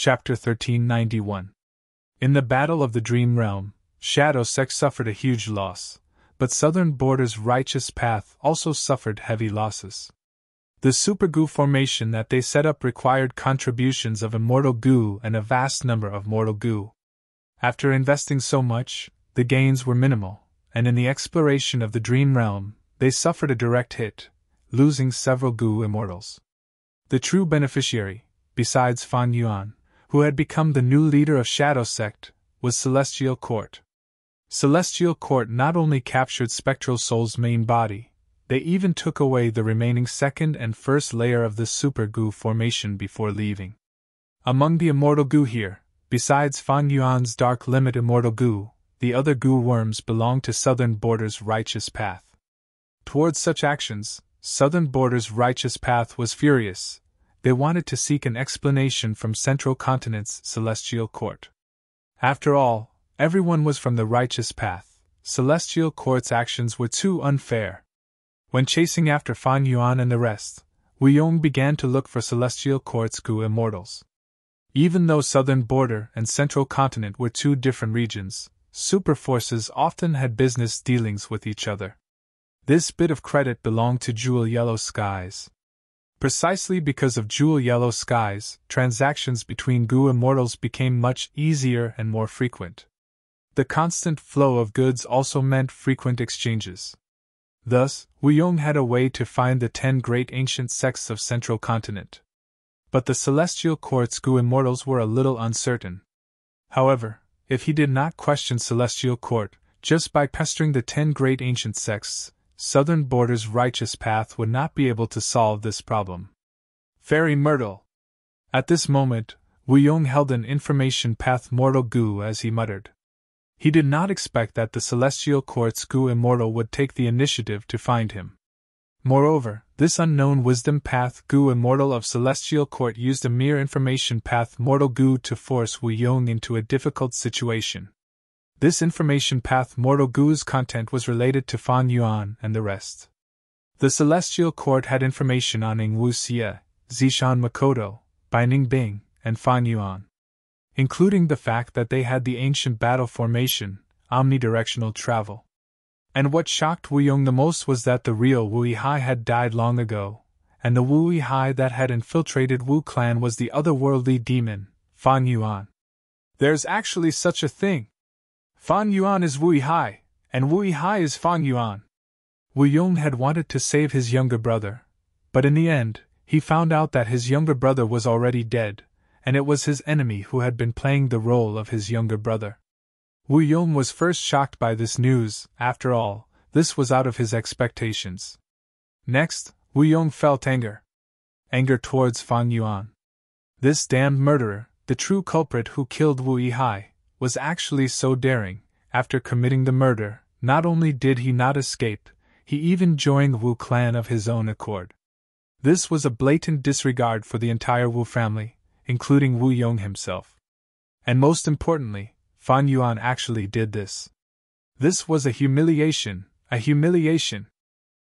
Chapter 1391. In the Battle of the Dream Realm, Shadow Sect suffered a huge loss, but Southern Border's Righteous Path also suffered heavy losses. The super goo formation that they set up required contributions of immortal goo and a vast number of mortal goo. After investing so much, the gains were minimal, and in the exploration of the Dream Realm, they suffered a direct hit, losing several goo immortals. The true beneficiary, besides Fan Yuan, who had become the new leader of Shadow Sect, was Celestial Court. Celestial Court not only captured Spectral Soul's main body, they even took away the remaining second and first layer of the super goo formation before leaving. Among the immortal goo here, besides Fan Yuan's Dark Limit immortal goo, the other goo worms belonged to Southern Border's Righteous Path. Towards such actions, Southern Border's Righteous Path was furious. They wanted to seek an explanation from Central Continent's Celestial Court. After all, everyone was from the Righteous Path. Celestial Court's actions were too unfair. When chasing after Fan Yuan and the rest, Wu Yong began to look for Celestial Court's goo immortals. Even though Southern Border and Central Continent were two different regions, super forces often had business dealings with each other. This bit of credit belonged to Jewel Yellow Skies. Precisely because of Jewel Yellow Skies, transactions between goo immortals became much easier and more frequent. The constant flow of goods also meant frequent exchanges. Thus, Wu Yong had a way to find the 10 great ancient sects of Central Continent. But the Celestial Court's goo immortals were a little uncertain. However, if he did not question Celestial Court, just by pestering the 10 great ancient sects, Southern Border's Righteous Path would not be able to solve this problem. Fairy Myrtle! At this moment, Wu Yong held an information path mortal goo as he muttered. He did not expect that the Celestial Court's goo immortal would take the initiative to find him. Moreover, this unknown wisdom path goo immortal of Celestial Court used a mere information path mortal goo to force Wu Yong into a difficult situation. This information path mortal goo's content was related to Fan Yuan and the rest. The Celestial Court had information on Ing Wu Xie, Zishan Makoto, Baining Bing, and Fan Yuan, including the fact that they had the ancient battle formation, omnidirectional travel. And what shocked Wu Yong the most was that the real Wu Yihai had died long ago, and the Wu Yihai that had infiltrated Wu clan was the otherworldly demon, Fan Yuan. There's actually such a thing. Fan Yuan is Wu Yihai, and Wu Yihai is Fan Yuan. Wu Yong had wanted to save his younger brother, but in the end, he found out that his younger brother was already dead, and it was his enemy who had been playing the role of his younger brother. Wu Yong was first shocked by this news. After all, this was out of his expectations. Next, Wu Yong felt anger. Anger towards Fan Yuan. This damned murderer, the true culprit who killed Wu Yihai, was actually so daring. After committing the murder, not only did he not escape, he even joined the Wu clan of his own accord. This was a blatant disregard for the entire Wu family, including Wu Yong himself. And most importantly, Fan Yuan actually did this. This was a humiliation, a humiliation.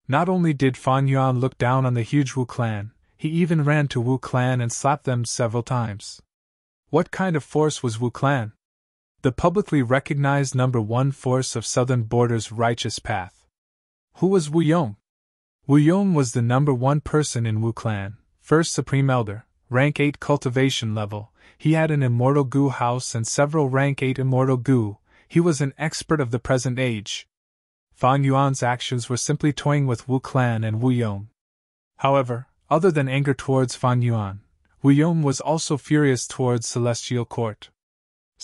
Not only did Fan Yuan look down on the huge Wu clan, he even ran to Wu clan and slapped them several times. What kind of force was Wu clan? The publicly recognized number 1 force of Southern Border's Righteous Path. Who was Wu Yong? Wu Yong was the number 1 person in Wu clan, first Supreme Elder, rank 8 cultivation level. He had an immortal goo house and several rank 8 immortal goo. He was an expert of the present age. Fan Yuan's actions were simply toying with Wu clan and Wu Yong. However, other than anger towards Fan Yuan, Wu Yong was also furious towards Celestial Court.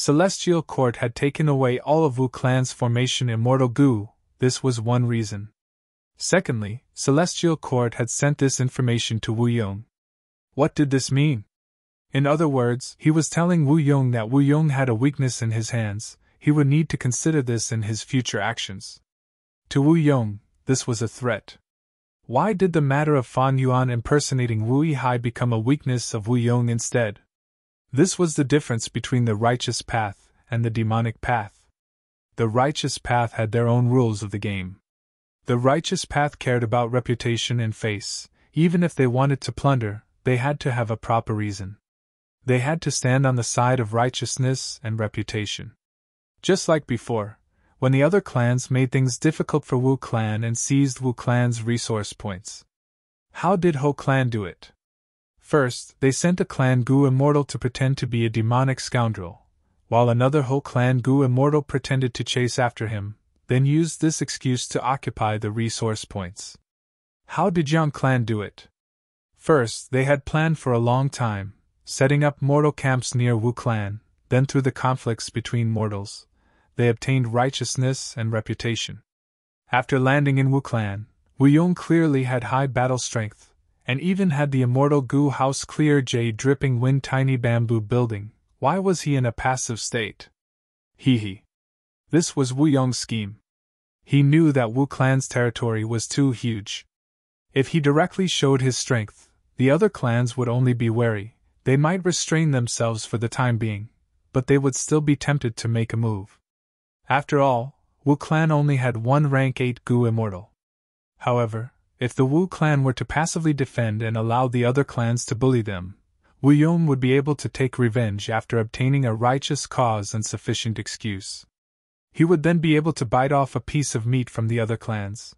Celestial Court had taken away all of Wu clan's formation immortal goo. This was one reason. Secondly, Celestial Court had sent this information to Wu Yong. What did this mean? In other words, he was telling Wu Yong that Wu Yong had a weakness in his hands. He would need to consider this in his future actions. To Wu Yong, this was a threat. Why did the matter of Fan Yuan impersonating Wu Yihai become a weakness of Wu Yong instead? This was the difference between the Righteous Path and the Demonic Path. The Righteous Path had their own rules of the game. The Righteous Path cared about reputation and face. Even if they wanted to plunder, they had to have a proper reason. They had to stand on the side of righteousness and reputation. Just like before, when the other clans made things difficult for Wu Clan and seized Wu Clan's resource points. How did Ho Clan do it? First, they sent a clan Gu Immortal to pretend to be a demonic scoundrel, while another Ho Clan Gu Immortal pretended to chase after him, then used this excuse to occupy the resource points. How did Yang Clan do it? First, they had planned for a long time, setting up mortal camps near Wu Clan, then through the conflicts between mortals, they obtained righteousness and reputation. After landing in Wu Clan, Wu Yong clearly had high battle strength, and even had the immortal Gu house clear jade dripping wind tiny bamboo building. Why was he in a passive state? Hee. This was Wu Yong's scheme. He knew that Wu Clan's territory was too huge. If he directly showed his strength, the other clans would only be wary. They might restrain themselves for the time being, but they would still be tempted to make a move. After all, Wu Clan only had one rank 8 Gu Immortal. However, if the Wu Clan were to passively defend and allow the other clans to bully them, Wu Yong would be able to take revenge after obtaining a righteous cause and sufficient excuse. He would then be able to bite off a piece of meat from the other clans.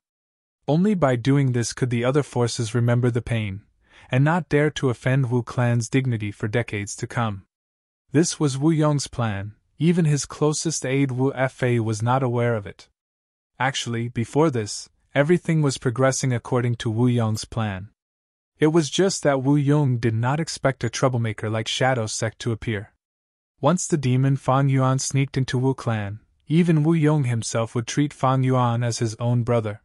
Only by doing this could the other forces remember the pain, and not dare to offend Wu Clan's dignity for decades to come. This was Wu Yong's plan. Even his closest aide Wu Fa was not aware of it. Actually, before this, everything was progressing according to Wu Yong's plan. It was just that Wu Yong did not expect a troublemaker like Shadow Sect to appear. Once the demon Fang Yuan sneaked into Wu Clan, even Wu Yong himself would treat Fang Yuan as his own brother.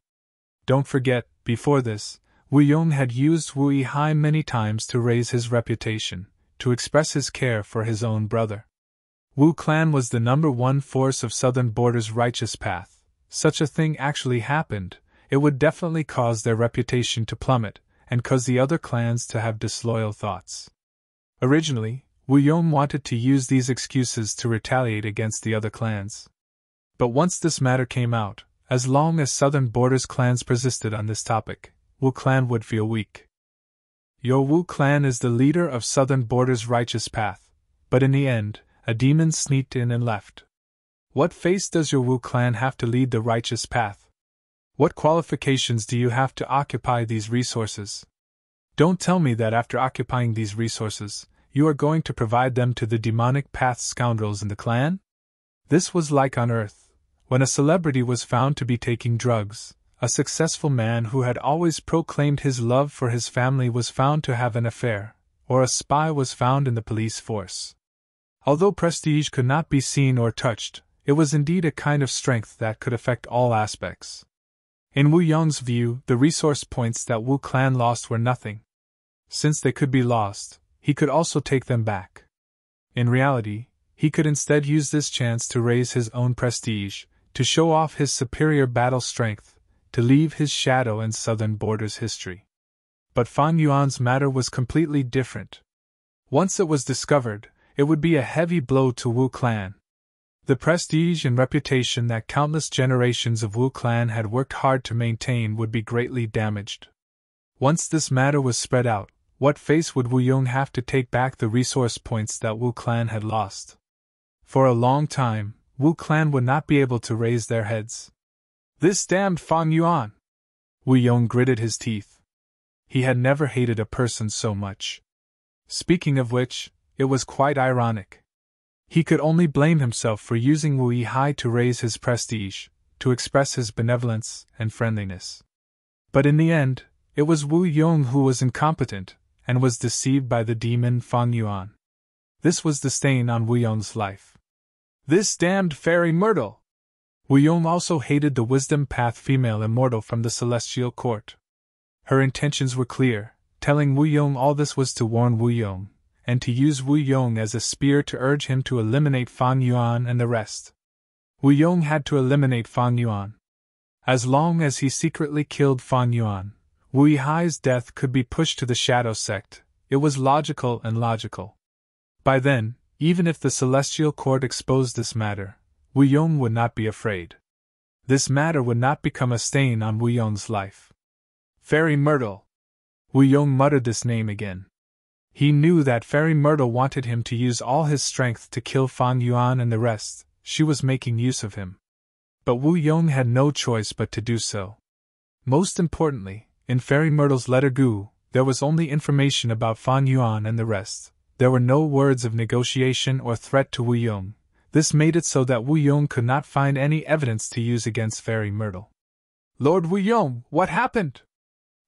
Don't forget, before this, Wu Yong had used Wu Yihai many times to raise his reputation, to express his care for his own brother. Wu Clan was the #1 force of Southern Border's righteous path. Such a thing actually happened, it would definitely cause their reputation to plummet, and cause the other clans to have disloyal thoughts. Originally, Wu Yong wanted to use these excuses to retaliate against the other clans. But once this matter came out, as long as Southern Border's clans persisted on this topic, Wu Clan would feel weak. Your Wu Clan is the leader of Southern Border's righteous path, but in the end, a demon sneaked in and left. What face does your Wu Clan have to lead the righteous path? What qualifications do you have to occupy these resources? Don't tell me that after occupying these resources, you are going to provide them to the demonic path scoundrels in the clan? This was like on Earth, when a celebrity was found to be taking drugs. A successful man who had always proclaimed his love for his family was found to have an affair, or a spy was found in the police force. Although prestige could not be seen or touched, it was indeed a kind of strength that could affect all aspects. In Wu Yong's view, the resource points that Wu Clan lost were nothing. Since they could be lost, he could also take them back. In reality, he could instead use this chance to raise his own prestige, to show off his superior battle strength, to leave his shadow in Southern Border's history. But Fang Yuan's matter was completely different. Once it was discovered, it would be a heavy blow to Wu Clan. The prestige and reputation that countless generations of Wu Clan had worked hard to maintain would be greatly damaged. Once this matter was spread out, what face would Wu Yong have to take back the resource points that Wu Clan had lost? For a long time, Wu Clan would not be able to raise their heads. This damned Fang Yuan! Wu Yong gritted his teeth. He had never hated a person so much. Speaking of which, it was quite ironic. He could only blame himself for using Wu Yihai to raise his prestige, to express his benevolence and friendliness. But in the end, it was Wu Yong who was incompetent, and was deceived by the demon Fang Yuan. This was the stain on Wu Yong's life. This damned fairy Myrtle! Wu Yong also hated the wisdom path female immortal from the celestial court. Her intentions were clear. Telling Wu Yong all this was to warn Wu Yong, and to use Wu Yong as a spear to urge him to eliminate Fang Yuan and the rest. Wu Yong had to eliminate Fang Yuan. As long as he secretly killed Fang Yuan, Wu Yihai's death could be pushed to the Shadow Sect. It was logical and logical. By then, even if the Celestial Court exposed this matter, Wu Yong would not be afraid. This matter would not become a stain on Wu Yong's life. Fairy Myrtle! Wu Yong muttered this name again. He knew that Fairy Myrtle wanted him to use all his strength to kill Fan Yuan and the rest. She was making use of him. But Wu Yong had no choice but to do so. Most importantly, in Fairy Myrtle's letter Gu, there was only information about Fan Yuan and the rest. There were no words of negotiation or threat to Wu Yong. This made it so that Wu Yong could not find any evidence to use against Fairy Myrtle. Lord Wu Yong, what happened?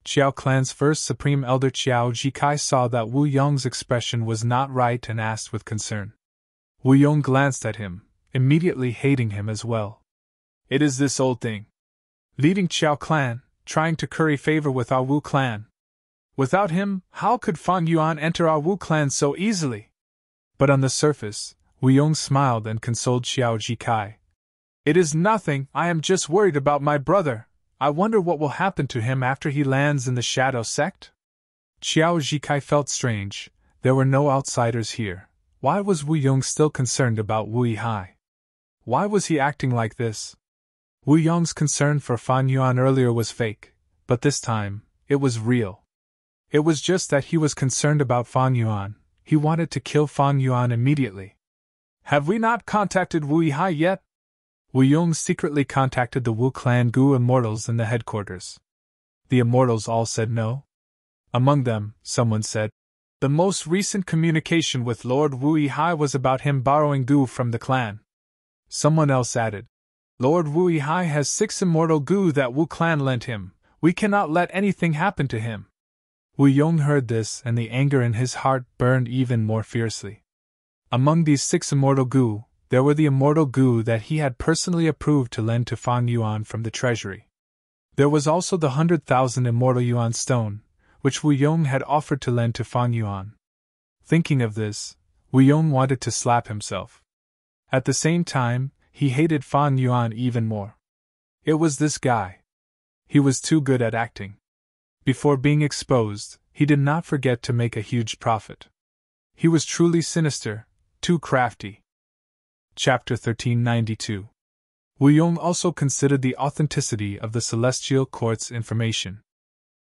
Qiao Clan's first Supreme Elder Qiao Jikai saw that Wu Yong's expression was not right and asked with concern. Wu Yong glanced at him, immediately hating him as well. It is this old thing. Leading Qiao Clan, trying to curry favor with our Wu clan. Without him, how could Fan Yuan enter our Wu clan so easily? But on the surface, Wu Yong smiled and consoled Qiao Jikai. It is nothing, I am just worried about my brother. I wonder what will happen to him after he lands in the Shadow Sect? Qiao Jikai felt strange. There were no outsiders here. Why was Wu Yong still concerned about Wu Yihai? Why was he acting like this? Wu Yong's concern for Fan Yuan earlier was fake, but this time, it was real. It was just that he was concerned about Fan Yuan. He wanted to kill Fan Yuan immediately. Have we not contacted Wu Yihai yet? Wu Yong secretly contacted the Wu Clan Gu Immortals in the headquarters. The Immortals all said no. Among them, someone said, the most recent communication with Lord Wu Yihai was about him borrowing Gu from the clan. Someone else added, Lord Wu Yihai has 6 immortal Gu that Wu clan lent him. We cannot let anything happen to him. Wu Yong heard this and the anger in his heart burned even more fiercely. Among these 6 immortal Gu, there were the immortal Gu that he had personally approved to lend to Fan Yuan from the treasury. There was also the 100,000 immortal Yuan stone, which Wu Yong had offered to lend to Fan Yuan. Thinking of this, Wu Yong wanted to slap himself. At the same time, he hated Fan Yuan even more. It was this guy. He was too good at acting. Before being exposed, he did not forget to make a huge profit. He was truly sinister, too crafty. Chapter 1392. Wu Yong also considered the authenticity of the Celestial Court's information.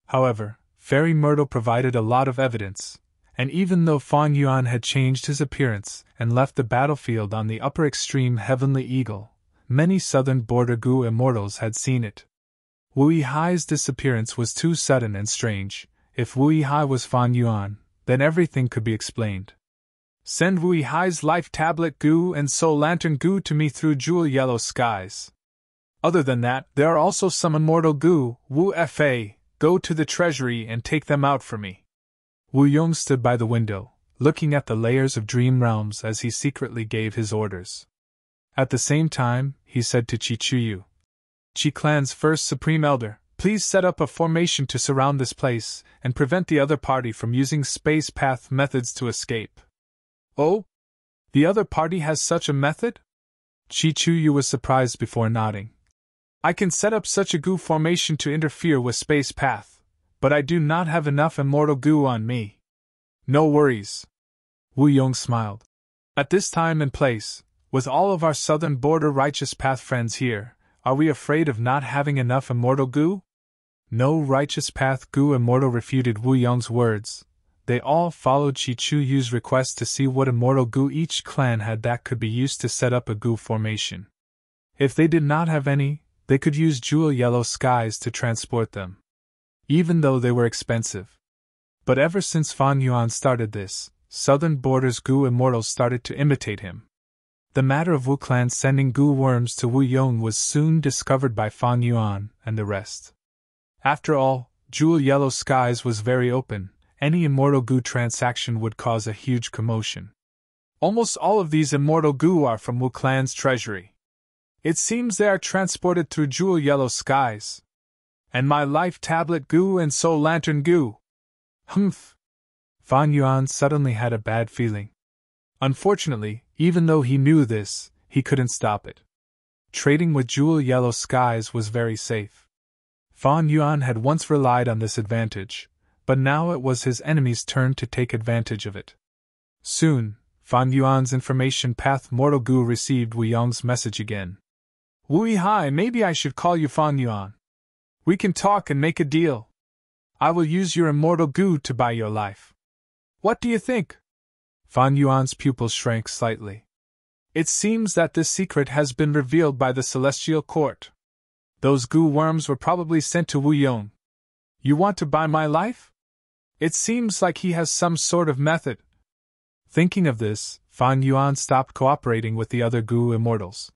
However, Fairy Myrtle provided a lot of evidence, and even though Fan Yuan had changed his appearance and left the battlefield on the upper extreme Heavenly Eagle, many southern border Gu immortals had seen it. Wu Yihai's disappearance was too sudden and strange. If Wu Yihai was Fan Yuan, then everything could be explained. Send Wu Yihai's life tablet Gu and soul lantern Gu to me through jewel yellow skies. Other than that, there are also some immortal Gu, Wu Fa, go to the treasury and take them out for me. Wu Yong stood by the window, looking at the layers of dream realms as he secretly gave his orders. At the same time, he said to Chi Chuyu, Chi Clan's first Supreme Elder, please set up a formation to surround this place and prevent the other party from using space path methods to escape. Oh? The other party has such a method? Chi Chuyu was surprised before nodding. I can set up such a Gu formation to interfere with space path, but I do not have enough immortal Gu on me. No worries. Wu Yong smiled. At this time and place, with all of our southern border righteous path friends here, are we afraid of not having enough immortal Gu? No righteous path Gu immortal refuted Wu Yong's words. They all followed Chi Chuyu's request to see what immortal Gu each clan had that could be used to set up a Gu formation. If they did not have any, they could use jewel yellow skies to transport them, even though they were expensive. But ever since Fan Yuan started this, southern borders Gu immortals started to imitate him. The matter of Wu clan sending Gu worms to Wu Yong was soon discovered by Fan Yuan and the rest. After all, jewel yellow skies was very open. Any immortal Gu transaction would cause a huge commotion. Almost all of these immortal Gu are from Wu clan's treasury. It seems they are transported through jewel yellow skies. And my life tablet Gu and soul lantern Gu. Humph. Fan Yuan suddenly had a bad feeling. Unfortunately, even though he knew this, he couldn't stop it. Trading with jewel yellow skies was very safe. Fan Yuan had once relied on this advantage, but now it was his enemy's turn to take advantage of it. Soon, Fan Yuan's information path Mortal Gu received Wu Yong's message again. Wu Yihai, maybe I should call you Fan Yuan. We can talk and make a deal. I will use your immortal Gu to buy your life. What do you think? Fan Yuan's pupils shrank slightly. It seems that this secret has been revealed by the Celestial Court. Those goo worms were probably sent to Wu Yong. You want to buy my life? It seems like he has some sort of method. Thinking of this, Fan Yuan stopped cooperating with the other goo immortals.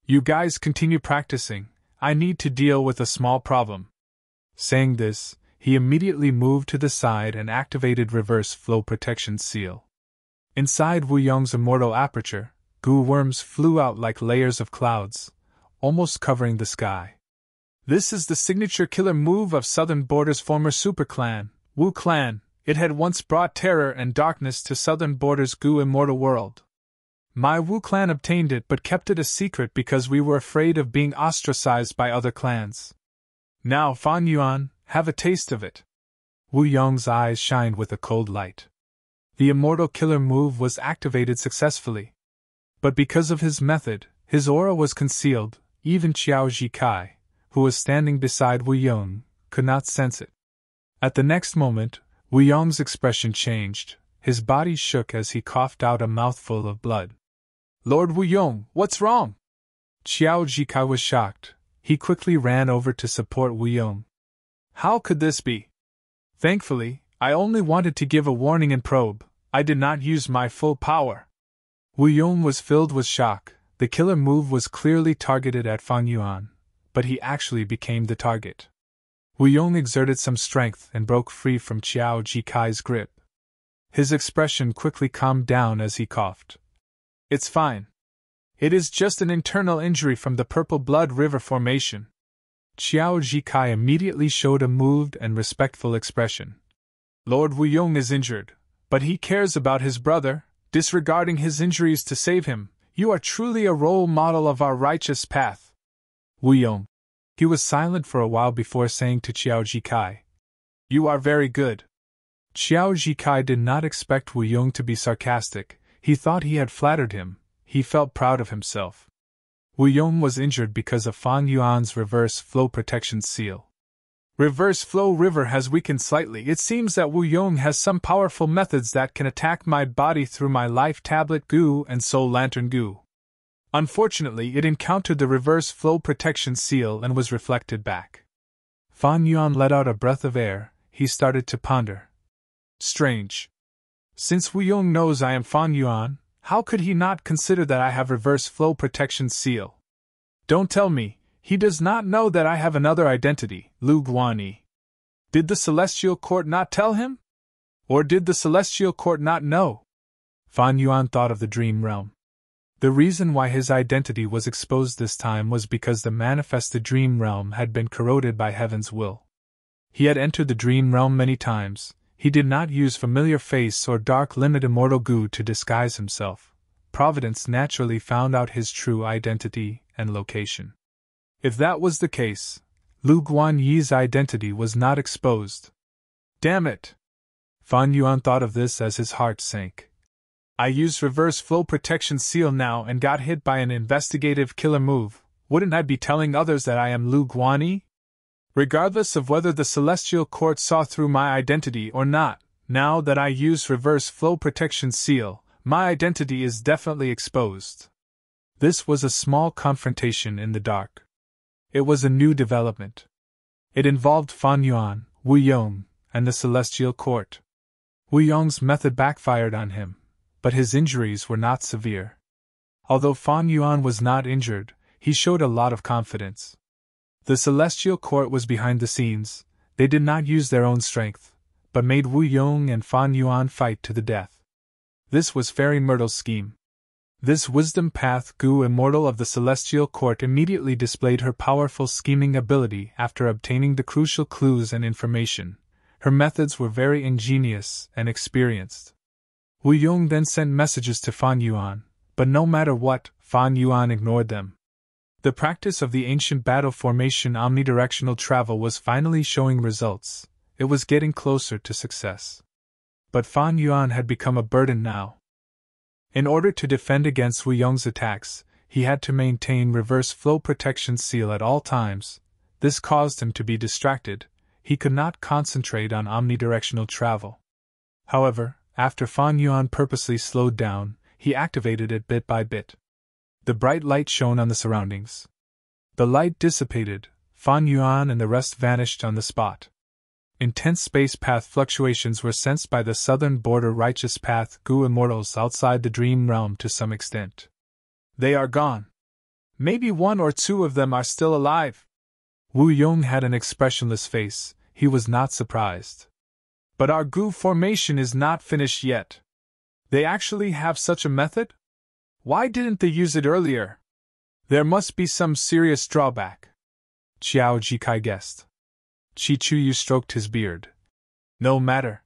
You guys continue practicing, I need to deal with a small problem. Saying this, he immediately moved to the side and activated reverse flow protection seal. Inside Wu Yong's immortal aperture, goo worms flew out like layers of clouds, almost covering the sky. This is the signature killer move of Southern Border's former superclan, Wu Clan. It had once brought terror and darkness to Southern Border's goo immortal world. My Wu Clan obtained it but kept it a secret because we were afraid of being ostracized by other clans. Now, Fan Yuan, have a taste of it. Wu Yong's eyes shined with a cold light. The immortal killer move was activated successfully. But because of his method, his aura was concealed. Even Qiao Jikai, who was standing beside Wu Yong, could not sense it. At the next moment, Wu Yong's expression changed. His body shook as he coughed out a mouthful of blood. Lord Wu Yong, what's wrong? Qiao Jikai was shocked. He quickly ran over to support Wu Yong. How could this be? Thankfully, I only wanted to give a warning and probe. I did not use my full power. Wu Yong was filled with shock. The killer move was clearly targeted at Fan Yuan, but he actually became the target. Wu Yong exerted some strength and broke free from Qiao Jikai's grip. His expression quickly calmed down as he coughed. It's fine. It is just an internal injury from the Purple Blood River formation. Qiao Jikai immediately showed a moved and respectful expression. Lord Wu Yong is injured, but he cares about his brother, disregarding his injuries to save him. You are truly a role model of our righteous path. Wu Yong. He was silent for a while before saying to Qiao Jikai, You are very good. Qiao Jikai did not expect Wu Yong to be sarcastic. He thought he had flattered him. He felt proud of himself. Wu Yong was injured because of Fan Yuan's reverse flow protection seal. Reverse flow river has weakened slightly. It seems that Wu Yong has some powerful methods that can attack my body through my life tablet goo and soul lantern goo. Unfortunately, it encountered the reverse flow protection seal and was reflected back. Fan Yuan let out a breath of air. He started to ponder. Strange. Since Wu Yong knows I am Fan Yuan, how could he not consider that I have reverse flow protection seal? Don't tell me, he does not know that I have another identity, Lu Guanyi. Did the Celestial Court not tell him? Or did the Celestial Court not know? Fan Yuan thought of the dream realm. The reason why his identity was exposed this time was because the manifested dream realm had been corroded by heaven's will. He had entered the dream realm many times. He did not use familiar face or dark limit immortal goo to disguise himself. Providence naturally found out his true identity and location. If that was the case, Lu Guanyi's identity was not exposed. Damn it! Fan Yuan thought of this as his heart sank. I used reverse flow protection seal now and got hit by an investigative killer move. Wouldn't I be telling others that I am Lu Guanyi? Regardless of whether the Celestial Court saw through my identity or not, now that I use reverse flow protection seal, my identity is definitely exposed. This was a small confrontation in the dark. It was a new development. It involved Fan Yuan, Wu Yong, and the Celestial Court. Wu Yong's method backfired on him, but his injuries were not severe. Although Fan Yuan was not injured, he showed a lot of confidence. The Celestial Court was behind the scenes. They did not use their own strength, but made Wu Yong and Fan Yuan fight to the death. This was Fairy Myrtle's scheme. This wisdom path goo immortal of the Celestial Court immediately displayed her powerful scheming ability after obtaining the crucial clues and information. Her methods were very ingenious and experienced. Wu Yong then sent messages to Fan Yuan, but no matter what, Fan Yuan ignored them. The practice of the ancient battle formation omnidirectional travel was finally showing results. It was getting closer to success. But Fan Yuan had become a burden now. In order to defend against Wu Yong's attacks, he had to maintain reverse flow protection seal at all times. This caused him to be distracted. He could not concentrate on omnidirectional travel. However, after Fan Yuan purposely slowed down, he activated it bit by bit. The bright light shone on the surroundings. The light dissipated, Fan Yuan and the rest vanished on the spot. Intense space path fluctuations were sensed by the southern border righteous path Gu immortals outside the dream realm to some extent. They are gone. Maybe one or two of them are still alive. Wu Yong had an expressionless face, he was not surprised. But our Gu formation is not finished yet. They actually have such a method? Why didn't they use it earlier? There must be some serious drawback. Xiao Jikai guessed. Chi Chuyu stroked his beard. No matter.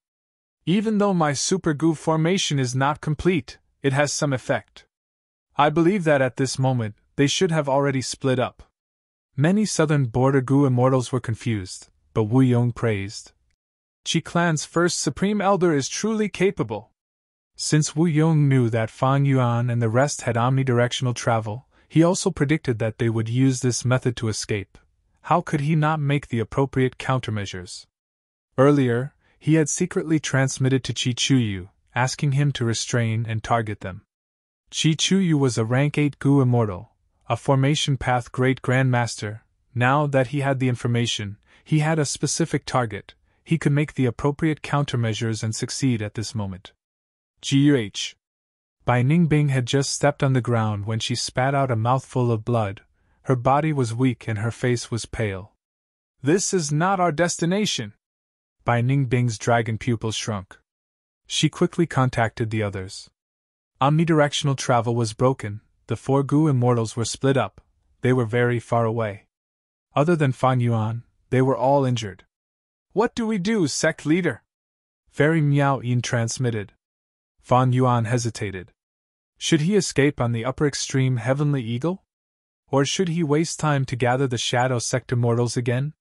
Even though my Super Gu formation is not complete, it has some effect. I believe that at this moment, they should have already split up. Many southern border Gu immortals were confused, but Wu Yong praised. Qi Clan's first Supreme Elder is truly capable. Since Wu Yong knew that Fan Yuan and the rest had omnidirectional travel, he also predicted that they would use this method to escape. How could he not make the appropriate countermeasures? Earlier, he had secretly transmitted to Chi Chuyu, asking him to restrain and target them. Chi Chuyu was a rank 8 Gu immortal, a formation path great grandmaster. Now that he had the information, he had a specific target. He could make the appropriate countermeasures and succeed at this moment. G.U.H. Bai Ningbing had just stepped on the ground when she spat out a mouthful of blood. Her body was weak and her face was pale. This is not our destination. Bai Ningbing's dragon pupils shrunk. She quickly contacted the others. Omnidirectional travel was broken, the 4 Gu immortals were split up, they were very far away. Other than Fan Yuan, they were all injured. What do we do, sect leader? Fairy Miao Yin transmitted. Fan Yuan hesitated. Should he escape on the upper extreme Heavenly Eagle? Or should he waste time to gather the Shadow Sect immortals again?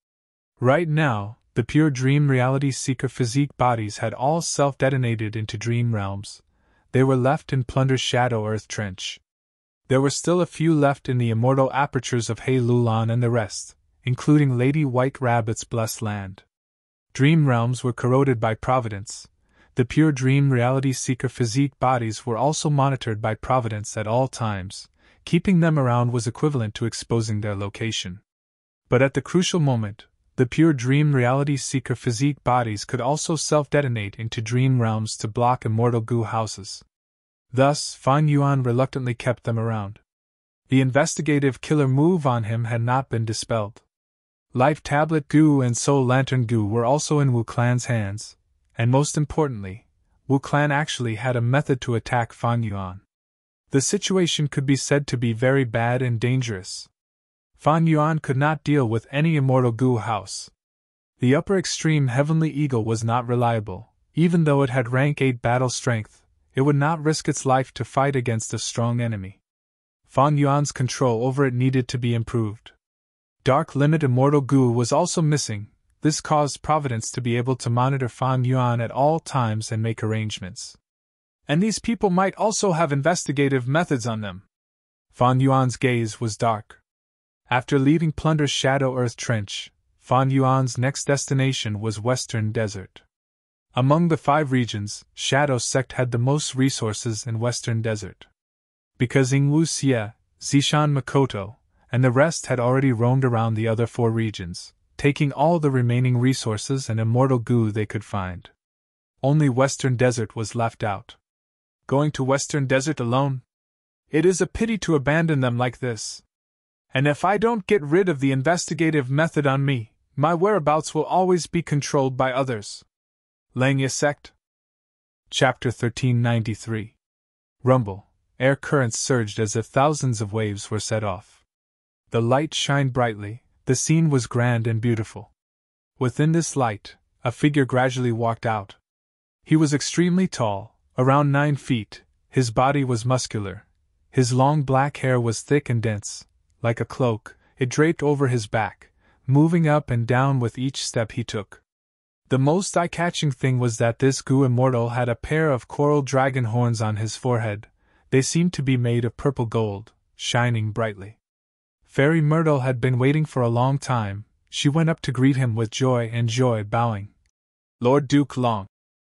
Right now, the pure dream reality seeker physique bodies had all self-detonated into dream realms. They were left in Plunder's Shadow Earth Trench. There were still a few left in the immortal apertures of Hei Lulan and the rest, including Lady White Rabbit's blessed land. Dream realms were corroded by Providence. The pure dream reality seeker physique bodies were also monitored by Providence at all times. Keeping them around was equivalent to exposing their location. But at the crucial moment, the pure dream reality seeker physique bodies could also self-detonate into dream realms to block immortal Gu houses. Thus, Fan Yuan reluctantly kept them around. The investigative killer move on him had not been dispelled. Life Tablet Gu and Soul Lantern Gu were also in Wu Clan's hands, and most importantly, Wu Clan actually had a method to attack Fan Yuan. The situation could be said to be very bad and dangerous. Fan Yuan could not deal with any immortal Gu house. The upper extreme Heavenly Eagle was not reliable. Even though it had rank 8 battle strength, it would not risk its life to fight against a strong enemy. Fan Yuan's control over it needed to be improved. Dark Limit Immortal Gu was also missing. This caused Providence to be able to monitor Fan Yuan at all times and make arrangements. And these people might also have investigative methods on them. Fan Yuan's gaze was dark. After leaving Plunder's Shadow Earth Trench, Fan Yuan's next destination was Western Desert. Among the 5 regions, Shadow Sect had the most resources in Western Desert. Because Ingwu Xie, Zishan Makoto, and the rest had already roamed around the other 4 regions, taking all the remaining resources and immortal Gu they could find. Only Western Desert was left out. Going to Western Desert alone? It is a pity to abandon them like this. And if I don't get rid of the investigative method on me, my whereabouts will always be controlled by others. Langya Sect. Chapter 1393. Rumble. Air currents surged as if thousands of waves were set off. The light shined brightly, the scene was grand and beautiful. Within this light, a figure gradually walked out. He was extremely tall, around 9 feet, his body was muscular, his long black hair was thick and dense, like a cloak, it draped over his back, moving up and down with each step he took. The most eye-catching thing was that this Gu immortal had a pair of coral dragon horns on his forehead. They seemed to be made of purple gold, shining brightly. Fairy Myrtle had been waiting for a long time. She went up to greet him with joy, bowing. Lord Duke Long.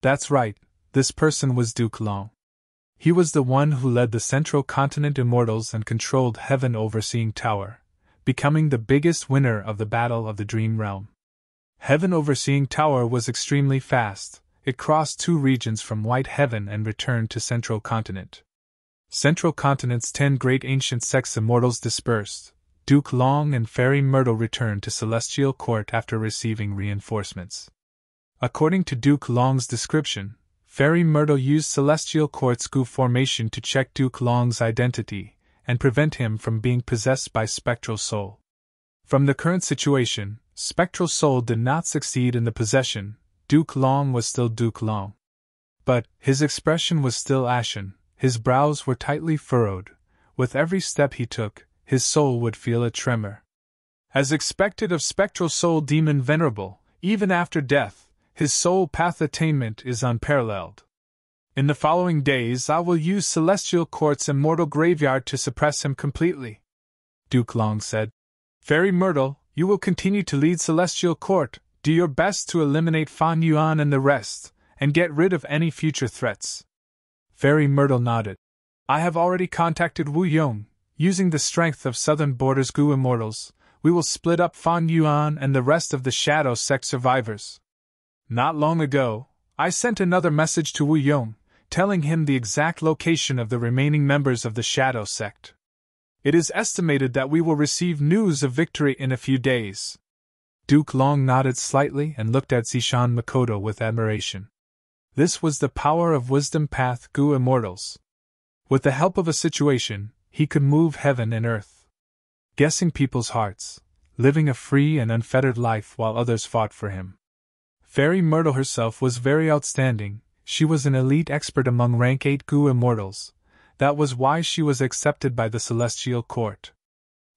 That's right, This person was Duke Long. He was the one who led the Central Continent Immortals and controlled Heaven Overseeing Tower, becoming the biggest winner of the Battle of the Dream Realm. Heaven Overseeing Tower was extremely fast. It crossed 2 regions from White Heaven and returned to Central Continent. Central Continent's 10 great ancient sex immortals dispersed. Duke Long and Fairy Myrtle returned to Celestial Court after receiving reinforcements. According to Duke Long's description, Fairy Myrtle used Celestial Court's goo formation to check Duke Long's identity and prevent him from being possessed by Spectral Soul. From the current situation, Spectral Soul did not succeed in the possession. Duke Long was still Duke Long. But his expression was still ashen, his brows were tightly furrowed. With every step he took, his soul would feel a tremor. As expected of Spectral Soul Demon Venerable, even after death, his soul path attainment is unparalleled. In the following days I will use Celestial Court's immortal graveyard to suppress him completely, Duke Long said. Fairy Myrtle, you will continue to lead Celestial Court, do your best to eliminate Fan Yuan and the rest, and get rid of any future threats. Fairy Myrtle nodded. I have already contacted Wu Yong. Using the strength of Southern Border's Goo Immortals, we will split up Fan Yuan and the rest of the Shadow Sect survivors. Not long ago, I sent another message to Wu Yong, telling him the exact location of the remaining members of the Shadow Sect. It is estimated that we will receive news of victory in a few days. Duke Long nodded slightly and looked at Zishan Makoto with admiration. This was the power of Wisdom Path Goo Immortals. With the help of a situation, he could move heaven and earth. Guessing people's hearts, living a free and unfettered life while others fought for him. Fairy Myrtle herself was very outstanding. She was an elite expert among rank 8 Goo Immortals. That was why she was accepted by the Celestial Court.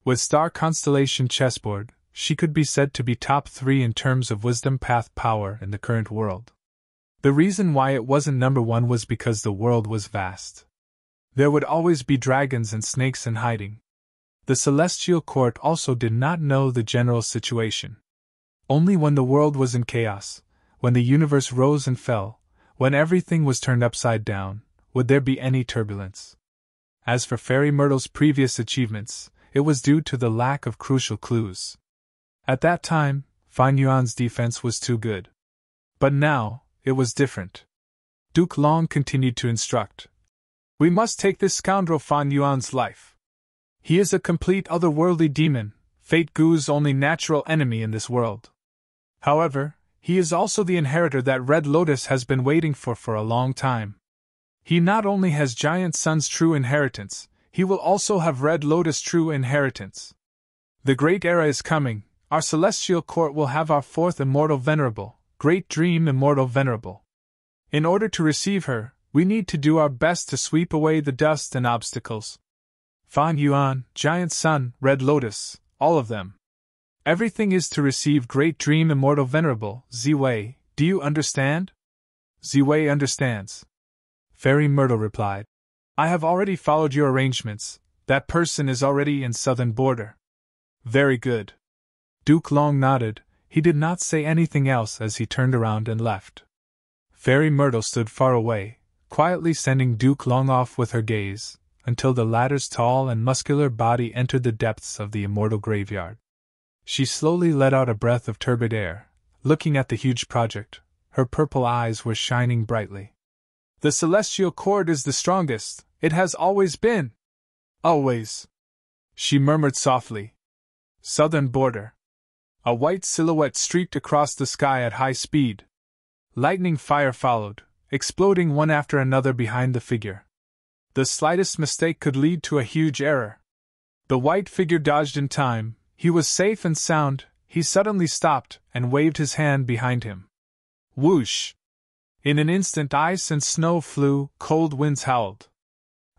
With Star Constellation Chessboard, she could be said to be top 3 in terms of Wisdom Path power in the current world. The reason why it wasn't number 1 was because the world was vast. There would always be dragons and snakes in hiding. The Celestial Court also did not know the general situation. Only when the world was in chaos, when the universe rose and fell, when everything was turned upside down, would there be any turbulence. As for Fairy Myrtle's previous achievements, it was due to the lack of crucial clues. At that time, Fan Yuan's defense was too good. But now, it was different. Duke Long continued to instruct. We must take this scoundrel Fan Yuan's life. He is a complete otherworldly demon, Fate Goo's only natural enemy in this world. However, he is also the inheritor that Red Lotus has been waiting for a long time. He not only has Giant Sun's true inheritance, he will also have Red Lotus' true inheritance. The great era is coming. Our Celestial Court will have our 4th Immortal Venerable, Great Dream Immortal Venerable. In order to receive her, we need to do our best to sweep away the dust and obstacles. Fan Yuan, Giant Sun, Red Lotus, all of them. Everything is to receive Great Dream Immortal Venerable, Ziwei, do you understand? Ziwei understands. Fairy Myrtle replied. I have already followed your arrangements. That person is already in Southern Border. Very good. Duke Long nodded. He did not say anything else as he turned around and left. Fairy Myrtle stood far away, quietly sending Duke Long off with her gaze, until the latter's tall and muscular body entered the depths of the immortal graveyard. She slowly let out a breath of turbid air, looking at the huge project. Her purple eyes were shining brightly. The Celestial Court is the strongest, it has always been. Always. She murmured softly. Southern Border. A white silhouette streaked across the sky at high speed. Lightning fire followed, exploding one after another behind the figure. The slightest mistake could lead to a huge error. The white figure dodged in time. He was safe and sound. He suddenly stopped and waved his hand behind him. Whoosh! In an instant ice and snow flew, cold winds howled.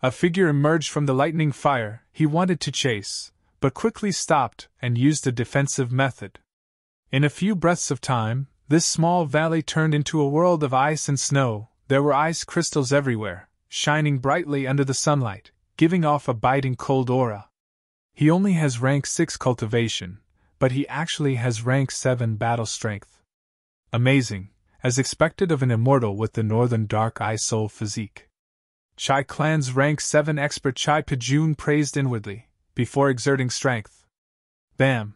A figure emerged from the lightning fire. He wanted to chase, but quickly stopped and used a defensive method. In a few breaths of time, this small valley turned into a world of ice and snow. There were ice crystals everywhere, shining brightly under the sunlight, giving off a biting cold aura. He only has rank 6 cultivation, but he actually has rank 7 battle strength. Amazing, as expected of an immortal with the northern dark eye soul physique. Chai Clan's rank 7 expert Chai Pajun praised inwardly, before exerting strength. Bam!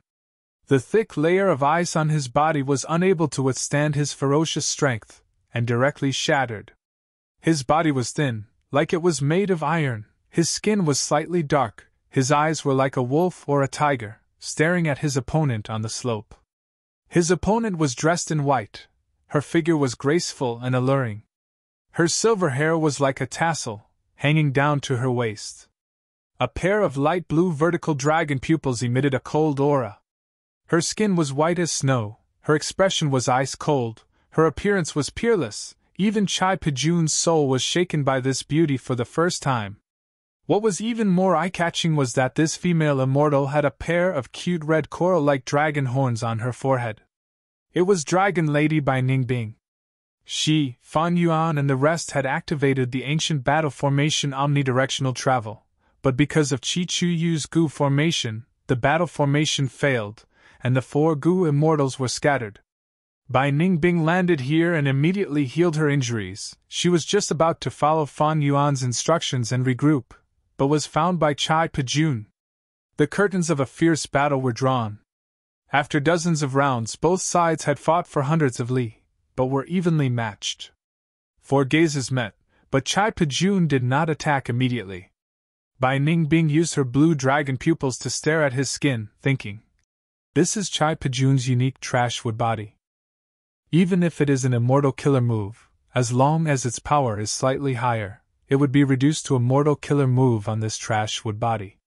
The thick layer of ice on his body was unable to withstand his ferocious strength, and directly shattered. His body was thin, like it was made of iron, his skin was slightly dark, his eyes were like a wolf or a tiger, staring at his opponent on the slope. His opponent was dressed in white. Her figure was graceful and alluring. Her silver hair was like a tassel, hanging down to her waist. A pair of light blue vertical dragon pupils emitted a cold aura. Her skin was white as snow, her expression was ice cold, her appearance was peerless. Even Chai Pajun's soul was shaken by this beauty for the first time. What was even more eye-catching was that this female immortal had a pair of cute red coral-like dragon horns on her forehead. It was Dragon Lady by Ningbing. She, Fan Yuan and the rest had activated the ancient battle formation omnidirectional travel, but because of Chi Chu Yu's Gu formation, the battle formation failed, and the 4 Gu immortals were scattered. Bai Ningbing landed here and immediately healed her injuries. She was just about to follow Fan Yuan's instructions and regroup, but was found by Chai Pajun. The curtains of a fierce battle were drawn. After dozens of rounds, both sides had fought for hundreds of li, but were evenly matched. 4 gazes met, but Chai Pajun did not attack immediately. Bai Ningbing used her blue dragon pupils to stare at his skin, thinking, "This is Chai Pajun's unique trashwood body. Even if it is an immortal killer move, as long as its power is slightly higher, it would be reduced to a mortal killer move on this trashwood body."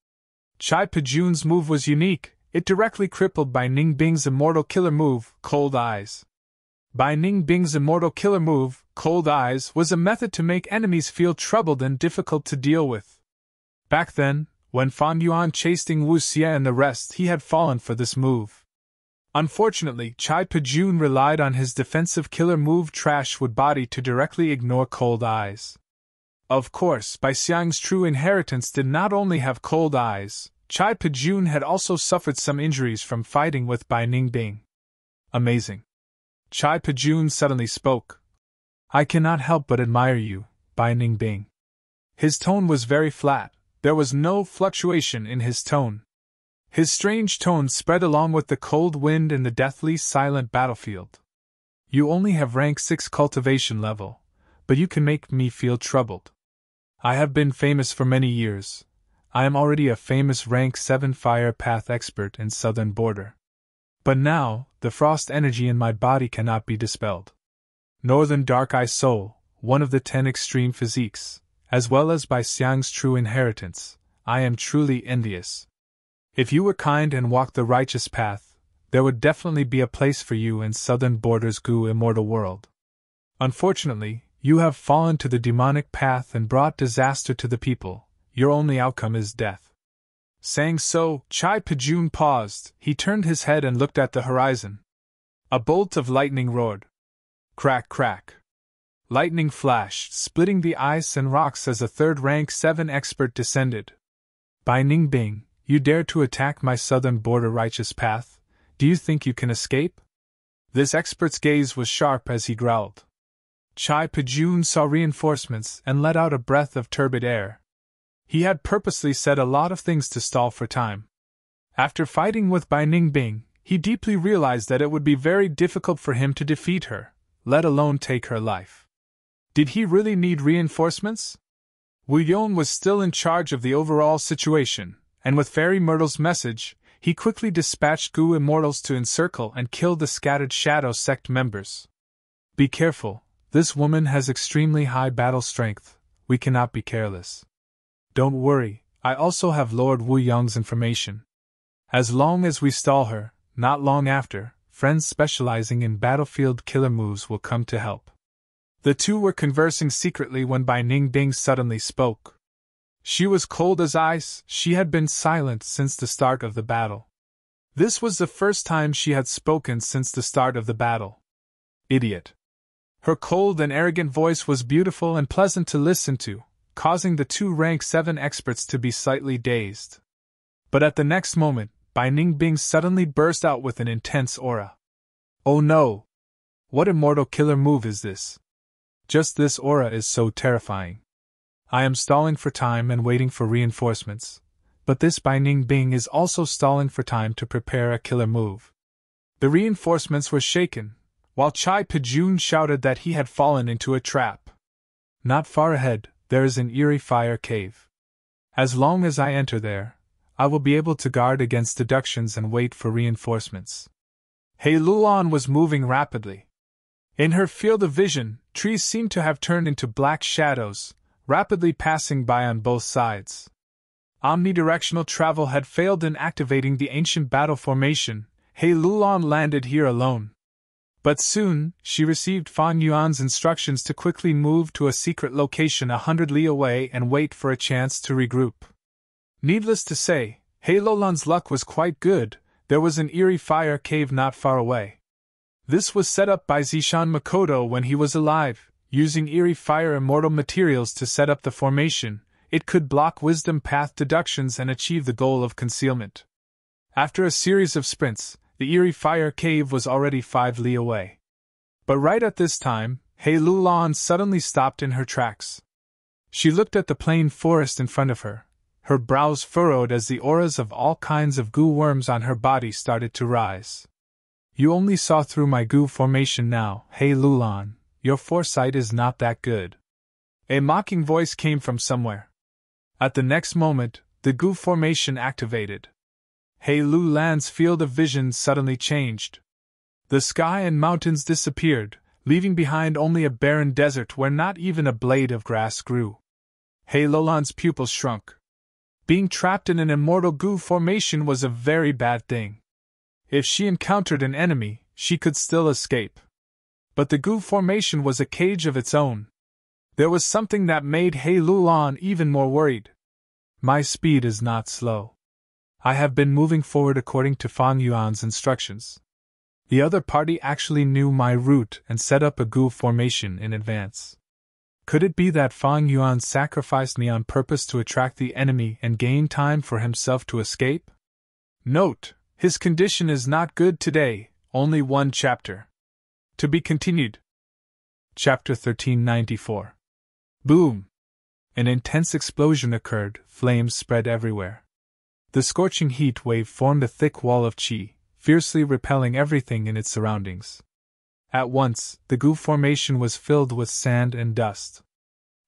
Chai Pajun's move was unique, it directly crippled Bai Ningbing's immortal killer move, Cold Eyes. Bai Ningbing's immortal killer move, Cold Eyes, was a method to make enemies feel troubled and difficult to deal with. Back then, when Fan Yuan chased Wu Xie and the rest, he had fallen for this move. Unfortunately, Chai Pajun relied on his defensive killer move Trashwood Body to directly ignore Cold Eyes. Of course, Bai Xiang's true inheritance did not only have cold eyes, Chai Pajun had also suffered some injuries from fighting with Bai Ningbing. Amazing. Chai Pajun suddenly spoke. "I cannot help but admire you, Bai Ningbing." His tone was very flat, there was no fluctuation in his tone. His strange tone spread along with the cold wind in the deathly silent battlefield. "You only have rank 6 cultivation level, but you can make me feel troubled. I have been famous for many years. I am already a famous rank 7 fire path expert in southern border. But now, the frost energy in my body cannot be dispelled. Northern Dark Eye Soul, one of the 10 extreme physiques, as well as Bai Xiang's true inheritance, I am truly envious. If you were kind and walked the righteous path, there would definitely be a place for you in southern border's Gu immortal world. Unfortunately, you have fallen to the demonic path and brought disaster to the people. Your only outcome is death." Saying so, Chai Pajun paused, he turned his head and looked at the horizon. A bolt of lightning roared. Crack, crack. Lightning flashed, splitting the ice and rocks as a 3rd rank 7 expert descended. "Bai Ningbing, you dare to attack my southern border righteous path? Do you think you can escape?" This expert's gaze was sharp as he growled. Chai Pajun saw reinforcements and let out a breath of turbid air. He had purposely said a lot of things to stall for time. After fighting with Bai Ningbing, he deeply realized that it would be very difficult for him to defeat her, let alone take her life. Did he really need reinforcements? Wu Yon was still in charge of the overall situation, and with Fairy Myrtle's message, he quickly dispatched Gu Immortals to encircle and kill the scattered Shadow Sect members. "Be careful, this woman has extremely high battle strength, we cannot be careless. Don't worry, I also have Lord Wu Yong's information. As long as we stall her, not long after, friends specializing in battlefield killer moves will come to help." The two were conversing secretly when Bai Ningbing suddenly spoke. She was cold as ice, she had been silent since the start of the battle. This was the first time she had spoken since the start of the battle. "Idiot." Her cold and arrogant voice was beautiful and pleasant to listen to, causing the 2 rank 7 experts to be slightly dazed. But at the next moment, Bai Ningbing suddenly burst out with an intense aura. "Oh no! What immortal killer move is this? Just this aura is so terrifying. I am stalling for time and waiting for reinforcements, but this binding being is also stalling for time to prepare a killer move. The reinforcements were shaken, while Chai Pijun shouted that he had fallen into a trap. Not far ahead, there is an eerie fire cave. As long as I enter there, I will be able to guard against deductions and wait for reinforcements. Hei Lulan was moving rapidly. In her field of vision, trees seemed to have turned into black shadows, rapidly passing by on both sides. Omnidirectional travel had failed in activating the ancient battle formation. Hei Lulan landed here alone. But soon, she received Fan Yuan's instructions to quickly move to a secret location 100 li away and wait for a chance to regroup. Needless to say, Hei Lulan's luck was quite good. There was an eerie fire cave not far away. This was set up by Zishan Makoto when he was alive. Using eerie fire immortal materials to set up the formation, it could block wisdom path deductions and achieve the goal of concealment. After a series of sprints, the eerie fire cave was already 5 li away. But right at this time, Hei Lulan suddenly stopped in her tracks. She looked at the plain forest in front of her, her brows furrowed as the auras of all kinds of goo worms on her body started to rise. You only saw through my goo formation now, Hei Lulan. Your foresight is not that good. A mocking voice came from somewhere. At the next moment, the goo formation activated. Hei Lulan's field of vision suddenly changed. The sky and mountains disappeared, leaving behind only a barren desert where not even a blade of grass grew. Hei Lulan's pupils shrunk. Being trapped in an immortal goo formation was a very bad thing. If she encountered an enemy, she could still escape. But the goo formation was a cage of its own. There was something that made Hei Lulan even more worried. My speed is not slow. I have been moving forward according to Fan Yuan's instructions. The other party actually knew my route and set up a goo formation in advance. Could it be that Fan Yuan sacrificed me on purpose to attract the enemy and gain time for himself to escape? Note: his condition is not good today, only one chapter. To be continued. Chapter 1394. Boom! An intense explosion occurred, flames spread everywhere. The scorching heat wave formed a thick wall of qi, fiercely repelling everything in its surroundings. At once, the goo formation was filled with sand and dust.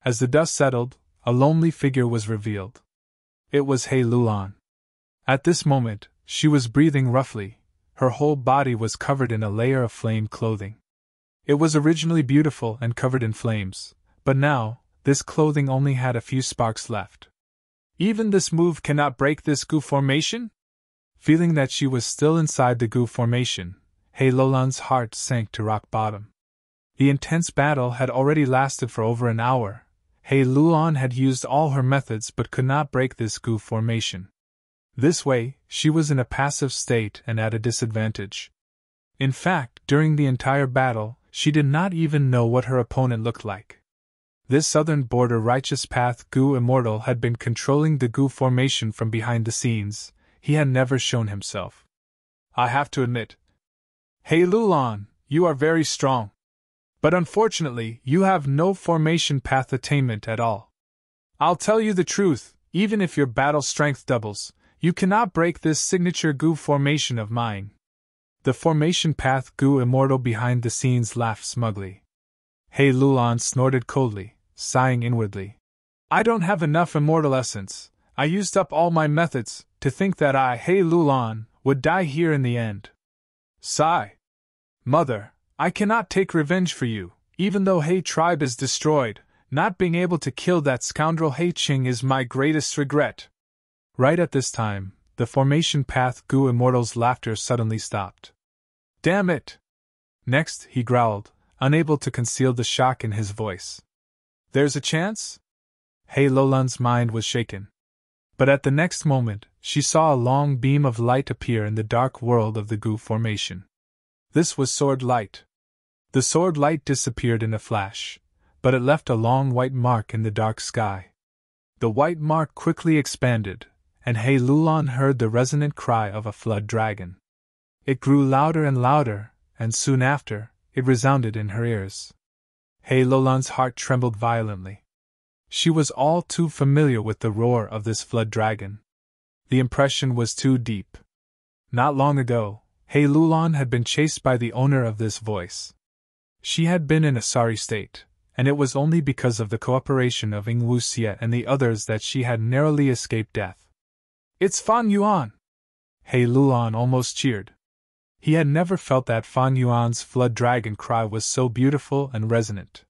As the dust settled, a lonely figure was revealed. It was Hei Lulan. At this moment, she was breathing roughly. Her whole body was covered in a layer of flame clothing. It was originally beautiful and covered in flames, but now, this clothing only had a few sparks left. Even this move cannot break this goo formation? Feeling that she was still inside the goo formation, Hei Lulan's heart sank to rock bottom. The intense battle had already lasted for over an hour. Hei Lulan had used all her methods but could not break this goo formation. This way, she was in a passive state and at a disadvantage. In fact, during the entire battle, she did not even know what her opponent looked like. This southern border righteous path goo immortal had been controlling the goo formation from behind the scenes. He had never shown himself. I have to admit, Hei Lulan, you are very strong. But unfortunately, you have no formation path attainment at all. I'll tell you the truth, even if your battle strength doubles, you cannot break this signature goo formation of mine. The formation path goo immortal behind the scenes laughed smugly. Hei Lulan snorted coldly, sighing inwardly. I don't have enough immortal essence. I used up all my methods. To think that I, Hei Lulan, would die here in the end. Sigh. Mother, I cannot take revenge for you, even though Hei tribe is destroyed. Not being able to kill that scoundrel Hei Qing is my greatest regret. Right at this time, the formation path goo immortal's laughter suddenly stopped. Damn it! Next, he growled, unable to conceal the shock in his voice. There's a chance? Hei Lulan's mind was shaken. But at the next moment, she saw a long beam of light appear in the dark world of the goo formation. This was sword light. The sword light disappeared in a flash, but it left a long white mark in the dark sky. The white mark quickly expanded, and Hei Lulan heard the resonant cry of a flood dragon. It grew louder and louder, and soon after, it resounded in her ears. Hei Lulan's heart trembled violently. She was all too familiar with the roar of this flood dragon. The impression was too deep. Not long ago, Hei Lulan had been chased by the owner of this voice. She had been in a sorry state, and it was only because of the cooperation of Ing Wuxie and the others that she had narrowly escaped death. "It's Fan Yuan!" Hei Lulan almost cheered. He had never felt that Fan Yuan's flood dragon cry was so beautiful and resonant.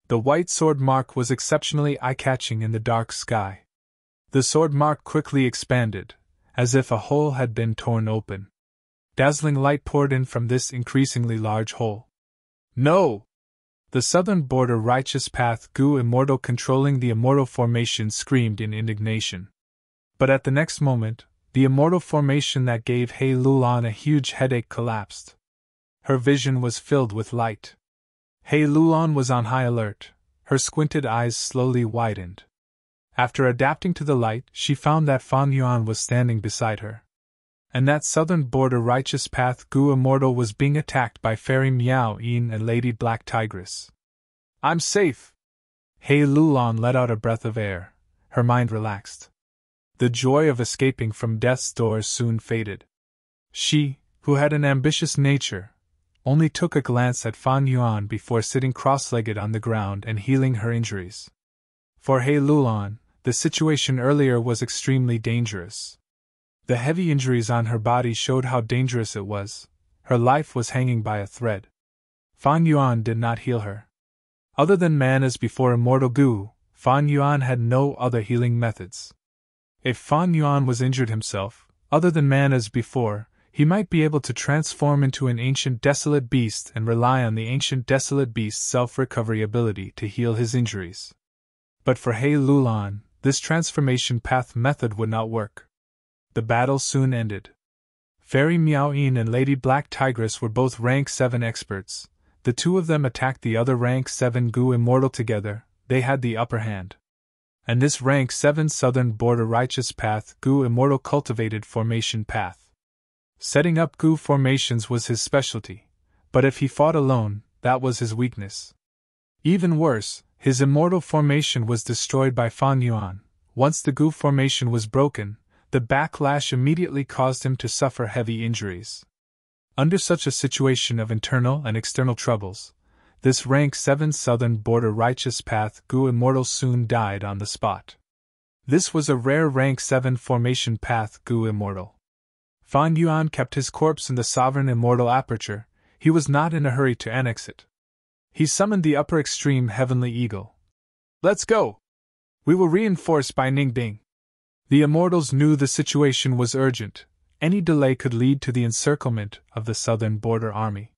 The white sword mark was exceptionally eye-catching in the dark sky. The sword mark quickly expanded, as if a hole had been torn open. Dazzling light poured in from this increasingly large hole. "No!" The southern border righteous path Gu Immortal controlling the immortal formation screamed in indignation. But at the next moment, the immortal formation that gave Hei Lulan a huge headache collapsed. Her vision was filled with light. Hei Lulan was on high alert, her squinted eyes slowly widened. After adapting to the light, she found that Fan Yuan was standing beside her. And that southern border righteous path Gu Immortal was being attacked by Fairy Miao Yin and Lady Black Tigress. "I'm safe!" Hei Lulan let out a breath of air, her mind relaxed. The joy of escaping from death's doors soon faded. She, who had an ambitious nature, only took a glance at Fan Yuan before sitting cross-legged on the ground and healing her injuries. For Hei Lulan, the situation earlier was extremely dangerous. The heavy injuries on her body showed how dangerous it was. Her life was hanging by a thread. Fan Yuan did not heal her. Other than man as before Immortal Gu, Fan Yuan had no other healing methods. If Fan Yuan was injured himself, other than man as before, he might be able to transform into an ancient desolate beast and rely on the ancient desolate beast's self-recovery ability to heal his injuries. But for Hei Lulan, this transformation path method would not work. The battle soon ended. Fairy Miao Yin and Lady Black Tigress were both rank 7 experts. The two of them attacked the other rank 7 Gu Immortal together. They had the upper hand. And this rank 7 southern border righteous path Gu Immortal cultivated formation path. Setting up Gu formations was his specialty, but if he fought alone, that was his weakness. Even worse, his immortal formation was destroyed by Fan Yuan. Once the Gu formation was broken, the backlash immediately caused him to suffer heavy injuries. Under such a situation of internal and external troubles, this rank 7 southern border righteous path Gu Immortal soon died on the spot. This was a rare rank 7 formation path Gu Immortal. Fan Yuan kept his corpse in the sovereign immortal aperture. He was not in a hurry to annex it. He summoned the upper extreme heavenly eagle. "Let's go! We will reinforce by Ningbing." The immortals knew the situation was urgent. Any delay could lead to the encirclement of the southern border army.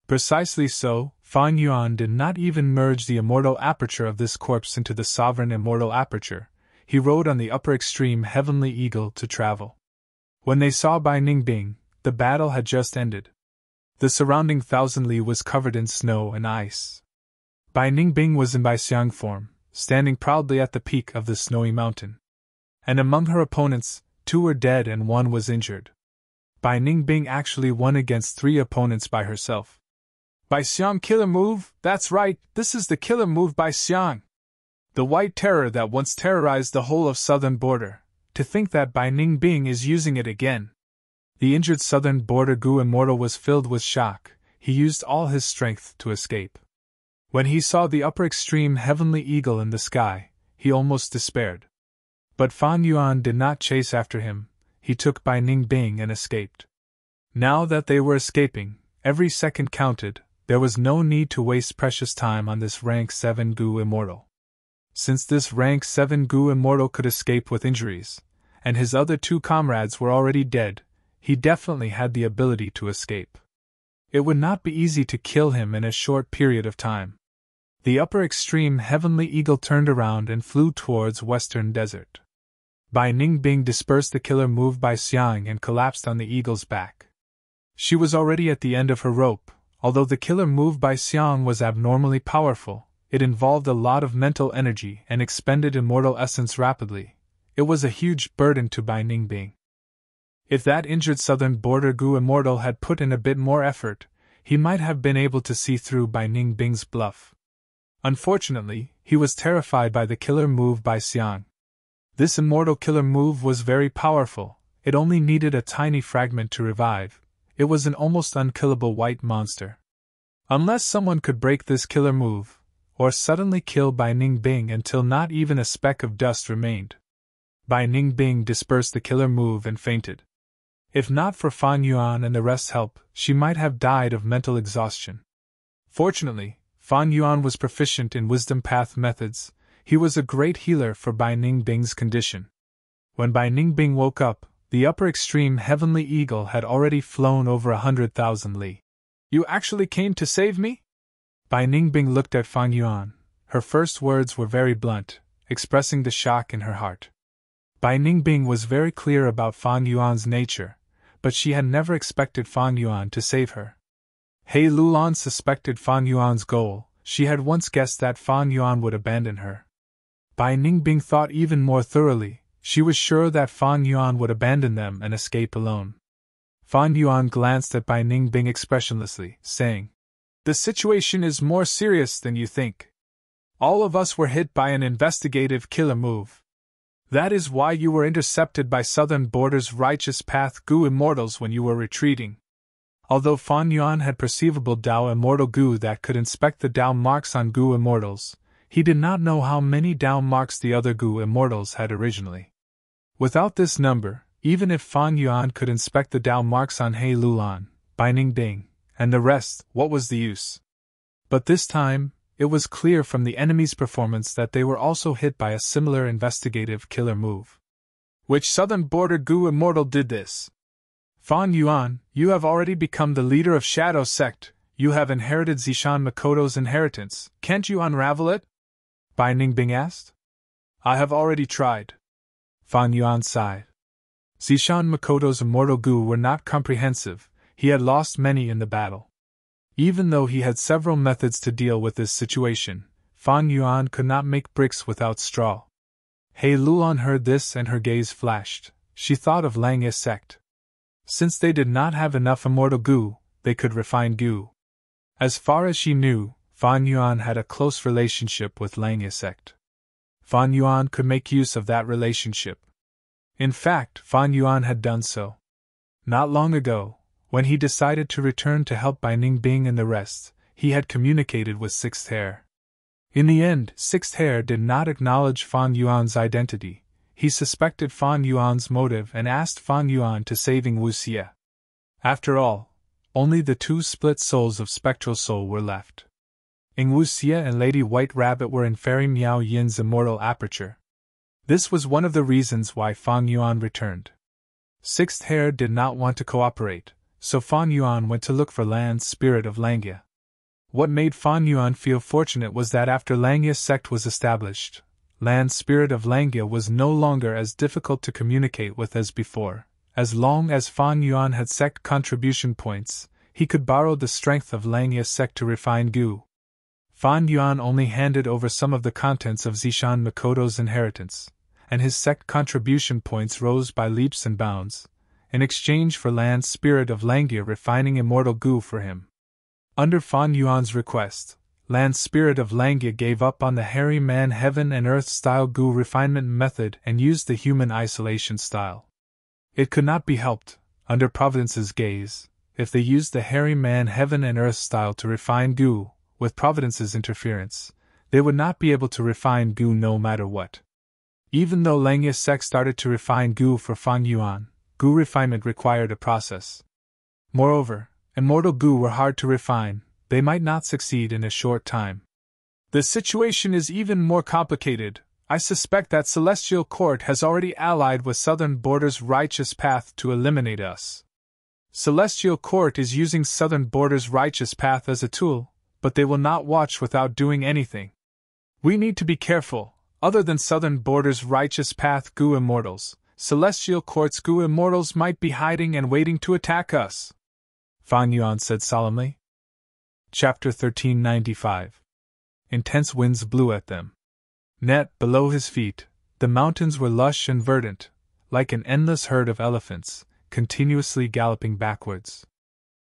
Precisely so, Fan Yuan did not even merge the immortal aperture of this corpse into the sovereign immortal aperture. He rode on the upper extreme heavenly eagle to travel. When they saw Bai Ningbing, the battle had just ended. The surrounding 1,000 li was covered in snow and ice. Bai Ningbing was in Baixiang form, standing proudly at the peak of the snowy mountain. And among her opponents, 2 were dead and 1 was injured. Bai Ningbing actually won against 3 opponents by herself. "Baixiang killer move, that's right, this is the killer move Baixiang. The white terror that once terrorized the whole of southern border. To think that Bai Ningbing is using it again." The injured southern border Gu Immortal was filled with shock. He used all his strength to escape. When he saw the upper extreme heavenly eagle in the sky, he almost despaired. But Fan Yuan did not chase after him. He took Bai Ningbing and escaped. Now that they were escaping, every second counted. There was no need to waste precious time on this rank 7 Gu Immortal. Since this rank 7 Gu Immortal could escape with injuries, and his other 2 comrades were already dead, he definitely had the ability to escape. It would not be easy to kill him in a short period of time. The upper extreme heavenly eagle turned around and flew towards western desert. Bai Ningbing dispersed the killer move by Xiang and collapsed on the eagle's back. She was already at the end of her rope. Although the killer move by Xiang was abnormally powerful, it involved a lot of mental energy and expended immortal essence rapidly. It was a huge burden to Bai Ningbing. If that injured southern border Gu Immortal had put in a bit more effort, he might have been able to see through Bai Ningbing's bluff. Unfortunately, he was terrified by the killer move by Xiang. This immortal killer move was very powerful, it only needed a tiny fragment to revive. It was an almost unkillable white monster. Unless someone could break this killer move, or suddenly kill Bai Ningbing until not even a speck of dust remained. Bai Ningbing dispersed the killer move and fainted. If not for Fan Yuan and the rest's help, she might have died of mental exhaustion. Fortunately, Fan Yuan was proficient in wisdom path methods. He was a great healer for Bai Ningbing's condition. When Bai Ningbing woke up, the upper extreme heavenly eagle had already flown over 100,000 li. You actually came to save me? Bai Ningbing looked at Fan Yuan. Her first words were very blunt, expressing the shock in her heart. Bai Ningbing was very clear about Fan Yuan's nature, but she had never expected Fan Yuan to save her. He Lulan suspected Fan Yuan's goal. She had once guessed that Fan Yuan would abandon her. Bai Ningbing thought even more thoroughly. She was sure that Fan Yuan would abandon them and escape alone. Fan Yuan glanced at Bai Ningbing expressionlessly, saying, "The situation is more serious than you think. All of us were hit by an investigative killer move. That is why you were intercepted by Southern Border's Righteous Path Gu Immortals when you were retreating." Although Fan Yuan had perceivable Dao Immortal Gu that could inspect the Dao marks on Gu Immortals, he did not know how many Dao marks the other Gu Immortals had originally. Without this number, even if Fan Yuan could inspect the Dao marks on He Lulan, Bai Ningbing, and the rest, what was the use? But this time, it was clear from the enemy's performance that they were also hit by a similar investigative killer move. Which Southern Border Gu Immortal did this? Fan Yuan, you have already become the leader of Shadow Sect, you have inherited Zishan Makoto's inheritance, can't you unravel it? Bai Ningbing asked. I have already tried. Fan Yuan sighed. Zishan Makoto's immortal Gu were not comprehensive, he had lost many in the battle. Even though he had several methods to deal with this situation, Fan Yuan could not make bricks without straw. He Lulan heard this and her gaze flashed. She thought of Langye sect. Since they did not have enough immortal Gu, they could refine Gu. As far as she knew, Fan Yuan had a close relationship with Langye sect. Fan Yuan could make use of that relationship. In fact, Fan Yuan had done so. Not long ago, when he decided to return to help Bai Ningbing and the rest, he had communicated with Sixth Hair. In the end, Sixth Hair did not acknowledge Fan Yuan's identity. He suspected Fan Yuan's motive and asked Fan Yuan to saving Wu Xie. After all, only the two split souls of Spectral Soul were left. Ing Wu Xie and Lady White Rabbit were in Fairy Miao Yin's immortal aperture. This was one of the reasons why Fan Yuan returned. Sixth Hair did not want to cooperate, so Fan Yuan went to look for Lan's spirit of Langye. What made Fan Yuan feel fortunate was that after Langye's sect was established, Lan's spirit of Langye was no longer as difficult to communicate with as before. As long as Fan Yuan had sect contribution points, he could borrow the strength of Langye's sect to refine Gu. Fan Yuan only handed over some of the contents of Zishan Makoto's inheritance, and his sect contribution points rose by leaps and bounds, in exchange for Lan's spirit of Langye refining immortal Gu for him. Under Fan Yuan's request, Lan's spirit of Langye gave up on the hairy man heaven and earth style Gu refinement method and used the human isolation style. It could not be helped, under Providence's gaze, if they used the hairy man heaven and earth style to refine Gu. With Providence's interference, they would not be able to refine Gu no matter what. Even though Langye's sect started to refine Gu for Fan Yuan, Gu refinement required a process. Moreover, immortal Gu were hard to refine, they might not succeed in a short time. The situation is even more complicated. I suspect that Celestial Court has already allied with Southern Border's Righteous Path to eliminate us. Celestial Court is using Southern Border's Righteous Path as a tool, but they will not watch without doing anything. We need to be careful. Other than Southern Border's Righteous Path Gu Immortals, Celestial Court's Gu Immortals might be hiding and waiting to attack us, Fan Yuan said solemnly. Chapter 1395. Intense winds blew at them. Net below his feet, the mountains were lush and verdant, like an endless herd of elephants, continuously galloping backwards.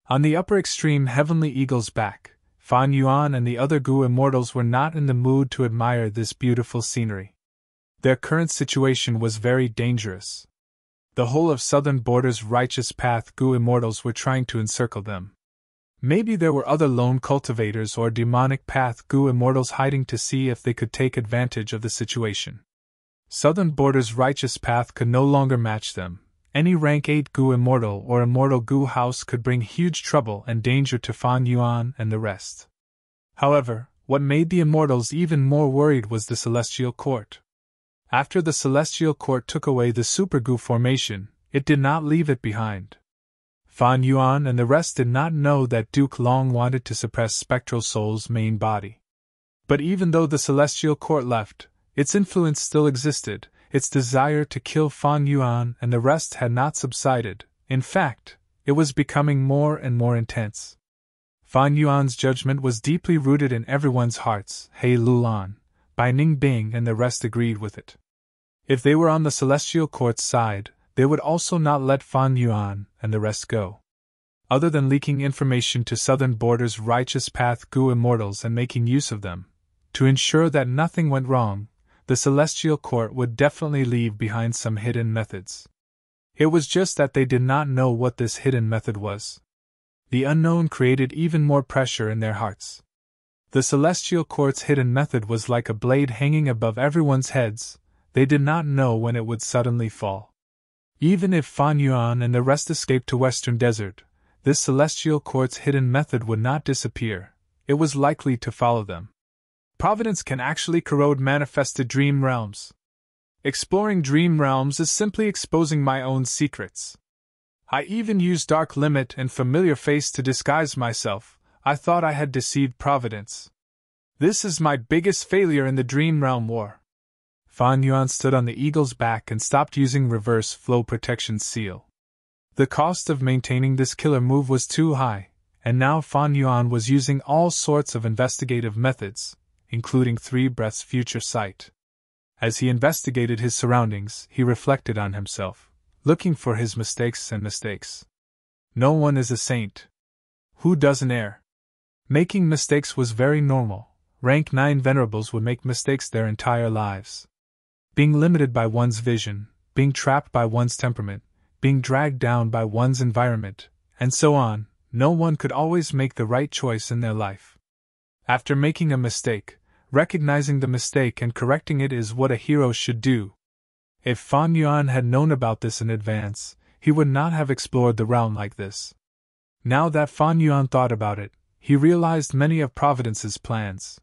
On the upper extreme Heavenly Eagle's back, Fan Yuan and the other Gu immortals were not in the mood to admire this beautiful scenery. Their current situation was very dangerous. The whole of Southern Border's righteous path Gu immortals were trying to encircle them. Maybe there were other lone cultivators or demonic path Gu immortals hiding to see if they could take advantage of the situation. Southern Border's righteous path could no longer match them. Any rank 8 Gu immortal or immortal Gu house could bring huge trouble and danger to Fan Yuan and the rest. However, what made the immortals even more worried was the Celestial Court. After the Celestial Court took away the Super Gu formation, it did not leave it behind. Fan Yuan and the rest did not know that Duke Long wanted to suppress Spectral Soul's main body. But even though the Celestial Court left, its influence still existed. Its desire to kill Fan Yuan and the rest had not subsided. In fact, it was becoming more and more intense. Fan Yuan's judgment was deeply rooted in everyone's hearts. He Lulan, Bai Ningbing and the rest agreed with it. If they were on the Celestial Court's side, they would also not let Fan Yuan and the rest go. Other than leaking information to Southern Border's righteous path Gu immortals and making use of them, to ensure that nothing went wrong, the Celestial Court would definitely leave behind some hidden methods. It was just that they did not know what this hidden method was. The unknown created even more pressure in their hearts. The Celestial Court's hidden method was like a blade hanging above everyone's heads. They did not know when it would suddenly fall. Even if Fan Yuan and the rest escaped to Western Desert, this Celestial Court's hidden method would not disappear. It was likely to follow them. Providence can actually corrode manifested dream realms. Exploring dream realms is simply exposing my own secrets. I even used Dark Limit and Familiar Face to disguise myself. I thought I had deceived Providence. This is my biggest failure in the Dream Realm War. Fan Yuan stood on the eagle's back and stopped using Reverse Flow Protection Seal. The cost of maintaining this killer move was too high, and now Fan Yuan was using all sorts of investigative methods, including 3 breaths future sight. As he investigated his surroundings, he reflected on himself, looking for his mistakes. No one is a saint. Who doesn't err? Making mistakes was very normal. Rank 9 venerables would make mistakes their entire lives. Being limited by one's vision, being trapped by one's temperament, being dragged down by one's environment, and so on, no one could always make the right choice in their life. After making a mistake, recognizing the mistake and correcting it is what a hero should do. If Fan Yuan had known about this in advance, he would not have explored the realm like this. Now that Fan Yuan thought about it, he realized many of Providence's plans.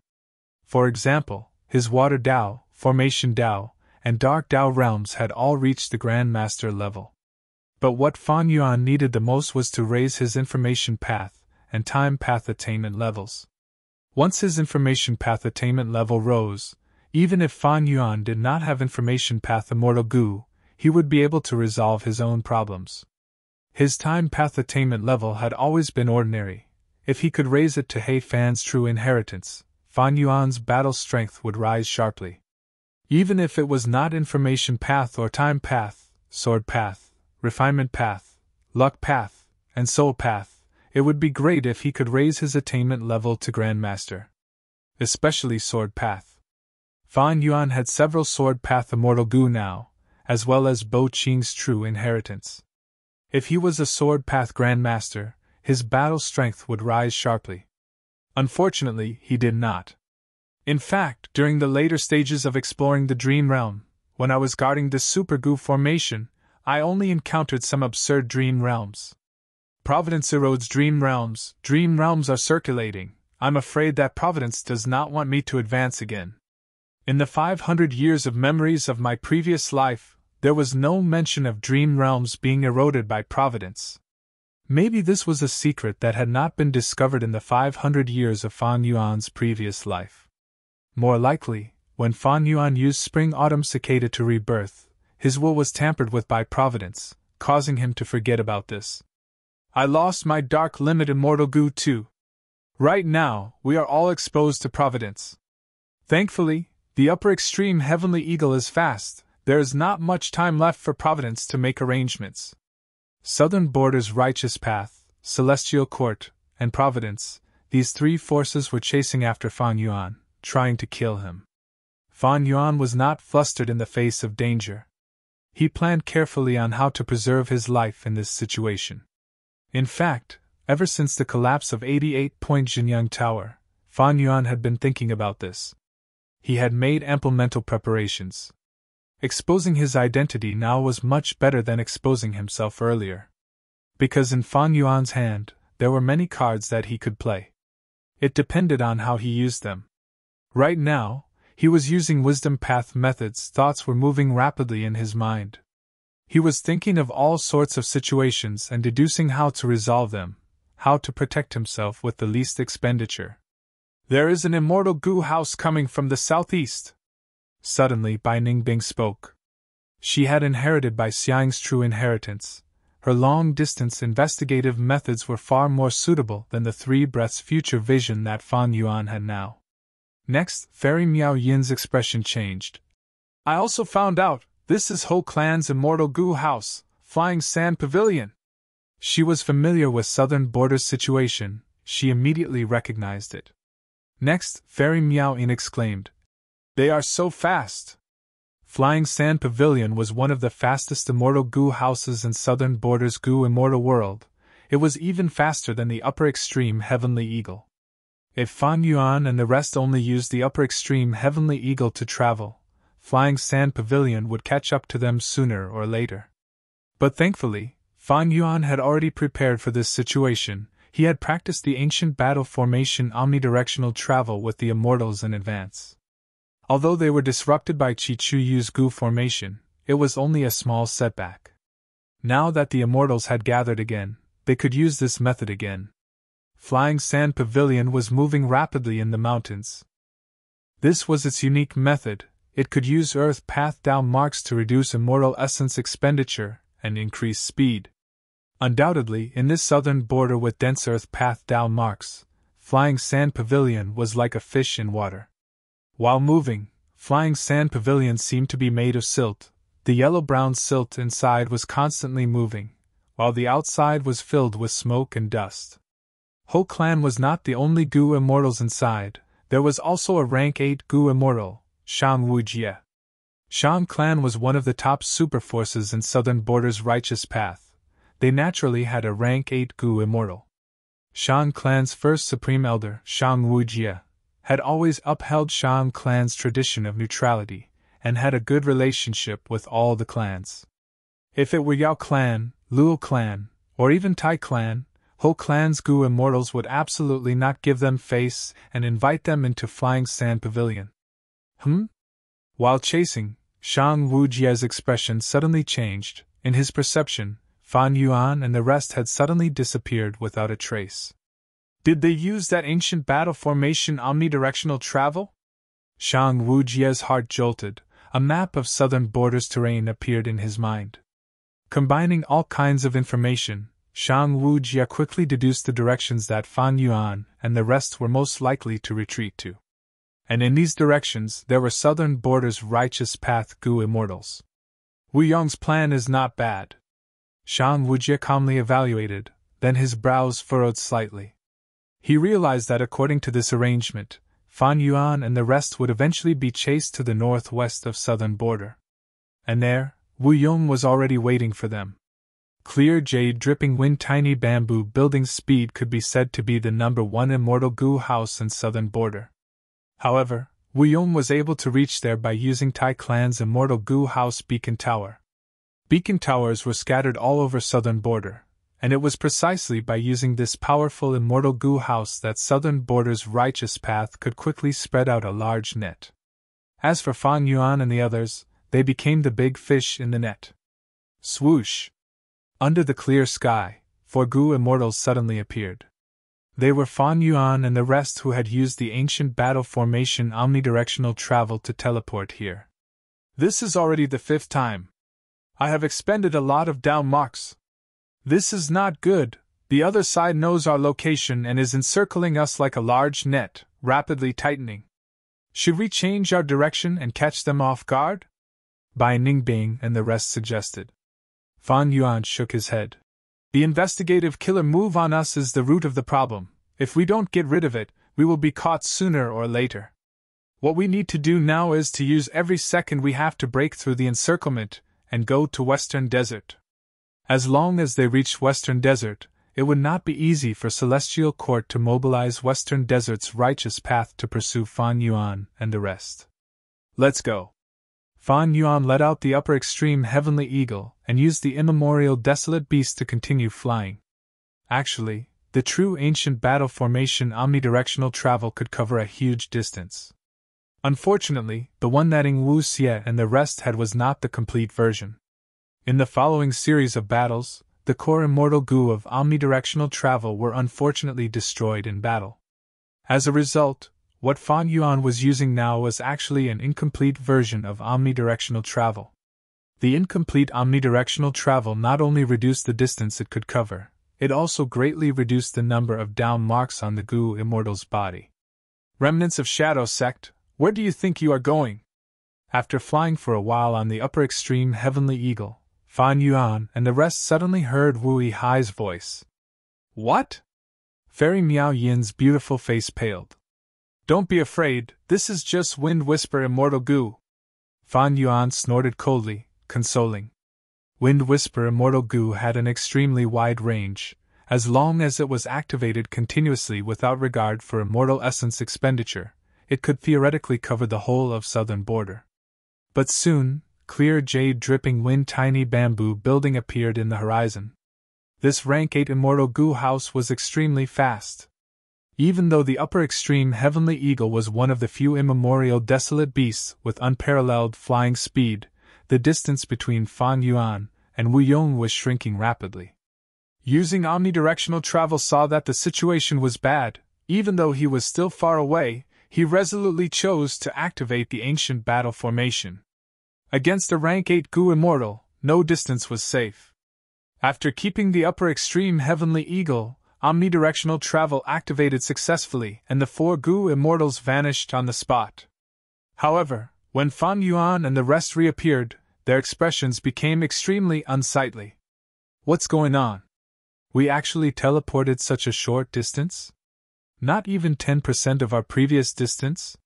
For example, his Water Dao, Formation Dao, and Dark Dao realms had all reached the Grand Master level. But what Fan Yuan needed the most was to raise his Information Path and Time Path attainment levels. Once his Information Path attainment level rose, even if Fan Yuan did not have Information Path Immortal Gu, he would be able to resolve his own problems. His Time Path attainment level had always been ordinary. If he could raise it to He Fan's true inheritance, Fan Yuan's battle strength would rise sharply. Even if it was not Information Path or Time Path, Sword Path, Refinement Path, Luck Path, and Soul Path, it would be great if he could raise his attainment level to Grandmaster. Especially Sword Path. Fan Yuan had several Sword Path Immortal Gu now, as well as Bo Qing's true inheritance. If he was a Sword Path Grandmaster, his battle strength would rise sharply. Unfortunately, he did not. In fact, during the later stages of exploring the Dream Realm, when I was guarding this Super Gu formation, I only encountered some absurd dream realms. Providence erodes dream realms are circulating. I'm afraid that Providence does not want me to advance again. In the 500 years of memories of my previous life, there was no mention of dream realms being eroded by Providence. Maybe this was a secret that had not been discovered in the 500 years of Fan Yuan's previous life. More likely, when Fan Yuan used Spring-Autumn Cicada to rebirth, his will was tampered with by Providence, causing him to forget about this. I lost my Dark Limit Immortal Gu too. Right now, we are all exposed to Providence. Thankfully, the upper extreme Heavenly Eagle is fast. There is not much time left for Providence to make arrangements. Southern Border's righteous path, Celestial Court, and Providence, these three forces were chasing after Fan Yuan, trying to kill him. Fan Yuan was not flustered in the face of danger. He planned carefully on how to preserve his life in this situation. In fact, ever since the collapse of 88-point Jinyang Tower, Fan Yuan had been thinking about this. He had made ample mental preparations. Exposing his identity now was much better than exposing himself earlier. Because in Fan Yuan's hand, there were many cards that he could play. It depended on how he used them. Right now, he was using wisdom path methods. Thoughts were moving rapidly in his mind. He was thinking of all sorts of situations and deducing how to resolve them, how to protect himself with the least expenditure. There is an immortal goo house coming from the southeast. Suddenly, Bai Ningbing spoke. She had inherited Bai Xiang's true inheritance. Her long-distance investigative methods were far more suitable than the 3 breaths future vision that Fan Yuan had now. Next, Fairy Miao Yin's expression changed. I also found out, this is Ho Clan's immortal goo house, Flying Sand Pavilion. She was familiar with Southern Border's situation, she immediately recognized it. Next, Fairy Miao Yin exclaimed, they are so fast! Flying Sand Pavilion was one of the fastest immortal goo houses in Southern Border's goo immortal world. It was even faster than the upper extreme Heavenly Eagle. If Fan Yuan and the rest only used the upper extreme Heavenly Eagle to travel, Flying Sand Pavilion would catch up to them sooner or later. But thankfully, Fan Yuan had already prepared for this situation. He had practiced the ancient battle formation omnidirectional travel with the immortals in advance. Although they were disrupted by Chi Chu Yu's goo formation, it was only a small setback. Now that the immortals had gathered again, they could use this method again. Flying Sand Pavilion was moving rapidly in the mountains. This was its unique method. It could use Earth Path Dao marks to reduce immortal essence expenditure and increase speed. Undoubtedly, in this southern border with dense Earth Path Dao marks, Flying Sand Pavilion was like a fish in water. While moving, Flying Sand Pavilion seemed to be made of silt. The yellow-brown silt inside was constantly moving, while the outside was filled with smoke and dust. Ho Clan was not the only goo immortals inside. There was also a rank 8 goo immortal, Shang Wujie. Shang Clan was one of the top superforces in Southern Border's righteous path. They naturally had a rank 8 goo immortal. Shang Clan's first supreme elder, Shang Wujie, had always upheld Shang Clan's tradition of neutrality, and had a good relationship with all the clans. If it were Yao Clan, Luo Clan, or even Tai Clan, Ho Clan's goo immortals would absolutely not give them face and invite them into Flying Sand Pavilion. While chasing, Shang Wujie's expression suddenly changed. In his perception, Fan Yuan and the rest had suddenly disappeared without a trace. Did they use that ancient battle formation omnidirectional travel? Shang Wujie's heart jolted. A map of Southern Border's terrain appeared in his mind. Combining all kinds of information, Shang Wujie quickly deduced the directions that Fan Yuan and the rest were most likely to retreat to. And in these directions there were Southern Border's righteous path goo immortals. Wu Yong's plan is not bad. Shang Wujie calmly evaluated, then his brows furrowed slightly. He realized that according to this arrangement, Fan Yuan and the rest would eventually be chased to the northwest of Southern Border. And there, Wu Yong was already waiting for them. Clear jade dripping wind tiny bamboo building speed could be said to be the #1 immortal goo house in Southern Border. However, Wu Yong was able to reach there by using Tai Clan's immortal goo house beacon tower. Beacon towers were scattered all over Southern Border, and it was precisely by using this powerful immortal goo house that Southern Border's righteous path could quickly spread out a large net. As for Fan Yuan and the others, they became the big fish in the net. Swoosh! Under the clear sky, 4 goo immortals suddenly appeared. They were Fan Yuan and the rest who had used the ancient battle formation omnidirectional travel to teleport here. This is already the 5th time. I have expended a lot of down marks. This is not good. The other side knows our location and is encircling us like a large net, rapidly tightening. Should we change our direction and catch them off guard? Bai Ningbing and the rest suggested. Fan Yuan shook his head. The investigative killer move on us is the root of the problem. If we don't get rid of it, we will be caught sooner or later. What we need to do now is to use every second we have to break through the encirclement and go to Western Desert. As long as they reach Western Desert, it would not be easy for Celestial Court to mobilize Western Desert's righteous path to pursue Fan Yuan and the rest. Let's go. Fan Yuan let out the upper extreme heavenly eagle and used the immemorial desolate beast to continue flying. Actually, the true ancient battle formation omnidirectional travel could cover a huge distance. Unfortunately, the one that Ing Wu Xie and the rest had was not the complete version. In the following series of battles, the core immortal goo of omnidirectional travel were unfortunately destroyed in battle. As a result, what Fan Yuan was using now was actually an incomplete version of omnidirectional travel. The incomplete omnidirectional travel not only reduced the distance it could cover, it also greatly reduced the number of down marks on the goo immortal's body. Remnants of Shadow Sect, where do you think you are going? After flying for a while on the upper extreme heavenly eagle, Fan Yuan and the rest suddenly heard Wu Yihai's voice. What? Fairy Miao Yin's beautiful face paled. Don't be afraid, this is just Wind Whisper Immortal Goo. Fan Yuan snorted coldly, consoling. Wind Whisper Immortal Goo had an extremely wide range, as long as it was activated continuously without regard for immortal essence expenditure, it could theoretically cover the whole of southern border. But soon, clear jade dripping wind tiny bamboo building appeared in the horizon. This rank 8 immortal goo house was extremely fast. Even though the upper extreme heavenly eagle was one of the few immemorial desolate beasts with unparalleled flying speed, the distance between Fan Yuan and Wu Yong was shrinking rapidly. Using omnidirectional travel saw that the situation was bad. Even though he was still far away, he resolutely chose to activate the ancient battle formation. Against a rank 8 goo immortal, no distance was safe. After keeping the upper extreme heavenly eagle, omnidirectional travel activated successfully and the 4 goo immortals vanished on the spot. However, when Fan Yuan and the rest reappeared, their expressions became extremely unsightly. What's going on? We actually teleported such a short distance? Not even 10% of our previous distance?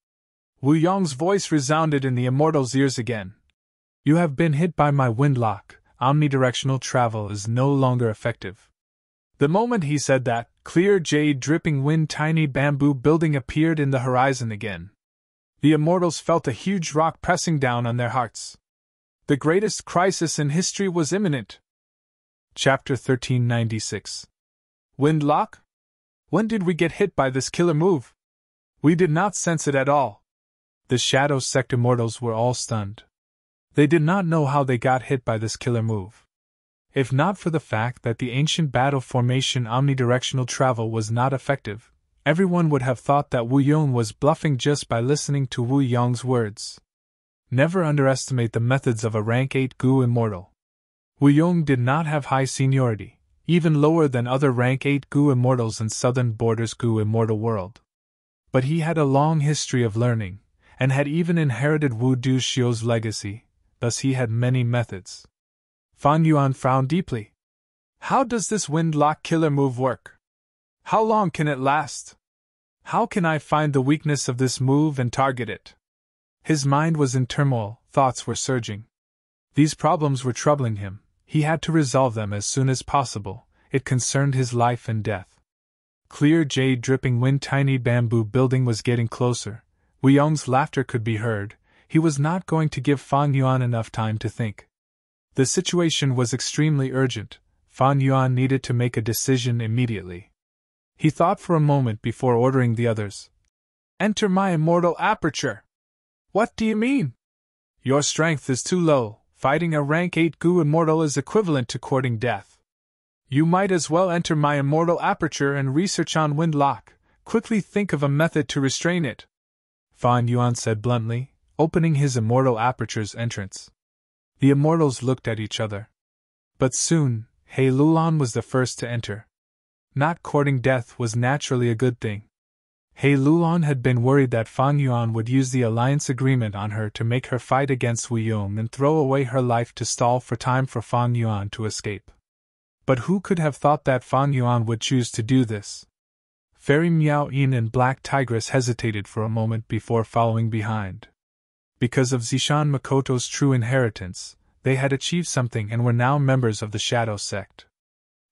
Wu Yong's voice resounded in the immortal's ears again. You have been hit by my windlock, omnidirectional travel is no longer effective. The moment he said that, clear jade dripping wind tiny bamboo building appeared in the horizon again. The immortals felt a huge rock pressing down on their hearts. The greatest crisis in history was imminent. Chapter 1396. Windlock? When did we get hit by this killer move? We did not sense it at all. The Shadow Sect immortals were all stunned. They did not know how they got hit by this killer move. If not for the fact that the ancient battle formation omnidirectional travel was not effective, everyone would have thought that Wu Yong was bluffing just by listening to Wu Yong's words. Never underestimate the methods of a rank 8 goo immortal. Wu Yong did not have high seniority, even lower than other rank 8 goo immortals in southern borders goo immortal world. But he had a long history of learning, and had even inherited Wu Du Xiu's legacy, thus he had many methods. Fan Yuan frowned deeply. How does this windlock killer move work? How long can it last? How can I find the weakness of this move and target it? His mind was in turmoil, thoughts were surging. These problems were troubling him, he had to resolve them as soon as possible, it concerned his life and death. Clear jade dripping wind tiny bamboo building was getting closer. Wu Yong's laughter could be heard. He was not going to give Fan Yuan enough time to think. The situation was extremely urgent. Fan Yuan needed to make a decision immediately. He thought for a moment before ordering the others. Enter my immortal aperture. What do you mean? Your strength is too low. Fighting a rank 8 goo immortal is equivalent to courting death. You might as well enter my immortal aperture and research on windlock. Quickly think of a method to restrain it. Fan Yuan said bluntly, opening his immortal aperture's entrance. The immortals looked at each other. But soon, He Lulan was the first to enter. Not courting death was naturally a good thing. He Lulan had been worried that Fan Yuan would use the alliance agreement on her to make her fight against Wu Yong and throw away her life to stall for time for Fan Yuan to escape. But who could have thought that Fan Yuan would choose to do this? Fairy Miao Yin and Black Tigress hesitated for a moment before following behind. Because of Zishan Makoto's true inheritance, they had achieved something and were now members of the Shadow Sect.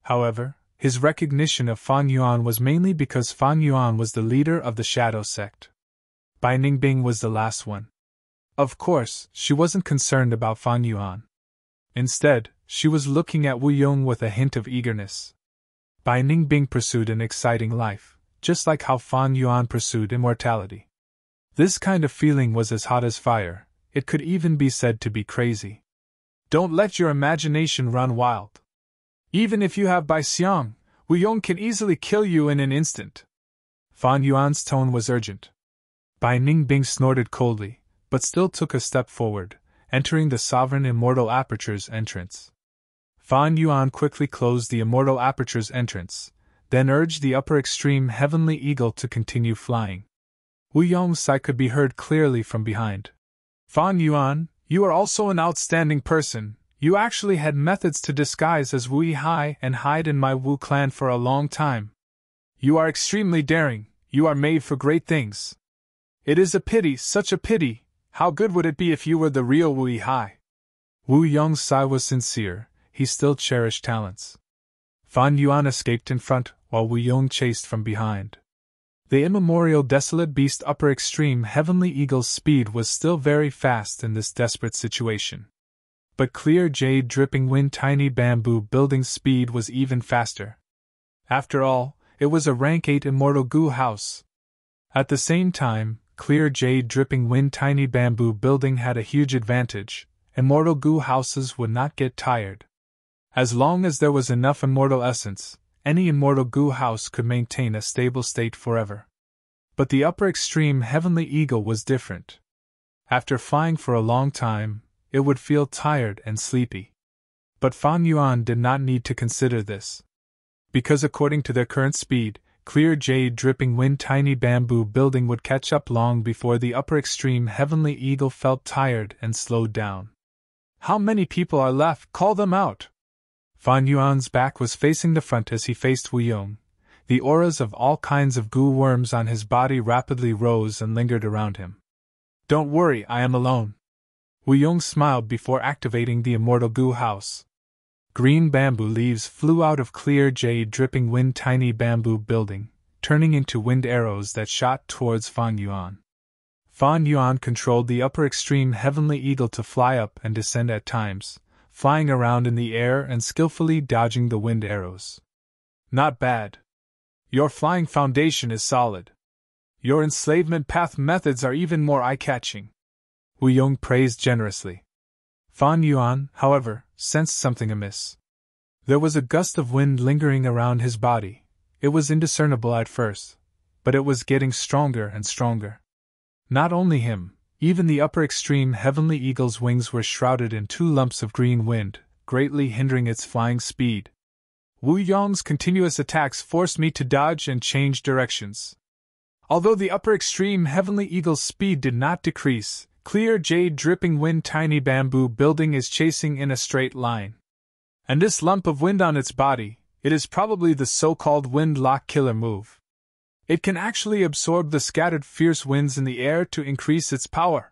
However, his recognition of Fan Yuan was mainly because Fan Yuan was the leader of the Shadow Sect. Bai Ningbing was the last one. Of course, she wasn't concerned about Fan Yuan. Instead, she was looking at Wu Yong with a hint of eagerness. Bai Ningbing pursued an exciting life, just like how Fan Yuan pursued immortality. This kind of feeling was as hot as fire, it could even be said to be crazy. Don't let your imagination run wild. Even if you have Bai Xiang, Wu Yong can easily kill you in an instant. Fan Yuan's tone was urgent. Bai Ningbing snorted coldly, but still took a step forward, entering the Sovereign Immortal Aperture's entrance. Fan Yuan quickly closed the Immortal Aperture's entrance, then urged the upper extreme Heavenly Eagle to continue flying. Wu Yong's sigh could be heard clearly from behind. Fan Yuan, you are also an outstanding person. You actually had methods to disguise as Wu Yihai and hide in my Wu clan for a long time. You are extremely daring, you are made for great things. It is a pity, such a pity. How good would it be if you were the real Wu Yihai? Wu Yong's sigh was sincere, he still cherished talents. Fan Yuan escaped in front, while Wu Yong chased from behind. The immemorial desolate beast upper extreme Heavenly Eagle's speed was still very fast in this desperate situation. But clear jade dripping wind tiny bamboo building's speed was even faster. After all, it was a rank 8 immortal goo house. At the same time, clear jade dripping wind tiny bamboo building had a huge advantage. Immortal goo houses would not get tired. As long as there was enough immortal essence, any immortal goo house could maintain a stable state forever. But the upper extreme Heavenly Eagle was different. After flying for a long time, it would feel tired and sleepy. But Fan Yuan did not need to consider this. Because according to their current speed, clear jade dripping wind tiny bamboo building would catch up long before the upper extreme Heavenly Eagle felt tired and slowed down. How many people are left? Call them out! Fan Yuan's back was facing the front as he faced Wu Yong. The auras of all kinds of goo worms on his body rapidly rose and lingered around him. Don't worry, I am alone. Wu Yong smiled before activating the immortal goo house. Green bamboo leaves flew out of clear jade dripping wind tiny bamboo building, turning into wind arrows that shot towards Fan Yuan. Fan Yuan controlled the upper extreme Heavenly Eagle to fly up and descend at times, flying around in the air and skillfully dodging the wind arrows. Not bad. Your flying foundation is solid. Your enslavement path methods are even more eye-catching. Wu Yong praised generously. Fan Yuan, however, sensed something amiss. There was a gust of wind lingering around his body. It was indiscernible at first, but it was getting stronger and stronger. Not only him, even the upper extreme Heavenly Eagle's wings were shrouded in 2 lumps of green wind, greatly hindering its flying speed. Wu Yong's continuous attacks forced me to dodge and change directions. Although the upper extreme Heavenly Eagle's speed did not decrease, clear jade dripping wind tiny bamboo building is chasing in a straight line. And this lump of wind on its body, it is probably the so-called wind lock killer move. It can actually absorb the scattered fierce winds in the air to increase its power.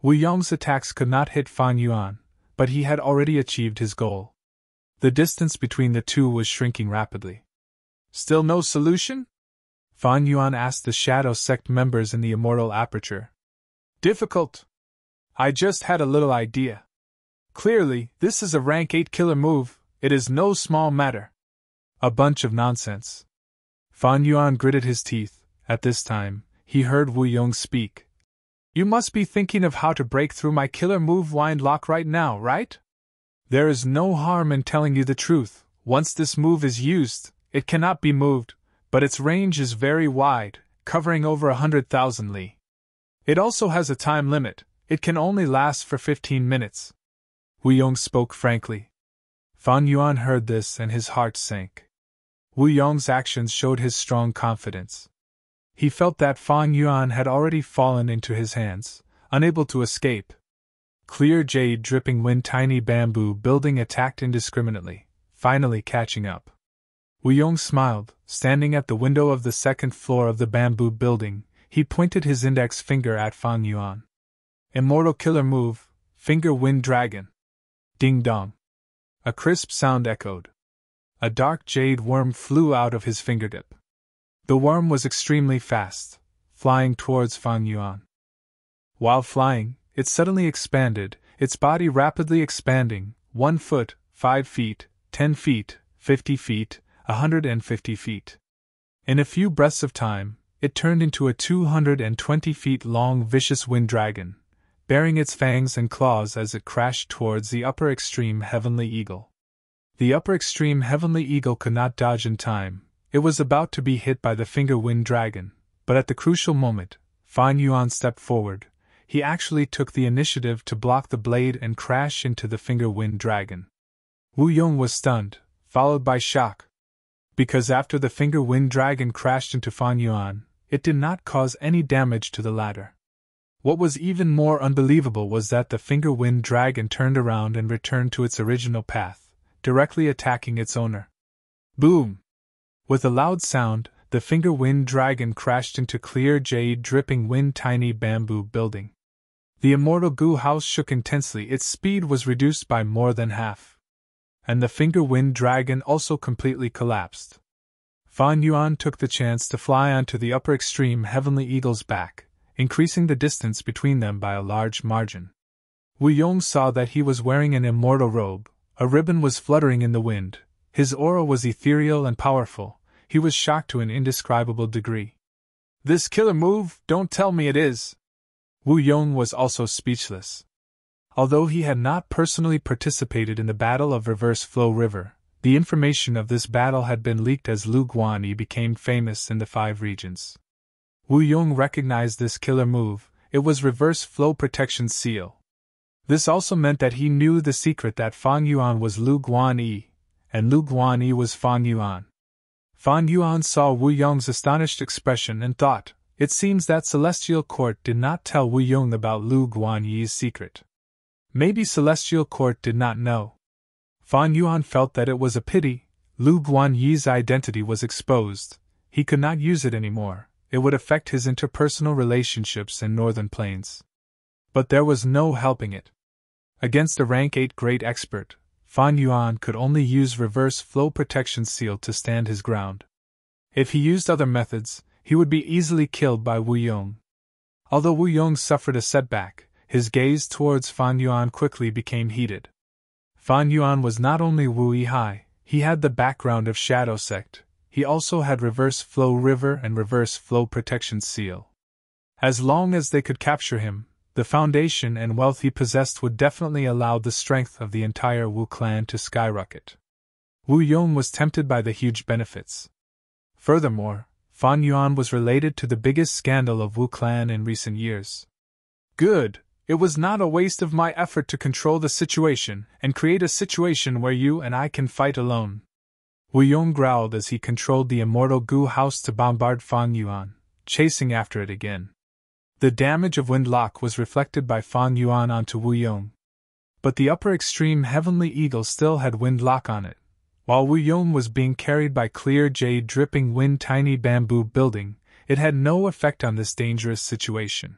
Wu Yong's attacks could not hit Fan Yuan, but he had already achieved his goal. The distance between the two was shrinking rapidly. Still no solution? Fan Yuan asked the Shadow Sect members in the Immortal Aperture. Difficult. I just had a little idea. Clearly, this is a rank 8 killer move, it is no small matter. A bunch of nonsense. Fan Yuan gritted his teeth. At this time, he heard Wu Yong speak. You must be thinking of how to break through my killer move wind lock right now, right? There is no harm in telling you the truth. Once this move is used, it cannot be moved, but its range is very wide, covering over 100,000 li. It also has a time limit. It can only last for 15 minutes. Wu Yong spoke frankly. Fan Yuan heard this and his heart sank. Wu Yong's actions showed his strong confidence. He felt that Fan Yuan had already fallen into his hands, unable to escape. Clear jade dripping wind tiny bamboo building attacked indiscriminately. finally catching up. Wu Yong smiled, standing at the window of the second floor of the bamboo building. He pointed his index finger at Fan Yuan. Immortal killer move, finger wind dragon. Ding dong. A crisp sound echoed. A dark jade worm flew out of his fingertip. The worm was extremely fast, flying towards Fan Yuan. While flying, it suddenly expanded, its body rapidly expanding, 1 foot, 5 feet, 10 feet, 50 feet, 150 feet. In a few breaths of time, it turned into a 220 feet long vicious wind dragon, baring its fangs and claws as it crashed towards the upper extreme heavenly eagle. The upper extreme heavenly eagle could not dodge in time. It was about to be hit by the finger wind dragon, but at the crucial moment, Fan Yuan stepped forward. He actually took the initiative to block the blade and crash into the finger wind dragon. Wu Yong was stunned, followed by shock. Because after the finger wind dragon crashed into Fan Yuan, it did not cause any damage to the latter. What was even more unbelievable was that the finger wind dragon turned around and returned to its original path, directly attacking its owner. Boom! With a loud sound, the finger wind dragon crashed into clear jade dripping wind tiny bamboo building. The immortal goo house shook intensely, its speed was reduced by more than half. And the finger wind dragon also completely collapsed. Fan Yuan took the chance to fly onto the upper extreme heavenly eagle's back, increasing the distance between them by a large margin. Wu Yong saw that he was wearing an immortal robe, a ribbon was fluttering in the wind, his aura was ethereal and powerful. He was shocked to an indescribable degree. This killer move, don't tell me it is! Wu Yong was also speechless. Although he had not personally participated in the Battle of Reverse Flow River, the information of this battle had been leaked as Lu Guanyi became famous in the 5 regions. Wu Yong recognized this killer move, it was Reverse Flow Protection Seal. This also meant that he knew the secret that Fan Yuan was Lu Guanyi, and Lu Guanyi was Fan Yuan. Fan Yuan saw Wu Yong's astonished expression and thought, it seems that Celestial Court did not tell Wu Yong about Lu Guanyi's secret. Maybe Celestial Court did not know. Fan Yuan felt that it was a pity. Lu Guanyi's identity was exposed. He could not use it anymore. It would affect his interpersonal relationships in Northern Plains. But there was no helping it. Against a rank 8 great expert, Fan Yuan could only use Reverse Flow Protection Seal to stand his ground. If he used other methods, he would be easily killed by Wu Yong. Although Wu Yong suffered a setback, his gaze towards Fan Yuan quickly became heated. Fan Yuan was not only Wu Yihai, he had the background of Shadow Sect, he also had Reverse Flow River and Reverse Flow Protection Seal. As long as they could capture him, the foundation and wealth he possessed would definitely allow the strength of the entire Wu clan to skyrocket. Wu Yong was tempted by the huge benefits. Furthermore, Fan Yuan was related to the biggest scandal of Wu clan in recent years. Good, it was not a waste of my effort to control the situation and create a situation where you and I can fight alone. Wu Yong growled as he controlled the immortal goo house to bombard Fan Yuan, chasing after it again. The damage of Windlock was reflected by Fan Yuan onto Wu Yong. But the upper extreme heavenly eagle still had Windlock on it. While Wu Yong was being carried by clear jade dripping wind tiny bamboo building, it had no effect on this dangerous situation.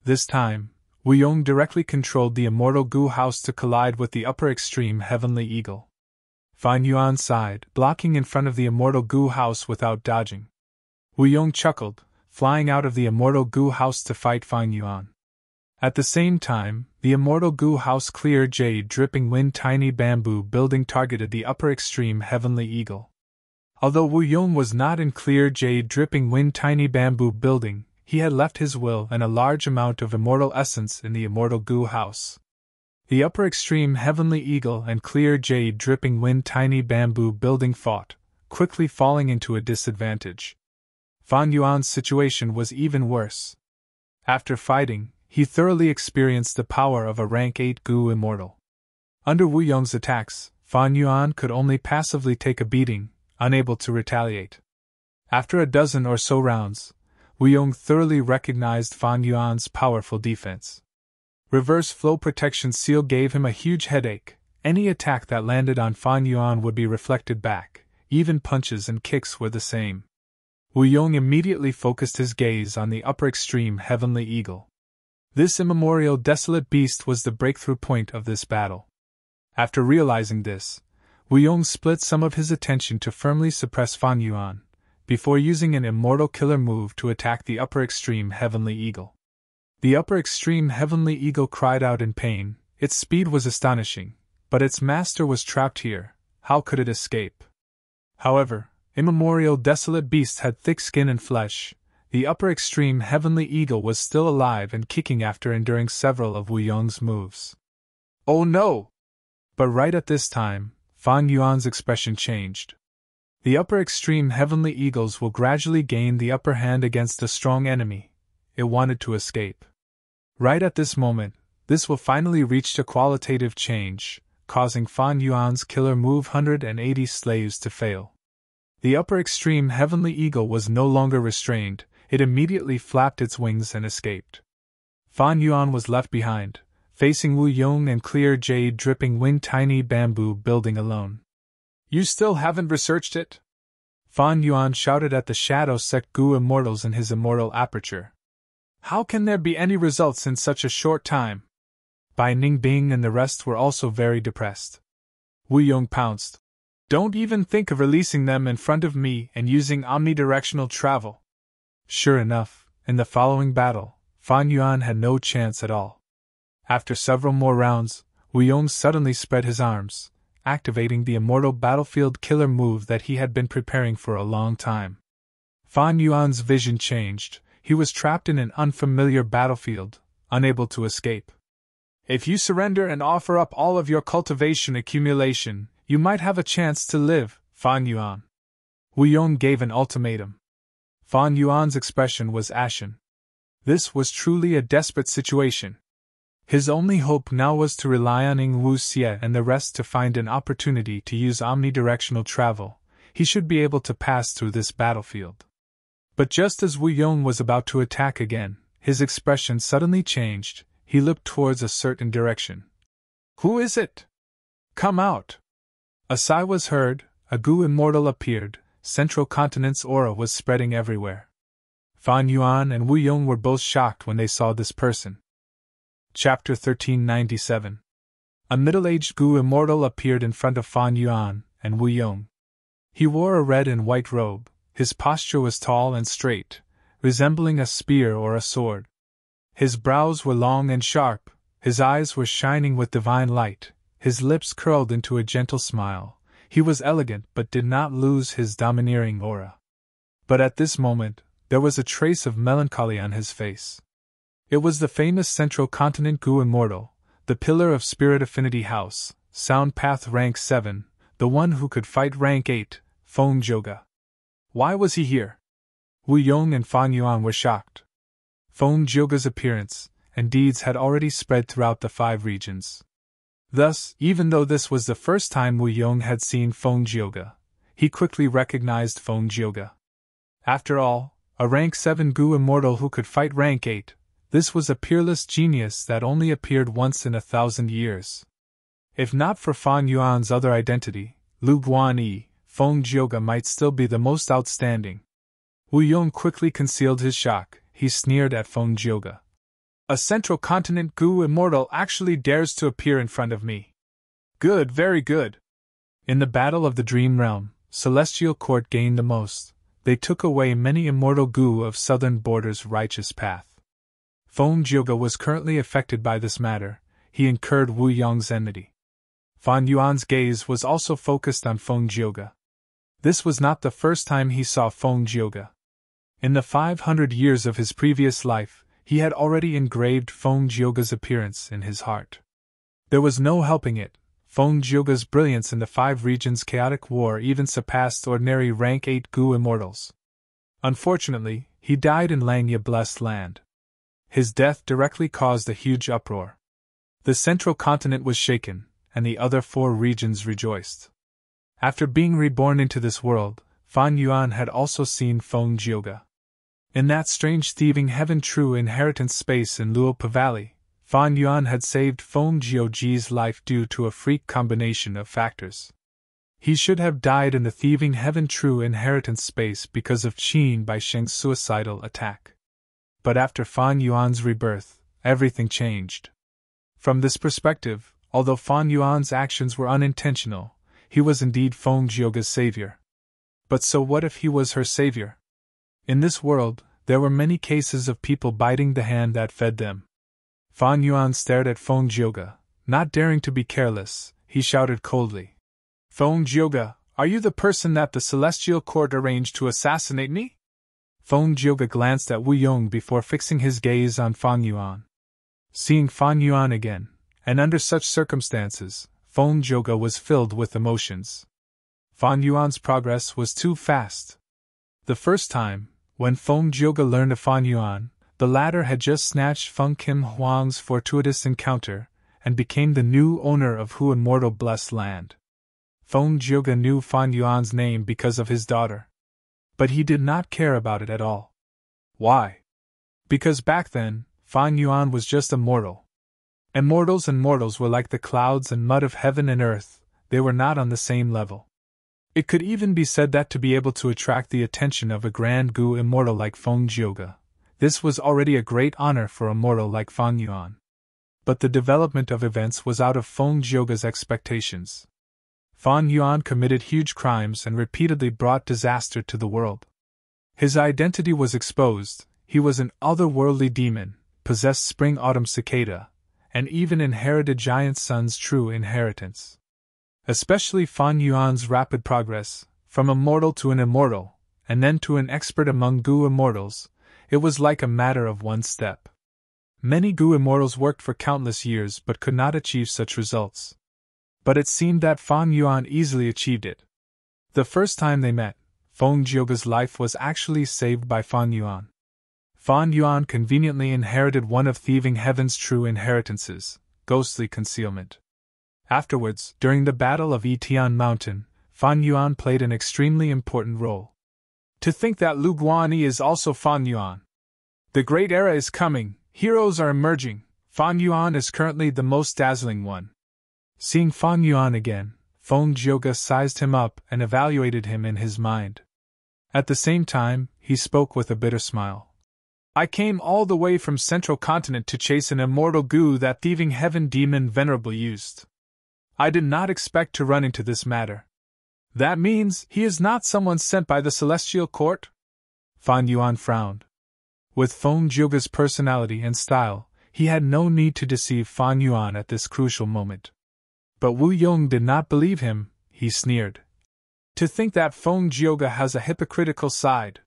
This time, Wu Yong directly controlled the immortal goo house to collide with the upper extreme heavenly eagle. Fan Yuan sighed, blocking in front of the immortal goo house without dodging. Wu Yong chuckled, flying out of the immortal goo house to fight Fan Yuan. At the same time, the immortal goo house clear jade dripping wind tiny bamboo building targeted the upper extreme heavenly eagle. Although Wu Yong was not in clear jade dripping wind tiny bamboo building, he had left his will and a large amount of immortal essence in the immortal goo house. The upper extreme heavenly eagle and clear jade dripping wind tiny bamboo building fought, quickly falling into a disadvantage. Fan Yuan's situation was even worse. After fighting, he thoroughly experienced the power of a rank 8 Gu immortal. Under Wu Yong's attacks, Fan Yuan could only passively take a beating, unable to retaliate. After a dozen or so rounds, Wu Yong thoroughly recognized Fan Yuan's powerful defense. Reverse Flow Protection Seal gave him a huge headache, Any attack that landed on Fan Yuan would be reflected back, even punches and kicks were the same. Wu Yong immediately focused his gaze on the upper extreme heavenly eagle. This immemorial desolate beast was the breakthrough point of this battle. After realizing this, Wu Yong split some of his attention to firmly suppress Fan Yuan, before using an immortal killer move to attack the upper extreme heavenly eagle. The upper extreme heavenly eagle cried out in pain. Its speed was astonishing, but its master was trapped here. How could it escape? However, immemorial desolate beast had thick skin and flesh. The upper extreme heavenly eagle was still alive and kicking after enduring several of Wu Yong's moves. Oh no! But right at this time, Fan Yuan's expression changed. The upper extreme heavenly eagles will gradually gain the upper hand against a strong enemy. It wanted to escape. Right at this moment, this will finally reach a qualitative change, causing Fan Yuan's killer move 180 slaves to fail. The upper extreme heavenly eagle was no longer restrained. It immediately flapped its wings and escaped. Fan Yuan was left behind, facing Wu Yong and clear jade dripping wind tiny bamboo building alone. You still haven't researched it? Fan Yuan shouted at the Shadow Sect Gu immortals in his immortal aperture. How can there be any results in such a short time? Bai Ningbing and the rest were also very depressed. Wu Yong pounced. Don't even think of releasing them in front of me and using omnidirectional travel. Sure enough, in the following battle, Fan Yuan had no chance at all. After several more rounds, Wu Yong suddenly spread his arms, activating the immortal battlefield killer move that he had been preparing for a long time. Fan Yuan's vision changed. He was trapped in an unfamiliar battlefield, unable to escape. If you surrender and offer up all of your cultivation accumulation, you might have a chance to live, Fan Yuan. Wu Yong gave an ultimatum. Fan Yuan's expression was ashen. This was truly a desperate situation. His only hope now was to rely on Ing Wu Xie and the rest to find an opportunity to use omnidirectional travel. He should be able to pass through this battlefield. But just as Wu Yong was about to attack again, his expression suddenly changed. He looked towards a certain direction. Who is it? Come out! A sigh was heard, a Gu immortal appeared, Central Continent's aura was spreading everywhere. Fan Yuan and Wu Yong were both shocked when they saw this person. Chapter 1397. A middle-aged Gu immortal appeared in front of Fan Yuan and Wu Yong. He wore a red and white robe. His posture was tall and straight, resembling a spear or a sword. His brows were long and sharp, his eyes were shining with divine light, his lips curled into a gentle smile. He was elegant but did not lose his domineering aura. But at this moment, there was a trace of melancholy on his face. It was the famous Central Continent Gu Immortal, the pillar of Spirit Affinity House, Sound Path Rank 7, the one who could fight Rank 8, Feng Joga. Why was he here? Wu Yong and Fan Yuan were shocked. Feng Joga's appearance and deeds had already spread throughout the 5 regions. Thus, even though this was the first time Wu Yong had seen Feng Joga, he quickly recognized Feng Joga. After all, a Rank 7 Gu Immortal who could fight Rank 8, this was a peerless genius that only appeared once in 1,000 years. If not for Fan Yuan's other identity, Lu Guanyi, Feng Joga might still be the most outstanding. Wu Yong quickly concealed his shock. He sneered at Feng Joga. A Central Continent Gu Immortal actually dares to appear in front of me. Good, very good. In the Battle of the Dream Realm, Celestial Court gained the most. They took away many immortal Gu of Southern Border's righteous path. Feng Joga was currently affected by this matter. He incurred Wu Yong's enmity. Fan Yuan's gaze was also focused on Feng Joga. This was not the first time he saw Feng Joga. In the 500 years of his previous life, he had already engraved Feng Joga's appearance in his heart. There was no helping it. Feng Joga's brilliance in the 5 regions' chaotic war even surpassed ordinary Rank 8 Gu Immortals. Unfortunately, he died in Langya Blessed Land. His death directly caused a huge uproar. The Central Continent was shaken, and the other 4 regions rejoiced. After being reborn into this world, Fan Yuan had also seen Feng Joga. In that strange thieving heaven true inheritance space in Luopa Valley, Fan Yuan had saved Feng Jiuji's life due to a freak combination of factors. He should have died in the thieving heaven true inheritance space because of Qin Baisheng's suicidal attack. But after Fan Yuan's rebirth, everything changed. From this perspective, although Fan Yuan's actions were unintentional, he was indeed Feng Jiuge's savior. But so what if he was her savior? In this world, there were many cases of people biting the hand that fed them. Fan Yuan stared at Feng Jiuge. Not daring to be careless, he shouted coldly. Feng Jiuge, are you the person that the Celestial Court arranged to assassinate me? Feng Jiuge glanced at Wu Yong before fixing his gaze on Fan Yuan. Seeing Fan Yuan again, and under such circumstances, Feng Jiuge was filled with emotions. Fan Yuan's progress was too fast. The first time, when Feng Jiuge learned of Fan Yuan, the latter had just snatched Feng Kim Huang's fortuitous encounter, and became the new owner of Hu Immortal Blessed Land. Feng Jiuge knew Fan Yuan's name because of his daughter. But he did not care about it at all. Why? Because back then, Fan Yuan was just a mortal. Immortals and mortals were like the clouds and mud of heaven and earth, they were not on the same level. It could even be said that to be able to attract the attention of a grand Gu immortal like Feng Jiuge, this was already a great honor for a mortal like Fan Yuan. But the development of events was out of Feng Jiuge's expectations. Fan Yuan committed huge crimes and repeatedly brought disaster to the world. His identity was exposed, he was an otherworldly demon, possessed spring-autumn cicada, and even inherited Giant Sun's true inheritance. Especially Fan Yuan's rapid progress, from a mortal to an immortal, and then to an expert among Gu immortals, it was like a matter of one step. Many Gu immortals worked for countless years but could not achieve such results. But it seemed that Fan Yuan easily achieved it. The first time they met, Feng Jiuge's life was actually saved by Fan Yuan. Fan Yuan conveniently inherited one of Thieving Heaven's true inheritances, ghostly concealment. Afterwards, during the Battle of Yitian Mountain, Fan Yuan played an extremely important role. To think that Lu Guanyi is also Fan Yuan. The great era is coming, heroes are emerging, Fan Yuan is currently the most dazzling one. Seeing Fan Yuan again, Feng Jiuge sized him up and evaluated him in his mind. At the same time, he spoke with a bitter smile. I came all the way from Central Continent to chase an immortal Gu that Thieving Heaven demon Venerable used. I did not expect to run into this matter. That means he is not someone sent by the Celestial Court? Fan Yuan frowned. With Feng Jiuge's personality and style, he had no need to deceive Fan Yuan at this crucial moment. But Wu Yong did not believe him, he sneered. To think that Feng Jiuge has a hypocritical side.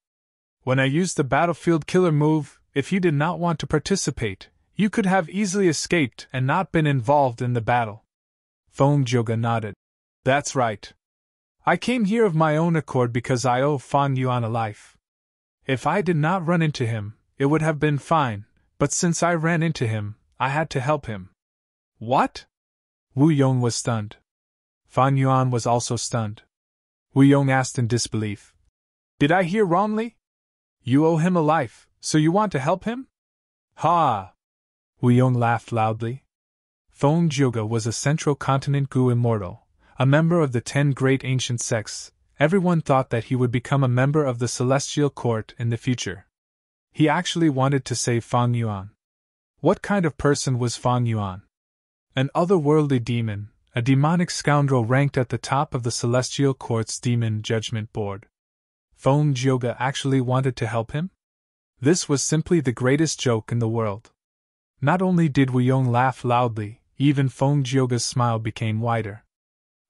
When I used the battlefield killer move, if you did not want to participate, you could have easily escaped and not been involved in the battle. Feng Jiuge nodded. That's right. I came here of my own accord because I owe Fan Yuan a life. If I did not run into him, it would have been fine, but since I ran into him, I had to help him. What? Wu Yong was stunned. Fan Yuan was also stunned. Wu Yong asked in disbelief. Did I hear wrongly? You owe him a life, so you want to help him? Ha! Wu Yong laughed loudly. Feng Jiuge was a Central Continent Gu immortal, a member of the 10 great ancient sects. Everyone thought that he would become a member of the Celestial Court in the future. He actually wanted to save Fan Yuan. What kind of person was Fan Yuan? An otherworldly demon, a demonic scoundrel ranked at the top of the Celestial Court's Demon Judgment Board. Feng Jiuge actually wanted to help him? This was simply the greatest joke in the world. Not only did Wu Yong laugh loudly, even Feng Jiuge's smile became wider.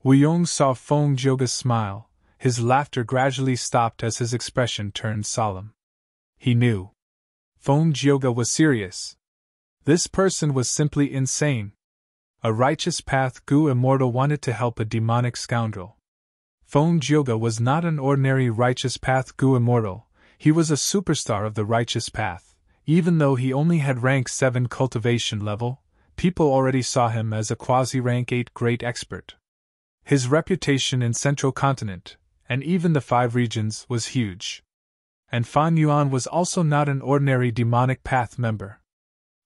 Wu Yong saw Feng Jiuge's smile, his laughter gradually stopped as his expression turned solemn. He knew. Feng Jiuge was serious. This person was simply insane. A righteous path Gu immortal wanted to help a demonic scoundrel. Feng Jiuge was not an ordinary righteous path Gu immortal, he was a superstar of the righteous path. Even though he only had rank 7 cultivation level, people already saw him as a quasi-rank 8 great expert. His reputation in Central Continent, and even the 5 regions, was huge. And Fan Yuan was also not an ordinary demonic path member.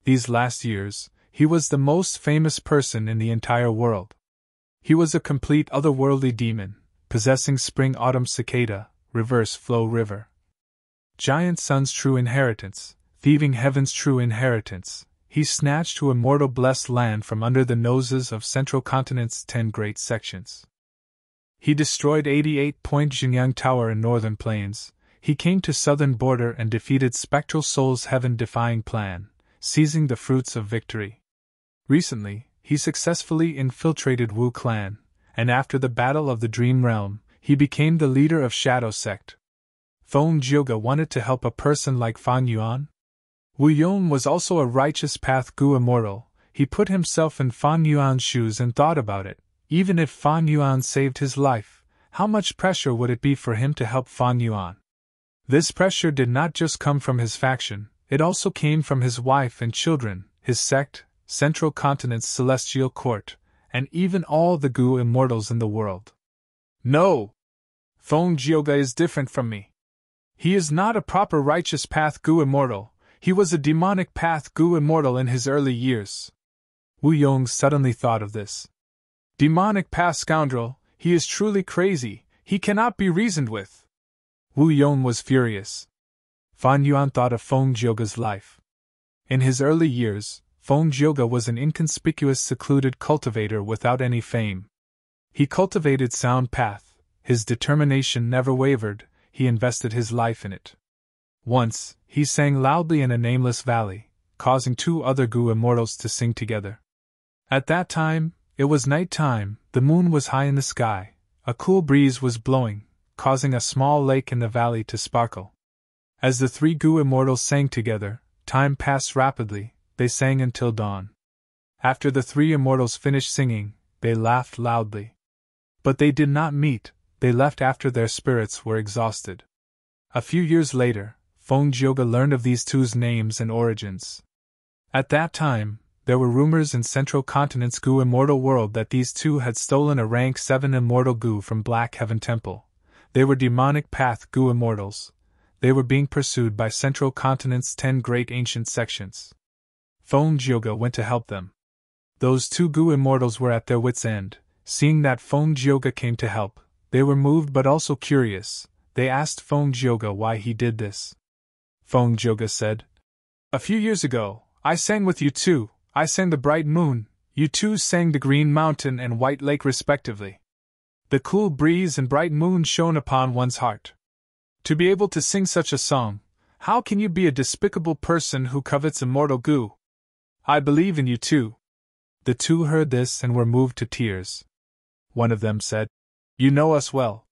These last years, He was the most famous person in the entire world. He was a complete otherworldly demon, possessing spring-autumn cicada, reverse flow river. Giant sun's true inheritance, thieving heaven's true inheritance, he snatched to immortal blessed land from under the noses of central continent's 10 great sections. He destroyed 88-point Xinjiang Tower in northern plains. He came to southern border and defeated spectral soul's heaven-defying plan, seizing the fruits of victory. Recently, he successfully infiltrated Wu clan, and after the Battle of the Dream Realm, he became the leader of Shadow Sect. Feng Jioge wanted to help a person like Fan Yuan. Wu Yong was also a righteous path Gu immortal. He put himself in Fan Yuan's shoes and thought about it. Even if Fan Yuan saved his life, how much pressure would it be for him to help Fan Yuan? This pressure did not just come from his faction, it also came from his wife and children, his sect, Central Continent's celestial court, and even all the Gu immortals in the world. No! Feng Jioge is different from me. He is not a proper righteous path Gu immortal, he was a demonic path Gu immortal in his early years. Wu Yong suddenly thought of this. Demonic path scoundrel, he is truly crazy, he cannot be reasoned with. Wu Yong was furious. Fan Yuan thought of Feng Jioge's life. In his early years, Feng Jioge was an inconspicuous secluded cultivator without any fame. He cultivated sound path, his determination never wavered, he invested his life in it. Once, he sang loudly in a nameless valley, causing 2 other Gu immortals to sing together. At that time, it was night time, the moon was high in the sky, a cool breeze was blowing, causing a small lake in the valley to sparkle. As the 3 Gu immortals sang together, time passed rapidly, they sang until dawn. After the 3 immortals finished singing, they laughed loudly. But they did not meet, they left after their spirits were exhausted. A few years later, Feng Jioge learned of these 2's names and origins. At that time, there were rumors in Central Continent's Gu immortal world that these 2 had stolen a rank 7 immortal Gu from Black Heaven Temple. They were demonic path Gu immortals. They were being pursued by Central Continent's 10 great ancient sections. Feng Jioge went to help them. Those 2 Gu immortals were at their wits' end. Seeing that Feng Jioge came to help, they were moved but also curious. They asked Feng Jioge why he did this. Feng Jioge said, "A few years ago, I sang with you 2. I sang the bright moon, you 2 sang the green mountain and white lake respectively. The cool breeze and bright moon shone upon one's heart. To be able to sing such a song, how can you be a despicable person who covets immortal Gu? I believe in you 2. The 2 heard this and were moved to tears. One of them said, "You know us well.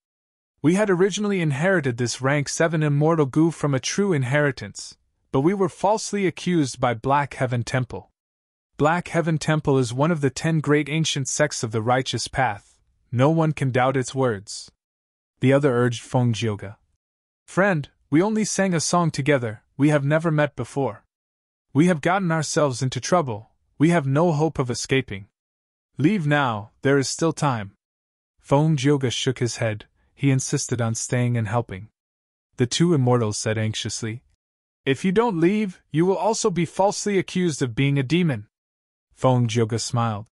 We had originally inherited this rank 7 immortal Gu from a true inheritance, but we were falsely accused by Black Heaven Temple. Black Heaven Temple is one of the 10 great ancient sects of the righteous path. No one can doubt its words." The other urged Feng Jioge, "Friend, we only sang a song together, we have never met before. We have gotten ourselves into trouble, we have no hope of escaping. Leave now, there is still time." Feng Jioge shook his head, he insisted on staying and helping. The 2 immortals said anxiously, "If you don't leave, you will also be falsely accused of being a demon." Feng Jioge smiled.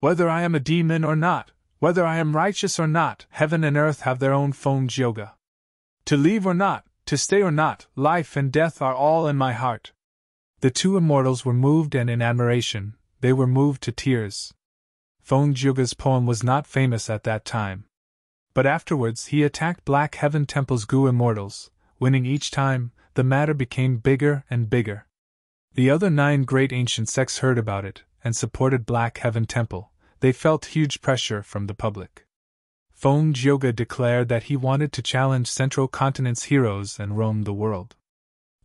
"Whether I am a demon or not, whether I am righteous or not, heaven and earth have their own Feng Jioge. To leave or not, to stay or not, life and death are all in my heart." The 2 immortals were moved and in admiration, they were moved to tears. Feng Jioge's poem was not famous at that time. But afterwards he attacked Black Heaven Temple's Gu immortals, winning each time. The matter became bigger and bigger. The other 9 great ancient sects heard about it, and supported Black Heaven Temple. They felt huge pressure from the public. Feng Jioge declared that he wanted to challenge Central Continent's heroes and roam the world.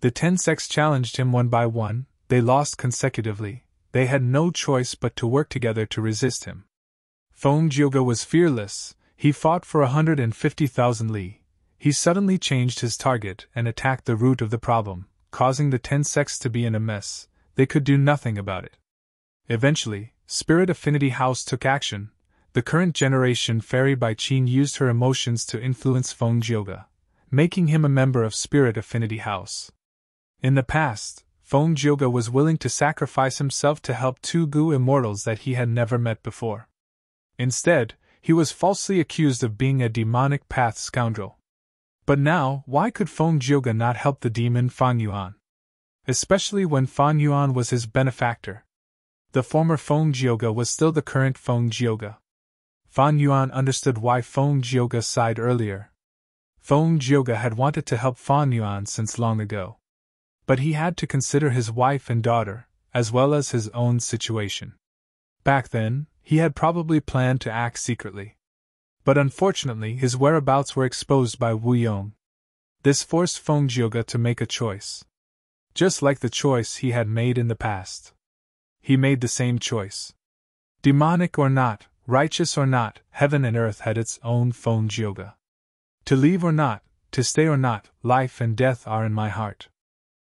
The 10 sects challenged him one by one, they lost consecutively, they had no choice but to work together to resist him. Feng Jioge was fearless, he fought for 150,000 li. He suddenly changed his target and attacked the root of the problem, causing the 10 sects to be in a mess. They could do nothing about it. Eventually, Spirit Affinity House took action. The current generation Fairy Bai Qin used her emotions to influence Feng Jioge, making him a member of Spirit Affinity House. In the past, Feng Jioge was willing to sacrifice himself to help two Gu immortals that he had never met before. Instead, he was falsely accused of being a demonic path scoundrel. But now, why could Feng Jioge not help the demon Fan Yuan? Especially when Fan Yuan was his benefactor. The former Feng Jioge was still the current Feng Jioge. Fan Yuan understood why Feng Jioge sighed earlier. Feng Jioge had wanted to help Fan Yuan since long ago. But he had to consider his wife and daughter, as well as his own situation. Back then, he had probably planned to act secretly. But unfortunately, his whereabouts were exposed by Wu Yong. This forced Feng Jioge to make a choice. Just like the choice he had made in the past. He made the same choice. Demonic or not, righteous or not, heaven and earth had its own Feng Jioge. To leave or not, to stay or not, life and death are in my heart.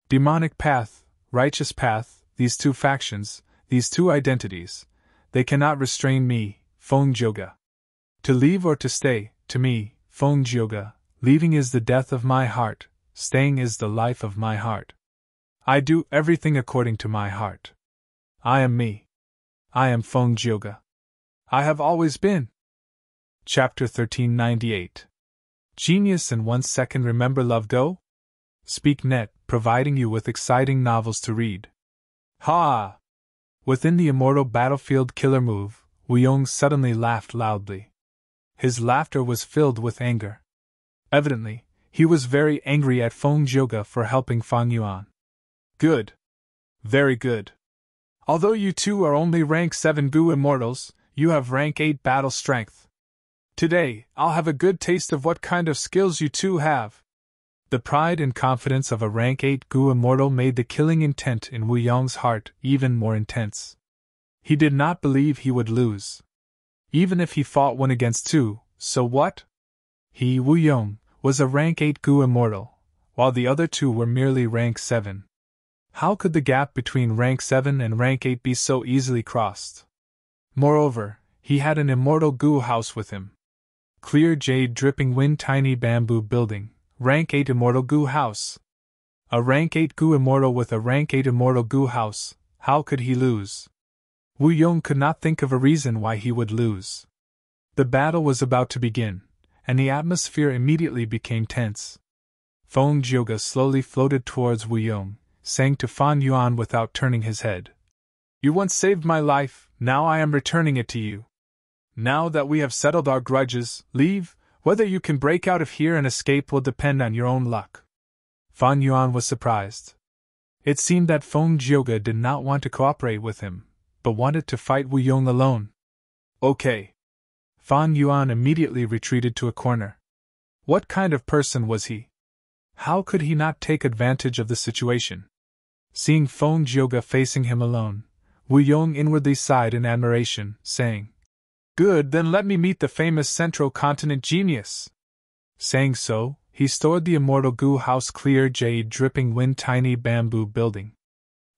Demonic path, righteous path, these two factions, these two identities, they cannot restrain me, Feng Jioge. To leave or to stay, to me, Feng Jioge, leaving is the death of my heart, staying is the life of my heart. I do everything according to my heart. I am me. I am Feng Jioge. I have always been. Chapter 1398. Genius in 1 second. Remember Love Go? SpeakNet, providing you with exciting novels to read. Ha! Within the immortal battlefield killer move, Wu Yong suddenly laughed loudly. His laughter was filled with anger. Evidently, he was very angry at Feng Jioge for helping Fan Yuan. Good. Very good. Although you two are only rank 7 Gu immortals, you have rank 8 battle strength. Today, I'll have a good taste of what kind of skills you two have. The pride and confidence of a rank 8 Gu immortal made the killing intent in Wu Yong's heart even more intense. He did not believe he would lose. Even if he fought 1 against 2, so what? He, Wu Yong, was a rank 8 Gu immortal, while the other two were merely rank 7. How could the gap between rank 7 and rank 8 be so easily crossed? Moreover, he had an immortal Gu house with him. Clear jade dripping wind tiny bamboo building, rank 8 immortal Gu house. A rank 8 Gu immortal with a rank 8 immortal Gu house, how could he lose? Wu Yong could not think of a reason why he would lose. The battle was about to begin, and the atmosphere immediately became tense. Feng Jioge slowly floated towards Wu Yong, saying to Fan Yuan without turning his head, "You once saved my life, now I am returning it to you. Now that we have settled our grudges, leave. Whether you can break out of here and escape will depend on your own luck." Fan Yuan was surprised. It seemed that Feng Jioge did not want to cooperate with him, but wanted to fight Wu Yong alone. Okay. Fan Yuan immediately retreated to a corner. What kind of person was he? How could he not take advantage of the situation? Seeing Feng Jioge facing him alone, Wu Yong inwardly sighed in admiration, saying, "Good, then let me meet the famous Central Continent genius." Saying so, he stored the immortal Gu house clear jade dripping wind tiny bamboo building.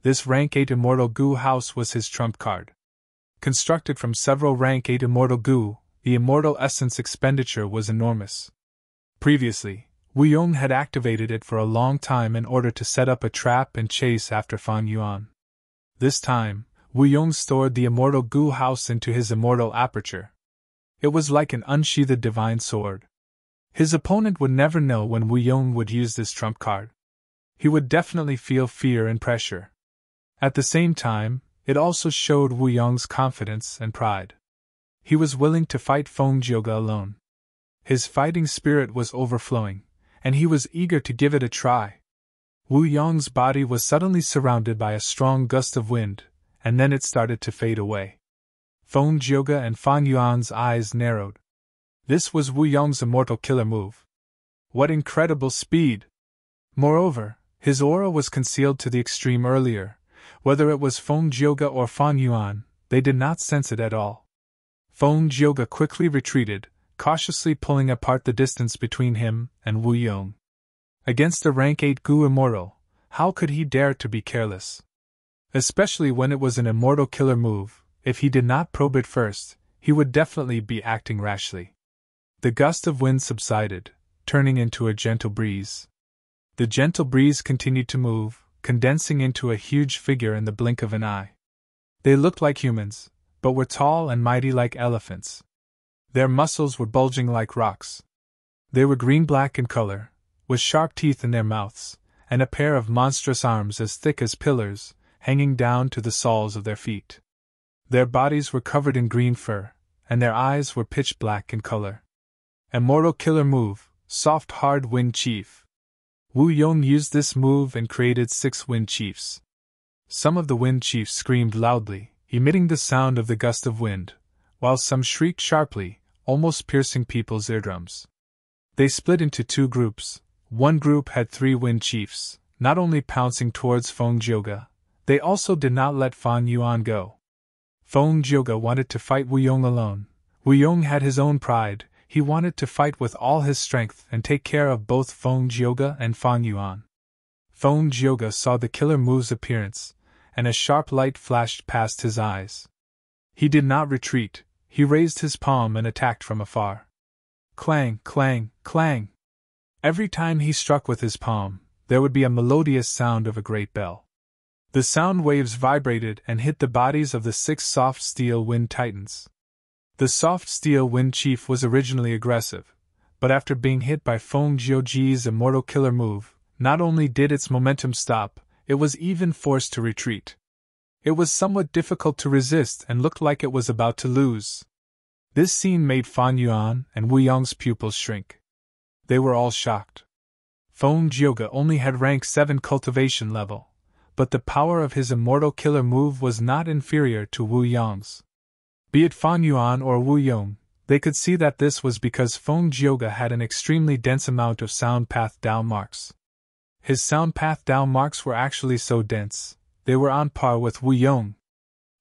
This rank 8 immortal Gu house was his trump card. Constructed from several rank 8 immortal Gu, the immortal essence expenditure was enormous. Previously, Wu Yong had activated it for a long time in order to set up a trap and chase after Fan Yuan. This time, Wu Yong stored the immortal Gu house into his immortal aperture. It was like an unsheathed divine sword. His opponent would never know when Wu Yong would use this trump card. He would definitely feel fear and pressure. At the same time, it also showed Wu Yong's confidence and pride. He was willing to fight Feng Jioge alone. His fighting spirit was overflowing, and he was eager to give it a try. Wu Yong's body was suddenly surrounded by a strong gust of wind, and then it started to fade away. Feng Jioge and Fan Yuan's eyes narrowed. This was Wu Yong's immortal killer move. What incredible speed! Moreover, his aura was concealed to the extreme earlier. Whether it was Feng Jioge or Fan Yuan, they did not sense it at all. Feng Jioge quickly retreated, cautiously pulling apart the distance between him and Wu Yong. Against a rank 8 Gu immortal, how could he dare to be careless? Especially when it was an immortal killer move, if he did not probe it first, he would definitely be acting rashly. The gust of wind subsided, turning into a gentle breeze. The gentle breeze continued to move, condensing into a huge figure in the blink of an eye. They looked like humans, but were tall and mighty like elephants. Their muscles were bulging like rocks. They were green-black in color, with sharp teeth in their mouths, and a pair of monstrous arms as thick as pillars, hanging down to the soles of their feet. Their bodies were covered in green fur, and their eyes were pitch black in color. Immortal Killer Move, Soft Hard Wind Chief. Wu Yong used this move and created 6 Wind Chiefs. Some of the Wind Chiefs screamed loudly, emitting the sound of the gust of wind, while some shrieked sharply, almost piercing people's eardrums. They split into 2 groups. One group had 3 Wind Chiefs, not only pouncing towards Feng Jioge, they also did not let Fan Yuan go. Feng Jioge wanted to fight Wu Yong alone. Wu Yong had his own pride. He wanted to fight with all his strength and take care of both Feng Jioge and Fan Yuan. Feng Jioge saw the Killer Move's appearance, and a sharp light flashed past his eyes. He did not retreat, he raised his palm and attacked from afar. Clang, clang, clang! Every time he struck with his palm, there would be a melodious sound of a great bell. The sound waves vibrated and hit the bodies of the 6 soft steel wind titans. The soft steel wind chief was originally aggressive, but after being hit by Feng Jioge's immortal killer move, not only did its momentum stop, it was even forced to retreat. It was somewhat difficult to resist and looked like it was about to lose. This scene made Fan Yuan and Wu Yong's pupils shrink. They were all shocked. Feng Jioge only had rank 7 cultivation level, but the power of his immortal killer move was not inferior to Wu Yong's. Be it Fan Yuan or Wu Yong, they could see that this was because Feng Jioge had an extremely dense amount of sound path Dao marks. His sound path Dao marks were actually so dense, they were on par with Wu Yong.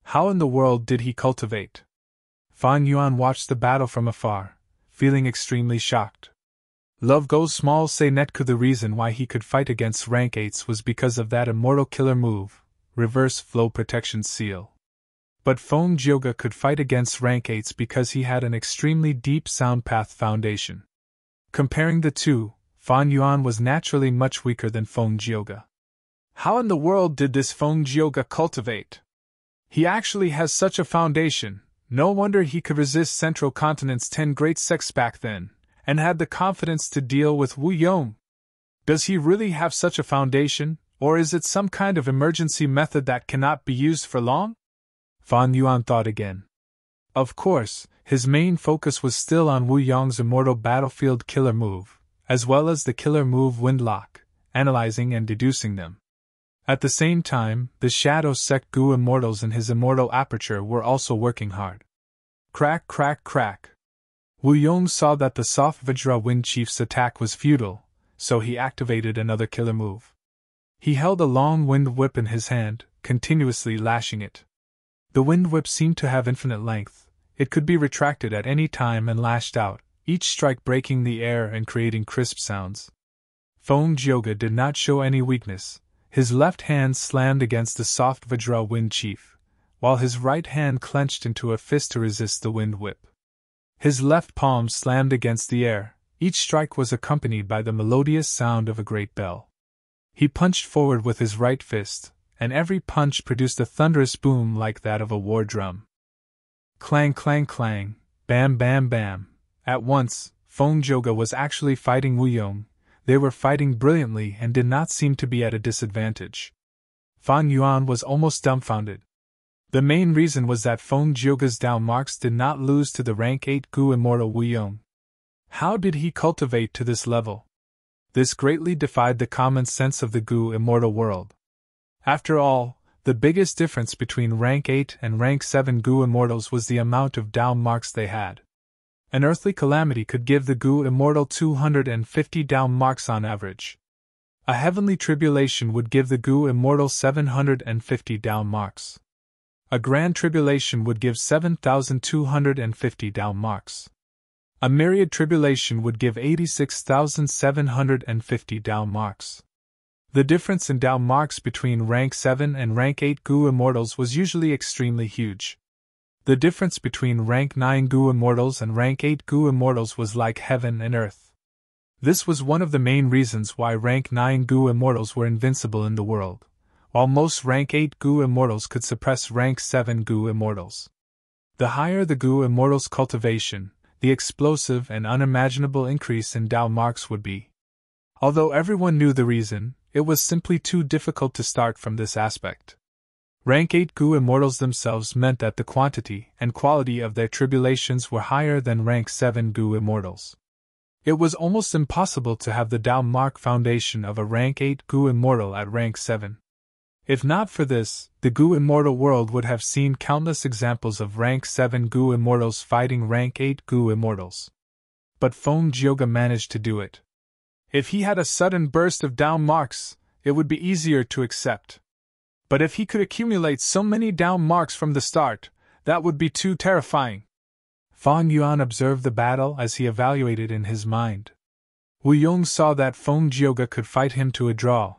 How in the world did he cultivate? Fan Yuan watched the battle from afar, feeling extremely shocked. Love goes small say Netku. The reason why he could fight against rank 8s was because of that immortal killer move, Reverse Flow Protection Seal. But Feng Jioge could fight against rank 8s because he had an extremely deep sound path foundation. Comparing the two, Fan Yuan was naturally much weaker than Feng Jioge. How in the world did this Feng Jioge cultivate? He actually has such a foundation, no wonder he could resist Central Continent's 10 great sects back then, and had the confidence to deal with Wu Yong. Does he really have such a foundation, or is it some kind of emergency method that cannot be used for long? Fan Yuan thought again. Of course, his main focus was still on Wu Yong's immortal battlefield killer move, as well as the killer move Windlock, analyzing and deducing them. At the same time, the Shadow Sect Gu immortals in his immortal aperture were also working hard. Crack, crack, crack. Wu Yong saw that the soft Vajra Wind Chief's attack was futile, so he activated another killer move. He held a long wind whip in his hand, continuously lashing it. The wind whip seemed to have infinite length. It could be retracted at any time and lashed out, each strike breaking the air and creating crisp sounds. Feng Jioge did not show any weakness. His left hand slammed against the soft Vajra Wind Chief, while his right hand clenched into a fist to resist the wind whip. His left palm slammed against the air. Each strike was accompanied by the melodious sound of a great bell. He punched forward with his right fist, and every punch produced a thunderous boom like that of a war drum. Clang, clang, clang, bam, bam, bam. At once, Feng Jioge was actually fighting Wu Yong. They were fighting brilliantly and did not seem to be at a disadvantage. Fan Yuan was almost dumbfounded. The main reason was that Feng Jioge's Dao marks did not lose to the rank 8 Gu immortal Wu Yong. How did he cultivate to this level? This greatly defied the common sense of the Gu immortal world. After all, the biggest difference between rank 8 and rank 7 Gu immortals was the amount of Dao marks they had. An earthly calamity could give the Gu immortal 250 Dao marks on average. A heavenly tribulation would give the Gu immortal 750 Dao marks. A grand tribulation would give 7,250 Dao marks. A myriad tribulation would give 86,750 Dao marks. The difference in Dao marks between rank 7 and rank 8 Gu immortals was usually extremely huge. The difference between rank 9 Gu immortals and rank 8 Gu immortals was like heaven and earth. This was one of the main reasons why rank 9 Gu immortals were invincible in the world, while most rank 8 Gu immortals could suppress rank 7 Gu immortals. The higher the Gu immortals' cultivation, the explosive and unimaginable increase in Dao marks would be. Although everyone knew the reason, it was simply too difficult to start from this aspect. Rank 8 Gu immortals themselves meant that the quantity and quality of their tribulations were higher than rank 7 Gu immortals. It was almost impossible to have the Dao mark foundation of a rank 8 Gu immortal at rank 7. If not for this, the Gu immortal world would have seen countless examples of rank 7 Gu immortals fighting rank 8 Gu immortals. But Feng Jioge managed to do it. If he had a sudden burst of Dao marks, it would be easier to accept. But if he could accumulate so many Dao marks from the start, that would be too terrifying. Fang Yuan observed the battle as he evaluated in his mind. Wu Yong saw that Feng Jioge could fight him to a draw,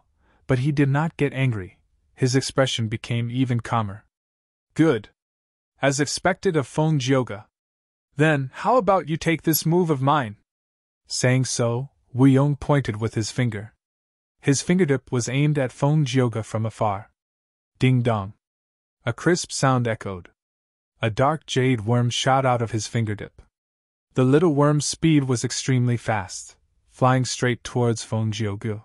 but he did not get angry. His expression became even calmer. Good. As expected of Feng Jioge. Then, how about you take this move of mine? Saying so, Wu Yong pointed with his finger. His fingertip was aimed at Feng Jioge from afar. Ding dong. A crisp sound echoed. A dark jade worm shot out of his fingertip. The little worm's speed was extremely fast, flying straight towards Feng Jioge.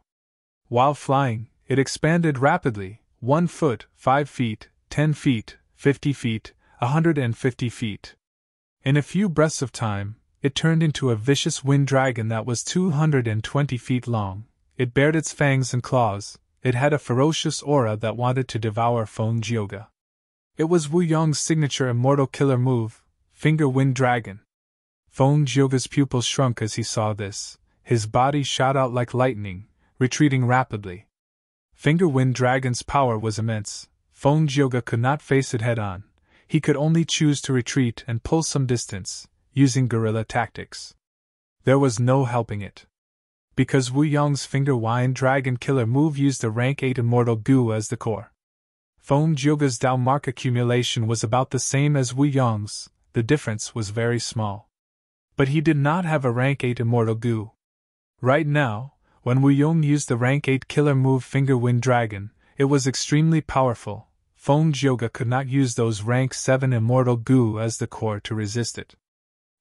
While flying, it expanded rapidly, 1 foot, 5 feet, 10 feet, 50 feet, 150 feet. In a few breaths of time, it turned into a vicious wind dragon that was 220 feet long. It bared its fangs and claws. It had a ferocious aura that wanted to devour Feng Jioge. It was Wu Yong's signature immortal killer move, Finger Wind Dragon. Feng Jioge's pupils shrunk as he saw this. His body shot out like lightning, retreating rapidly. Finger Wind Dragon's power was immense. Feng Jioge could not face it head-on. He could only choose to retreat and pull some distance, using guerrilla tactics. There was no helping it. Because Wu Yong's Finger Wind Dragon killer move used a rank 8 immortal Gu as the core. Feng Jioge's Dao mark accumulation was about the same as Wu Yong's, the difference was very small. But he did not have a rank 8 immortal Gu. Right now, when Wu Yong used the rank 8 killer move Finger Wind Dragon, it was extremely powerful. Feng Jioge could not use those rank 7 immortal Gu as the core to resist it.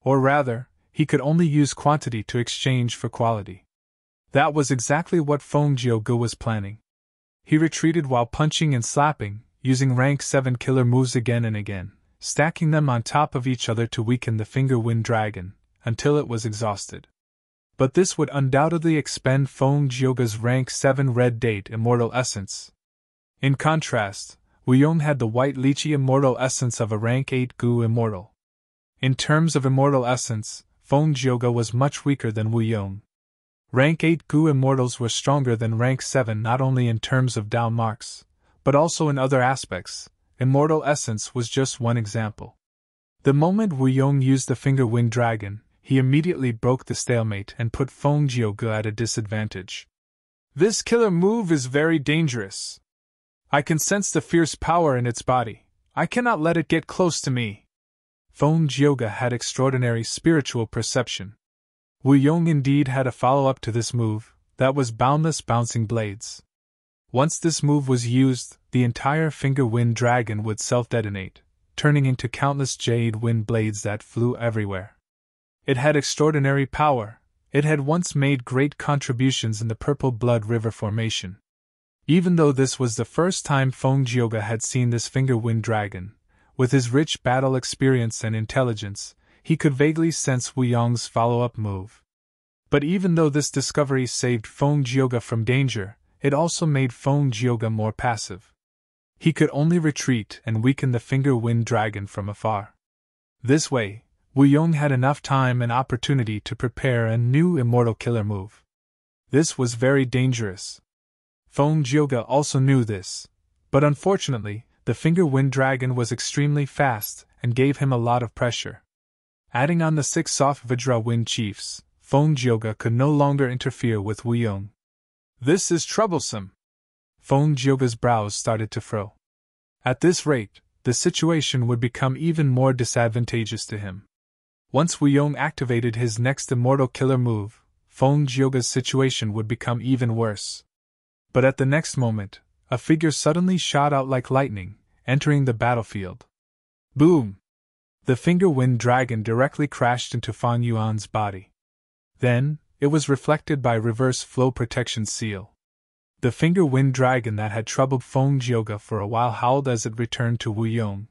Or rather, he could only use quantity to exchange for quality. That was exactly what Feng Jioge was planning. He retreated while punching and slapping, using rank 7 killer moves again and again, stacking them on top of each other to weaken the Finger Wind Dragon, until it was exhausted. But this would undoubtedly expend Feng Jioge's rank 7 Red Date Immortal Essence. In contrast, Wu Yong had the White Lychee Immortal Essence of a rank 8 Gu Immortal. In terms of Immortal Essence, Feng Jioge was much weaker than Wu Yong. Rank 8 Gu Immortals were stronger than rank 7 not only in terms of Dao marks, but also in other aspects. Immortal Essence was just one example. The moment Wu Yong used the Finger Wind Dragon, he immediately broke the stalemate and put Feng Jioge at a disadvantage. This killer move is very dangerous. I can sense the fierce power in its body. I cannot let it get close to me. Feng Jioge had extraordinary spiritual perception. Wu Yong indeed had a follow-up to this move, that was Boundless Bouncing Blades. Once this move was used, the entire Finger Wind Dragon would self-detonate, turning into countless jade wind blades that flew everywhere. It had extraordinary power. It had once made great contributions in the Purple Blood River formation. Even though this was the first time Feng Jioge had seen this Finger Wind Dragon, with his rich battle experience and intelligence, he could vaguely sense Wu Yong's follow-up move. But even though this discovery saved Feng Jioge from danger, it also made Feng Jioge more passive. He could only retreat and weaken the Finger Wind Dragon from afar. This way, Wu Yong had enough time and opportunity to prepare a new immortal killer move. This was very dangerous. Feng Jioge also knew this, but unfortunately, the Finger Wind Dragon was extremely fast and gave him a lot of pressure. Adding on the 6 soft Vajra Wind Chiefs, Feng Jioge could no longer interfere with Wu Yong. This is troublesome. Feng Jioge's brows started to furrow. At this rate, the situation would become even more disadvantageous to him. Once Wu Yong activated his next immortal killer move, Feng Jioge's situation would become even worse. But at the next moment, a figure suddenly shot out like lightning, entering the battlefield. Boom! The finger wind dragon directly crashed into Fan Yuan's body. Then, it was reflected by reverse flow protection seal. The finger wind dragon that had troubled Feng Jioge for a while howled as it returned to Wu Yong.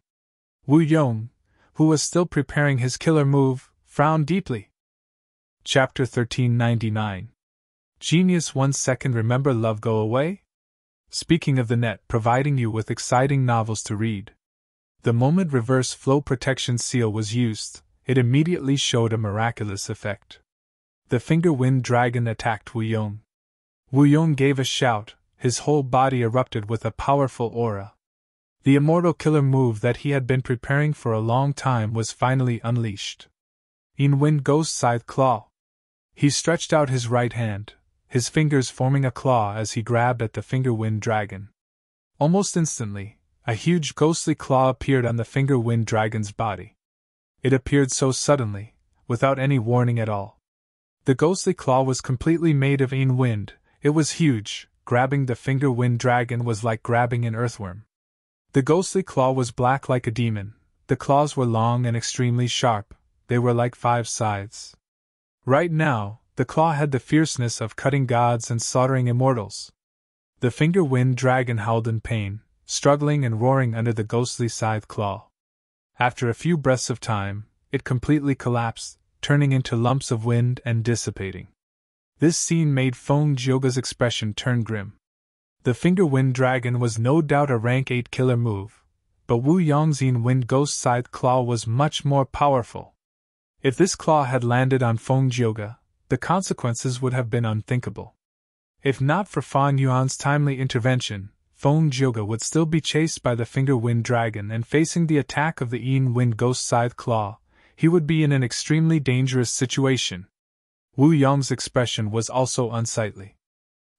Wu Yong, who was still preparing his killer move, frowned deeply. Chapter 1399. Genius 1 second. Remember love go away? Speaking of the net providing you with exciting novels to read. The moment reverse flow protection seal was used, it immediately showed a miraculous effect. The finger wind dragon attacked Wu Yong. Wu Yong gave a shout, his whole body erupted with a powerful aura. The immortal killer move that he had been preparing for a long time was finally unleashed. In Wind Ghost Scythe Claw. He stretched out his right hand, his fingers forming a claw as he grabbed at the finger wind dragon. Almost instantly, a huge ghostly claw appeared on the finger wind dragon's body. It appeared so suddenly, without any warning at all. The ghostly claw was completely made of Yin wind. It was huge. Grabbing the finger wind dragon was like grabbing an earthworm. The ghostly claw was black like a demon. The claws were long and extremely sharp. They were like 5 scythes. Right now, the claw had the fierceness of cutting gods and slaughtering immortals. The finger wind dragon howled in pain, struggling and roaring under the ghostly scythe claw. After a few breaths of time, it completely collapsed, turning into lumps of wind and dissipating. This scene made Feng Jioge's expression turn grim. The finger wind dragon was no doubt a rank 8 killer move, but Wu Yong's Yin wind ghost scythe claw was much more powerful. If this claw had landed on Feng Jioge, the consequences would have been unthinkable. If not for Fan Yuan's timely intervention, Feng Jioge would still be chased by the finger wind dragon and facing the attack of the Yin wind ghost scythe claw. He would be in an extremely dangerous situation. Wu Yong's expression was also unsightly.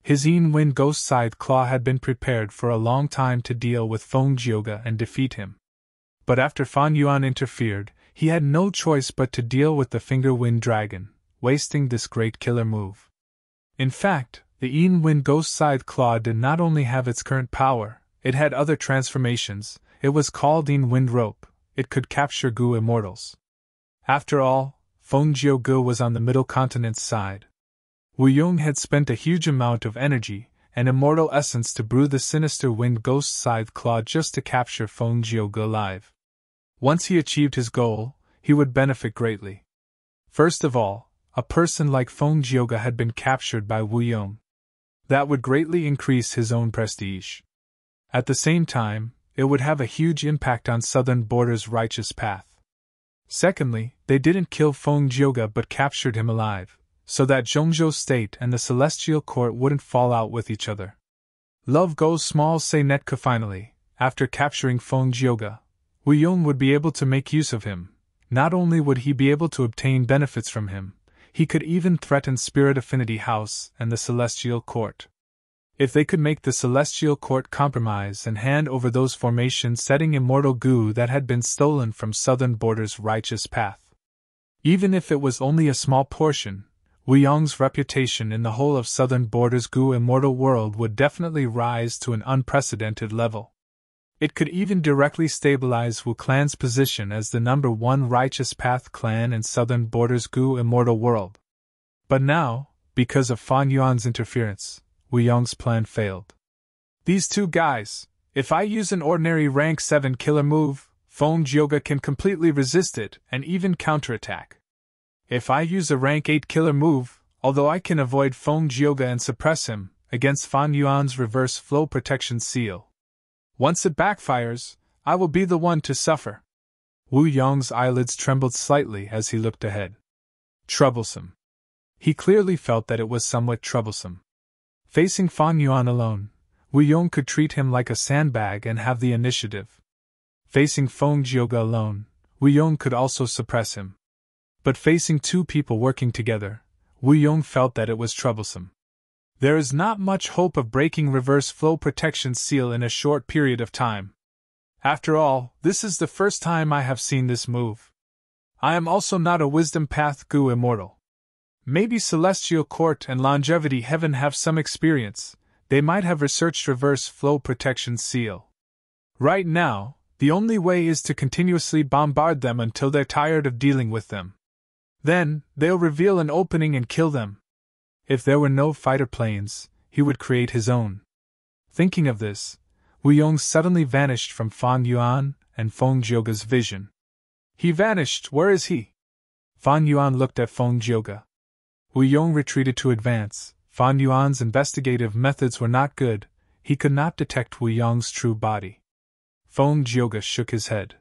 His Yin wind ghost scythe claw had been prepared for a long time to deal with Feng Jioge and defeat him. But after Fan Yuan interfered, he had no choice but to deal with the finger wind dragon, wasting this great killer move. In fact, the Yin wind ghost scythe claw did not only have its current power, it had other transformations. It was called Yin wind rope. It could capture Gu immortals. After all, Feng Jioge was on the middle continent's side. Wu Yong had spent a huge amount of energy and immortal essence to brew the sinister wind ghost scythe claw just to capture Feng Jioge alive. Once he achieved his goal, he would benefit greatly. First of all, a person like Feng Jioge had been captured by Wu Yong. That would greatly increase his own prestige. At the same time, it would have a huge impact on Southern Border's righteous path. Secondly, they didn't kill Feng Jioge but captured him alive, so that Zhongzhou State and the Celestial Court wouldn't fall out with each other. Love goes small, say Netka. Finally, after capturing Feng Jioge, Wu Yong would be able to make use of him. Not only would he be able to obtain benefits from him, he could even threaten Spirit Affinity House and the Celestial Court. If they could make the Celestial Court compromise and hand over those formation-setting immortal Gu that had been stolen from Southern Border's righteous path. Even if it was only a small portion, Wu Yong's reputation in the whole of Southern Border's Gu immortal world would definitely rise to an unprecedented level. It could even directly stabilize Wu Clan's position as the #1 righteous path clan in Southern Border's Gu immortal world. But now, because of Fan Yuan's interference, Wu Yong's plan failed. These two guys, if I use an ordinary rank 7 killer move, Feng Jioge can completely resist it and even counterattack. If I use a rank 8 killer move, although I can avoid Feng Jioge and suppress him, against Fan Yuan's reverse flow protection seal. Once it backfires, I will be the one to suffer. Wu Yong's eyelids trembled slightly as he looked ahead. Troublesome. He clearly felt that it was somewhat troublesome. Facing Fan Yuan alone, Wu Yong could treat him like a sandbag and have the initiative. Facing Feng Jioge alone, Wu Yong could also suppress him. But facing two people working together, Wu Yong felt that it was troublesome. There is not much hope of breaking reverse flow protection seal in a short period of time. After all, this is the first time I have seen this move. I am also not a wisdom path Gu immortal. Maybe Celestial Court and Longevity Heaven have some experience, they might have researched reverse flow protection seal. Right now, the only way is to continuously bombard them until they're tired of dealing with them. Then, they'll reveal an opening and kill them. If there were no fighter planes, he would create his own. Thinking of this, Wu Yong suddenly vanished from Fan Yuan and Feng Jioge's vision. He vanished, where is he? Fan Yuan looked at Feng Jioge. Wu Yong retreated to advance. Fan Yuan's investigative methods were not good, he could not detect Wu Yong's true body. Feng Jioge shook his head.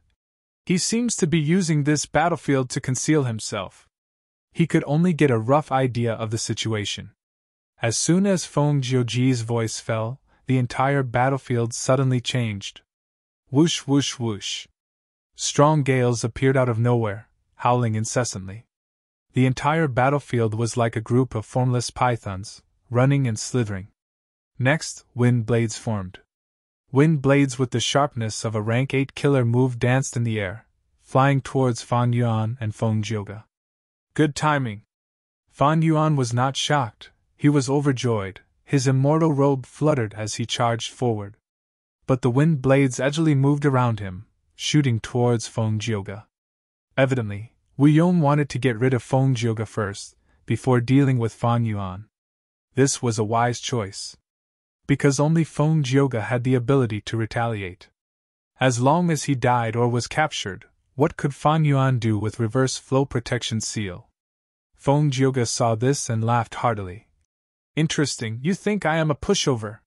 He seems to be using this battlefield to conceal himself. He could only get a rough idea of the situation. As soon as Feng Jioge's voice fell, the entire battlefield suddenly changed. Whoosh whoosh whoosh. Strong gales appeared out of nowhere, howling incessantly. The entire battlefield was like a group of formless pythons, running and slithering. Next, wind blades formed. Wind blades with the sharpness of a rank 8 killer move danced in the air, flying towards Fan Yuan and Feng Jioge. Good timing. Fan Yuan was not shocked, he was overjoyed, his immortal robe fluttered as he charged forward. But the wind blades edgily moved around him, shooting towards Feng Jioge. Evidently, Wu Yong wanted to get rid of Feng Jioge first, before dealing with Fan Yuan. This was a wise choice. Because only Feng Jioge had the ability to retaliate. As long as he died or was captured, what could Fan Yuan do with reverse flow protection seal? Feng Jioge saw this and laughed heartily. Interesting, you think I am a pushover?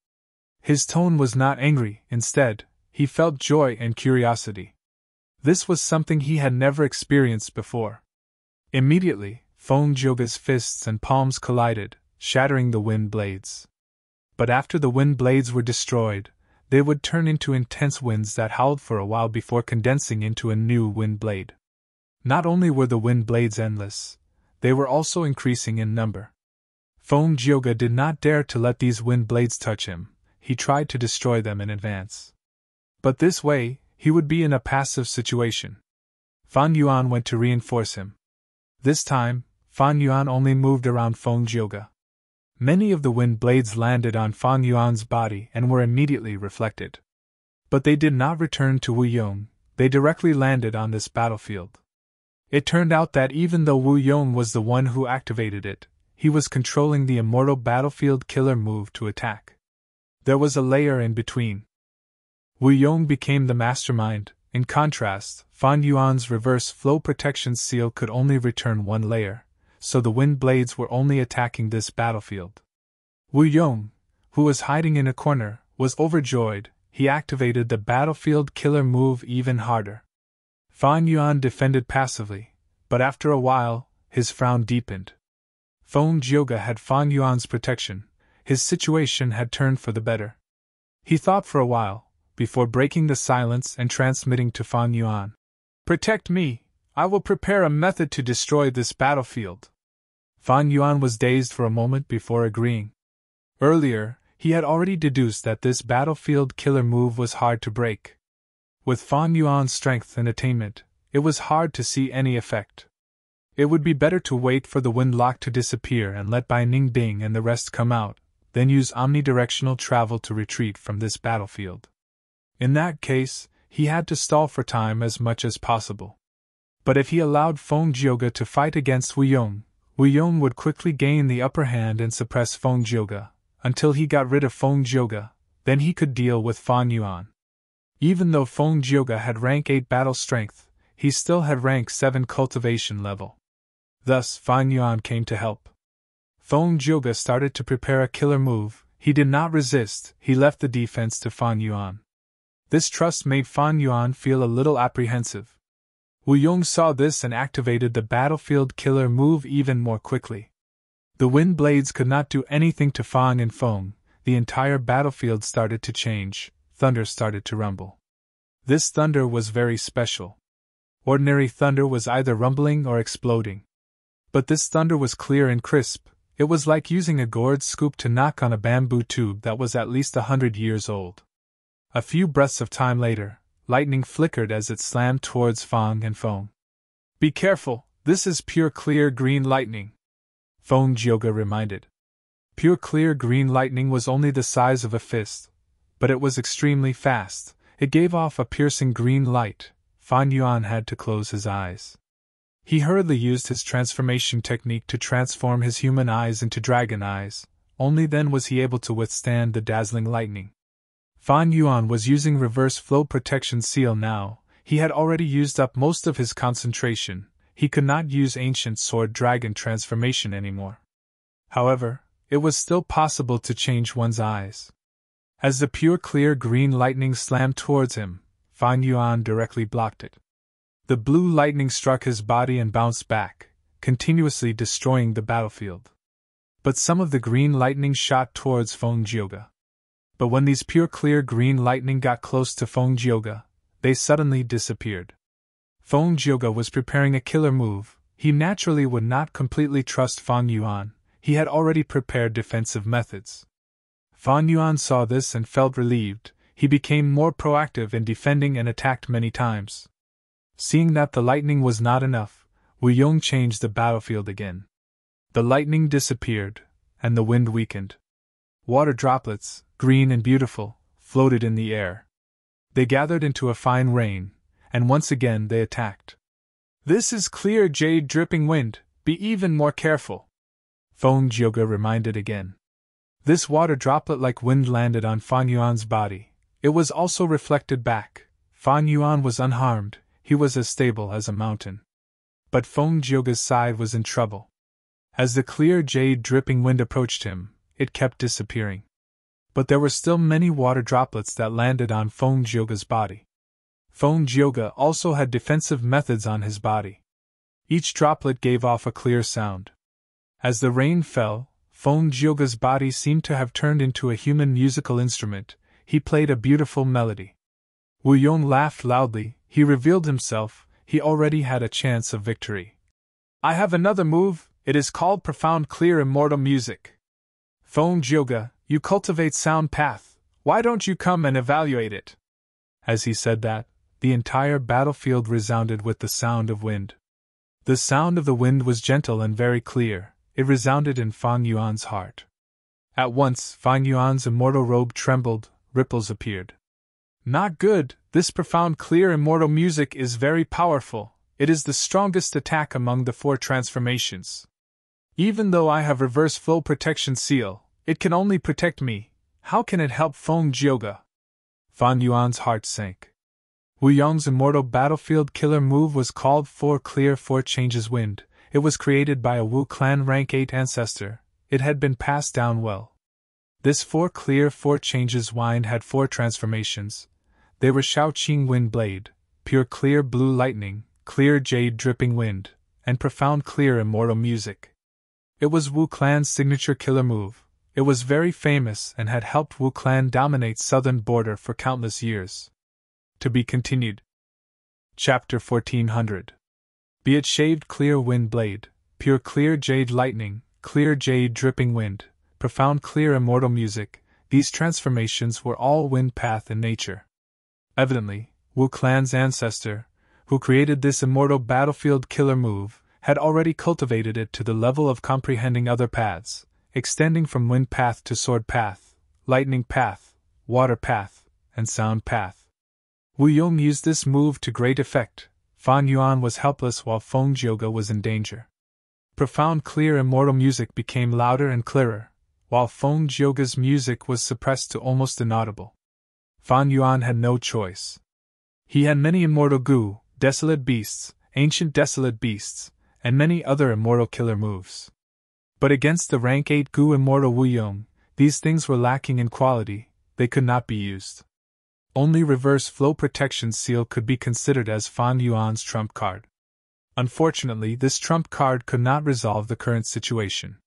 His tone was not angry, instead, he felt joy and curiosity. This was something he had never experienced before. Immediately, Feng Jioge's fists and palms collided, shattering the wind blades. But after the wind blades were destroyed, they would turn into intense winds that howled for a while before condensing into a new wind blade. Not only were the wind blades endless, they were also increasing in number. Feng Jioge did not dare to let these wind blades touch him, he tried to destroy them in advance. But this way, he would be in a passive situation. Fan Yuan went to reinforce him. This time, Fan Yuan only moved around Feng Jioge. Many of the wind blades landed on Fan Yuan's body and were immediately reflected. But they did not return to Wu Yong, they directly landed on this battlefield. It turned out that even though Wu Yong was the one who activated it, he was controlling the immortal battlefield killer move to attack. There was a layer in between. Wu Yong became the mastermind. In contrast, Fan Yuan's reverse flow protection seal could only return one layer, so the wind blades were only attacking this battlefield. Wu Yong, who was hiding in a corner, was overjoyed. He activated the battlefield killer move even harder. Fan Yuan defended passively, but after a while, his frown deepened. Feng Jioge had Fan Yuan's protection, his situation had turned for the better. He thought for a while, before breaking the silence and transmitting to Fan Yuan. Protect me, I will prepare a method to destroy this battlefield. Fan Yuan was dazed for a moment before agreeing. Earlier, he had already deduced that this battlefield killer move was hard to break. With Fan Yuan's strength and attainment, it was hard to see any effect. It would be better to wait for the wind lock to disappear and let Bai Ningbing and the rest come out, then use omnidirectional travel to retreat from this battlefield. In that case, he had to stall for time as much as possible. But if he allowed Feng Jioge to fight against Wu Yong would quickly gain the upper hand and suppress Feng Jioge, until he got rid of Feng Jioge, then he could deal with Fan Yuan. Even though Feng Jioge had rank 8 battle strength, he still had rank 7 cultivation level. Thus, Fan Yuan came to help. Feng Jioge started to prepare a killer move, he did not resist, he left the defense to Fan Yuan. This trust made Fan Yuan feel a little apprehensive. Wu Yong saw this and activated the battlefield killer move even more quickly. The wind blades could not do anything to Fan and Feng, the entire battlefield started to change, thunder started to rumble. This thunder was very special. Ordinary thunder was either rumbling or exploding. But this thunder was clear and crisp, it was like using a gourd scoop to knock on a bamboo tube that was at least 100 years old. A few breaths of time later, lightning flickered as it slammed towards Feng and Feng. Be careful, this is pure clear green lightning, Feng Jioge reminded. Pure clear green lightning was only the size of a fist, but it was extremely fast. It gave off a piercing green light. Fan Yuan had to close his eyes. He hurriedly used his transformation technique to transform his human eyes into dragon eyes. Only then was he able to withstand the dazzling lightning. Fan Yuan was using reverse flow protection seal now. He had already used up most of his concentration. He could not use ancient sword dragon transformation anymore. However, it was still possible to change one's eyes. As the pure clear green lightning slammed towards him, Fan Yuan directly blocked it. The blue lightning struck his body and bounced back, continuously destroying the battlefield. But some of the green lightning shot towards Feng Jioge. But when these pure clear green lightning got close to Feng Jioge, they suddenly disappeared. Feng Jioge was preparing a killer move. He naturally would not completely trust Fan Yuan. He had already prepared defensive methods. Fan Yuan saw this and felt relieved. He became more proactive in defending and attacked many times. Seeing that the lightning was not enough, Wu Yong changed the battlefield again. The lightning disappeared, and the wind weakened. Water droplets, green and beautiful, floated in the air. They gathered into a fine rain, and once again they attacked. "This is clear jade dripping wind, be even more careful," Feng Jioge reminded again. This water droplet-like wind landed on Fan Yuan's body. It was also reflected back. Fan Yuan was unharmed, he was as stable as a mountain. But Feng Jioge's side was in trouble. As the clear jade dripping wind approached him, it kept disappearing. But there were still many water droplets that landed on Feng Jioge's body. Feng Jioge also had defensive methods on his body. Each droplet gave off a clear sound. As the rain fell, Feng Jioge's body seemed to have turned into a human musical instrument. He played a beautiful melody. Wu Yong laughed loudly. He revealed himself. He already had a chance of victory. "I have another move. It is called profound clear immortal music. Feng Jioge, you cultivate sound path. Why don't you come and evaluate it?" As he said that, the entire battlefield resounded with the sound of wind. The sound of the wind was gentle and very clear. It resounded in Fan Yuan's heart. At once, Fan Yuan's immortal robe trembled, ripples appeared. "Not good, this profound clear immortal music is very powerful. It is the strongest attack among the 4 transformations. Even though I have reverse flow protection seal, it can only protect me. How can it help Feng Jioge?" Fan Yuan's heart sank. Wu Yong's immortal battlefield killer move was called 4 Clear 4 Changes Wind. It was created by a Wu clan rank 8 ancestor. It had been passed down well. This 4 Clear 4 Changes Wind had 4 transformations. They were Shaoqing Wind Blade, Pure Clear Blue Lightning, Clear Jade Dripping Wind, and Profound Clear Immortal Music. It was Wu clan's signature killer move. It was very famous and had helped Wu clan dominate southern border for countless years. To be continued. Chapter 1400. Be it shaved clear wind blade, pure clear jade lightning, clear jade dripping wind, profound clear immortal music, these transformations were all wind path in nature. Evidently, Wu clan's ancestor, who created this immortal battlefield killer move, had already cultivated it to the level of comprehending other paths, extending from wind path to sword path, lightning path, water path, and sound path. Wu Yong used this move to great effect. Fan Yuan was helpless while Feng Jioge was in danger. Profound clear immortal music became louder and clearer, while Feng Jioge's music was suppressed to almost inaudible. Fan Yuan had no choice. He had many immortal gu, desolate beasts, ancient desolate beasts, and many other immortal killer moves. But against the rank 8 gu immortal Wu Yong, these things were lacking in quality, they could not be used. Only reverse flow protection seal could be considered as Fan Yuan's trump card. Unfortunately, this trump card could not resolve the current situation.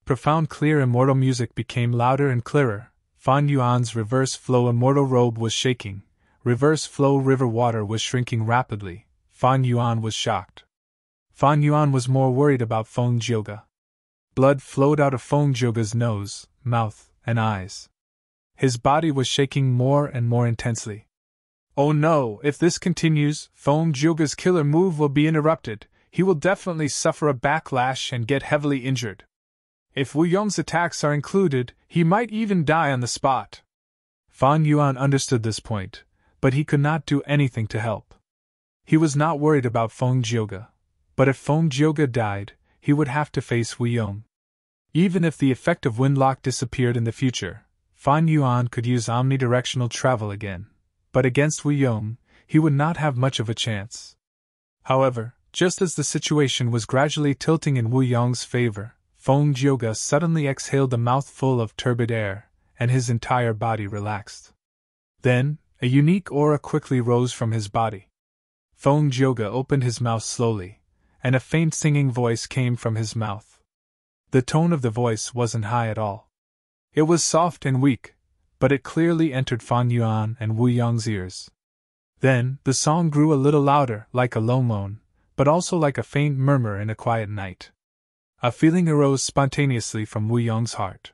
Profound clear immortal music became louder and clearer. Fan Yuan's reverse flow immortal robe was shaking. Reverse flow river water was shrinking rapidly. Fan Yuan was shocked. Fan Yuan was more worried about Feng Jioge. Blood flowed out of Feng Jioge's nose, mouth, and eyes. His body was shaking more and more intensely. "Oh no, if this continues, Feng Jioge's killer move will be interrupted. He will definitely suffer a backlash and get heavily injured. If Wu Yong's attacks are included, he might even die on the spot. Fan Yuan understood this point, but he could not do anything to help. He was not worried about Feng Jioge, but if Feng Jioge died, he would have to face Wu Yong. Even if the effect of Windlock disappeared in the future, Fan Yuan could use omnidirectional travel again, but against Wu Yong, he would not have much of a chance. However, just as the situation was gradually tilting in Wu Yong's favor, Feng Jioge suddenly exhaled a mouthful of turbid air, and his entire body relaxed. Then, a unique aura quickly rose from his body. Feng Jioge opened his mouth slowly, and a faint singing voice came from his mouth. The tone of the voice wasn't high at all. It was soft and weak, but it clearly entered Fan Yuan and Wu Yong's ears. Then, the song grew a little louder, like a low moan, but also like a faint murmur in a quiet night. A feeling arose spontaneously from Wu Yong's heart.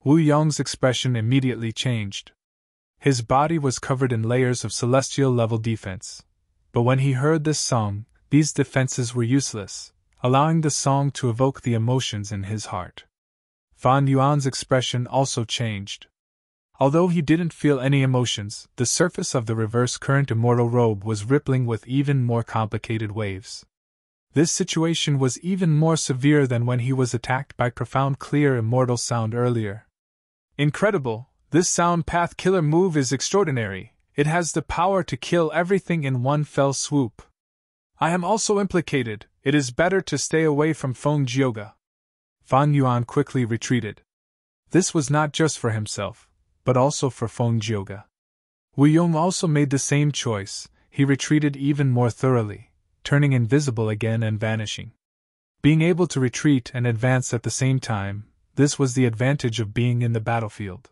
Wu Yong's expression immediately changed. His body was covered in layers of celestial-level defense. But when he heard this song, these defenses were useless, allowing the song to evoke the emotions in his heart. Fan Yuan's expression also changed. Although he didn't feel any emotions, the surface of the reverse current immortal robe was rippling with even more complicated waves. This situation was even more severe than when he was attacked by profound clear immortal sound earlier. Incredible, this sound path killer move is extraordinary. It has the power to kill everything in one fell swoop. I am also implicated, it is better to stay away from Feng Jioge. Fan Yuan quickly retreated. This was not just for himself, but also for Feng Jioge. Wu Yong also made the same choice. He retreated even more thoroughly, turning invisible again and vanishing. Being able to retreat and advance at the same time, this was the advantage of being in the battlefield.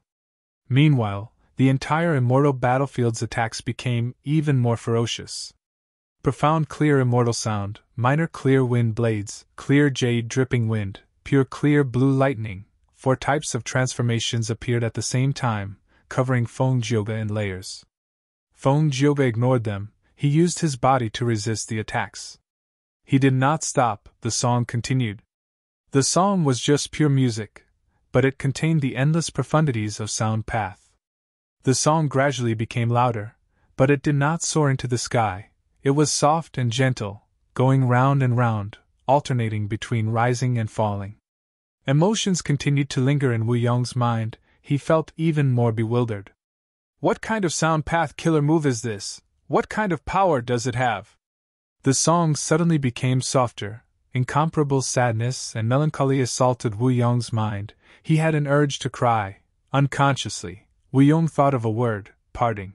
Meanwhile, the entire immortal battlefield's attacks became even more ferocious. Profound clear immortal sound, minor clear wind blades, clear jade dripping wind, pure clear blue lightning, 4 types of transformations appeared at the same time, covering Feng Jioge in layers. Feng Jioge ignored them. He used his body to resist the attacks. He did not stop, the song continued. The song was just pure music, but it contained the endless profundities of sound path. The song gradually became louder, but it did not soar into the sky. It was soft and gentle, going round and round, alternating between rising and falling. Emotions continued to linger in Wu Yong's mind. He felt even more bewildered. What kind of sound path killer move is this? What kind of power does it have? The song suddenly became softer. Incomparable sadness and melancholy assaulted Wu Yong's mind. He had an urge to cry. Unconsciously, Wu Yong thought of a word: parting.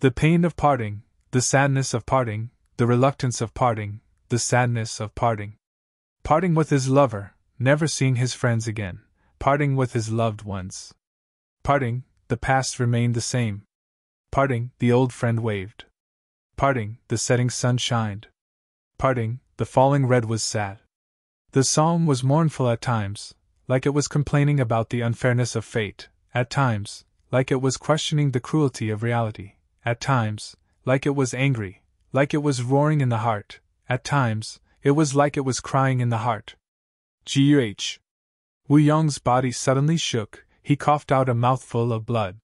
The pain of parting, the sadness of parting, the reluctance of parting, the sadness of parting. Parting with his lover, never seeing his friends again, parting with his loved ones. Parting, the past remained the same. Parting, the old friend waved. Parting, the setting sun shined. Parting, the falling red was sad. The song was mournful at times, like it was complaining about the unfairness of fate, at times, like it was questioning the cruelty of reality, at times, like it was angry, like it was roaring in the heart, at times, it was like it was crying in the heart. G.U.H. Wu Yong's body suddenly shook. He coughed out a mouthful of blood.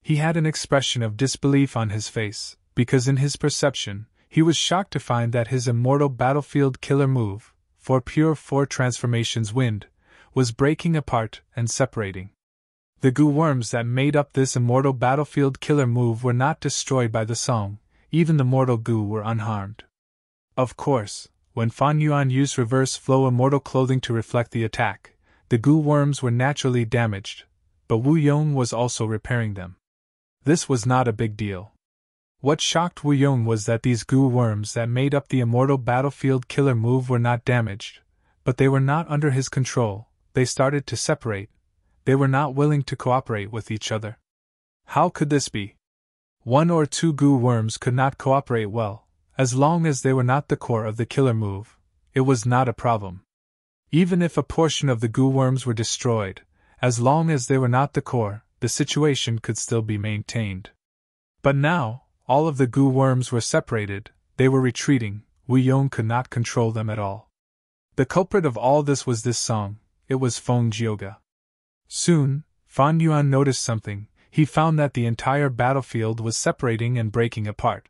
He had an expression of disbelief on his face, because in his perception, he was shocked to find that his immortal battlefield killer move, for pure 4 transformations wind, was breaking apart and separating. The goo worms that made up this immortal battlefield killer move were not destroyed by the song. Even the mortal goo were unharmed. Of course, when Fan Yuan used reverse flow immortal clothing to reflect the attack, the goo worms were naturally damaged, but Wu Yong was also repairing them. This was not a big deal. What shocked Wu Yong was that these goo worms that made up the immortal battlefield killer move were not damaged, but they were not under his control. They started to separate. They were not willing to cooperate with each other. How could this be? 1 or 2 goo worms could not cooperate well, as long as they were not the core of the killer move. It was not a problem. Even if a portion of the goo worms were destroyed, as long as they were not the core, the situation could still be maintained. But now, all of the goo worms were separated, they were retreating. Wu Yong could not control them at all. The culprit of all this was this song. it was Feng Jioge. Soon, Fan Yuan noticed something. He found that the entire battlefield was separating and breaking apart.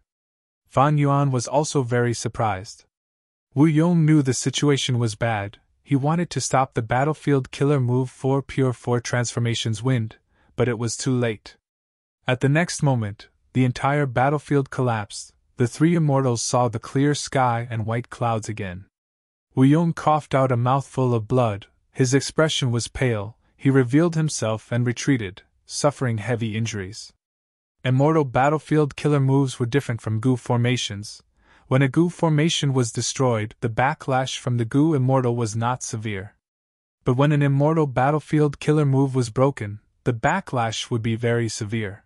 Fan Yuan was also very surprised. Wu Yong knew the situation was bad. He wanted to stop the battlefield killer move 4 pure 4 transformations wind, but it was too late. At the next moment, the entire battlefield collapsed. The three immortals saw the clear sky and white clouds again. Wu Yong coughed out a mouthful of blood. His expression was pale. He revealed himself and retreated, suffering heavy injuries. Immortal battlefield killer moves were different from Gu formations. When a Gu formation was destroyed, the backlash from the Gu immortal was not severe. But when an immortal battlefield killer move was broken, the backlash would be very severe.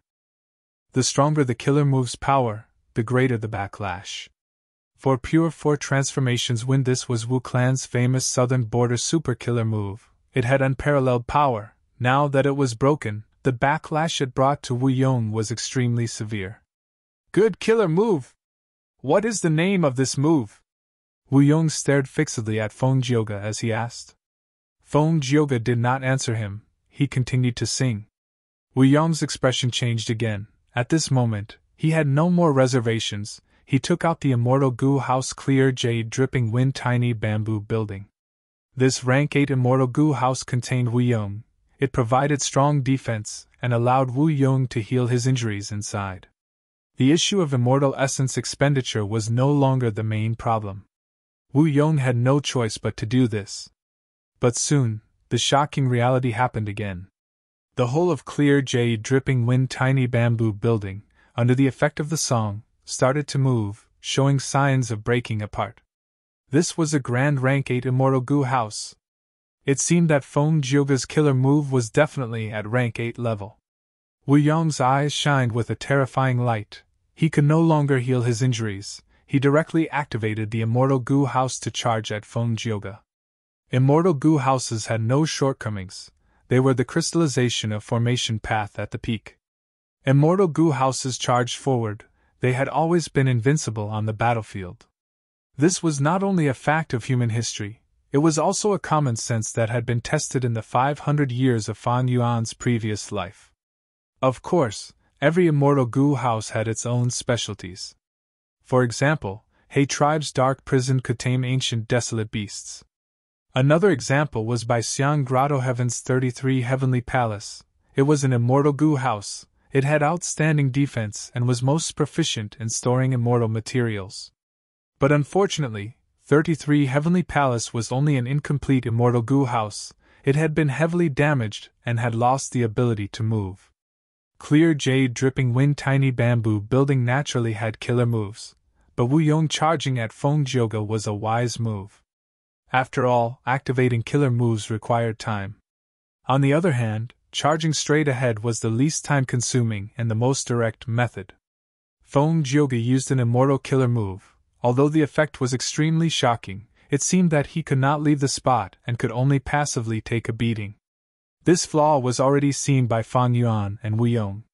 The stronger the killer move's power, the greater the backlash. For pure 4 transformations wind, this was Wu Clan's famous southern border super killer move. It had unparalleled power. Now that it was broken, the backlash it brought to Wu Yong was extremely severe. Good killer move! What is the name of this move? Wu Yong stared fixedly at Feng Jioge as he asked. Feng Jioge did not answer him. He continued to sing. Wu Yong's expression changed again. At this moment, he had no more reservations. He took out the immortal Gu house clear jade dripping wind tiny bamboo building. This rank 8 immortal Gu house contained Wu Yong. It provided strong defense and allowed Wu Yong to heal his injuries inside. The issue of immortal essence expenditure was no longer the main problem. Wu Yong had no choice but to do this. But soon, the shocking reality happened again. The whole of clear jade dripping wind tiny bamboo building, under the effect of the song, started to move, showing signs of breaking apart. This was a grand rank 8 immortal Gu house. It seemed that Feng Jioge's killer move was definitely at rank 8 level. Wu Yong's eyes shined with a terrifying light. He could no longer heal his injuries. He directly activated the immortal Gu house to charge at Feng Jioge. Immortal Gu houses had no shortcomings. They were the crystallization of formation path at the peak. Immortal Gu houses charged forward. They had always been invincible on the battlefield. This was not only a fact of human history, it was also a common sense that had been tested in the 500 years of Fan Yuan's previous life. Of course, every immortal Gu house had its own specialties. For example, He tribe's dark prison could tame ancient desolate beasts. Another example was by Xiang Grotto Heaven's 33 Heavenly Palace. It was an immortal Gu house. It had outstanding defense and was most proficient in storing immortal materials. But unfortunately, 33 Heavenly Palace was only an incomplete immortal Gu house. It had been heavily damaged and had lost the ability to move. Clear jade dripping wind tiny bamboo building naturally had killer moves, but Wu Yong charging at Feng Jioge was a wise move. After all, activating killer moves required time. On the other hand, charging straight ahead was the least time-consuming and the most direct method. Feng Jioge used an immortal killer move. Although the effect was extremely shocking, it seemed that he could not leave the spot and could only passively take a beating. This flaw was already seen by Fan Yuan and Wu Yong.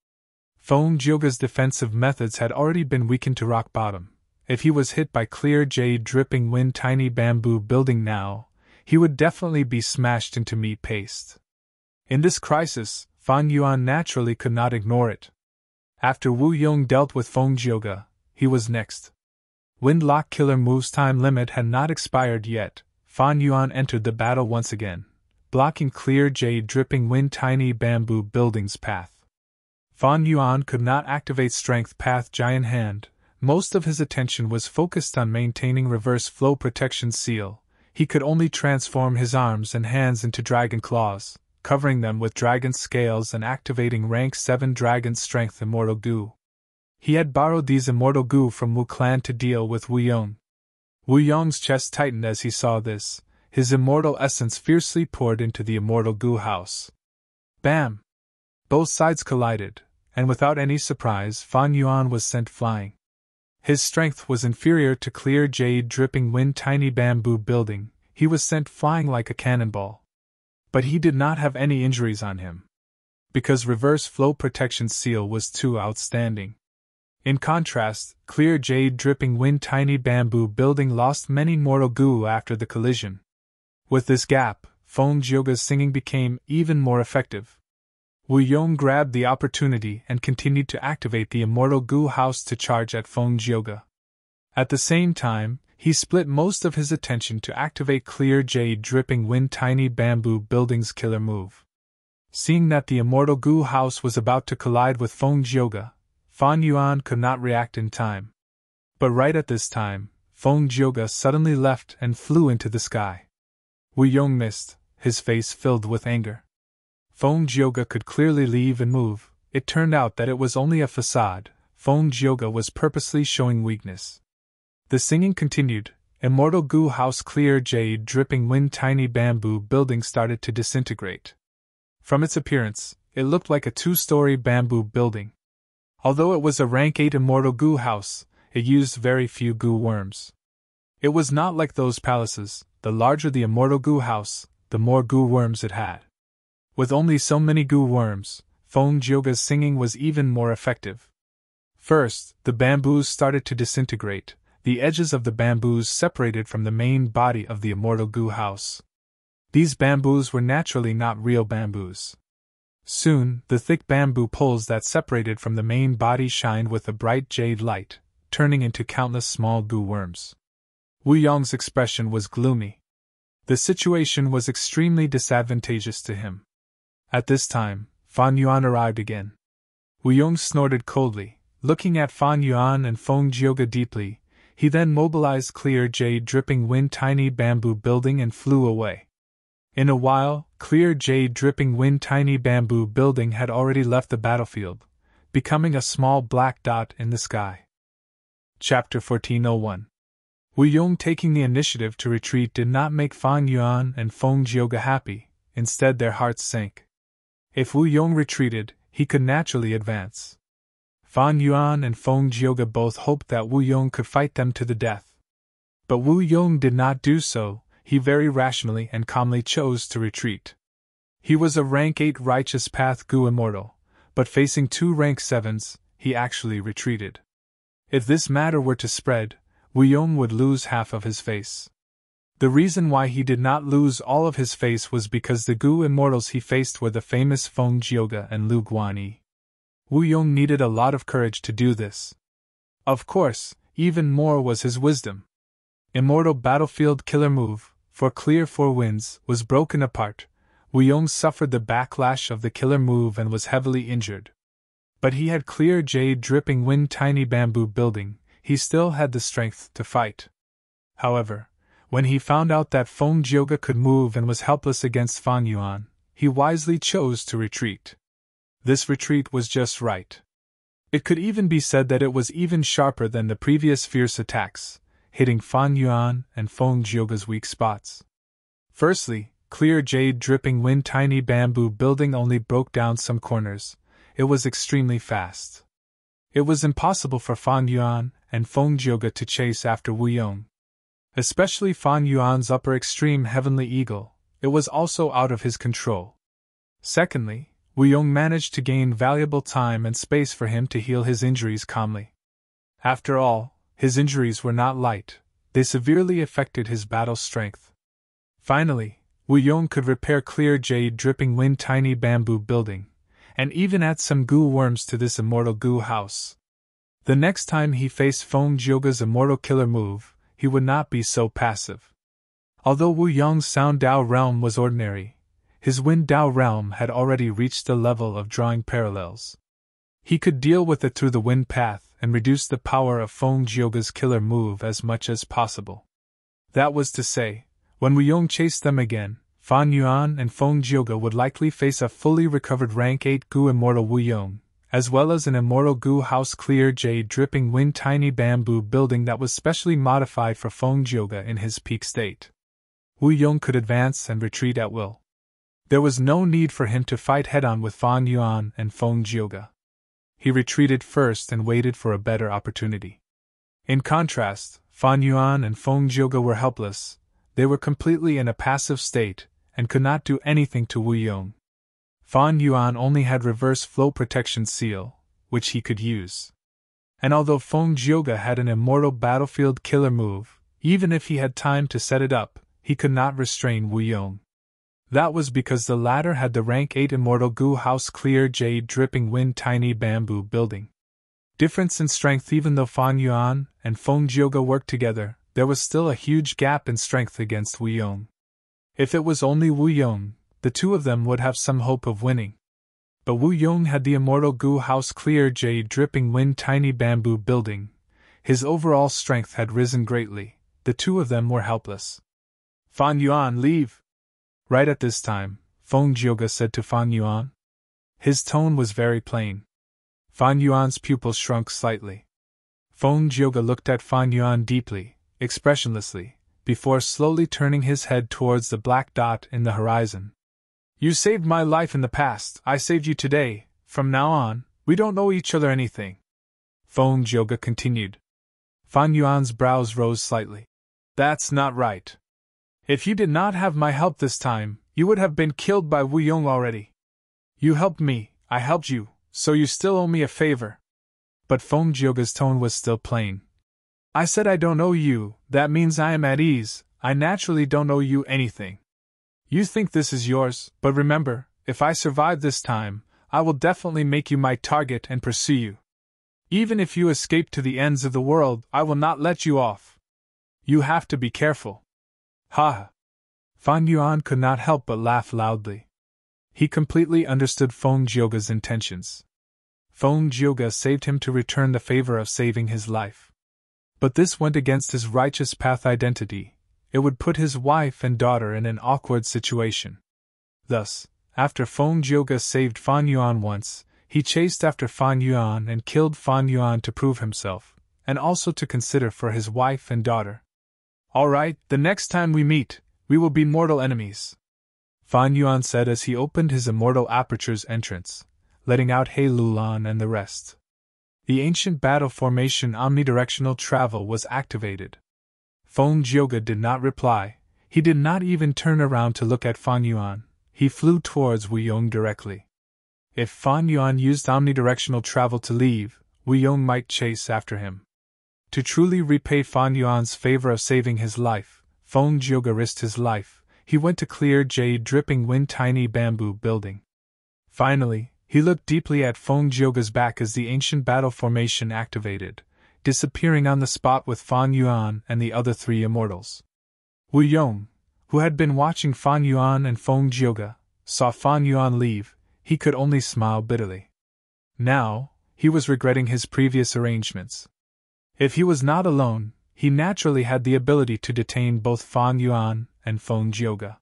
Feng Jioge's defensive methods had already been weakened to rock bottom. If he was hit by clear jade dripping wind tiny bamboo building now, he would definitely be smashed into meat paste. In this crisis, Fan Yuan naturally could not ignore it. After Wu Yong dealt with Feng Jioge, he was next. Windlock killer move's time limit had not expired yet. Fan Yuan entered the battle once again, blocking clear jade dripping wind tiny bamboo building's path. Fan Yuan could not activate Strength Path Giant Hand. Most of his attention was focused on maintaining reverse flow protection seal. He could only transform his arms and hands into dragon claws, covering them with dragon scales and activating rank 7 dragon strength immortal Gu. He had borrowed these immortal Gu from Wu Clan to deal with Wu Yong. Wu Yong's chest tightened as he saw this. His immortal essence fiercely poured into the immortal Gu house. Bam! Both sides collided, and without any surprise Fan Yuan was sent flying. His strength was inferior to clear jade dripping wind tiny bamboo building. He was sent flying like a cannonball. But he did not have any injuries on him, because reverse flow protection seal was too outstanding. In contrast, clear jade dripping wind tiny bamboo building lost many mortal Gu after the collision. With this gap, Feng Jioge's singing became even more effective. Wu Yong grabbed the opportunity and continued to activate the immortal Gu House to charge at Feng Jioge. At the same time, he split most of his attention to activate Clear Jade Dripping Wind Tiny Bamboo Building's killer move. Seeing that the immortal Gu House was about to collide with Feng Jioge, Fan Yuan could not react in time. But right at this time, Feng Jioge suddenly left and flew into the sky. Wu Yong missed, his face filled with anger. Feng Jioge could clearly leave and move. It turned out that it was only a facade. Feng Jioge was purposely showing weakness. The singing continued. Immortal Gu House Clear Jade Dripping Wind Tiny Bamboo Building started to disintegrate. From its appearance, it looked like a 2-story bamboo building. Although it was a rank 8 immortal Gu House, it used very few Gu worms. It was not like those palaces. The larger the immortal Gu House, the more Gu worms it had. With only so many Gu worms, Feng Jioge's singing was even more effective. First, the bamboos started to disintegrate. The edges of the bamboos separated from the main body of the immortal Gu House. These bamboos were naturally not real bamboos. Soon, the thick bamboo poles that separated from the main body shined with a bright jade light, turning into countless small Gu worms. Wu Yong's expression was gloomy. The situation was extremely disadvantageous to him. At this time, Fan Yuan arrived again. Wu Yong snorted coldly, looking at Fan Yuan and Feng Jioge deeply. He then mobilized Clear Jade Dripping Wind Tiny Bamboo Building and flew away. In a while, Clear Jade Dripping Wind Tiny Bamboo Building had already left the battlefield, becoming a small black dot in the sky. Chapter 1401. Wu Yong taking the initiative to retreat did not make Fan Yuan and Feng Jioge happy. Instead, their hearts sank. If Wu Yong retreated, he could naturally advance. Fan Yuan and Feng Jioge both hoped that Wu Yong could fight them to the death. But Wu Yong did not do so. He very rationally and calmly chose to retreat. He was a rank 8 righteous path Gu immortal, but facing 2 rank 7s, he actually retreated. If this matter were to spread, Wu Yong would lose half of his face. The reason why he did not lose all of his face was because the Gu immortals he faced were the famous Feng Jioge and Lu Guanyi. Wu Yong needed a lot of courage to do this. Of course, even more was his wisdom. Immortal Battlefield Killer Move, for Clear 4 Winds, was broken apart. Wu Yong suffered the backlash of the killer move and was heavily injured. But he had Clear Jade Dripping Wind Tiny Bamboo Building. He still had the strength to fight. However, when he found out that Feng Jioge could move and was helpless against Fan Yuan, he wisely chose to retreat. This retreat was just right. It could even be said that it was even sharper than the previous fierce attacks, hitting Fan Yuan and Feng Jioge's weak spots. Firstly, Clear Jade Dripping Wind Tiny Bamboo Building only broke down some corners. It was extremely fast. It was impossible for Fan Yuan and Feng Jioge to chase after Wu Yong. Especially Fan Yuan's upper extreme Heavenly Eagle, it was also out of his control. Secondly, Wu Yong managed to gain valuable time and space for him to heal his injuries calmly. After all, his injuries were not light, they severely affected his battle strength. Finally, Wu Yong could repair Clear Jade Dripping Wind Tiny Bamboo Building, and even add some Gu worms to this immortal Gu House. The next time he faced Feng Jioge's immortal killer move, he would not be so passive. Although Wu Yong's Sound Dao realm was ordinary, his Wind Dao realm had already reached the level of drawing parallels. He could deal with it through the wind path and reduce the power of Feng Jioge's killer move as much as possible. That was to say, when Wu Yong chased them again, Fan Yuan and Feng Jioge would likely face a fully recovered rank 8 Gu immortal Wu Yong, as well as an immortal Gu House Clear Jade Dripping Wind Tiny Bamboo Building that was specially modified for Feng Jioge in his peak state. Wu Yong could advance and retreat at will. There was no need for him to fight head-on with Fan Yuan and Feng Jioge. He retreated first and waited for a better opportunity. In contrast, Fan Yuan and Feng Jioge were helpless. They were completely in a passive state and could not do anything to Wu Yong. Fan Yuan only had reverse flow protection seal, which he could use. And although Feng Jioge had an immortal battlefield killer move, even if he had time to set it up, he could not restrain Wu Yong. That was because the latter had the rank 8 immortal goo house clear jade dripping wind tiny bamboo building. Difference in strength. Even though Fan Yuan and Feng Jioge worked together, there was still a huge gap in strength against Wu Yong. If it was only Wu Yong, the two of them would have some hope of winning. But Wu Yong had the immortal goo house clear jade dripping wind tiny bamboo building. His overall strength had risen greatly. The two of them were helpless. Fan Yuan, leave! Right at this time, Feng Jioge said to Fan Yuan. His tone was very plain. Fan Yuan's pupils shrunk slightly. Feng Jioge looked at Fan Yuan deeply, expressionlessly, before slowly turning his head towards the black dot in the horizon. You saved my life in the past, I saved you today. From now on, we don't owe each other anything. Feng Jioge continued. Fan Yuan's brows rose slightly. That's not right. If you did not have my help this time, you would have been killed by Wu Yong already. You helped me, I helped you, so you still owe me a favor. But Feng Jioge's tone was still plain. I said I don't owe you, that means I am at ease, I naturally don't owe you anything. You think this is yours, but remember, if I survive this time, I will definitely make you my target and pursue you. Even if you escape to the ends of the world, I will not let you off. You have to be careful. Ha ha. Fan Yuan could not help but laugh loudly. He completely understood Feng Jioge's intentions. Feng Jioge saved him to return the favor of saving his life. But this went against his righteous path identity. It would put his wife and daughter in an awkward situation. Thus, after Feng Jioge saved Fan Yuan once, he chased after Fan Yuan and killed Fan Yuan to prove himself, and also to consider for his wife and daughter. All right, the next time we meet, we will be mortal enemies, Fan Yuan said as he opened his immortal aperture's entrance, letting out He Lulan and the rest. The ancient battle formation omnidirectional travel was activated. Feng Jioge did not reply. He did not even turn around to look at Fan Yuan. He flew towards Wu Yong directly. If Fan Yuan used omnidirectional travel to leave, Wu Yong might chase after him. To truly repay Fan Yuan's favor of saving his life, Feng Jioge risked his life. He went to clear jade dripping wind tiny bamboo building. Finally, he looked deeply at Feng Jioge's back as the ancient battle formation activated, disappearing on the spot with Fan Yuan and the other three immortals. Wu Yong, who had been watching Fan Yuan and Feng Jioge, saw Fan Yuan leave. He could only smile bitterly. Now, he was regretting his previous arrangements. If he was not alone, he naturally had the ability to detain both Fan Yuan and Feng Jioge.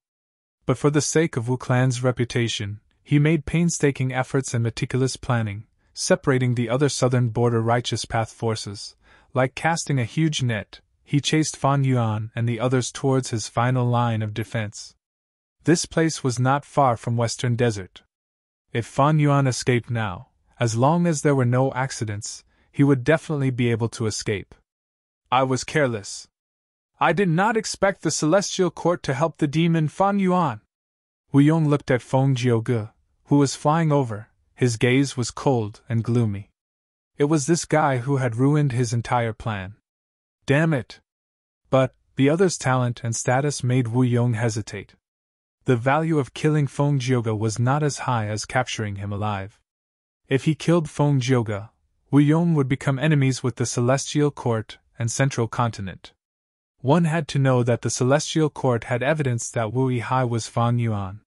But for the sake of Wu Clan's reputation, he made painstaking efforts and meticulous planning, separating the other southern border righteous path forces. Like casting a huge net, he chased Fan Yuan and the others towards his final line of defense. This place was not far from Western Desert. If Fan Yuan escaped now, as long as there were no accidents, he would definitely be able to escape. I was careless. I did not expect the Celestial Court to help the demon Fan Yuan. Wu Yong looked at Feng Jioge, who was flying over. His gaze was cold and gloomy. It was this guy who had ruined his entire plan. Damn it! But the other's talent and status made Wu Yong hesitate. The value of killing Feng Jioge was not as high as capturing him alive. If he killed Feng Jioge, Wu Yong would become enemies with the Celestial Court and Central Continent. One had to know that the Celestial Court had evidence that Wu Yihai was Fan Yuan.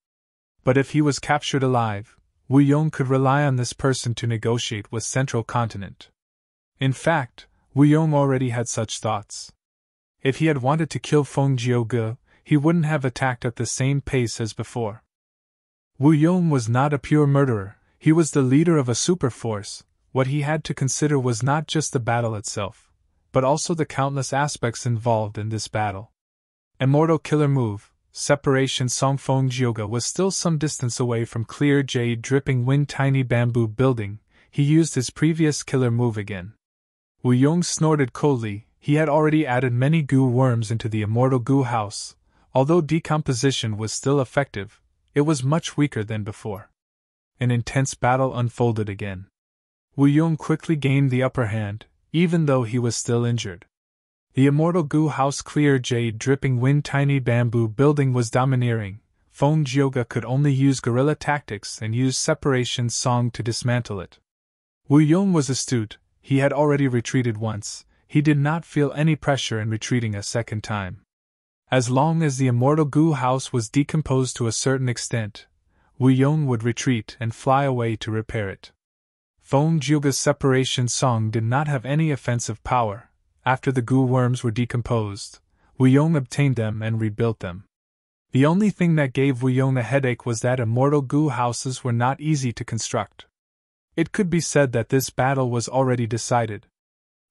But if he was captured alive, Wu Yong could rely on this person to negotiate with Central Continent. In fact, Wu Yong already had such thoughts. If he had wanted to kill Feng Jioge, he wouldn't have attacked at the same pace as before. Wu Yong was not a pure murderer, he was the leader of a super force. What he had to consider was not just the battle itself, but also the countless aspects involved in this battle. Immortal killer move, separation. Song. Feng Jioge was still some distance away from clear jade dripping wind tiny bamboo building. He used his previous killer move again. Wu Yong snorted coldly. He had already added many goo worms into the immortal goo house. Although decomposition was still effective, it was much weaker than before. An intense battle unfolded again. Wu Yong quickly gained the upper hand, even though he was still injured. The immortal goo house clear jade dripping wind tiny bamboo building was domineering. Feng Jioge could only use guerrilla tactics and use separation song to dismantle it. Wu Yong was astute, he had already retreated once, he did not feel any pressure in retreating a second time. As long as the immortal Gu house was decomposed to a certain extent, Wu Yong would retreat and fly away to repair it. Feng Jioge's separation song did not have any offensive power. After the Gu worms were decomposed, Wu Yong obtained them and rebuilt them. The only thing that gave Wu Yong a headache was that immortal Gu houses were not easy to construct. It could be said that this battle was already decided.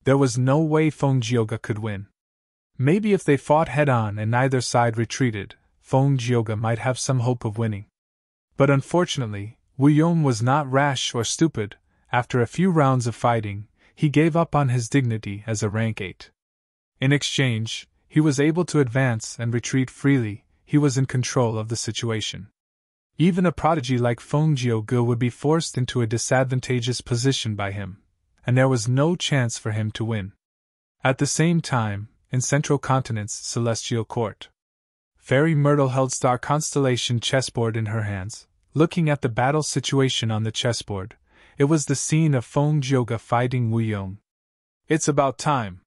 There was no way Feng Jioge could win. Maybe if they fought head-on and neither side retreated, Feng Jioge might have some hope of winning. But unfortunately, Wu Yong was not rash or stupid. After a few rounds of fighting, he gave up on his dignity as a rank 8. In exchange, he was able to advance and retreat freely, he was in control of the situation. Even a prodigy like Feng Jioge would be forced into a disadvantageous position by him, and there was no chance for him to win. At the same time, in Central Continent's celestial court, Fairy Myrtle held star constellation chessboard in her hands, looking at the battle situation on the chessboard. It was the scene of Feng Jioge fighting Wu Yong. "It's about time,"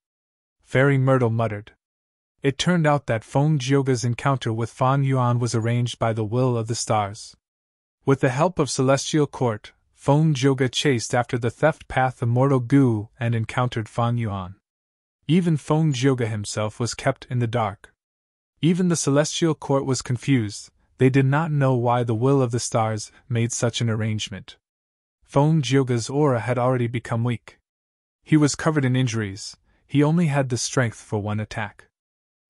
Fairy Myrtle muttered. It turned out that Feng Jioge's encounter with Fan Yuan was arranged by the will of the stars. With the help of Celestial Court, Feng Jioge chased after the theft path immortal Gu and encountered Fan Yuan. Even Feng Jioge himself was kept in the dark. Even the Celestial Court was confused, they did not know why the will of the stars made such an arrangement. Feng Jioge's aura had already become weak. He was covered in injuries, he only had the strength for one attack.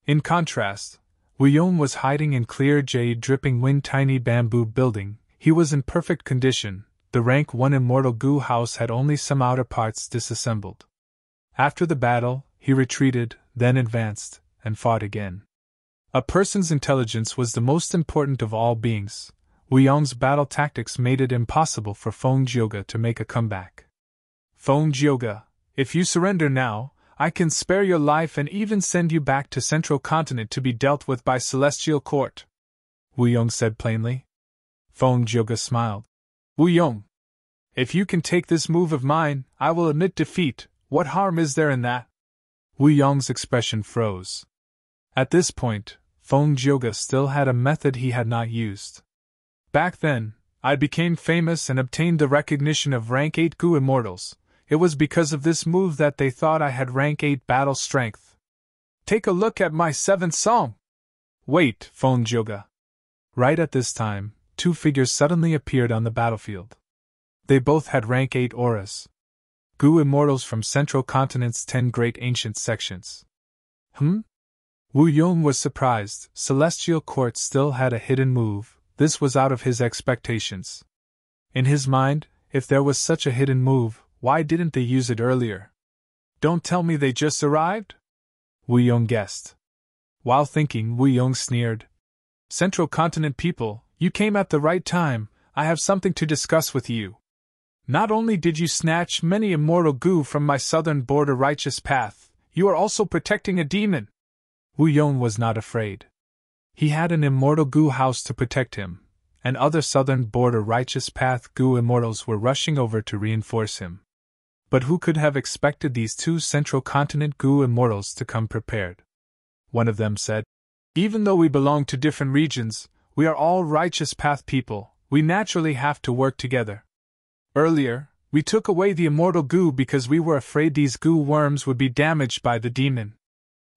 In contrast, Wu Yong was hiding in clear jade dripping wind tiny bamboo building, he was in perfect condition, the rank 1 immortal Gu house had only some outer parts disassembled. After the battle, he retreated, then advanced, and fought again. A person's intelligence was the most important of all beings. Wu Yong's battle tactics made it impossible for Feng Jioge to make a comeback. "Feng Jioge, if you surrender now, I can spare your life and even send you back to Central Continent to be dealt with by Celestial Court," Wu Yong said plainly. Feng Jioge smiled. "Wu Yong, if you can take this move of mine, I will admit defeat, what harm is there in that?" Wu Yong's expression froze. At this point, Feng Jioge still had a method he had not used. "Back then, I became famous and obtained the recognition of rank 8 Gu immortals. It was because of this move that they thought I had rank 8 battle strength. Take a look at my 7th song." "Wait, Feng Jioge." Right at this time, 2 figures suddenly appeared on the battlefield. They both had rank 8 auras. Gu immortals from Central Continent's 10 great ancient sections. Wu Yong was surprised. Celestial Court still had a hidden move. This was out of his expectations. In his mind, if there was such a hidden move, why didn't they use it earlier? "Don't tell me they just arrived?" Wu Yong guessed. While thinking, Wu Yong sneered. "Central Continent people, you came at the right time, I have something to discuss with you. Not only did you snatch many immortal Gu from my southern border righteous path, you are also protecting a demon." Wu Yong was not afraid. He had an immortal Gu house to protect him, and other southern border righteous path Gu immortals were rushing over to reinforce him. But who could have expected these 2 Central Continent Gu immortals to come prepared? One of them said, "Even though we belong to different regions, we are all righteous path people, we naturally have to work together. Earlier, we took away the immortal Gu because we were afraid these Gu worms would be damaged by the demon.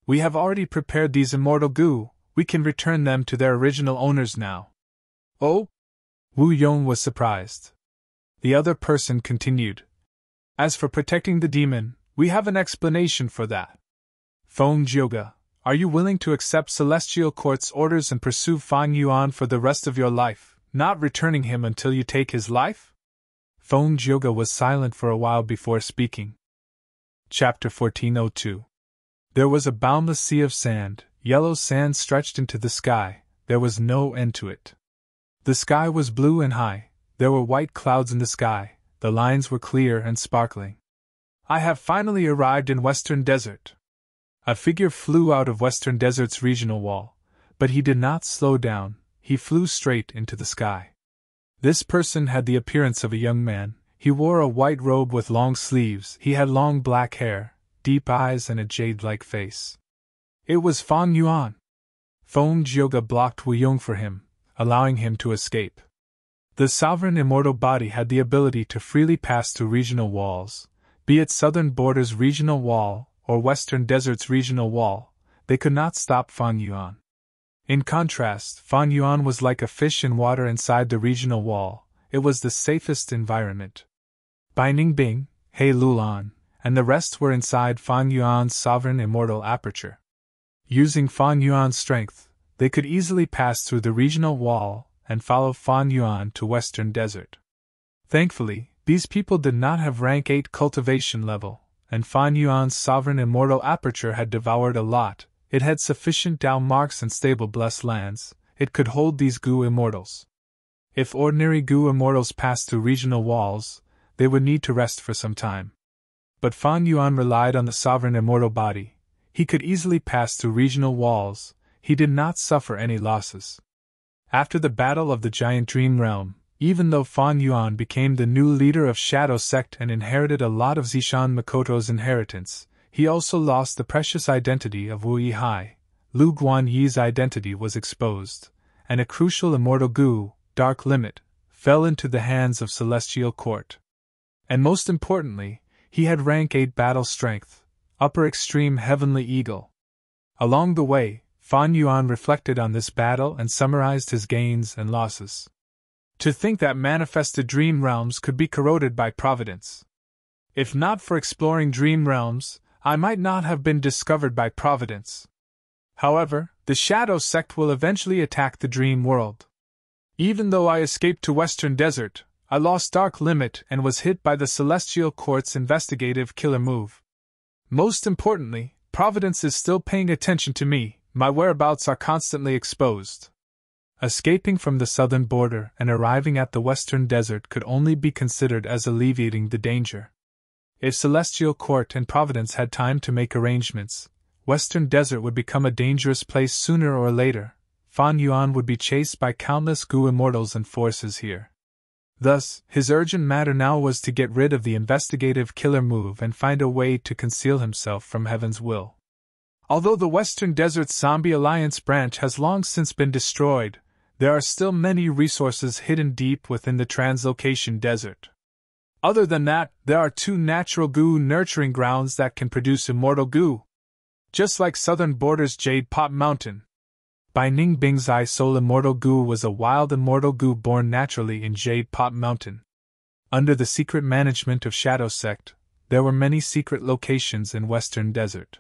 We have already prepared these immortal Gu, we can return them to their original owners now." "Oh?" Wu Yong was surprised. The other person continued. "As for protecting the demon, we have an explanation for that. Feng Jioge, are you willing to accept Celestial Court's orders and pursue Fan Yuan for the rest of your life, not returning him until you take his life?" Feng Jioge was silent for a while before speaking. Chapter 1402. There was a boundless sea of sand, yellow sand stretched into the sky, there was no end to it. The sky was blue and high, there were white clouds in the sky, the lines were clear and sparkling. "I have finally arrived in Western Desert." A figure flew out of Western Desert's regional wall, but he did not slow down, he flew straight into the sky. This person had the appearance of a young man. He wore a white robe with long sleeves, he had long black hair, deep eyes, and a jade-like face. It was Fan Yuan. Feng Jioge blocked Wu Yong for him, allowing him to escape. The sovereign immortal body had the ability to freely pass through regional walls, be it Southern Border's regional wall or Western Desert's regional wall. They could not stop Fan Yuan. In contrast, Fan Yuan was like a fish in water inside the regional wall. It was the safest environment. Bai Ningbing, He Lulan, and the rest were inside Fan Yuan's sovereign immortal aperture. Using Fan Yuan's strength, they could easily pass through the regional wall and follow Fan Yuan to Western Desert. Thankfully, these people did not have rank 8 cultivation level, and Fan Yuan's sovereign immortal aperture had devoured a lot. It had sufficient Dao marks and stable blessed lands. It could hold these Gu immortals. If ordinary Gu immortals passed through regional walls, they would need to rest for some time. But Fan Yuan relied on the sovereign immortal body. He could easily pass through regional walls. He did not suffer any losses. After the Battle of the Giant Dream Realm, even though Fan Yuan became the new leader of Shadow Sect and inherited a lot of Zishan Makoto's inheritance, he also lost the precious identity of Wu Yihai. Lu Guanyi's identity was exposed, and a crucial immortal Gu, Dark Limit, fell into the hands of Celestial Court. And most importantly, he had rank 8 battle strength, upper extreme Heavenly Eagle. Along the way, Fan Yuan reflected on this battle and summarized his gains and losses. To think that manifested dream realms could be corroded by Providence. If not for exploring dream realms, I might not have been discovered by Providence. However, the Shadow Sect will eventually attack the dream world. Even though I escaped to Western Desert, I lost Dark Limit and was hit by the Celestial Court's investigative killer move. Most importantly, Providence is still paying attention to me. My whereabouts are constantly exposed. Escaping from the southern border and arriving at the Western Desert could only be considered as alleviating the danger. If Celestial Court and Providence had time to make arrangements, Western Desert would become a dangerous place sooner or later. Fan Yuan would be chased by countless Gu immortals and forces here. Thus, his urgent matter now was to get rid of the investigative killer move and find a way to conceal himself from Heaven's will. Although the Western Desert Zombie Alliance branch has long since been destroyed, there are still many resources hidden deep within the Translocation Desert. Other than that, there are 2 natural Gu nurturing grounds that can produce immortal Gu. Just like Southern Border's Jade Pot Mountain. Bai Ningbing's Eye Soul Immortal Gu was a wild immortal Gu born naturally in Jade Pot Mountain. Under the secret management of Shadow Sect, there were many secret locations in Western Desert.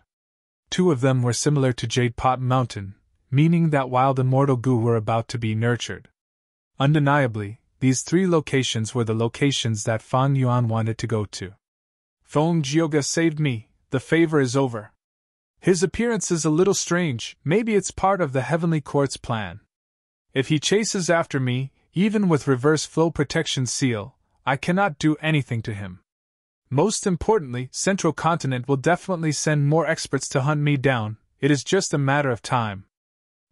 2 of them were similar to Jade Pot Mountain, meaning that wild immortal Gu were about to be nurtured. Undeniably, these 3 locations were the locations that Fan Yuan wanted to go to. Feng Jioge saved me, the favor is over. His appearance is a little strange, maybe it's part of the Heavenly Court's plan. If he chases after me, even with reverse flow protection seal, I cannot do anything to him. Most importantly, Central Continent will definitely send more experts to hunt me down, it is just a matter of time.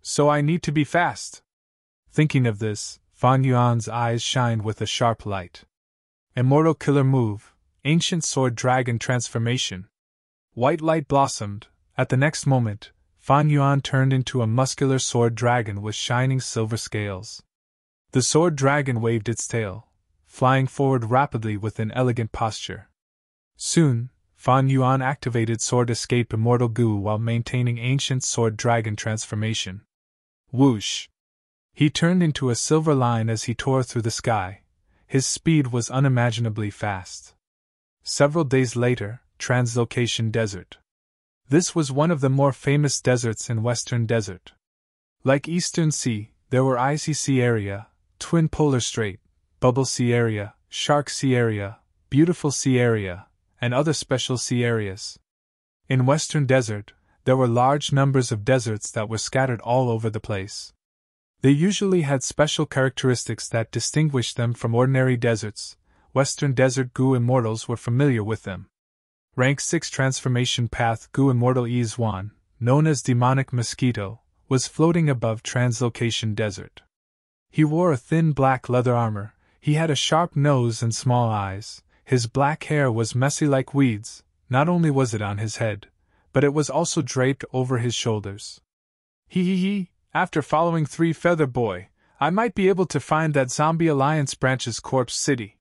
So I need to be fast. Thinking of this, Fan Yuan's eyes shined with a sharp light. Immortal Killer Move, Ancient Sword Dragon Transformation. White light blossomed. At the next moment, Fan Yuan turned into a muscular sword dragon with shining silver scales. The sword dragon waved its tail, flying forward rapidly with an elegant posture. Soon, Fan Yuan activated Sword Escape Immortal Gu while maintaining Ancient Sword Dragon Transformation. Whoosh! He turned into a silver line as he tore through the sky. His speed was unimaginably fast. Several days later, Translocation Desert. This was one of the more famous deserts in Western Desert. Like Eastern Sea, there were Icy Sea Area, Twin Polar Strait, Bubble Sea Area, Shark Sea Area, Beautiful Sea Area, and other special sea areas. In Western Desert, there were large numbers of deserts that were scattered all over the place. They usually had special characteristics that distinguished them from ordinary deserts. Western Desert Gu Immortals were familiar with them. Rank 6 Transformation Path Gu Immortal Izwan, known as Demonic Mosquito, was floating above Translocation Desert. He wore a thin black leather armor, he had a sharp nose and small eyes, his black hair was messy like weeds, not only was it on his head, but it was also draped over his shoulders. He, after following Three Feather Boy, I might be able to find that Zombie Alliance branch's corpse city.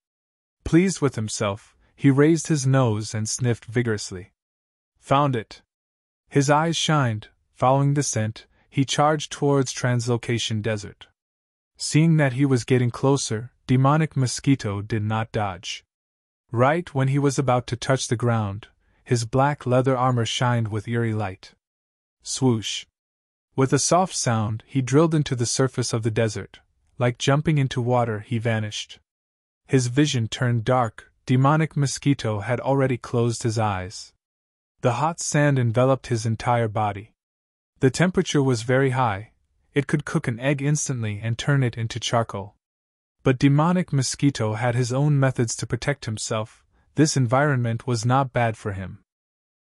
Pleased with himself, he raised his nose and sniffed vigorously. Found it. His eyes shined. Following the scent, he charged towards Translocation Desert. Seeing that he was getting closer, Demonic Mosquito did not dodge. Right when he was about to touch the ground, his black leather armor shined with eerie light. Swoosh! With a soft sound, he drilled into the surface of the desert. Like jumping into water, he vanished. His vision turned dark. Demonic Mosquito had already closed his eyes. The hot sand enveloped his entire body. The temperature was very high. It could cook an egg instantly and turn it into charcoal. But Demonic Mosquito had his own methods to protect himself. This environment was not bad for him.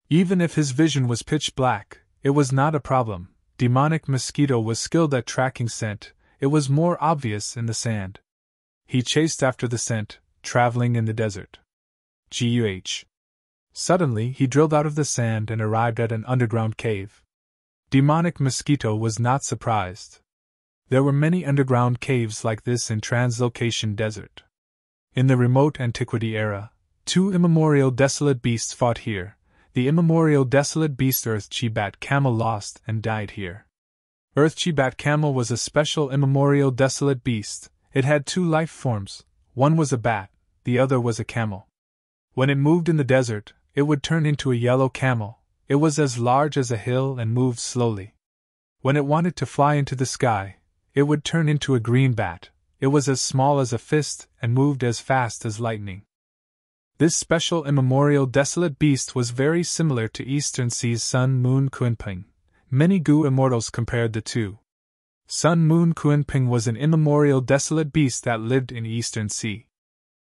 Even if his vision was pitch black, it was not a problem. Demonic Mosquito was skilled at tracking scent. It was more obvious in the sand. He chased after the scent, traveling in the desert. Guh. Suddenly, he drilled out of the sand and arrived at an underground cave. Demonic Mosquito was not surprised. There were many underground caves like this in Translocation Desert. In the remote antiquity era, two immemorial desolate beasts fought here. The immemorial desolate beast Earthchi-Bat Camel lost and died here. Earthchi-Bat Camel was a special immemorial desolate beast. It had two life forms. One was a bat, the other was a camel. When it moved in the desert, it would turn into a yellow camel. It was as large as a hill and moved slowly. When it wanted to fly into the sky, it would turn into a green bat. It was as small as a fist and moved as fast as lightning. This special immemorial desolate beast was very similar to Eastern Sea's Sun Moon Kunping. Many Gu immortals compared the two. Sun Moon Kunping was an immemorial desolate beast that lived in Eastern Sea.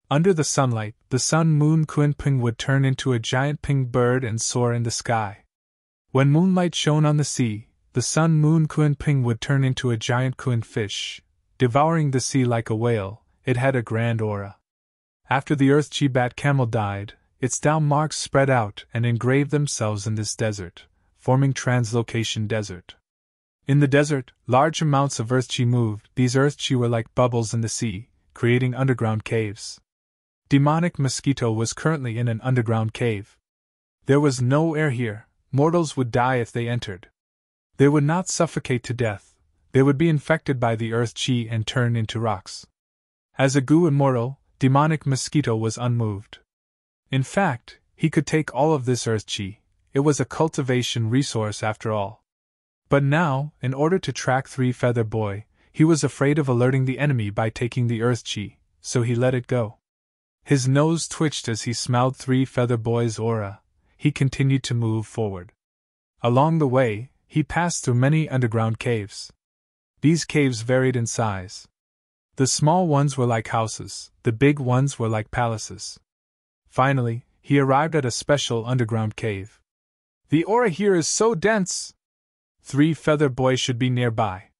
Under the sunlight, the Sun Moon Kunping would turn into a giant pink bird and soar in the sky. When moonlight shone on the sea, the Sun Moon Kunping would turn into a giant kun fish, devouring the sea like a whale. It had a grand aura. After the Earthchi-Bat Camel died, its down marks spread out and engraved themselves in this desert, forming Translocation Desert. In the desert, large amounts of Earthchi moved. These Earthchi were like bubbles in the sea, creating underground caves. Demonic Mosquito was currently in an underground cave. There was no air here. Mortals would die if they entered. They would not suffocate to death. They would be infected by the Earthchi and turn into rocks. As a Gu immortal, Demonic Mosquito was unmoved. In fact, he could take all of this Earthchi. It was a cultivation resource after all. But now, in order to track Three Feather Boy, he was afraid of alerting the enemy by taking the Earthchi, so he let it go. His nose twitched as he smelled Three Feather Boy's aura. He continued to move forward. Along the way, he passed through many underground caves. These caves varied in size. The small ones were like houses, the big ones were like palaces. Finally, he arrived at a special underground cave. The aura here is so dense! Three Feather Boy should be nearby.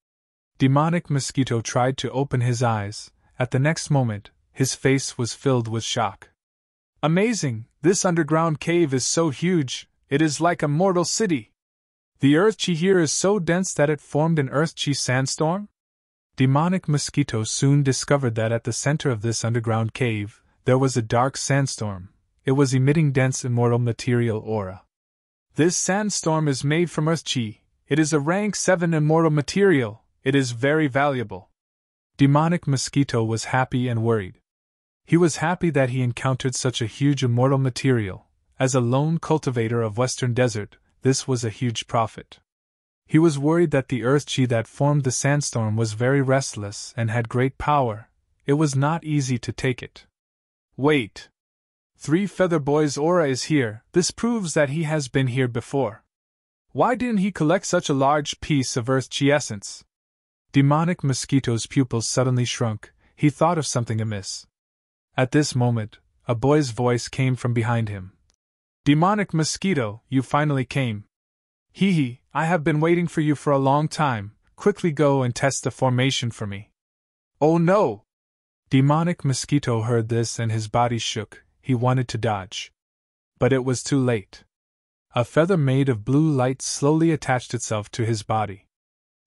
Demonic Mosquito tried to open his eyes. At the next moment, his face was filled with shock. Amazing! This underground cave is so huge, it is like a mortal city. The Earthchi here is so dense that it formed an Earthchi sandstorm? Demonic Mosquito soon discovered that at the center of this underground cave, there was a dark sandstorm. It was emitting dense immortal material aura. This sandstorm is made from Earthchi. It is a rank 7 immortal material. It is very valuable. Demonic Mosquito was happy and worried. He was happy that he encountered such a huge immortal material. As a lone cultivator of Western Desert, this was a huge profit. He was worried that the Earthchi that formed the sandstorm was very restless and had great power. It was not easy to take it. Wait! Three Feather Boy's aura is here. This proves that he has been here before. Why didn't he collect such a large piece of Earthchi essence? Demonic Mosquito's pupils suddenly shrunk. He thought of something amiss. At this moment, a boy's voice came from behind him. Demonic Mosquito, you finally came. Hee, I have been waiting for you for a long time. Quickly go and test the formation for me. Oh no! Demonic Mosquito heard this and his body shook. He wanted to dodge. But it was too late. A feather made of blue light slowly attached itself to his body.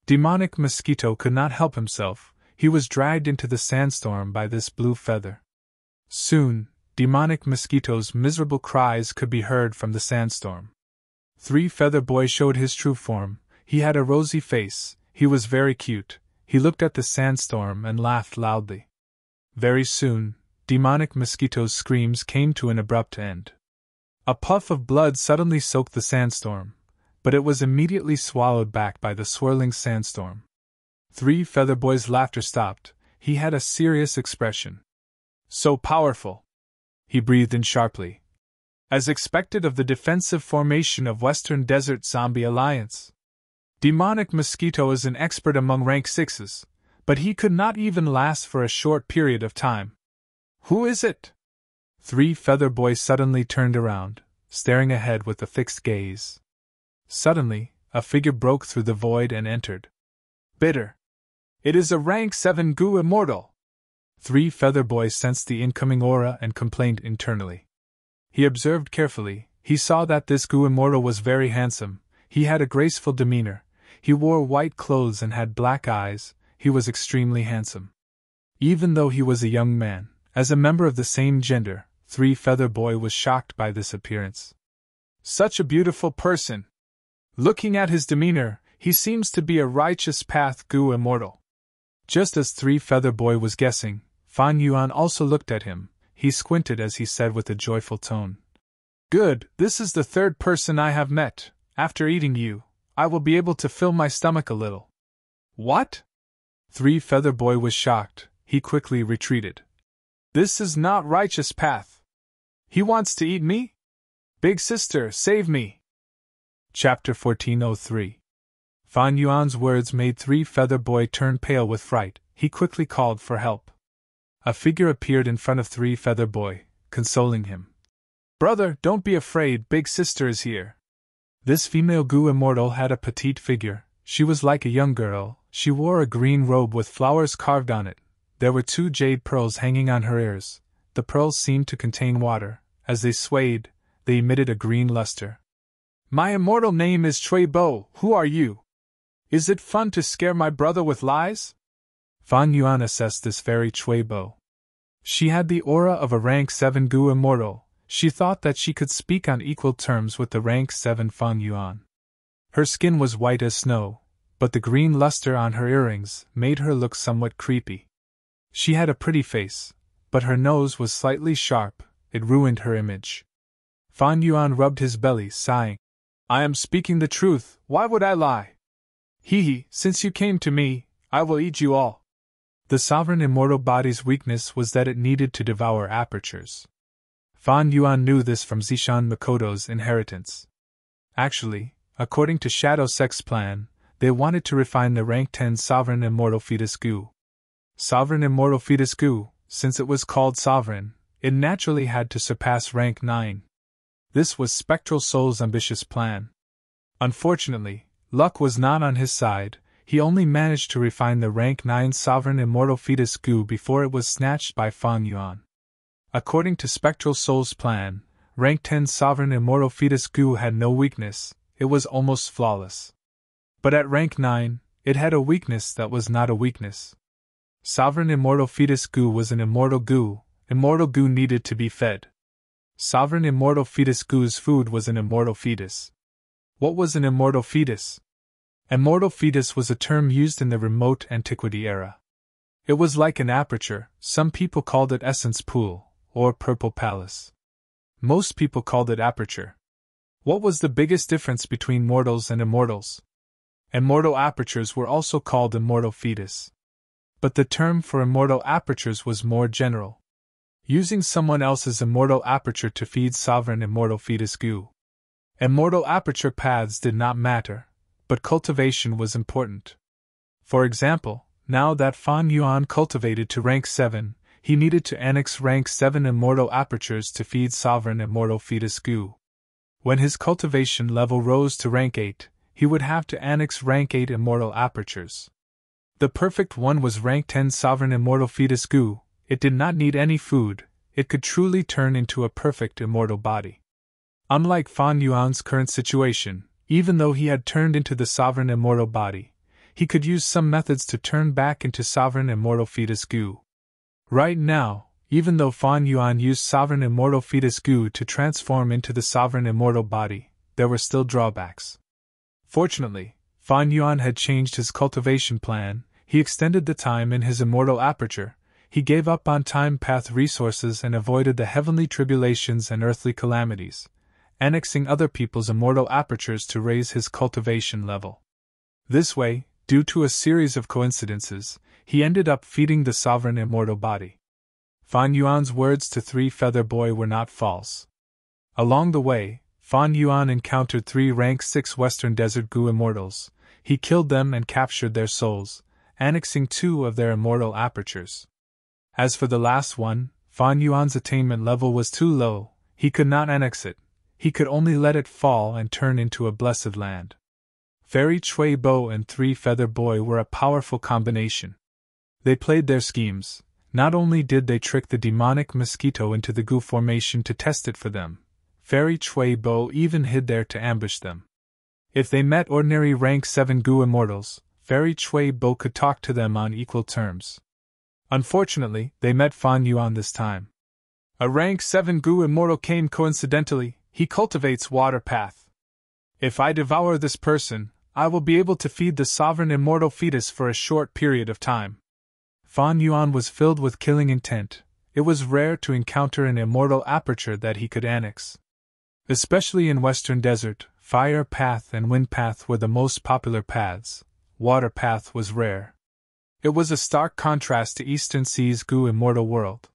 Demonic Mosquito could not help himself. He was dragged into the sandstorm by this blue feather. Soon, Demonic Mosquito's miserable cries could be heard from the sandstorm. Three Feather Boy showed his true form. He had a rosy face. He was very cute. He looked at the sandstorm and laughed loudly. Very soon, Demonic Mosquito's screams came to an abrupt end. A puff of blood suddenly soaked the sandstorm, but it was immediately swallowed back by the swirling sandstorm. Three Feather Boy's laughter stopped. He had a serious expression. So powerful! He breathed in sharply. As expected of the defensive formation of Western Desert Zombie Alliance. Demonic Mosquito is an expert among rank 6s, but he could not even last for a short period of time. Who is it? Three Feather Boy suddenly turned around, staring ahead with a fixed gaze. Suddenly, a figure broke through the void and entered. Bitter! It is a rank 7 goo immortal! Three Feather Boy sensed the incoming aura and complained internally. He observed carefully. He saw that this goo immortal was very handsome. He had a graceful demeanor. He wore white clothes and had black eyes. He was extremely handsome. Even though he was a young man, as a member of the same gender, Three Feather Boy was shocked by this appearance. Such a beautiful person! Looking at his demeanor, he seems to be a righteous path goo immortal. Just as Three Feather Boy was guessing, Fan Yuan also looked at him. He squinted as he said with a joyful tone. Good, this is the third person I have met. After eating you, I will be able to fill my stomach a little. What? Three Feather Boy was shocked. He quickly retreated. This is not righteous path. He wants to eat me? Big sister, save me! Chapter 1403. Fan Yuan's words made Three Feather Boy turn pale with fright. He quickly called for help. A figure appeared in front of Three Feather Boy, consoling him. Brother, don't be afraid, Big Sister is here. This female goo immortal had a petite figure. She was like a young girl. She wore a green robe with flowers carved on it. There were 2 jade pearls hanging on her ears. The pearls seemed to contain water. As they swayed, they emitted a green luster. My immortal name is Chui Bo. Who are you? Is it fun to scare my brother with lies? Fan Yuan assessed this fairy Chui Bo. She had the aura of a rank 7 goo immortal. She thought that she could speak on equal terms with the rank 7 Fan Yuan. Her skin was white as snow, but the green luster on her earrings made her look somewhat creepy. She had a pretty face, but her nose was slightly sharp. It ruined her image. Fan Yuan rubbed his belly, sighing. I am speaking the truth, why would I lie? Hee, since you came to me, I will eat you all. The sovereign immortal body's weakness was that it needed to devour apertures. Fan Yuan knew this from Zishan Makoto's inheritance. Actually, according to Shadow Sect's plan, they wanted to refine the rank 10 Sovereign Immortal Fetus Goo. Sovereign Immortal Fetus Goo, since it was called Sovereign, it naturally had to surpass rank 9. This was Spectral Soul's ambitious plan. Unfortunately, luck was not on his side. He only managed to refine the rank 9 Sovereign Immortal Fetus Goo before it was snatched by Fan Yuan. According to Spectral Soul's plan, rank 10 Sovereign Immortal Fetus Goo had no weakness. It was almost flawless. But at rank 9, it had a weakness that was not a weakness. Sovereign Immortal Fetus Goo was an immortal goo. Immortal goo needed to be fed. Sovereign Immortal Fetus Goo's food was an immortal fetus. What was an immortal fetus? Immortal fetus was a term used in the remote antiquity era. It was like an aperture. Some people called it essence pool, or purple palace. Most people called it aperture. What was the biggest difference between mortals and immortals? Immortal apertures were also called immortal fetus. But the term for immortal apertures was more general. Using someone else's immortal aperture to feed sovereign immortal fetus goo. Immortal aperture paths did not matter, but cultivation was important. For example, now that Fan Yuan cultivated to rank 7, he needed to annex rank 7 immortal apertures to feed sovereign immortal fetus goo. When his cultivation level rose to rank 8, he would have to annex rank 8 immortal apertures. The perfect one was rank 10 sovereign immortal fetus goo. It did not need any food, it could truly turn into a perfect immortal body. Unlike Fan Yuan's current situation, even though he had turned into the sovereign immortal body, he could use some methods to turn back into sovereign immortal fetus goo. Right now, even though Fan Yuan used sovereign immortal fetus goo to transform into the sovereign immortal body, there were still drawbacks. Fortunately, Fan Yuan had changed his cultivation plan. He extended the time in his immortal aperture, he gave up on time path resources and avoided the heavenly tribulations and earthly calamities, annexing other people's immortal apertures to raise his cultivation level. This way, due to a series of coincidences, he ended up feeding the sovereign immortal body. Fan Yuan's words to Three Feather Boy were not false. Along the way, Fan Yuan encountered 3 rank 6 Western Desert Goo immortals. He killed them and captured their souls, annexing 2 of their immortal apertures. As for the last one, Fan Yuan's attainment level was too low, he could not annex it, he could only let it fall and turn into a blessed land. Fairy Chui Bo and Three Feather Boy were a powerful combination. They played their schemes. Not only did they trick the demonic mosquito into the goo formation to test it for them, Fairy Chui Bo even hid there to ambush them. If they met ordinary rank 7 goo immortals, Fairy Chui Bo could talk to them on equal terms. Unfortunately, they met Fan Yuan this time. A rank 7 goo immortal came coincidentally. He cultivates water path. If I devour this person, I will be able to feed the sovereign immortal fetus for a short period of time. Fan Yuan was filled with killing intent. It was rare to encounter an immortal aperture that he could annex. Especially in Western Desert, fire path and wind path were the most popular paths. Water path was rare. It was a stark contrast to Eastern Sea's goo immortal world.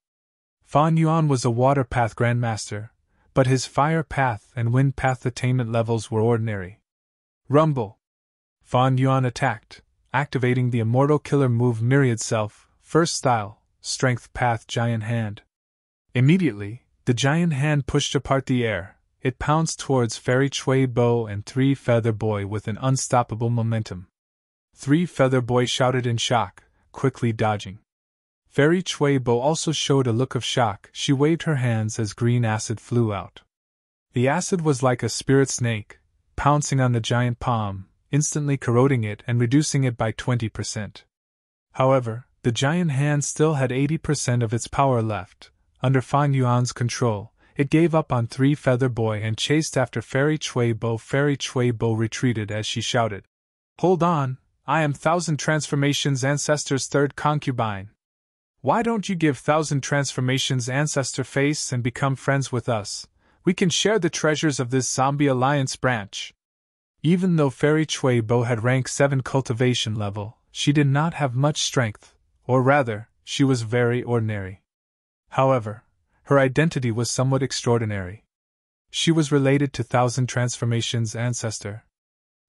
Fan Yuan was a water path grandmaster, but his fire path and wind path attainment levels were ordinary. Rumble! Fan Yuan attacked, activating the immortal killer move Myriad Self, first style, strength path giant hand. Immediately, the giant hand pushed apart the air. It pounced towards Fairy Chui Bo and Three Feather Boy with an unstoppable momentum. Three Feather Boy shouted in shock, quickly dodging. Fairy Chui Bo also showed a look of shock. She waved her hands as green acid flew out. The acid was like a spirit snake, pouncing on the giant palm, instantly corroding it and reducing it by 20%. However, the giant hand still had 80% of its power left. Under Fan Yuan's control, it gave up on Three Feather Boy and chased after Fairy Chui Bo. Fairy Chui Bo retreated as she shouted, "Hold on, I am Thousand Transformations Ancestor's third concubine. Why don't you give Thousand Transformations Ancestor face and become friends with us? We can share the treasures of this zombie alliance branch." Even though Fairy Chui Bo had rank 7 cultivation level, she did not have much strength, or rather, she was very ordinary. However, her identity was somewhat extraordinary. She was related to Thousand Transformations Ancestor.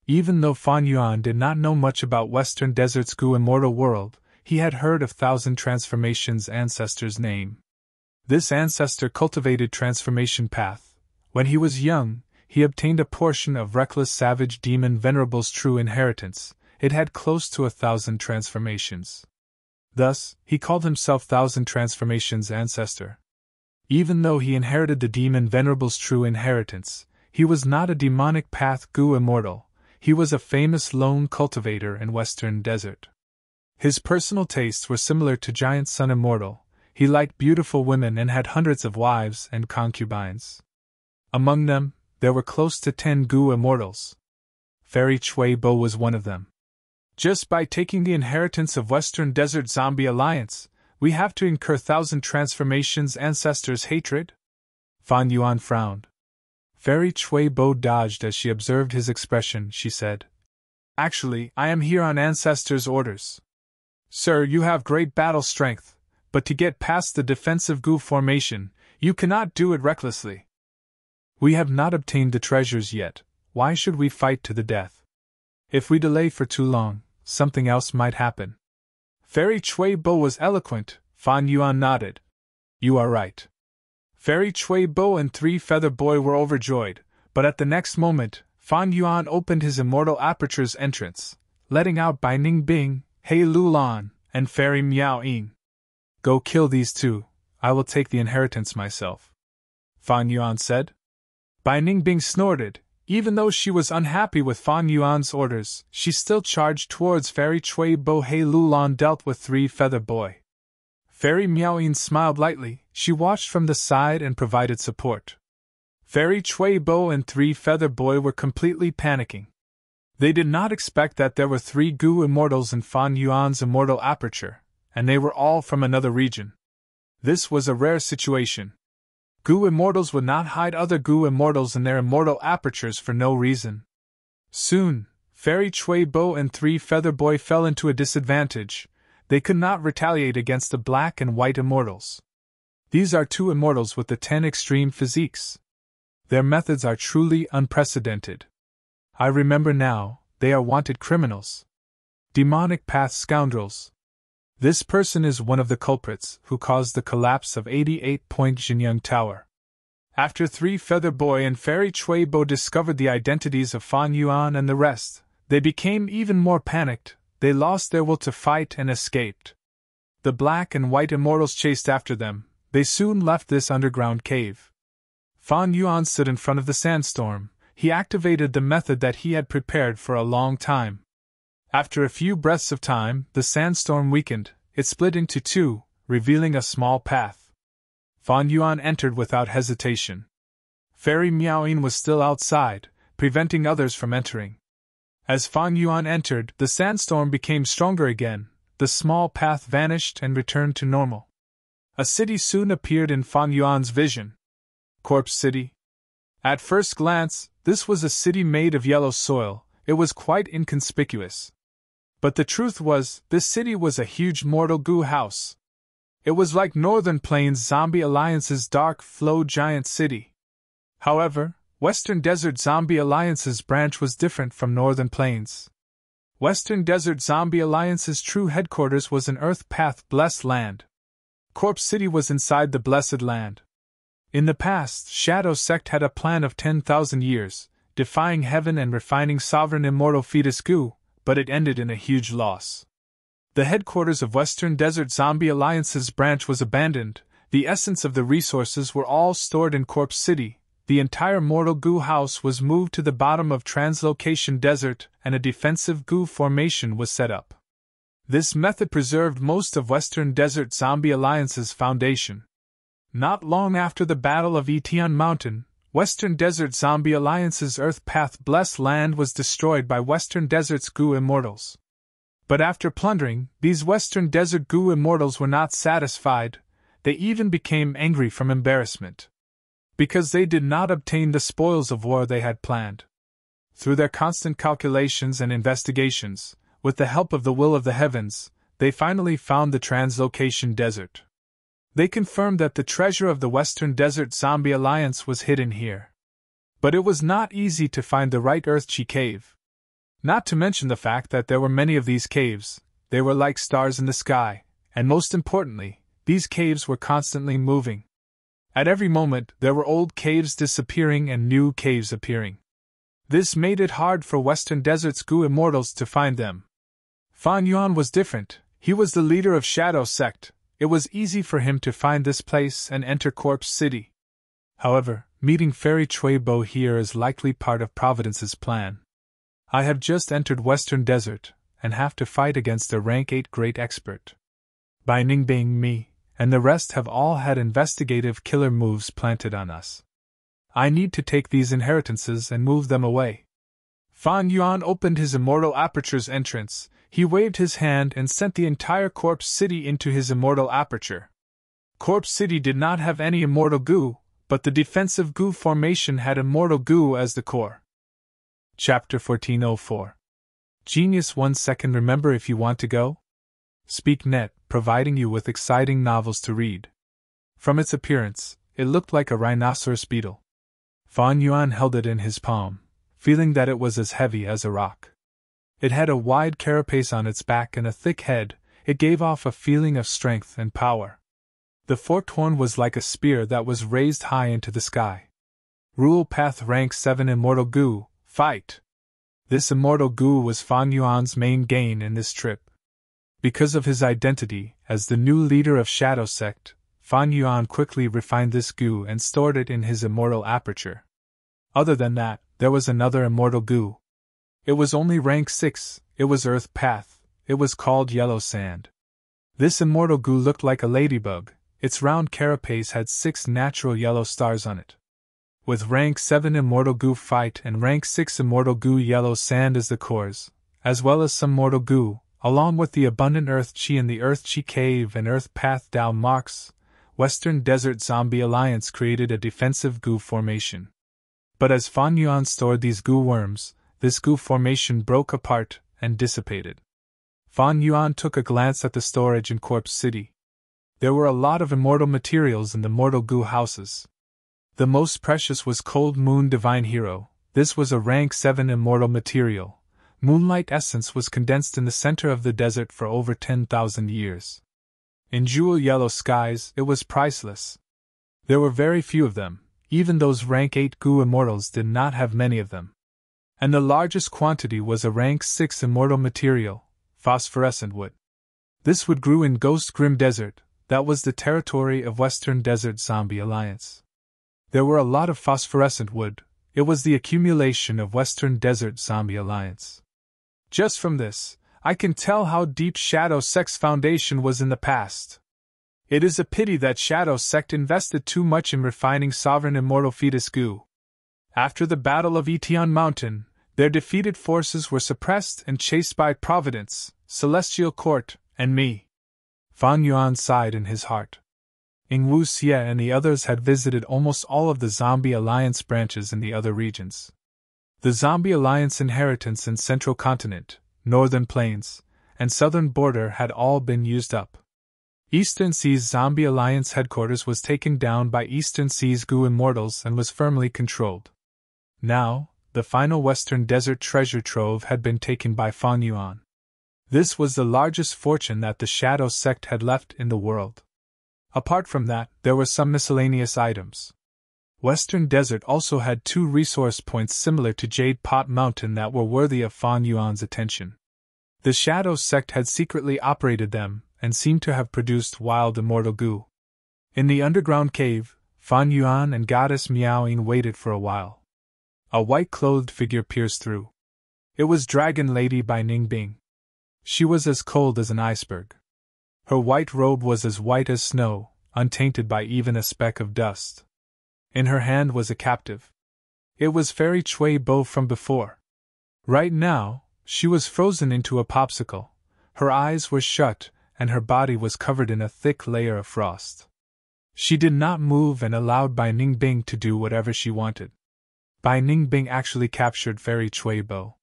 Even though Fan Yuan did not know much about Western Desert's goo immortal world, he had heard of Thousand Transformations Ancestor's name. This ancestor cultivated transformation path. When he was young, he obtained a portion of Reckless Savage Demon Venerable's true inheritance. It had close to 1,000 transformations. Thus, he called himself Thousand Transformations Ancestor. Even though he inherited the Demon Venerable's true inheritance, he was not a demonic path goo immortal. He was a famous lone cultivator in Western Desert. His personal tastes were similar to Giant Sun Immortal. He liked beautiful women and had hundreds of wives and concubines. Among them, there were close to 10 goo immortals. Fairy Chui Bo was one of them. Just by taking the inheritance of Western Desert Zombie Alliance, we have to incur Thousand Transformations Ancestors' hatred? Fan Yuan frowned. Fairy Chui Bo dodged as she observed his expression. She said, "Actually, I am here on Ancestors' orders. Sir, you have great battle strength, but to get past the defensive goo formation, you cannot do it recklessly. We have not obtained the treasures yet. Why should we fight to the death? If we delay for too long, something else might happen." Fairy Chui Bo was eloquent. Fan Yuan nodded. "You are right." Fairy Chui Bo and Three Feather Boy were overjoyed, but at the next moment, Fan Yuan opened his immortal aperture's entrance, letting out Bai Ning Bing, Hei Lulan, and Fairy Miao Yin. Go kill these two, I will take the inheritance myself, Fan Yuan said. Bai Ningbing snorted. Even though she was unhappy with Fan Yuan's orders, she still charged towards Fairy Cui Bo. Hei Lulan dealt with Three Feather Boy. Fairy Miao Yin smiled lightly. She watched from the side and provided support. Fairy Cui Bo and Three Feather Boy were completely panicking. They did not expect that there were 3 Gu immortals in Fan Yuan's immortal aperture, and they were all from another region. This was a rare situation. Gu immortals would not hide other Gu immortals in their immortal apertures for no reason. Soon, Fairy Cui Bo and Three Feather Boy fell into a disadvantage. They could not retaliate against the black and white immortals. These are 2 immortals with the 10 extreme physiques. Their methods are truly unprecedented. I remember now, they are wanted criminals. Demonic path scoundrels. This person is one of the culprits who caused the collapse of 88-point Jinyang Tower. After Three Feather Boy and Fairy Cui Bo discovered the identities of Fan Yuan and the rest, they became even more panicked. They lost their will to fight and escaped. The black and white immortals chased after them. They soon left this underground cave. Fan Yuan stood in front of the sandstorm. He activated the method that he had prepared for a long time. After a few breaths of time, the sandstorm weakened. It split into 2, revealing a small path. Fan Yuan entered without hesitation. Fairy Miao Yin was still outside, preventing others from entering. As Fan Yuan entered, the sandstorm became stronger again. The small path vanished and returned to normal. A city soon appeared in Fan Yuan's vision. Corpse City. At first glance, this was a city made of yellow soil. It was quite inconspicuous. But the truth was, this city was a huge mortal Gu house. It was like Northern Plains Zombie Alliance's Dark Flow giant city. However, Western Desert Zombie Alliance's branch was different from Northern Plains. Western Desert Zombie Alliance's true headquarters was in Earth Path Blessed Land. Corpse City was inside the Blessed Land. In the past, Shadow Sect had a plan of 10,000 years, defying heaven and refining sovereign immortal fetus Gu, but it ended in a huge loss. The headquarters of Western Desert Zombie Alliance's branch was abandoned. The essence of the resources were all stored in Corpse City. The entire mortal Gu house was moved to the bottom of Translocation Desert, and a defensive Gu formation was set up. This method preserved most of Western Desert Zombie Alliance's foundation. Not long after the Battle of Etian Mountain, Western Desert Zombie Alliance's Earth Path Blessed Land was destroyed by Western Desert's Gu immortals. But after plundering, these Western Desert Gu immortals were not satisfied. They even became angry from embarrassment. Because they did not obtain the spoils of war they had planned. Through their constant calculations and investigations, with the help of the will of the heavens, they finally found the Translocation Desert. They confirmed that the treasure of the Western Desert Zombie Alliance was hidden here. But it was not easy to find the right Earthchi cave. Not to mention the fact that there were many of these caves. They were like stars in the sky, and most importantly, these caves were constantly moving. At every moment, there were old caves disappearing and new caves appearing. This made it hard for Western Desert's Gu immortals to find them. Fan Yuan was different. He was the leader of Shadow Sect. It was easy for him to find this place and enter Corpse City. However, meeting Fairy Cui Bo here is likely part of Providence's plan. I have just entered Western Desert, and have to fight against a rank 8 great expert. Bai Ningbing, me, and the rest have all had investigative killer moves planted on us. I need to take these inheritances and move them away. Fan Yuan opened his immortal aperture's entrance. He waved his hand and sent the entire Corpse City into his immortal aperture. Corpse City did not have any immortal Gu, but the defensive Gu formation had immortal Gu as the core. Chapter 1404. Genius 1 second. Remember if you want to go? SpeakNet, providing you with exciting novels to read. From its appearance, it looked like a rhinoceros beetle. Fan Yuan held it in his palm, feeling that it was as heavy as a rock. It had a wide carapace on its back and a thick head. It gave off a feeling of strength and power. The forked horn was like a spear that was raised high into the sky. Rule Path Rank 7 Immortal Gu, fight! This immortal Gu was Fan Yuan's main gain in this trip. Because of his identity as the new leader of Shadow Sect, Fan Yuan quickly refined this goo and stored it in his immortal aperture. Other than that, there was another immortal goo. It was only rank 6, it was Earth Path, it was called Yellow Sand. This immortal goo looked like a ladybug, its round carapace had 6 natural yellow stars on it. With rank 7 immortal goo Fight and rank 6 immortal goo Yellow Sand as the cores, as well as some mortal goo, along with the abundant Earth Chi in the Earth Chi Cave and Earth Path Dao marks, Western Desert Zombie Alliance created a defensive goo formation. But as Fan Yuan stored these goo worms, this goo formation broke apart and dissipated. Fan Yuan took a glance at the storage in Corpse City. There were a lot of immortal materials in the mortal goo houses. The most precious was Cold Moon Divine Hero. This was a rank 7 immortal material. Moonlight essence was condensed in the center of the desert for over 10,000 years. In jewel yellow skies, it was priceless. There were very few of them, even those rank 8 goo immortals did not have many of them. And the largest quantity was a rank 6 immortal material, phosphorescent wood. This wood grew in Ghost Grim Desert, that was the territory of Western Desert Zombie Alliance. There were a lot of phosphorescent wood, it was the accumulation of Western Desert Zombie Alliance. Just from this, I can tell how deep Shadow Sect's foundation was in the past. It is a pity that Shadow Sect invested too much in refining sovereign immortal fetus goo. After the Battle of Etion Mountain, their defeated forces were suppressed and chased by Providence, Celestial Court, and me. Fan Yuan sighed in his heart. Ing Wu Xie and the others had visited almost all of the Zombie Alliance branches in the other regions. The Zombie Alliance inheritance in Central Continent, Northern Plains, and Southern Border had all been used up. Eastern Seas Zombie Alliance headquarters was taken down by Eastern Seas Goo Immortals and was firmly controlled. Now, the final Western Desert treasure trove had been taken by Fan Yuan. This was the largest fortune that the Shadow Sect had left in the world. Apart from that, there were some miscellaneous items. Western Desert also had 2 resource points similar to Jade Pot Mountain that were worthy of Fan Yuan's attention. The Shadow Sect had secretly operated them, and seemed to have produced wild immortal goo. In the underground cave, Fan Yuan and Goddess Miaoying waited for a while. A white-clothed figure pierced through. It was Dragon Lady by Ningbing. She was as cold as an iceberg. Her white robe was as white as snow, untainted by even a speck of dust. In her hand was a captive. It was Fairy Chui Bo from before. Right now, she was frozen into a popsicle. Her eyes were shut, and her body was covered in a thick layer of frost. She did not move and allowed Bai Ningbing to do whatever she wanted. Bai Ningbing actually captured Fairy Chui Bo.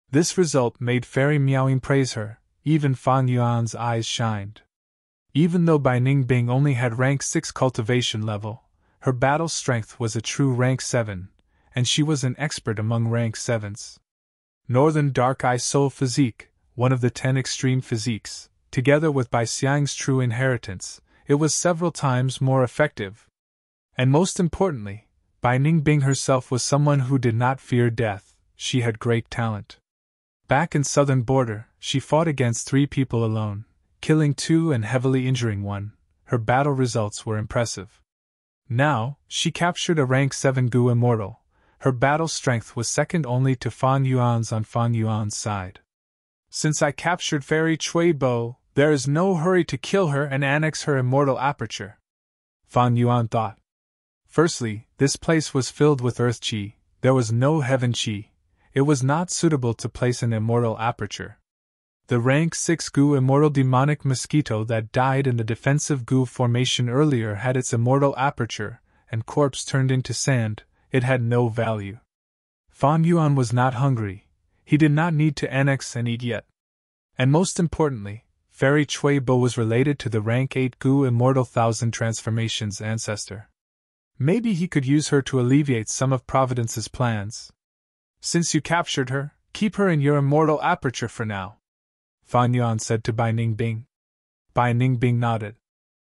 This result made Fairy Miaoying praise her, even Fan Yuan's eyes shined. Even though Bai Ningbing only had rank 6 cultivation level, her battle strength was a true rank 7, and she was an expert among rank 7s. Northern Dark Eye Soul Physique, one of the 10 extreme physiques, together with Bai Xiang's true inheritance, it was several times more effective. And most importantly, Bai Ningbing herself was someone who did not fear death, she had great talent. Back in Southern Border, she fought against 3 people alone, killing 2 and heavily injuring 1. Her battle results were impressive. Now, she captured a rank 7 Goo Immortal. Her battle strength was second only to Fan Yuan's on Fan Yuan's side. Since I captured Fairy Chui Bo, there is no hurry to kill her and annex her immortal aperture, Fan Yuan thought. Firstly, this place was filled with earth chi, there was no heaven chi. It was not suitable to place an immortal aperture. The rank 6 Goo Immortal Demonic Mosquito that died in the defensive Goo formation earlier had its immortal aperture, and corpse turned into sand, it had no value. Fan Yuan was not hungry, he did not need to annex and eat yet. And most importantly, Fairy Chui Bo was related to the rank 8 Goo Immortal Thousand Transformations ancestor. Maybe he could use her to alleviate some of Providence's plans. Since you captured her, keep her in your immortal aperture for now, Fan Yuan said to Bai Ningbing. Bai Ningbing nodded.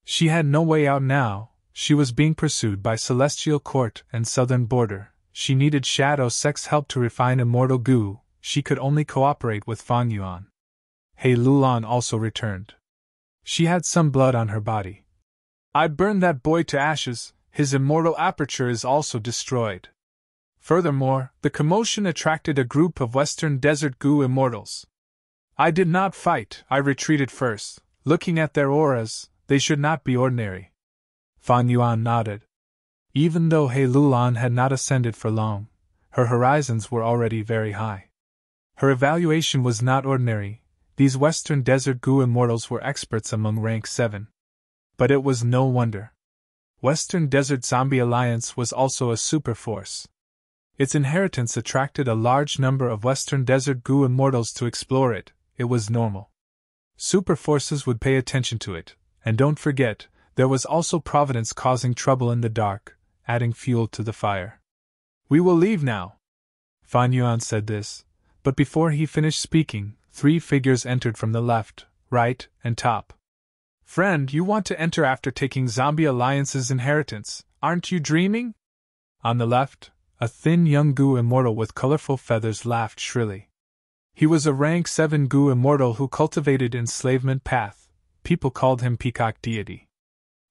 She had no way out now, she was being pursued by Celestial Court and Southern Border, she needed Shadow Sect's help to refine immortal goo, she could only cooperate with Fan Yuan. He Lulan also returned. She had some blood on her body. I burned that boy to ashes, his immortal aperture is also destroyed. Furthermore, the commotion attracted a group of Western Desert Goo immortals. I did not fight, I retreated first. Looking at their auras, they should not be ordinary. Fan Yuan nodded. Even though He Lulan had not ascended for long, her horizons were already very high. Her evaluation was not ordinary. These Western Desert Goo immortals were experts among rank 7. But it was no wonder. Western Desert Zombie Alliance was also a superforce. Its inheritance attracted a large number of Western Desert Goo immortals to explore it. It was normal. Superforces would pay attention to it, and don't forget, there was also Providence causing trouble in the dark, adding fuel to the fire. We will leave now. Fan Yuan said this, but before he finished speaking, 3 figures entered from the left, right, and top. Friend, you want to enter after taking Zombie Alliance's inheritance, aren't you dreaming? On the left, a thin young Goo immortal with colorful feathers laughed shrilly. He was a rank 7 Goo immortal who cultivated enslavement path. People called him Peacock Deity.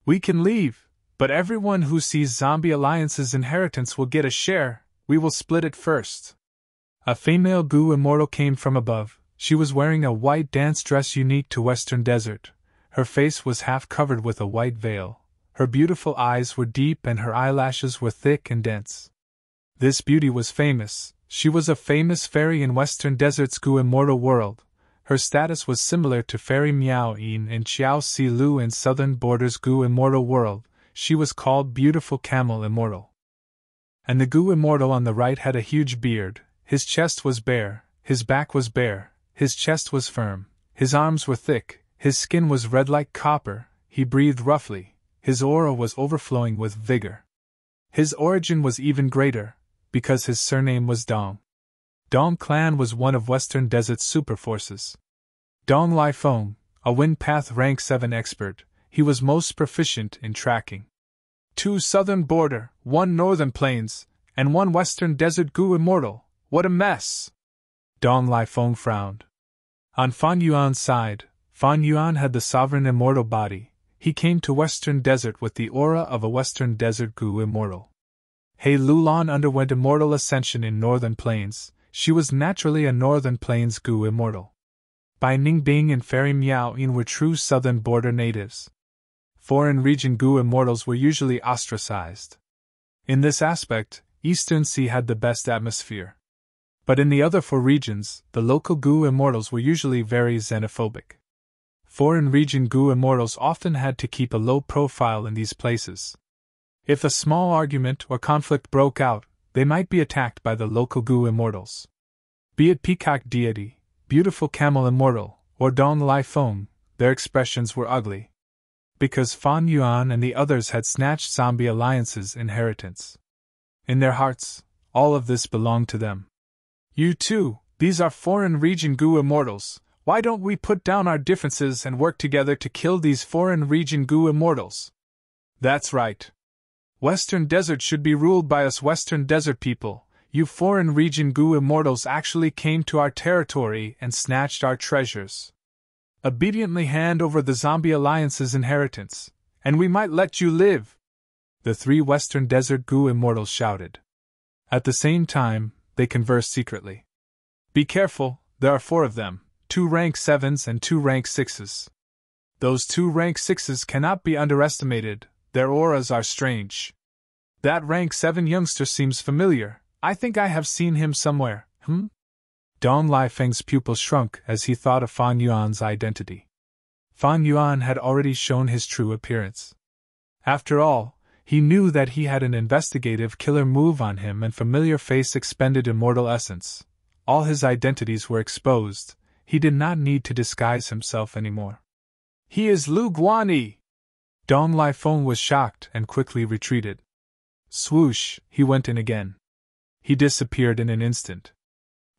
We can leave, but everyone who sees Zombie Alliance's inheritance will get a share. We will split it first. A female Goo immortal came from above. She was wearing a white dance dress unique to Western Desert. Her face was half covered with a white veil. Her beautiful eyes were deep and her eyelashes were thick and dense. This beauty was famous. She was a famous fairy in Western Desert's Goo immortal world. Her status was similar to Fairy Miao Yin in Xiao Si Lu in Southern Border's Goo immortal world. She was called Beautiful Camel Immortal. And the Goo immortal on the right had a huge beard. His chest was bare, his back was bare, his chest was firm, his arms were thick, his skin was red like copper, he breathed roughly, his aura was overflowing with vigor. His origin was even greater, because his surname was Dong. Dong Clan was one of Western Desert's superforces. Dong Lai Feng, a Wind Path rank 7 expert, he was most proficient in tracking. 2 Southern Border, 1 Northern Plains, and 1 Western Desert Goo immortal. What a mess! Dong Lai Feng frowned. On Fan Yuan's side, Fan Yuan had the sovereign immortal body. He came to Western Desert with the aura of a Western Desert Goo immortal. He Lulan underwent immortal ascension in Northern Plains. She was naturally a Northern Plains Goo immortal. Bai Ningbing and Fairy Miao Yin were true Southern Border natives. Foreign region Goo immortals were usually ostracized. In this aspect, Eastern Sea had the best atmosphere. But in the other 4 regions, the local Goo immortals were usually very xenophobic. Foreign region Goo immortals often had to keep a low profile in these places. If a small argument or conflict broke out, they might be attacked by the local Goo immortals. Be it Peacock Deity, Beautiful Camel Immortal, or Dong Lai Feng, their expressions were ugly. Because Fan Yuan and the others had snatched Zombie Alliance's inheritance. In their hearts, all of this belonged to them. You too, these are foreign region Goo immortals. Why don't we put down our differences and work together to kill these foreign region Goo immortals? That's right. Western Desert should be ruled by us Western Desert people. You foreign region Goo immortals actually came to our territory and snatched our treasures. Obediently hand over the Zombie Alliance's inheritance, and we might let you live. The 3 Western Desert Goo immortals shouted. At the same time, they conversed secretly. Be careful, there are 4 of them, 2 rank 7s and 2 rank 6s. Those 2 rank 6s cannot be underestimated, their auras are strange. That rank 7 youngster seems familiar, I think I have seen him somewhere, Dong Lai Feng's pupil shrunk as he thought of Fan Yuan's identity. Fan Yuan had already shown his true appearance. After all, he knew that he had an investigative killer move on him and familiar face expended immortal essence. All his identities were exposed. He did not need to disguise himself anymore. He is Lu Guanyi! Dong Lai Feng was shocked and quickly retreated. Swoosh, he went in again. He disappeared in an instant.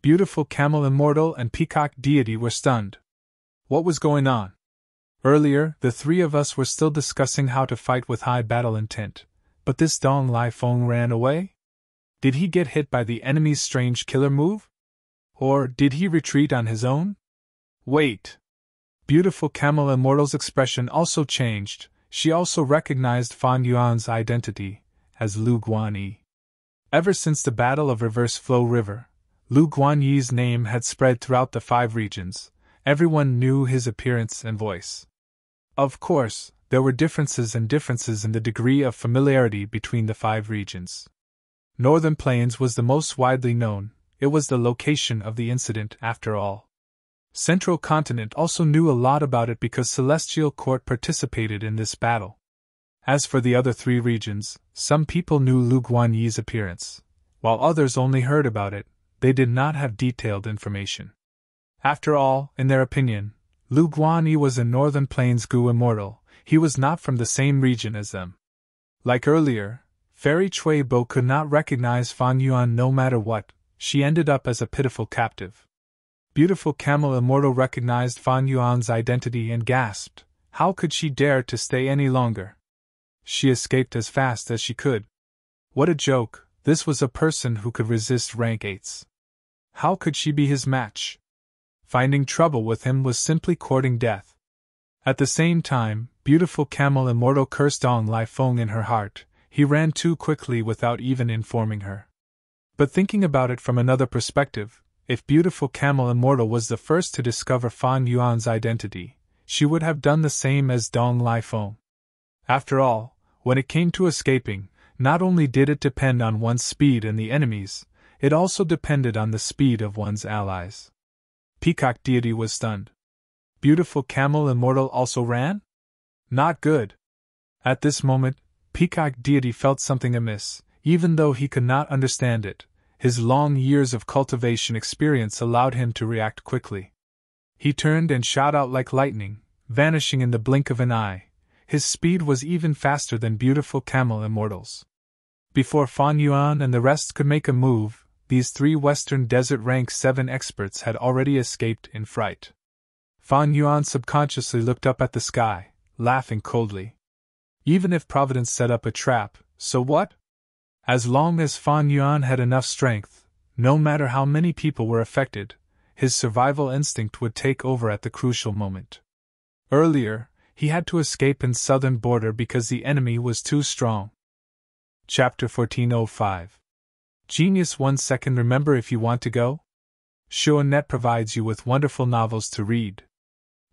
Beautiful Camel Immortal and Peacock Deity were stunned. What was going on? Earlier, the 3 of us were still discussing how to fight with high battle intent, but this Dong Lai Feng ran away? Did he get hit by the enemy's strange killer move? Or did he retreat on his own? Wait! Beautiful Camel Immortal's expression also changed. She also recognized Fan Yuan's identity as Lu Guanyi. Ever since the Battle of Reverse Flow River, Lu Guanyi's name had spread throughout the 5 regions. Everyone knew his appearance and voice. Of course, there were differences in the degree of familiarity between the 5 regions. Northern Plains was the most widely known. It was the location of the incident, after all. Central Continent also knew a lot about it because Celestial Court participated in this battle. As for the other 3 regions, some people knew Lu Guanyi's appearance, while others only heard about it. They did not have detailed information. After all, in their opinion, Lu Guanyi was a Northern Plains Gu immortal. He was not from the same region as them. Like earlier, Fairy Cui Bo could not recognize Fan Yuan no matter what. She ended up as a pitiful captive. Beautiful Camel Immortal recognized Fan Yuan's identity and gasped. How could she dare to stay any longer? She escaped as fast as she could. What a joke, this was a person who could resist rank 8s. How could she be his match? Finding trouble with him was simply courting death. At the same time, Beautiful Camel Immortal cursed Dong Lai Feng in her heart. He ran too quickly without even informing her. But thinking about it from another perspective, if Beautiful Camel Immortal was the first to discover Fan Yuan's identity, she would have done the same as Dong Lai Feng. After all, when it came to escaping, not only did it depend on one's speed and the enemy's, it also depended on the speed of one's allies. Peacock Deity was stunned. Beautiful Camel Immortal also ran? Not good. At this moment, Peacock Deity felt something amiss, even though he could not understand it. His long years of cultivation experience allowed him to react quickly. He turned and shot out like lightning, vanishing in the blink of an eye. His speed was even faster than Beautiful Camel Immortal's. Before Fan Yuan and the rest could make a move, these 3 Western Desert Rank 7 experts had already escaped in fright. Fan Yuan subconsciously looked up at the sky, laughing coldly. Even if Providence set up a trap, so what? As long as Fan Yuan had enough strength, no matter how many people were affected, his survival instinct would take over at the crucial moment. Earlier, he had to escape in southern border because the enemy was too strong. Chapter 1405. Genius 1 second. Remember, if you want to go? Show.net provides you with wonderful novels to read.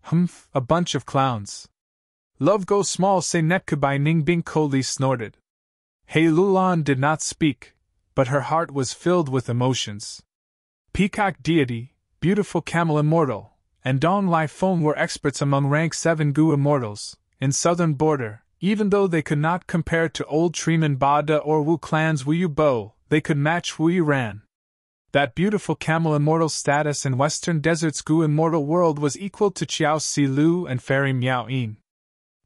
Humph, a bunch of clowns. Love go small say net goodbye. Ning Bing coldly snorted. Hei Lulan did not speak, but her heart was filled with emotions. Peacock Deity, Beautiful Camel Immortal, and Dong Lai Feng were experts among rank 7 Gu immortals, in southern border. Even though they could not compare to old Treeman Bada or Wu Clan's Wu Yu Bo, they could match Wu Yu Ran. That Beautiful Camel Immortal's status in Western Desert's Gu immortal world was equal to Qiao Si Lu and Fairy Miao Yin.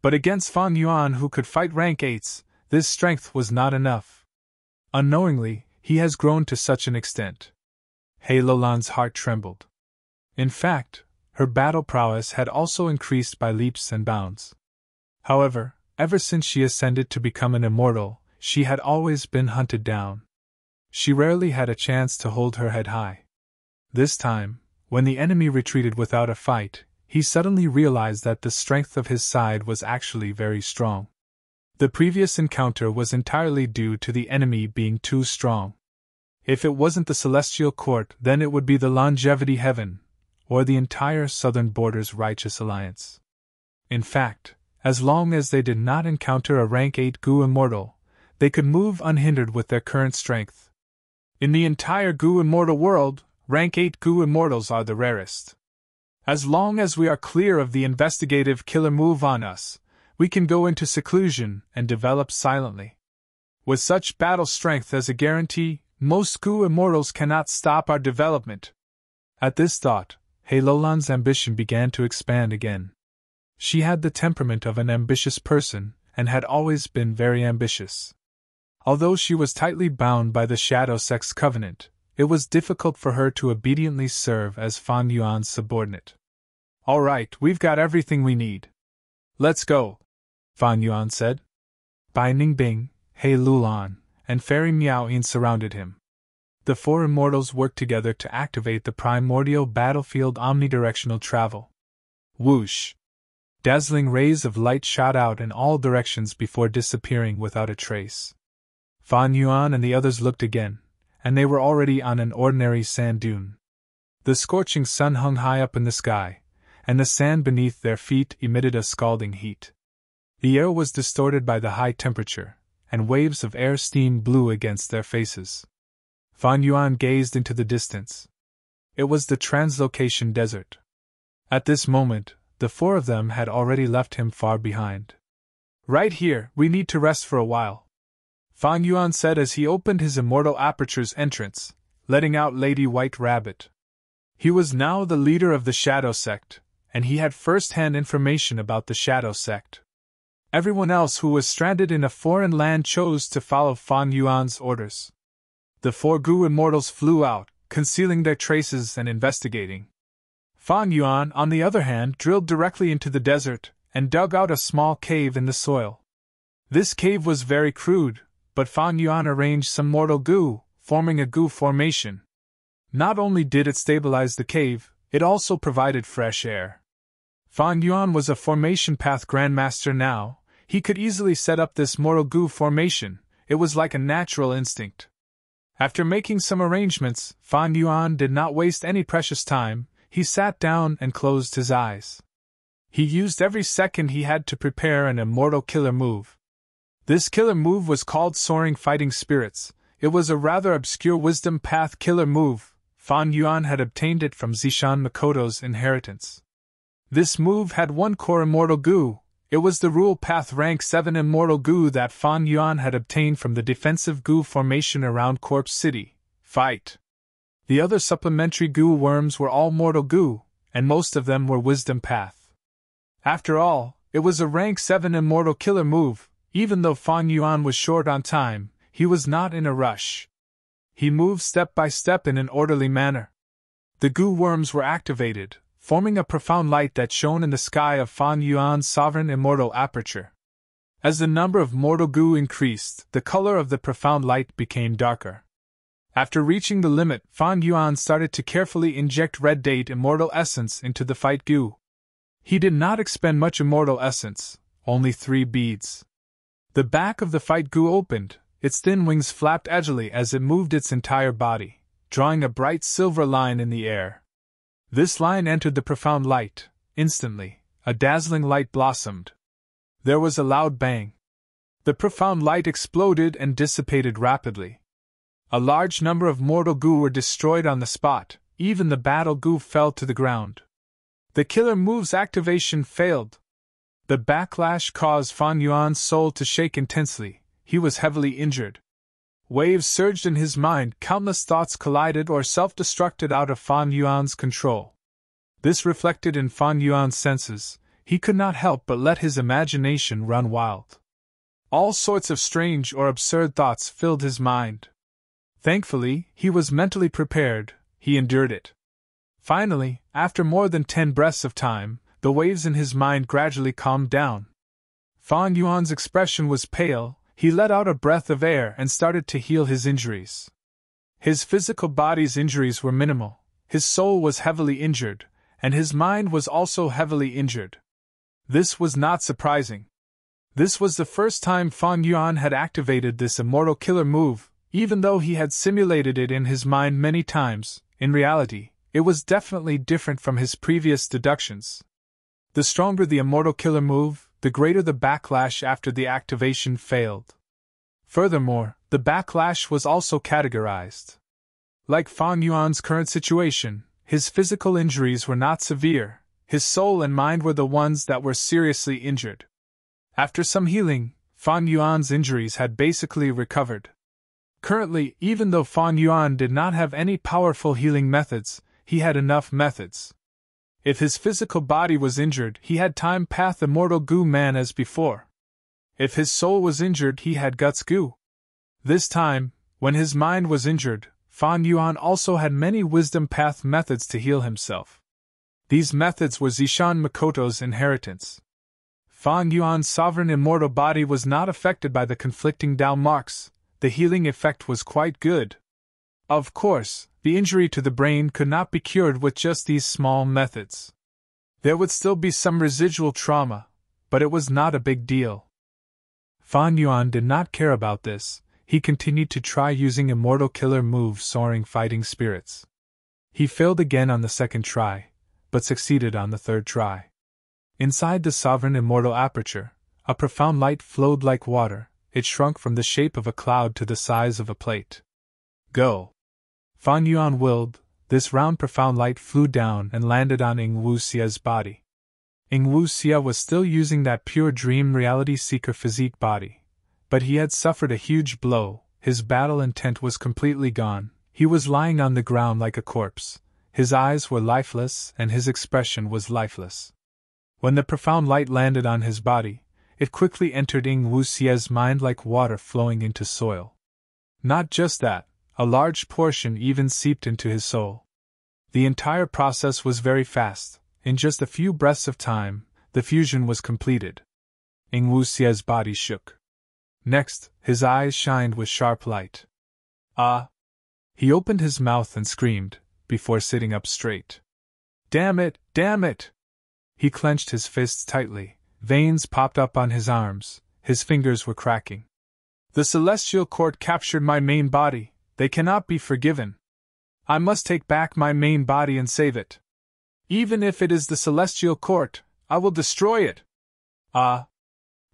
But against Fan Yuan, who could fight rank 8s, this strength was not enough. Unknowingly, he has grown to such an extent. Hei Lulan's heart trembled. In fact, her battle prowess had also increased by leaps and bounds. However, ever since she ascended to become an immortal, she had always been hunted down. She rarely had a chance to hold her head high. This time, when the enemy retreated without a fight, he suddenly realized that the strength of his side was actually very strong. The previous encounter was entirely due to the enemy being too strong. If it wasn't the Celestial Court, then it would be the Longevity Heaven, or the entire Southern Border's Righteous Alliance. In fact, as long as they did not encounter a rank 8 Gu immortal, they could move unhindered with their current strength. In the entire Gu immortal world, rank 8 Gu immortals are the rarest. As long as we are clear of the investigative killer move on us, we can go into seclusion and develop silently. With such battle strength as a guarantee, most Gu immortals cannot stop our development. At this thought, Hei Lulan's ambition began to expand again. She had the temperament of an ambitious person, and had always been very ambitious. Although she was tightly bound by the Shadow Sex Covenant, it was difficult for her to obediently serve as Fan Yuan's subordinate. All right, we've got everything we need. Let's go, Fan Yuan said. Bai Ningbing, Hei Lulan, and Fairy Miao Yin surrounded him. The 4 immortals worked together to activate the primordial battlefield omnidirectional travel. Whoosh! Dazzling rays of light shot out in all directions before disappearing without a trace. Fan Yuan and the others looked again, and they were already on an ordinary sand dune. The scorching sun hung high up in the sky, and the sand beneath their feet emitted a scalding heat. The air was distorted by the high temperature, and waves of air steam blew against their faces. Fan Yuan gazed into the distance. It was the translocation desert. At this moment, the four of them had already left him far behind. Right here, we need to rest for a while, Fan Yuan said as he opened his immortal aperture's entrance, letting out Lady White Rabbit. He was now the leader of the Shadow Sect, and he had first-hand information about the Shadow Sect. Everyone else who was stranded in a foreign land chose to follow Fan Yuan's orders. The four Gu immortals flew out, concealing their traces and investigating. Fan Yuan, on the other hand, drilled directly into the desert and dug out a small cave in the soil. This cave was very crude, but Fan Yuan arranged some mortal Gu, forming a Gu formation. Not only did it stabilize the cave, it also provided fresh air. Fan Yuan was a formation path grandmaster now. He could easily set up this mortal Gu formation. It was like a natural instinct. After making some arrangements, Fan Yuan did not waste any precious time. He sat down and closed his eyes. He used every second he had to prepare an immortal killer move. This killer move was called Soaring Fighting Spirits. It was a rather obscure wisdom path killer move. Fan Yuan had obtained it from Zishan Makoto's inheritance. This move had one core immortal Gu. It was the rule path rank 7 immortal Gu that Fan Yuan had obtained from the defensive Gu formation around Corpse City. Fight! The other supplementary Gu worms were all mortal Gu, and most of them were wisdom path. After all, it was a rank 7 immortal killer move. Even though Fan Yuan was short on time, he was not in a rush. He moved step by step in an orderly manner. The Gu worms were activated, forming a profound light that shone in the sky of Fan Yuan's sovereign immortal aperture. As the number of mortal Gu increased, the color of the profound light became darker. After reaching the limit, Fan Yuan started to carefully inject Red Date Immortal Essence into the fight Gu. He did not expend much Immortal Essence, only 3 beads. The back of the fight Gu opened, its thin wings flapped edgily as it moved its entire body, drawing a bright silver line in the air. This line entered the profound light. Instantly, a dazzling light blossomed. There was a loud bang. The profound light exploded and dissipated rapidly. A large number of mortal Gu were destroyed on the spot. Even the battle Gu fell to the ground. The killer move's activation failed. The backlash caused Fan Yuan's soul to shake intensely. He was heavily injured. Waves surged in his mind, countless thoughts collided or self-destructed out of Fan Yuan's control. This reflected in Fan Yuan's senses. He could not help but let his imagination run wild. All sorts of strange or absurd thoughts filled his mind. Thankfully, he was mentally prepared. He endured it. Finally, after more than 10 breaths of time, the waves in his mind gradually calmed down. Fan Yuan's expression was pale. He let out a breath of air and started to heal his injuries. His physical body's injuries were minimal. His soul was heavily injured, and his mind was also heavily injured. This was not surprising. This was the first time Fan Yuan had activated this immortal killer move. Even though he had simulated it in his mind many times, in reality, it was definitely different from his previous deductions. The stronger the immortal killer move, the greater the backlash after the activation failed. Furthermore, the backlash was also categorized. Like Fan Yuan's current situation, his physical injuries were not severe. His soul and mind were the ones that were seriously injured. After some healing, Fan Yuan's injuries had basically recovered. Currently, even though Fan Yuan did not have any powerful healing methods, he had enough methods. If his physical body was injured, he had Time Path Immortal Gu Man as before. If his soul was injured, he had Guts Gu. This time, when his mind was injured, Fan Yuan also had many Wisdom Path methods to heal himself. These methods were Zishan Makoto's inheritance. Fan Yuan's sovereign immortal body was not affected by the conflicting Dao marks. The healing effect was quite good. Of course, the injury to the brain could not be cured with just these small methods. There would still be some residual trauma, but it was not a big deal. Fan Yuan did not care about this. He continued to try using immortal killer move soaring fighting spirits. He failed again on the second try, but succeeded on the third try. Inside the sovereign immortal aperture, a profound light flowed like water. It shrunk from the shape of a cloud to the size of a plate. Go! Fan Yuan willed. This round profound light flew down and landed on Ing Wuxia's body. Ing Wuxia was still using that pure dream reality seeker physique body, but he had suffered a huge blow. His battle intent was completely gone. He was lying on the ground like a corpse. His eyes were lifeless and his expression was lifeless. When the profound light landed on his body, it quickly entered Ing Wuxia's mind like water flowing into soil. Not just that, a large portion even seeped into his soul. The entire process was very fast. In just a few breaths of time, the fusion was completed. Ing Wuxia's body shook. Next, his eyes shined with sharp light. Ah! He opened his mouth and screamed, before sitting up straight. Damn it! Damn it! He clenched his fists tightly. Veins popped up on his arms. His fingers were cracking. The Celestial Court captured my main body. They cannot be forgiven. I must take back my main body and save it. Even if it is the Celestial Court, I will destroy it. Ah!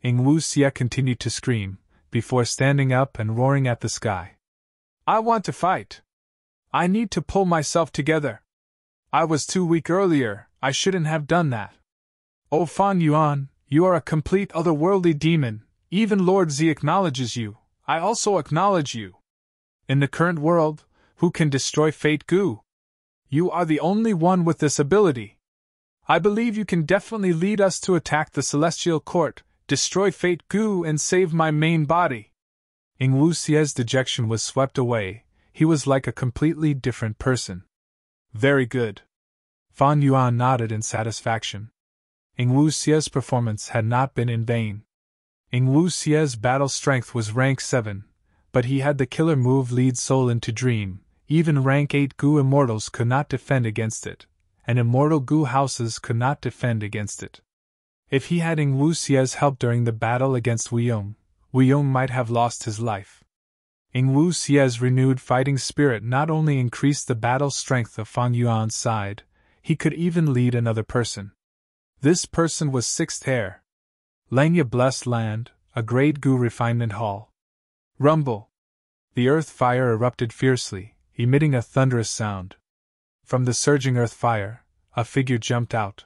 Ing Wuxia continued to scream, before standing up and roaring at the sky. I want to fight. I need to pull myself together. I was too weak earlier. I shouldn't have done that. Oh Fan Yuan, you are a complete otherworldly demon. Even Lord Z acknowledges you. I also acknowledge you. In the current world, who can destroy Fate Gu? You are the only one with this ability. I believe you can definitely lead us to attack the Celestial Court, destroy Fate Gu and save my main body. Ing Wuxia's dejection was swept away. He was like a completely different person. Very good. Fan Yuan nodded in satisfaction. Ing Wuxia's performance had not been in vain. Ing Wuxia's battle strength was rank 7, but he had the killer move lead soul into dream. Even rank 8 Gu immortals could not defend against it, and immortal Gu houses could not defend against it. If he had Ing Wuxia's help during the battle against Weiyong might have lost his life. Ing Wuxia's renewed fighting spirit not only increased the battle strength of Fan Yuan's side, he could even lead another person. This person was Sixth Heir. Langya Blessed Land, a great Gu refinement hall. Rumble! The earth fire erupted fiercely, emitting a thunderous sound. From the surging earth fire, a figure jumped out.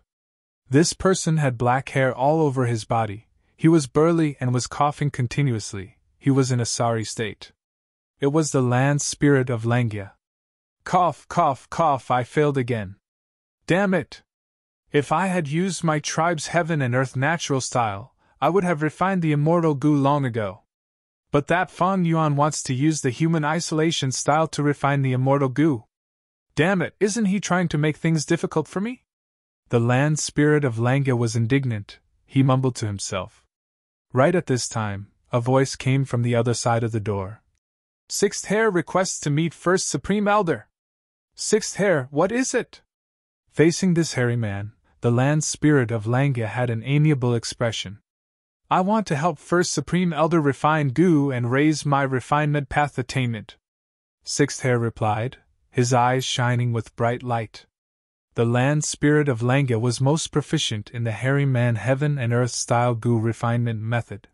This person had black hair all over his body. He was burly and was coughing continuously. He was in a sorry state. It was the land spirit of Langya. Cough, cough, cough, I failed again. Damn it! If I had used my tribe's heaven and earth natural style, I would have refined the immortal Gu long ago. But that Fan Yuan wants to use the human isolation style to refine the immortal Gu. Damn it, isn't he trying to make things difficult for me? The land spirit of Langya was indignant. He mumbled to himself. Right at this time, a voice came from the other side of the door. Sixth Heir requests to meet First Supreme Elder. Sixth Heir, what is it? Facing this hairy man, the land spirit of Langya had an amiable expression. I want to help First Supreme Elder refine Gu and raise my refinement path attainment. Sixth Heir replied, his eyes shining with bright light. The land spirit of Langya was most proficient in the hairy man heaven and earth style Gu refinement method.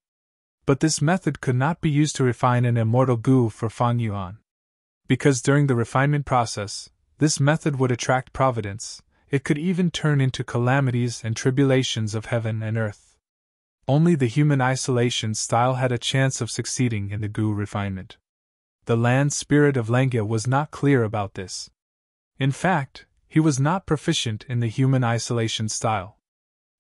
But this method could not be used to refine an immortal Gu for Fan Yuan. Because during the refinement process, this method would attract providence. It could even turn into calamities and tribulations of heaven and earth. Only the human isolation style had a chance of succeeding in the Gu refinement. The land spirit of Langya was not clear about this. In fact, he was not proficient in the human isolation style.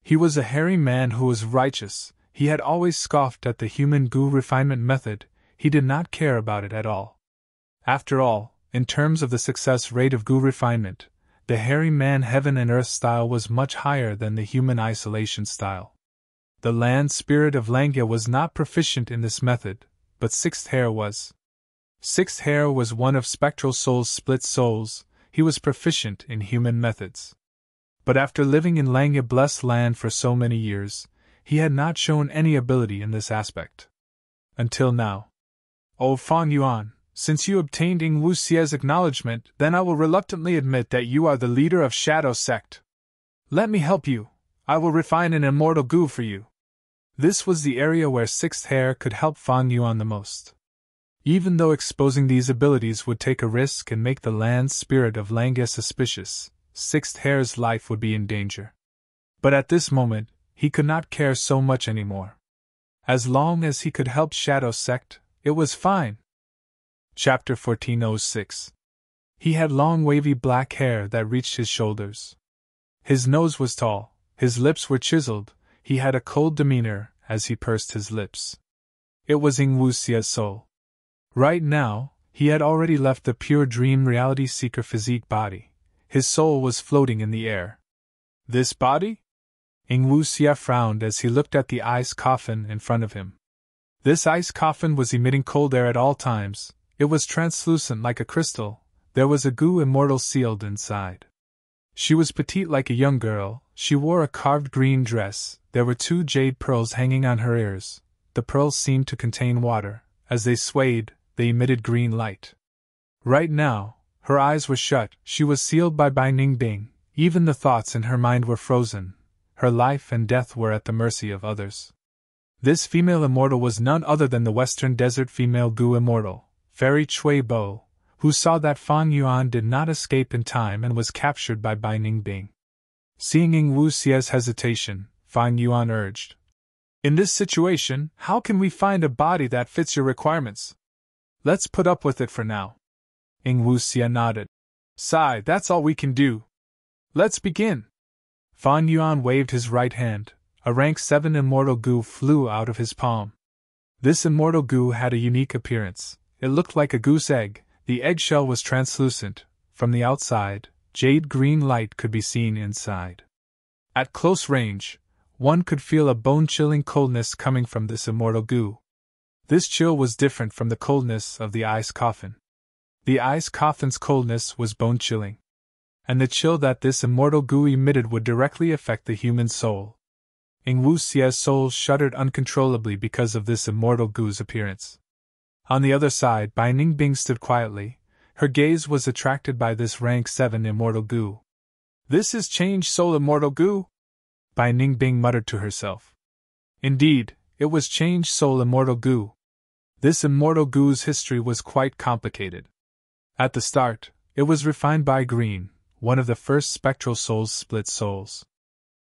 He was a hairy man who was righteous. He had always scoffed at the human Gu refinement method. He did not care about it at all. After all, in terms of the success rate of Gu refinement, the hairy man heaven and earth style was much higher than the human isolation style. The land spirit of Langya was not proficient in this method, but Sixth Heir was. Sixth Heir was one of Spectral Soul's split souls. He was proficient in human methods. But after living in Langya blessed land for so many years, he had not shown any ability in this aspect. Until now. Oh Fang Yuan, since you obtained Ing Wuxie's acknowledgement, then I will reluctantly admit that you are the leader of Shadow Sect. Let me help you. I will refine an immortal goo for you. This was the area where Sixth Hair could help Fang Yuan the most. Even though exposing these abilities would take a risk and make the land spirit of Langya suspicious, Sixth Hair's life would be in danger. But at this moment, he could not care so much anymore. As long as he could help Shadow Sect, it was fine. Chapter 1406. He had long wavy black hair that reached his shoulders. His nose was tall, his lips were chiseled, he had a cold demeanor as he pursed his lips. It was Ing Wuxie's soul. Right now, he had already left the pure dream reality seeker physique body. His soul was floating in the air. This body? Ing Wuxie frowned as he looked at the ice coffin in front of him. This ice coffin was emitting cold air at all times. It was translucent like a crystal. There was a goo immortal sealed inside. She was petite like a young girl. She wore a carved green dress. There were 2 jade pearls hanging on her ears. The pearls seemed to contain water. As they swayed, they emitted green light. Right now, her eyes were shut. She was sealed by Bai Ningbing. Even the thoughts in her mind were frozen. Her life and death were at the mercy of others. This female immortal was none other than the Western Desert female Gu immortal, Fairy Chui Bo, who saw that Fang Yuan did not escape in time and was captured by Bai Ningbing. Seeing Ing Wuxie's hesitation, Fang Yuan urged, "In this situation, how can we find a body that fits your requirements? Let's put up with it for now." Ing Wuxie nodded. "Sigh, that's all we can do. Let's begin." Fang Yuan waved his right hand. A rank 7 immortal goo flew out of his palm. This immortal goo had a unique appearance. It looked like a goose egg. The eggshell was translucent. From the outside, jade green light could be seen inside. At close range, one could feel a bone-chilling coldness coming from this immortal goo. This chill was different from the coldness of the ice coffin. The ice coffin's coldness was bone-chilling. And the chill that this immortal goo emitted would directly affect the human soul. Ing Wuxie's soul shuddered uncontrollably because of this immortal goo's appearance. On the other side, Bai Ningbing stood quietly. Her gaze was attracted by this rank 7 immortal goo. "This is Change Soul Immortal Goo?" Bai Ningbing muttered to herself. Indeed, it was Change Soul Immortal Goo. This immortal goo's history was quite complicated. At the start, it was refined by Green, one of the first spectral souls split souls.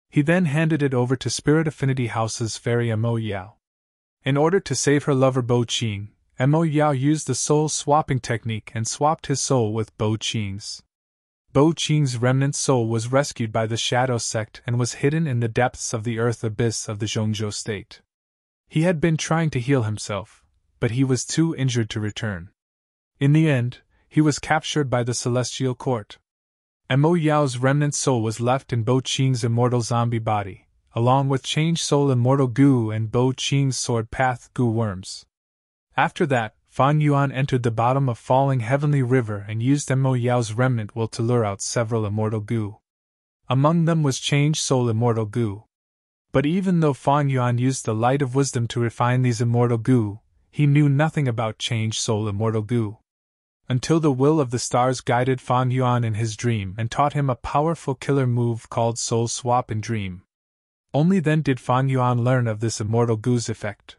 He then handed it over to Spirit Affinity House's fairy Mo Yao. In order to save her lover Bo Qing, Mo Yao used the soul swapping technique and swapped his soul with Bo Qing's. Bo Qing's remnant soul was rescued by the Shadow Sect and was hidden in the depths of the earth abyss of the Zhongzhou state. He had been trying to heal himself, but he was too injured to return. In the end, he was captured by the Celestial Court. Mo Yao's remnant soul was left in Bo Qing's immortal zombie body, along with Change Soul Immortal Goo and Bo Qing's Sword Path Goo worms. After that, Fang Yuan entered the bottom of Falling Heavenly River and used Mo Yao's remnant will to lure out several immortal goo. Among them was Change Soul Immortal Goo. But even though Fang Yuan used the light of wisdom to refine these immortal goo, he knew nothing about Change Soul Immortal Goo. Until the will of the stars guided Fang Yuan in his dream and taught him a powerful killer move called Soul Swap in Dream. Only then did Fang Yuan learn of this immortal goo's effect.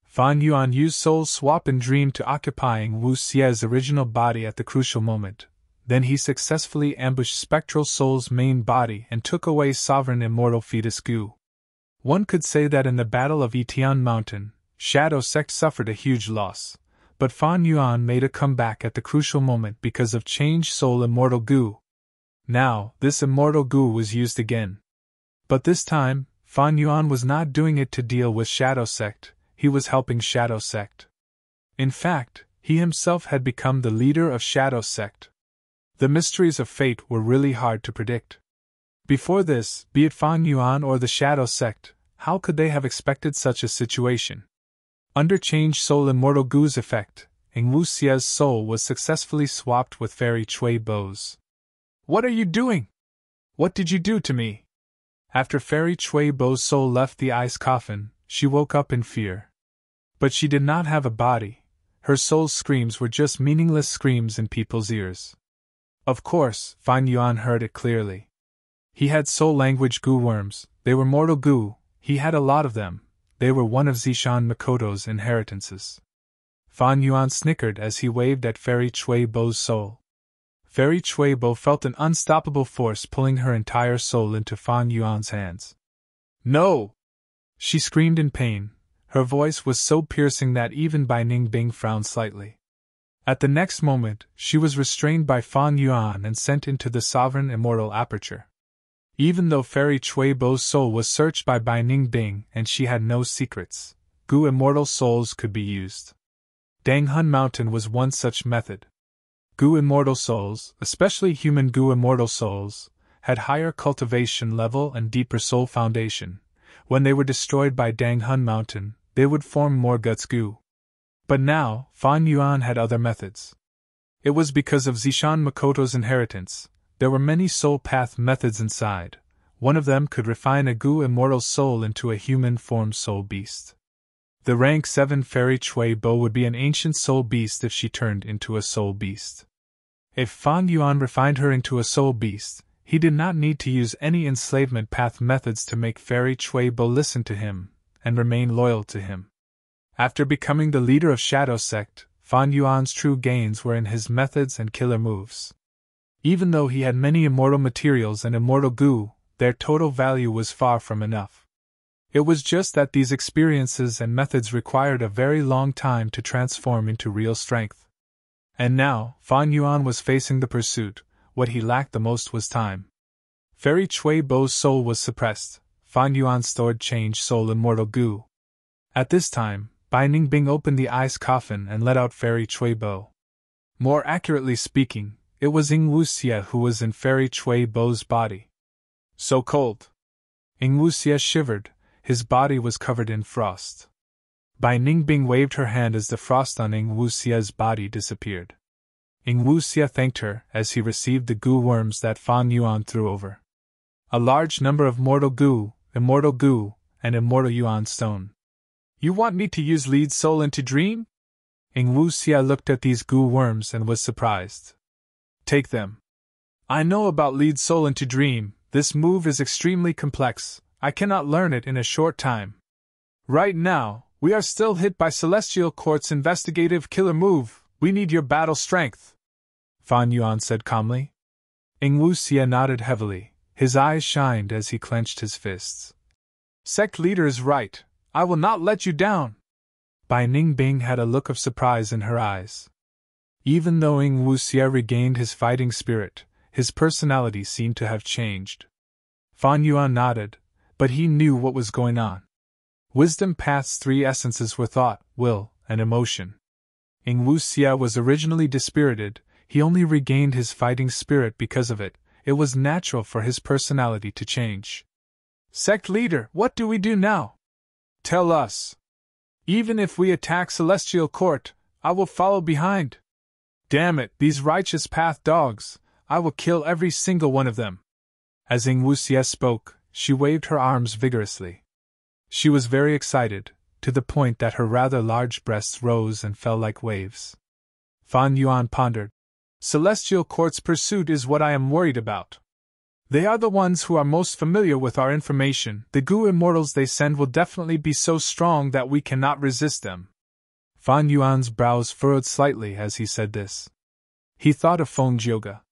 Fang Yuan used Soul Swap in Dream to occupy Ing Wuxie's original body at the crucial moment. Then he successfully ambushed Spectral Soul's main body and took away Sovereign Immortal Fetus Goo. One could say that in the Battle of Yitian Mountain, Shadow Sect suffered a huge loss. But Fang Yuan made a comeback at the crucial moment because of Change Soul Immortal Goo. Now, this Immortal Goo was used again. But this time, Fang Yuan was not doing it to deal with Shadow Sect, he was helping Shadow Sect. In fact, he himself had become the leader of Shadow Sect. The mysteries of fate were really hard to predict. Before this, be it Fang Yuan or the Shadow Sect, how could they have expected such a situation? Under Change Soul Immortal Goo's effect, Ing Wuxie's soul was successfully swapped with Fairy Chui Bo's. "What are you doing? What did you do to me? After Fairy Chui Bo's soul left the ice coffin, she woke up in fear. But she did not have a body. Her soul's screams were just meaningless screams in people's ears. Of course, Fan Yuan heard it clearly. He had soul language goo worms, they were mortal goo, he had a lot of them, they were one of Zishan Makoto's inheritances. Fan Yuan snickered as he waved at Fairy Chui Bo's soul. Fairy Chui Bo felt an unstoppable force pulling her entire soul into Fan Yuan's hands. No! She screamed in pain. Her voice was so piercing that even Bai Ningbing frowned slightly. At the next moment, she was restrained by Fan Yuan and sent into the sovereign immortal aperture. Even though Fairy Chui Bo's soul was searched by Bai Ningbing and she had no secrets, goo immortal souls could be used. Danghun Mountain was one such method. Goo immortal souls, especially human goo immortal souls, had higher cultivation level and deeper soul foundation. When they were destroyed by Danghun Mountain, they would form more guts goo. But now, Fan Yuan had other methods. It was because of Zishan Makoto's inheritance. There were many soul path methods inside. One of them could refine a goo immortal soul into a human-formed soul beast. The rank 7 Fairy Chui Bo would be an ancient soul beast if she turned into a soul beast. If Fan Yuan refined her into a soul beast, he did not need to use any enslavement path methods to make Fairy Chui Bo listen to him and remain loyal to him. After becoming the leader of Shadow Sect, Fan Yuan's true gains were in his methods and killer moves. Even though he had many immortal materials and immortal goo, their total value was far from enough. It was just that these experiences and methods required a very long time to transform into real strength. And now, Fan Yuan was facing the pursuit. What he lacked the most was time. Fairy Chui Bo's soul was suppressed. Fan Yuan stored change soul immortal goo. At this time, Bai Ningbing opened the ice coffin and let out Fairy Chui Bo. More accurately speaking, it was Ying Wuxia who was in Fairy Chui Bo's body. So cold. Ying Wuxia shivered, his body was covered in frost. Bai Ningbing waved her hand as the frost on Ying Wuxia's body disappeared. Ying Wuxia thanked her as he received the goo worms that Fan Yuan threw over. A large number of mortal goo, and immortal yuan stone. You want me to use lead soul into dream? Ying Wuxia looked at these goo worms and was surprised. Take them. I know about lead soul into dream, this move is extremely complex, I cannot learn it in a short time. Right now, we are still hit by Celestial Court's investigative killer move, we need your battle strength. Fan Yuan said calmly. Ying Wuxia nodded heavily, his eyes shined as he clenched his fists. Sect leader is right, I will not let you down. Bai Ningbing had a look of surprise in her eyes. Even though Ying Wuxia regained his fighting spirit, his personality seemed to have changed. Fan Yuan nodded, but he knew what was going on. Wisdom Path's 3 essences were thought, will, and emotion. Ying Wuxia was originally dispirited, he only regained his fighting spirit because of it, it was natural for his personality to change. Sect leader, what do we do now? Tell us. Even if we attack Celestial Court, I will follow behind. Damn it, these righteous path dogs, I will kill every single one of them. As Ying Wuxia spoke, she waved her arms vigorously. She was very excited, to the point that her rather large breasts rose and fell like waves. Fan Yuan pondered. Celestial Court's pursuit is what I am worried about. They are the ones who are most familiar with our information. The goo immortals they send will definitely be so strong that we cannot resist them. Fan Yuan's brows furrowed slightly as he said this. He thought of Feng Jioga.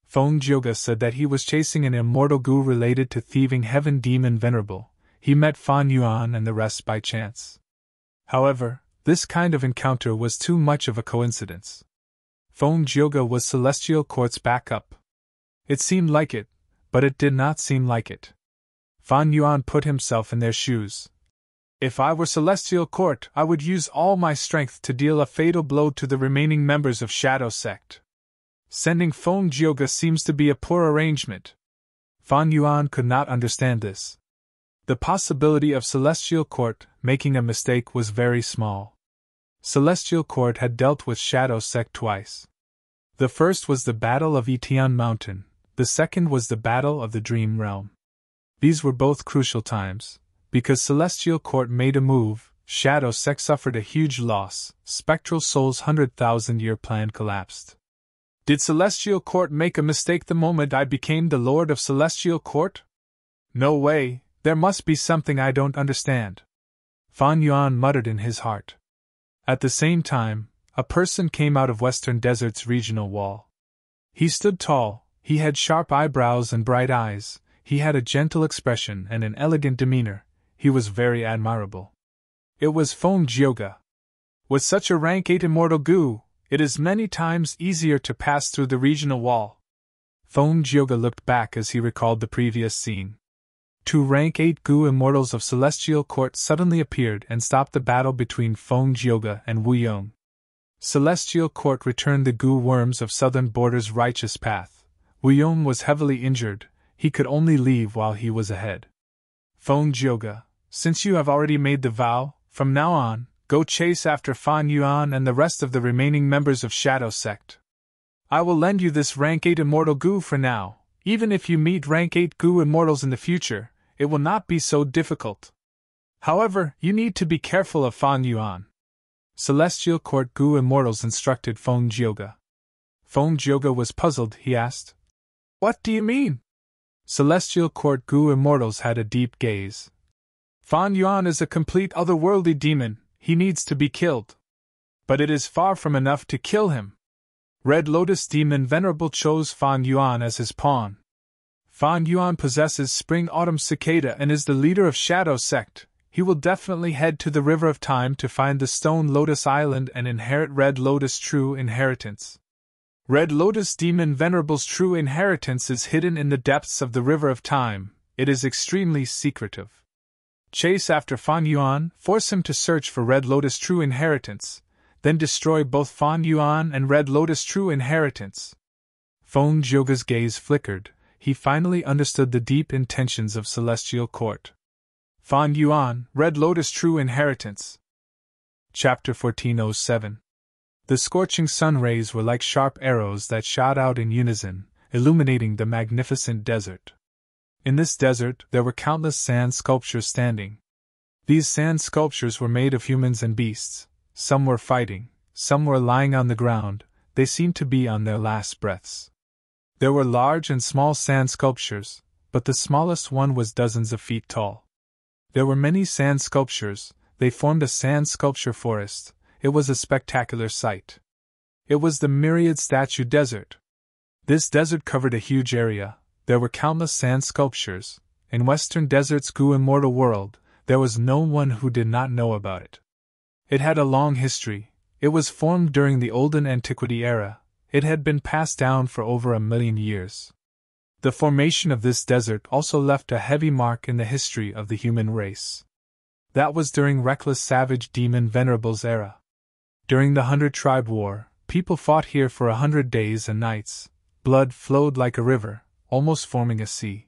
Feng Jioga said that he was chasing an immortal goo related to thieving heaven demon Venerable. He met Fan Yuan and the rest by chance. However, this kind of encounter was too much of a coincidence. Feng Jioga was Celestial Court's backup. It seemed like it, but it did not seem like it. Fan Yuan put himself in their shoes. If I were Celestial Court, I would use all my strength to deal a fatal blow to the remaining members of Shadow Sect. Sending Feng Jioga seems to be a poor arrangement. Fan Yuan could not understand this. The possibility of Celestial Court making a mistake was very small. Celestial Court had dealt with Shadow Sect twice. The first was the Battle of Etian Mountain, The second was the Battle of the Dream Realm. These were both crucial times. Because Celestial Court made a move, Shadow Sect suffered a huge loss. Spectral Soul's 100,000-year plan collapsed. Did Celestial Court make a mistake the moment I became the Lord of Celestial Court? No way, there must be something I don't understand. Fan Yuan muttered in his heart. At the same time, a person came out of Western Desert's regional wall. He stood tall, he had sharp eyebrows and bright eyes, he had a gentle expression and an elegant demeanor, he was very admirable. It was Feng Jioge. With such a rank 8 immortal goo, it is many times easier to pass through the regional wall. Feng Jioge looked back as he recalled the previous scene. 2 rank 8 goo immortals of Celestial Court suddenly appeared and stopped the battle between Feng Jioge and Wu Yong. Celestial Court returned the goo worms of Southern Border's righteous path. Wu Yong was heavily injured, he could only leave while he was ahead. Feng Jioge, since you have already made the vow, from now on, go chase after Fan Yuan and the rest of the remaining members of Shadow Sect. I will lend you this rank 8 immortal goo for now. Even if you meet rank 8 goo immortals in the future, it will not be so difficult. However, you need to be careful of Fan Yuan. Celestial Court goo immortals instructed Feng Jioge. Feng Jioge was puzzled, he asked. What do you mean? Celestial Court goo immortals had a deep gaze. Fan Yuan is a complete otherworldly demon, he needs to be killed. But it is far from enough to kill him. Red Lotus Demon Venerable chose Fan Yuan as his pawn. Fan Yuan possesses Spring-Autumn Cicada and is the leader of Shadow Sect. He will definitely head to the River of Time to find the Stone Lotus Island and inherit Red Lotus' true inheritance. Red Lotus Demon Venerable's true inheritance is hidden in the depths of the River of Time. It is extremely secretive. Chase after Fan Yuan, force him to search for Red Lotus' true inheritance, then destroy both Fan Yuan and Red Lotus' true inheritance. Feng Jioge's gaze flickered. He finally understood the deep intentions of Celestial Court. Fan Yuan, Red Lotus' true inheritance. Chapter 1407. The scorching sun rays were like sharp arrows that shot out in unison, illuminating the magnificent desert. In this desert, there were countless sand sculptures standing. These sand sculptures were made of humans and beasts. Some were fighting, some were lying on the ground, they seemed to be on their last breaths. There were large and small sand sculptures, but the smallest one was dozens of feet tall. There were many sand sculptures, they formed a sand sculpture forest. It was a spectacular sight. It was the Myriad Statue Desert. This desert covered a huge area. There were countless sand sculptures. In Western Desert's goo immortal world, there was no one who did not know about it. It had a long history. It was formed during the Olden Antiquity era. It had been passed down for over 1,000,000 years. The formation of this desert also left a heavy mark in the history of the human race. That was during reckless savage demon Venerable's era. During the 100-tribe war, people fought here for 100 days and nights. Blood flowed like a river, almost forming a sea.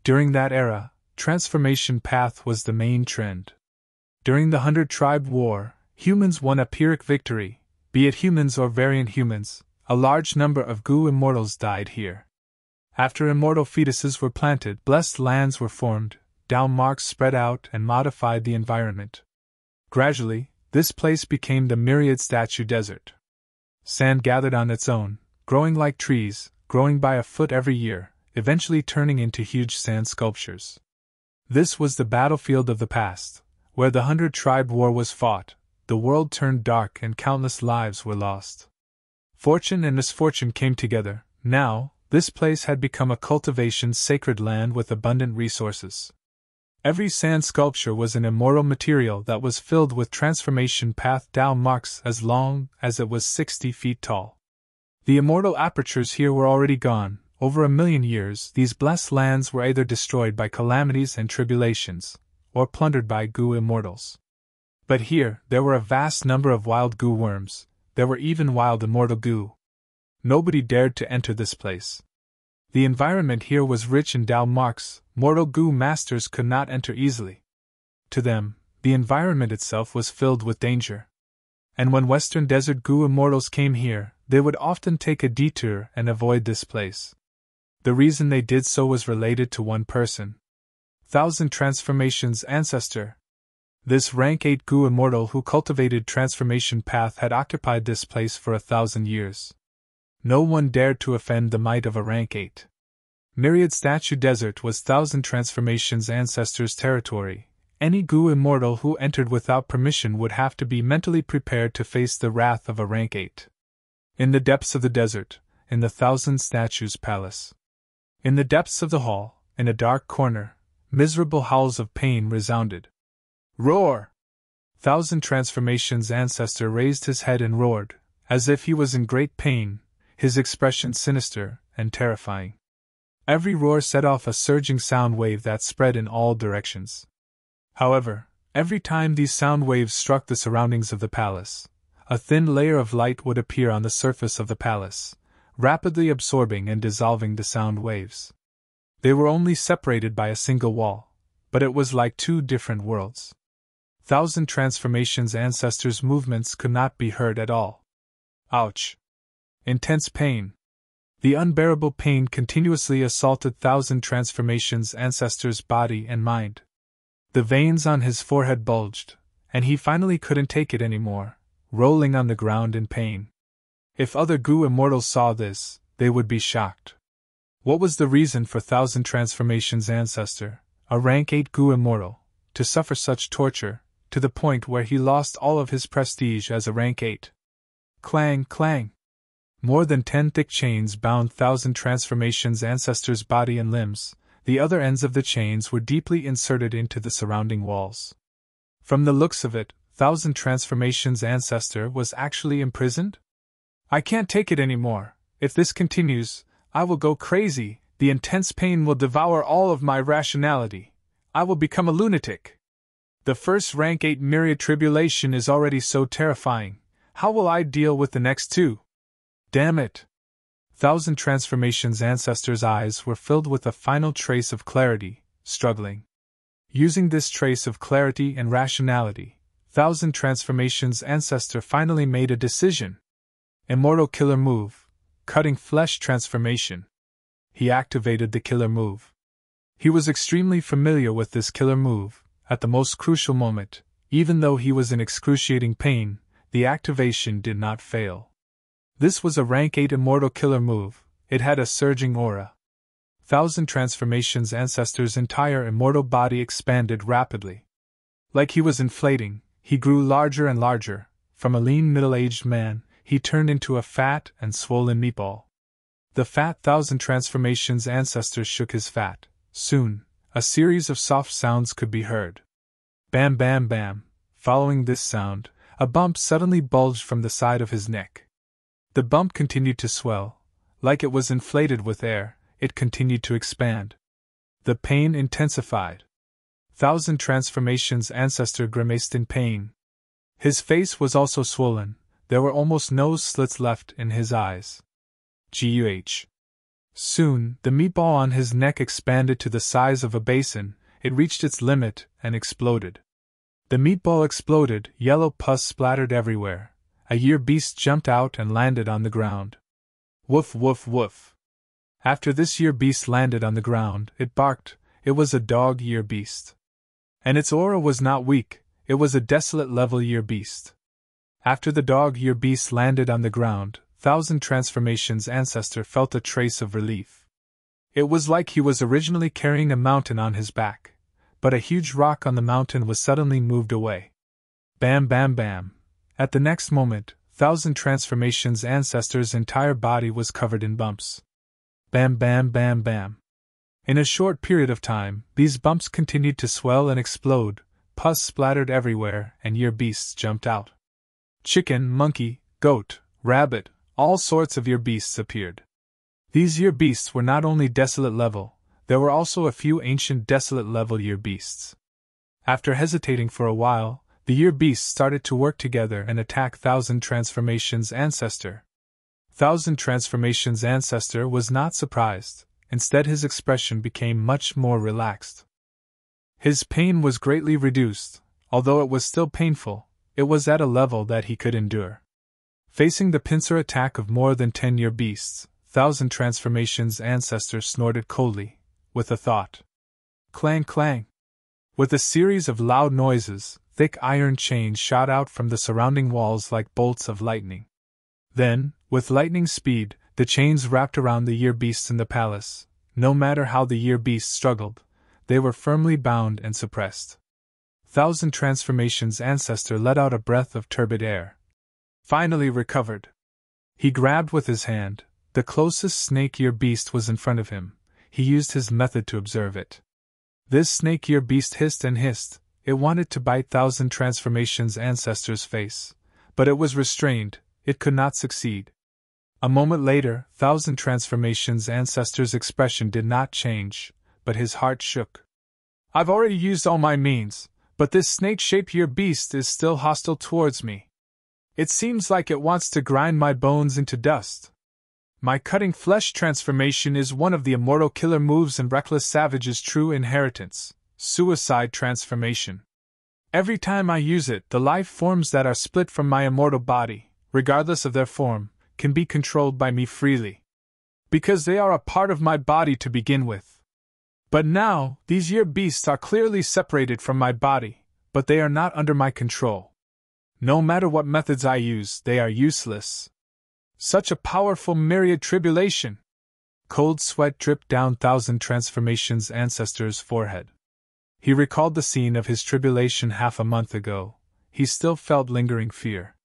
During that era, transformation path was the main trend. During the 100-tribe war, humans won a Pyrrhic victory, be it humans or variant humans. A large number of goo immortals died here. After immortal fetuses were planted, blessed lands were formed, down marks spread out and modified the environment. Gradually, this place became the Myriad Statue Desert. Sand gathered on its own, growing like trees, growing by a foot every year, eventually turning into huge sand sculptures. This was the battlefield of the past, where the 100-tribe war was fought, the world turned dark and countless lives were lost. Fortune and misfortune came together. Now, this place had become a cultivation sacred land with abundant resources. Every sand sculpture was an immortal material that was filled with transformation path down marks as long as it was 60 feet tall. The immortal apertures here were already gone. Over 1,000,000 years, these blessed lands were either destroyed by calamities and tribulations, or plundered by goo immortals. But here, there were a vast number of wild goo worms. There were even wild immortal goo. Nobody dared to enter this place. The environment here was rich in Dao marks, mortal goo masters could not enter easily. To them, the environment itself was filled with danger. And when Western Desert goo immortals came here, they would often take a detour and avoid this place. The reason they did so was related to one person. Thousand Transformations ancestor. This rank 8 Gu immortal who cultivated transformation path had occupied this place for 1,000 years. No one dared to offend the might of a rank 8. Myriad Statue Desert was Thousand Transformations ancestors' territory. Any Gu immortal who entered without permission would have to be mentally prepared to face the wrath of a rank 8. In the depths of the desert, in the Thousand Statues Palace. In the depths of the hall, in a dark corner, miserable howls of pain resounded. Roar! Thousand Transformations ancestor raised his head and roared, as if he was in great pain, his expression sinister and terrifying. Every roar set off a surging sound wave that spread in all directions. However, every time these sound waves struck the surroundings of the palace, a thin layer of light would appear on the surface of the palace, rapidly absorbing and dissolving the sound waves. They were only separated by a single wall, but it was like two different worlds. Thousand Transformations ancestors' movements could not be heard at all. Ouch! Intense pain. The unbearable pain continuously assaulted Thousand Transformations ancestors' body and mind. The veins on his forehead bulged, and he finally couldn't take it anymore, rolling on the ground in pain. If other Gu immortals saw this, they would be shocked. What was the reason for Thousand Transformations ancestor, a rank 8 Gu immortal, to suffer such torture, to the point where he lost all of his prestige as a rank 8? Clang, clang! More than 10 thick chains bound Thousand Transformations ancestor's body and limbs. The other ends of the chains were deeply inserted into the surrounding walls. From the looks of it, Thousand Transformations ancestor was actually imprisoned? I can't take it anymore. If this continues, I will go crazy. The intense pain will devour all of my rationality. I will become a lunatic. The first rank 8 myriad tribulation is already so terrifying. How will I deal with the next two? Damn it! Thousand Transformations ancestor's eyes were filled with a final trace of clarity, struggling. Using this trace of clarity and rationality, Thousand Transformations ancestor finally made a decision. Immortal Killer Move, Cutting Flesh Transformation. He activated the killer move. He was extremely familiar with this killer move. At the most crucial moment, even though he was in excruciating pain, the activation did not fail. This was a rank 8 immortal killer move. It had a surging aura. Thousand Transformations ancestor's entire immortal body expanded rapidly. Like he was inflating, he grew larger and larger. From a lean middle-aged man, he turned into a fat and swollen meatball. The fat Thousand Transformations ancestor shook his fat. Soon, a series of soft sounds could be heard. Bam bam bam. Following this sound, a bump suddenly bulged from the side of his neck. The bump continued to swell. Like it was inflated with air, it continued to expand. The pain intensified. Thousand Transformations ancestor grimaced in pain. His face was also swollen. There were almost no slits left in his eyes. Guh. Soon, the meatball on his neck expanded to the size of a basin. It reached its limit and exploded. The meatball exploded, yellow pus splattered everywhere. A year beast jumped out and landed on the ground. Woof woof woof. After this year beast landed on the ground, it barked. It was a dog year beast. And its aura was not weak, it was a desolate level year beast. After the dog year beast landed on the ground, Thousand Transformations ancestor felt a trace of relief. It was like he was originally carrying a mountain on his back, but a huge rock on the mountain was suddenly moved away. Bam bam bam. At the next moment, Thousand Transformations ancestor's entire body was covered in bumps. Bam bam bam bam. In a short period of time, these bumps continued to swell and explode, pus splattered everywhere, and year beasts jumped out. Chicken, monkey, goat, rabbit, all sorts of year beasts appeared. These year beasts were not only desolate level, there were also a few ancient desolate level year beasts. After hesitating for a while, the year beasts started to work together and attack Thousand Transformations ancestor. Thousand Transformations ancestor was not surprised. Instead, his expression became much more relaxed. His pain was greatly reduced. Although it was still painful, it was at a level that he could endure. Facing the pincer attack of more than 10 year beasts, Thousand Transformations ancestor snorted coldly, with a thought. Clang clang! With a series of loud noises, thick iron chains shot out from the surrounding walls like bolts of lightning. Then, with lightning speed, the chains wrapped around the year beasts in the palace. No matter how the year beasts struggled, they were firmly bound and suppressed. Thousand Transformations ancestor let out a breath of turbid air. Finally recovered. He grabbed with his hand. The closest snake-ear beast was in front of him. He used his method to observe it. This snake-ear beast hissed and hissed. It wanted to bite Thousand Transformations ancestor's face, but it was restrained. It could not succeed. A moment later, Thousand Transformations ancestor's expression did not change, but his heart shook. I've already used all my means, but this snake-shaped year beast is still hostile towards me. It seems like it wants to grind my bones into dust. My cutting flesh transformation is one of the immortal killer moves in Reckless Savage's true inheritance, suicide transformation. Every time I use it, the life forms that are split from my immortal body, regardless of their form, can be controlled by me freely. Because they are a part of my body to begin with. But now, these year beasts are clearly separated from my body, but they are not under my control. No matter what methods I use, they are useless. Such a powerful myriad tribulation! Cold sweat dripped down Thousand Transformations ancestor's forehead. He recalled the scene of his tribulation half a month ago. He still felt lingering fear.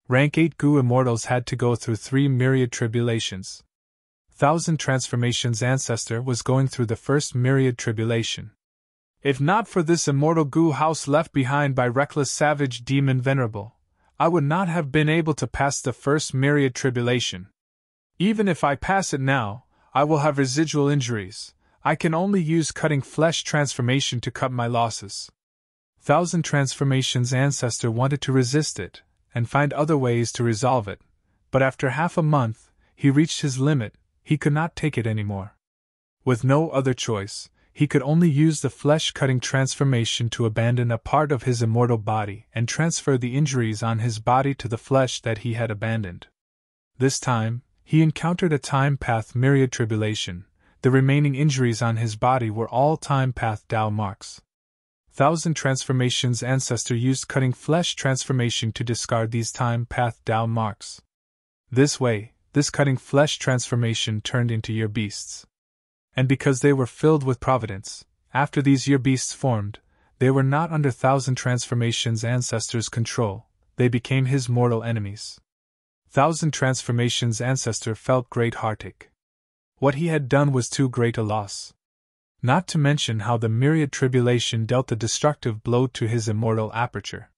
Rank 8 Gu immortals had to go through 3 myriad tribulations. Thousand Transformations ancestor was going through the first myriad tribulation. If not for this immortal Gu house left behind by Reckless Savage Demon Venerable, I would not have been able to pass the first myriad tribulation. Even if I pass it now, I will have residual injuries. I can only use cutting flesh transformation to cut my losses. Thousand Transformations ancestor wanted to resist it, and find other ways to resolve it, but after half a month, he reached his limit. He could not take it anymore. With no other choice, he could only use the flesh-cutting transformation to abandon a part of his immortal body and transfer the injuries on his body to the flesh that he had abandoned. This time, he encountered a time path myriad tribulation. The remaining injuries on his body were all time path Tao marks. Thousand Transformations ancestor used cutting flesh transformation to discard these time path Tao marks. This way, this cutting flesh transformation turned into year beasts. And because they were filled with providence, after these year beasts formed, they were not under Thousand Transformations ancestor's control, they became his mortal enemies. Thousand Transformations ancestor felt great heartache. What he had done was too great a loss. Not to mention how the myriad tribulation dealt a destructive blow to his immortal aperture.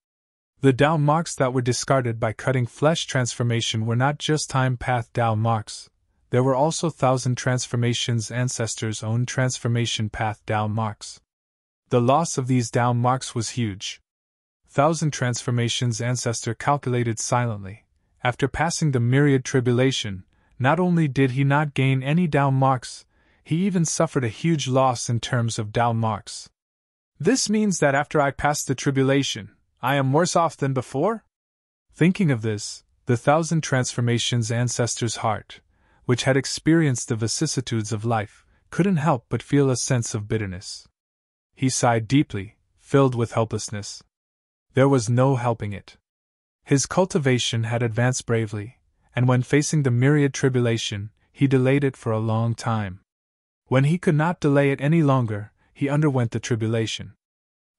The Tao marks that were discarded by cutting flesh transformation were not just time path Tao marks. There were also Thousand Transformations ancestors' own transformation path Tao marks. The loss of these Tao marks was huge. Thousand Transformations ancestor calculated silently. After passing the myriad tribulation, not only did he not gain any Tao marks, he even suffered a huge loss in terms of Tao marks. This means that after I pass the tribulation, I am worse off than before? Thinking of this, the Thousand Transformations ancestor's heart, which had experienced the vicissitudes of life, couldn't help but feel a sense of bitterness. He sighed deeply, filled with helplessness. There was no helping it. His cultivation had advanced bravely, and when facing the myriad tribulation, he delayed it for a long time. When he could not delay it any longer, he underwent the tribulation.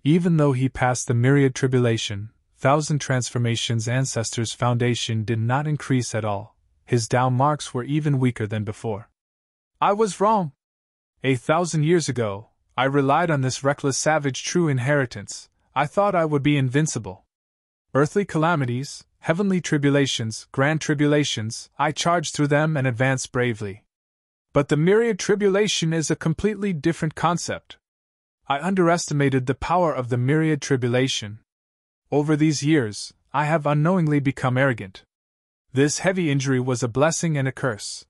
Even though he passed the myriad tribulation, Thousand Transformations ancestors' foundation did not increase at all. His Tao marks were even weaker than before. I was wrong. 1,000 years ago, I relied on this Reckless Savage true inheritance. I thought I would be invincible. Earthly calamities, heavenly tribulations, grand tribulations, I charged through them and advanced bravely. But the myriad tribulation is a completely different concept. I underestimated the power of the myriad tribulation. Over these years, I have unknowingly become arrogant. This heavy injury was a blessing and a curse.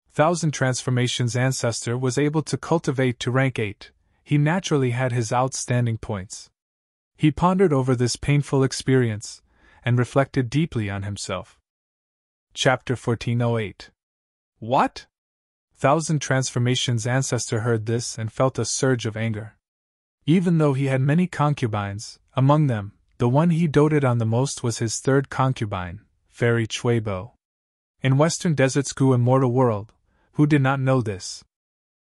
Thousand Transformations ancestor was able to cultivate to rank 8. He naturally had his outstanding points. He pondered over this painful experience, and reflected deeply on himself. Chapter 1408. What? Thousand Transformations' ancestor heard this and felt a surge of anger. Even though he had many concubines, among them, the one he doted on the most was his third concubine, Fairy Chuebo. In Western Desert's Gu immortal world, who did not know this?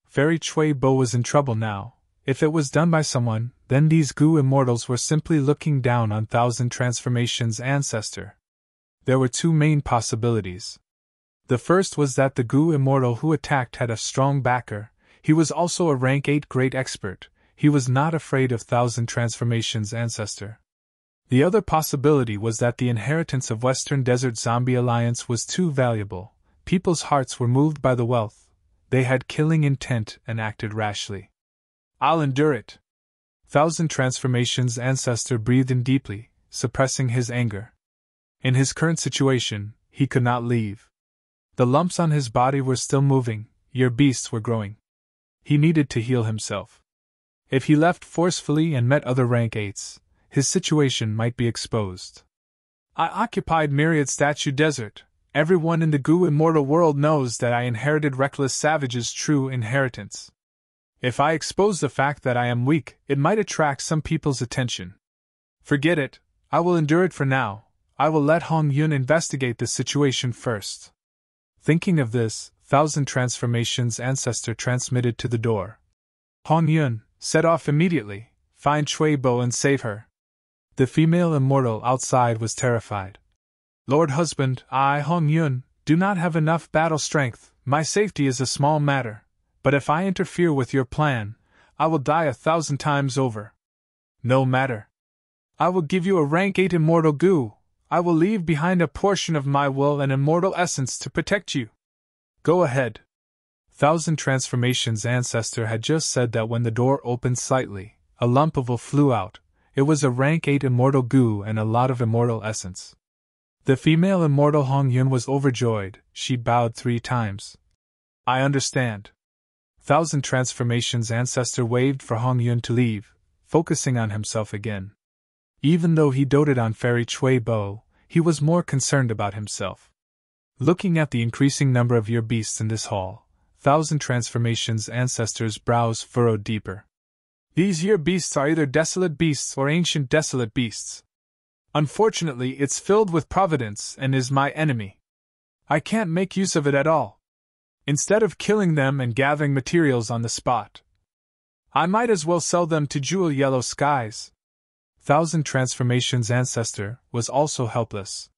Fairy Chuebo was in trouble now. If it was done by someone, then these Gu immortals were simply looking down on Thousand Transformations' ancestor. There were two main possibilities. The first was that the Gu immortal who attacked had a strong backer. He was also a rank 8 great expert. He was not afraid of Thousand Transformations' ancestor. The other possibility was that the inheritance of Western Desert Zombie Alliance was too valuable. People's hearts were moved by the wealth. They had killing intent and acted rashly. I'll endure it. Thousand Transformations' ancestor breathed in deeply, suppressing his anger. In his current situation, he could not leave. The lumps on his body were still moving, year beasts were growing. He needed to heal himself. If he left forcefully and met other rank 8s, his situation might be exposed. I occupied Myriad Statue Desert. Everyone in the Gu immortal world knows that I inherited Reckless Savage's true inheritance. If I expose the fact that I am weak, it might attract some people's attention. Forget it, I will endure it for now. I will let Hong Yun investigate the situation first. Thinking of this, Thousand Transformations' ancestor transmitted to the door. Hong Yun, set off immediately, find Chuebo and save her. The female immortal outside was terrified. Lord Husband, I, Hong Yun, do not have enough battle strength. My safety is a small matter, but if I interfere with your plan, I will die 1,000 times over. No matter. I will give you a rank 8 immortal Gu. I will leave behind a portion of my will and immortal essence to protect you. Go ahead. Thousand Transformations' ancestor had just said that when the door opened slightly, a lump of will flew out. It was a rank 8 immortal Gu and a lot of immortal essence. The female immortal Hong Yun was overjoyed. She bowed 3 times. I understand. Thousand Transformations' ancestor waved for Hong Yun to leave, focusing on himself again. Even though he doted on Fairy Chuebo, he was more concerned about himself. Looking at the increasing number of year beasts in this hall, Thousand Transformations' ancestors' brows furrowed deeper. These year beasts are either desolate beasts or ancient desolate beasts. Unfortunately, it's filled with providence and is my enemy. I can't make use of it at all. Instead of killing them and gathering materials on the spot, I might as well sell them to Jewel Yellow Skies. Thousand Transformations' ancestor was also helpless.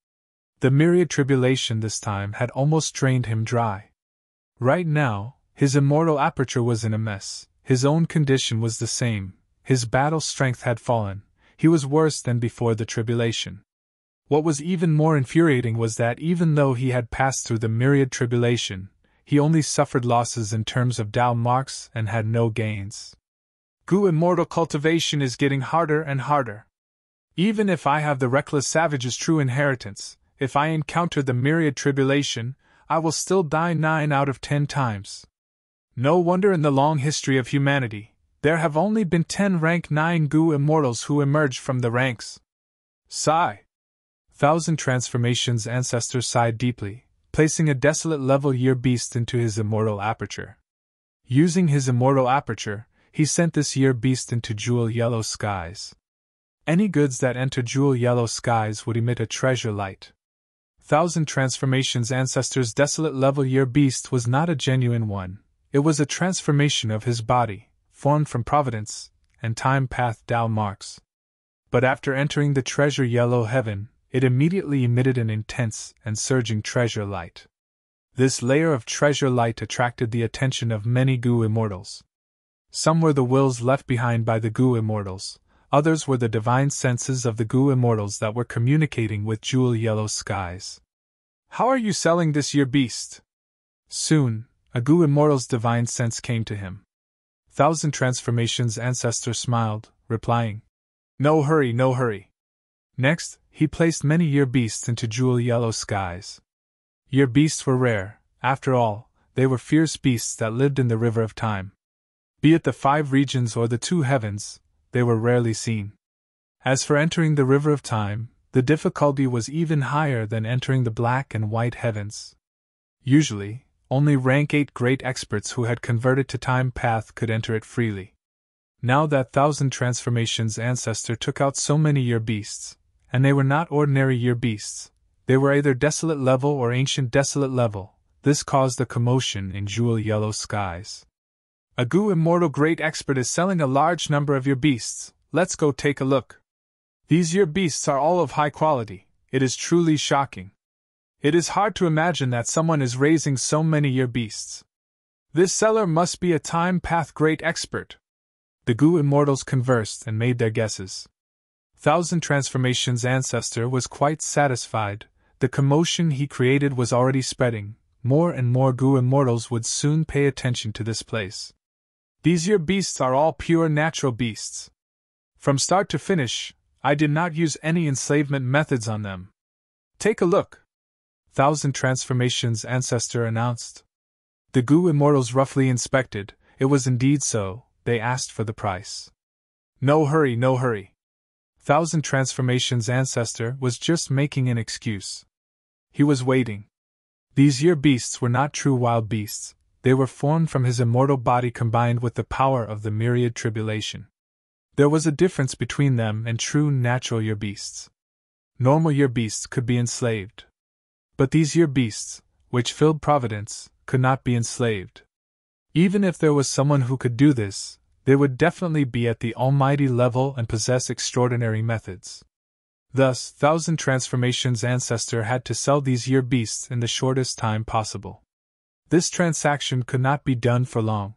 The myriad tribulation this time had almost drained him dry. Right now, his immortal aperture was in a mess. His own condition was the same. His battle strength had fallen. He was worse than before the tribulation. What was even more infuriating was that even though he had passed through the myriad tribulation, he only suffered losses in terms of Dao marks and had no gains. Gu immortal cultivation is getting harder and harder. Even if I have the Reckless Savage's true inheritance, if I encounter the myriad tribulation, I will still die 9 out of 10 times. No wonder in the long history of humanity, there have only been 10 rank 9 Gu immortals who emerged from the ranks. Sigh. Thousand Transformations' ancestor sighed deeply, placing a desolate level year beast into his immortal aperture. Using his immortal aperture, he sent this year beast into Jewel Yellow Skies. Any goods that enter Jewel Yellow Skies would emit a treasure light. Thousand Transformations' ancestor's desolate level year beast was not a genuine one. It was a transformation of his body, formed from providence and time path Dao marks. But after entering the treasure yellow heaven, it immediately emitted an intense and surging treasure light. This layer of treasure light attracted the attention of many Gu immortals. Some were the wills left behind by the Gu immortals, others were the divine senses of the Gu immortals that were communicating with Jewel Yellow Skies. How are you selling this year beast? Soon, a Gu immortal's divine sense came to him. Thousand Transformations' ancestor smiled, replying, No hurry, no hurry. Next, he placed many year beasts into Jewel Yellow Skies. Year beasts were rare, after all, they were fierce beasts that lived in the river of time. Be it the 5 regions or the 2 heavens, they were rarely seen. As for entering the river of time, the difficulty was even higher than entering the black and white heavens. Usually, Only rank 8 great experts who had converted to time path could enter it freely. Now that 1,000 transformations ancestor took out so many year beasts, and they were not ordinary year beasts, they were either desolate level or ancient desolate level. This caused a commotion in jewel yellow skies. A Gu immortal great expert is selling a large number of your beasts. Let's go take a look. These your beasts are all of high quality. It is truly shocking. It is hard to imagine that someone is raising so many your beasts. This seller must be a time path great expert. The Gu immortals conversed and made their guesses. 1,000 transformations ancestor was quite satisfied. The commotion he created was already spreading. More and more Gu immortals would soon pay attention to this place. These your beasts are all pure natural beasts. From start to finish, I did not use any enslavement methods on them. Take a look. 1,000 transformations ancestor announced. The Gu immortals roughly inspected. It was indeed so. They asked for the price. No hurry, no hurry. 1,000 transformations ancestor was just making an excuse. He was waiting. These year beasts were not true wild beasts. They were formed from his immortal body combined with the power of the myriad tribulation. There was a difference between them and true natural year beasts. Normal year beasts could be enslaved. But these year beasts, which filled providence, could not be enslaved. Even if there was someone who could do this, they would definitely be at the almighty level and possess extraordinary methods. Thus, 1,000 transformations ancestor had to sell these year beasts in the shortest time possible. This transaction could not be done for long.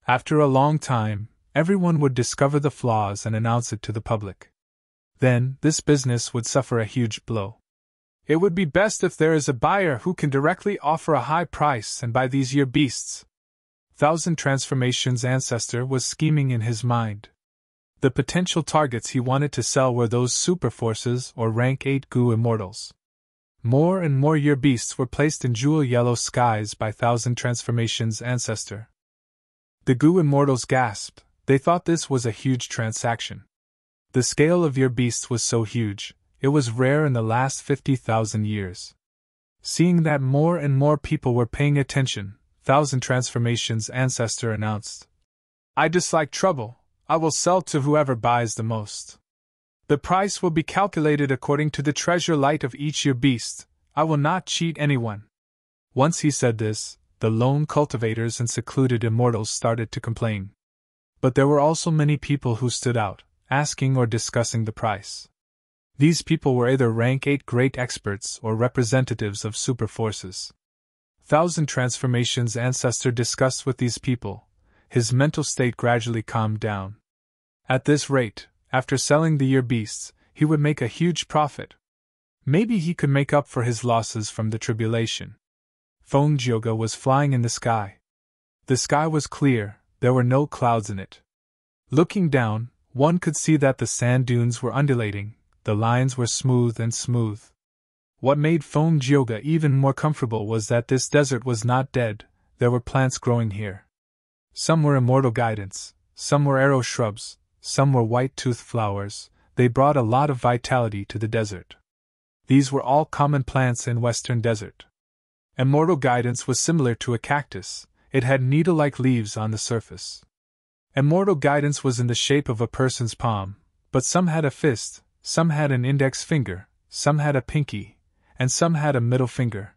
After a long time, everyone would discover the flaws and announce it to the public. Then, this business would suffer a huge blow. It would be best if there is a buyer who can directly offer a high price and buy these year beasts. 1,000 transformations ancestor was scheming in his mind. The potential targets he wanted to sell were those superforces or rank 8 Gu immortals. More and more year beasts were placed in jewel yellow skies by 1,000 transformations ancestor. The Gu immortals gasped. They thought this was a huge transaction. The scale of year beasts was so huge. It was rare in the last 50,000 years. Seeing that more and more people were paying attention, 1,000 transformations ancestor announced. I dislike trouble. I will sell to whoever buys the most. The price will be calculated according to the treasure light of each year beast. I will not cheat anyone. Once he said this, the lone cultivators and secluded immortals started to complain. But there were also many people who stood out, asking or discussing the price. These people were either rank 8 great experts or representatives of superforces. 1,000 transformations ancestor discussed with these people. His mental state gradually calmed down. At this rate, after selling the year beasts, he would make a huge profit. Maybe he could make up for his losses from the tribulation. Fongyoga was flying in the sky. The sky was clear, there were no clouds in it. Looking down, one could see that the sand dunes were undulating. The lines were smooth and smooth. What made Fongyoga even more comfortable was that this desert was not dead. There were plants growing here. Some were immortal guidance, some were arrow shrubs, some were white-toothed flowers. They brought a lot of vitality to the desert. These were all common plants in Western Desert. Immortal guidance was similar to a cactus. It had needle-like leaves on the surface. Immortal guidance was in the shape of a person's palm, but some had a fist, some had an index finger, some had a pinky, and some had a middle finger.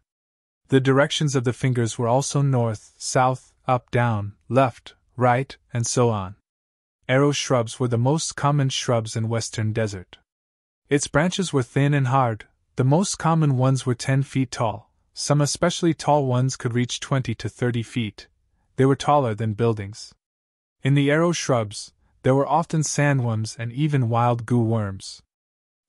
The directions of the fingers were also north, south, up, down, left, right, and so on. Arrow shrubs were the most common shrubs in Western Desert. Its branches were thin and hard. The most common ones were 10 feet tall. Some especially tall ones could reach 20 to 30 feet. They were taller than buildings. In the arrow shrubs, there were often sandworms and even wild Gu worms.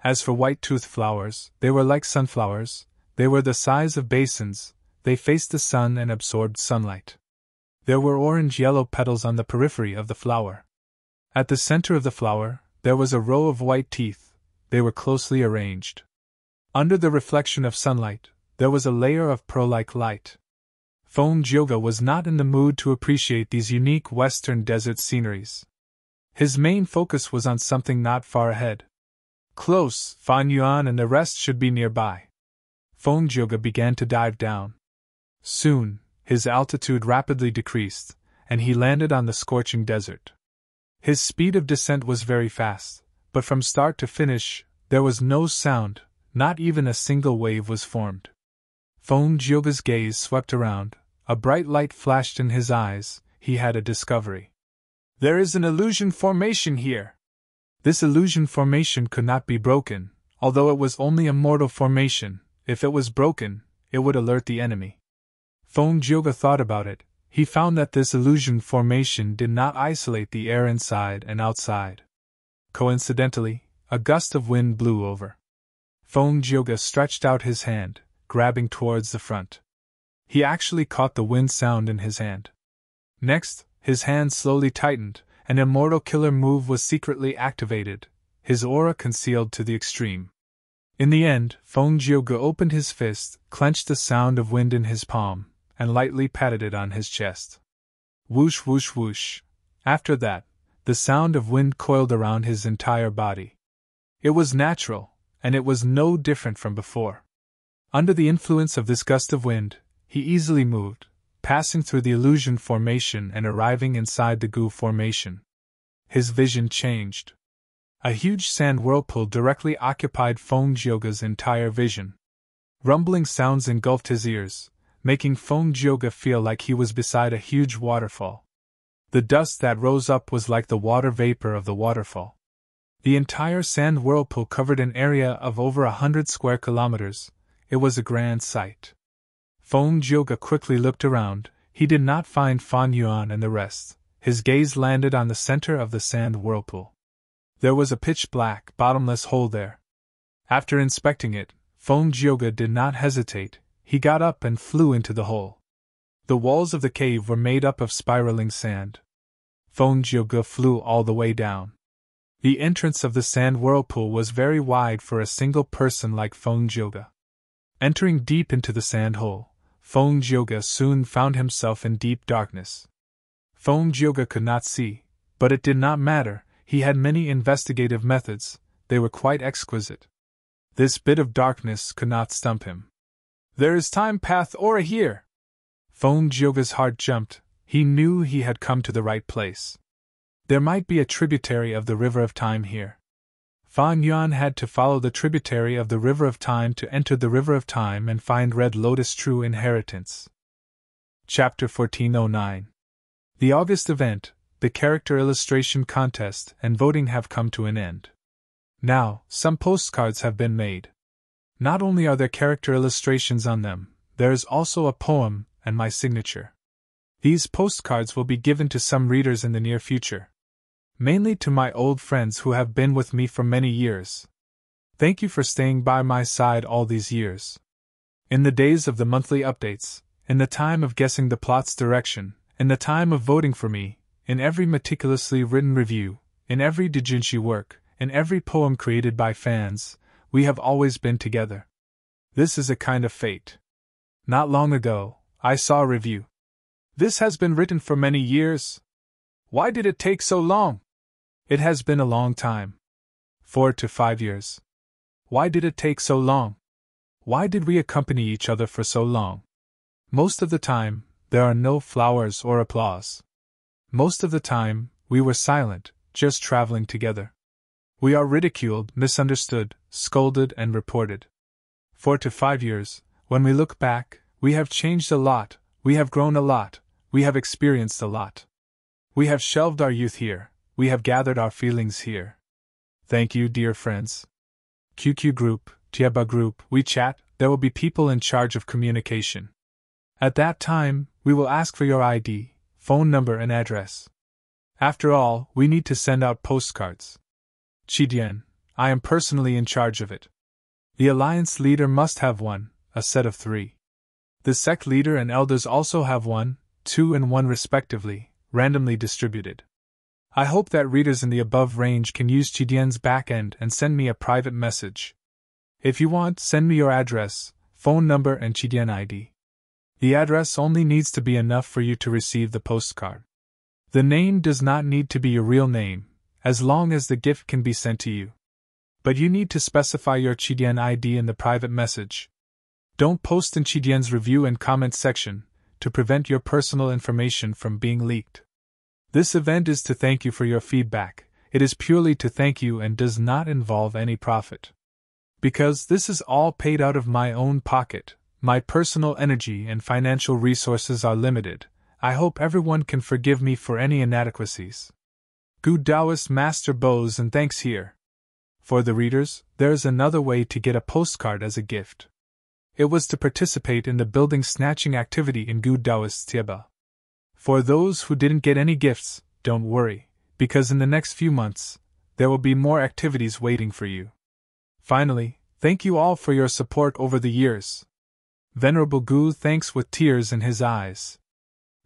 As for white-toothed flowers, they were like sunflowers. They were the size of basins. They faced the sun and absorbed sunlight. There were orange-yellow petals on the periphery of the flower. At the center of the flower, there was a row of white teeth. They were closely arranged. Under the reflection of sunlight, there was a layer of pearl-like light. Fongyoga was not in the mood to appreciate these unique Western desert sceneries. His main focus was on something not far ahead. Close, Fan Yuan and the rest should be nearby. Fongyoga began to dive down. Soon, his altitude rapidly decreased, and he landed on the scorching desert. His speed of descent was very fast, but from start to finish, there was no sound, not even a single wave was formed. Feng Jioge's gaze swept around, a bright light flashed in his eyes, he had a discovery. There is an illusion formation here. This illusion formation could not be broken, although it was only a mortal formation. If it was broken, it would alert the enemy. Feng Jioge thought about it. He found that this illusion formation did not isolate the air inside and outside. Coincidentally, a gust of wind blew over. Feng Jioge stretched out his hand, grabbing towards the front. He actually caught the wind sound in his hand. Next, his hand slowly tightened, an immortal killer move was secretly activated, his aura concealed to the extreme. In the end, Feng Jioge opened his fist, clenched the sound of wind in his palm, and lightly patted it on his chest. Whoosh whoosh whoosh. After that, the sound of wind coiled around his entire body. It was natural, and it was no different from before. Under the influence of this gust of wind, he easily moved, passing through the illusion formation and arriving inside the goo formation. His vision changed. A huge sand whirlpool directly occupied Feng Jioge's entire vision. Rumbling sounds engulfed his ears, making Feng Jioge feel like he was beside a huge waterfall. The dust that rose up was like the water vapor of the waterfall. The entire sand whirlpool covered an area of over 100 square kilometers. It was a grand sight. Feng Jioge quickly looked around. He did not find Fan Yuan and the rest. His gaze landed on the center of the sand whirlpool. There was a pitch-black, bottomless hole there. After inspecting it, Feng Jioge did not hesitate. He got up and flew into the hole. The walls of the cave were made up of spiraling sand. Feng Jioge flew all the way down. The entrance of the sand whirlpool was very wide for a single person like Feng Jioge. Entering deep into the sand hole, Feng Jioge soon found himself in deep darkness. Feng Jioge could not see, but it did not matter. He had many investigative methods, they were quite exquisite. This bit of darkness could not stump him. There is time path aura here! Feng Jioge's heart jumped, he knew he had come to the right place. There might be a tributary of the River of Time here. Fan Yuan had to follow the tributary of the River of Time to enter the River of Time and find Red Lotus' true inheritance. Chapter 1409. The August event, the character illustration contest and voting have come to an end. Now, some postcards have been made. Not only are there character illustrations on them, there is also a poem and my signature. These postcards will be given to some readers in the near future. Mainly to my old friends who have been with me for many years. Thank you for staying by my side all these years. In the days of the monthly updates, in the time of guessing the plot's direction, in the time of voting for me, in every meticulously written review, in every doujinshi work, in every poem created by fans, we have always been together. This is a kind of fate. Not long ago, I saw a review. This has been written for many years. Why did it take so long? It has been a long time. 4 to 5 years. Why did it take so long? Why did we accompany each other for so long? Most of the time, there are no flowers or applause. Most of the time, we were silent, just traveling together. We are ridiculed, misunderstood, scolded, and reported. 4 to 5 years, when we look back, we have changed a lot, we have grown a lot, we have experienced a lot. We have shelved our youth here, we have gathered our feelings here. Thank you, dear friends. QQ Group, Tieba Group, WeChat, there will be people in charge of communication. At that time, we will ask for your ID, phone number and address. After all, we need to send out postcards. Chidian, I am personally in charge of it. The alliance leader must have one, a set of 3. The sect leader and elders also have 1, 2 and 1 respectively, randomly distributed. I hope that readers in the above range can use Chidian's backend and send me a private message. If you want, send me your address, phone number and Chidian ID. The address only needs to be enough for you to receive the postcard. The name does not need to be your real name, as long as the gift can be sent to you. But you need to specify your Chidian ID in the private message. Don't post in Chidian's review and comment section, to prevent your personal information from being leaked. This event is to thank you for your feedback. It is purely to thank you and does not involve any profit. Because this is all paid out of my own pocket, my personal energy and financial resources are limited. I hope everyone can forgive me for any inadequacies. Gu Taoist Master bows and thanks here. For the readers, there is another way to get a postcard as a gift. It was to participate in the building snatching activity in Gu Taoist Tieba. For those who didn't get any gifts, don't worry, because in the next few months, there will be more activities waiting for you. Finally, thank you all for your support over the years. Venerable Gu thanks with tears in his eyes.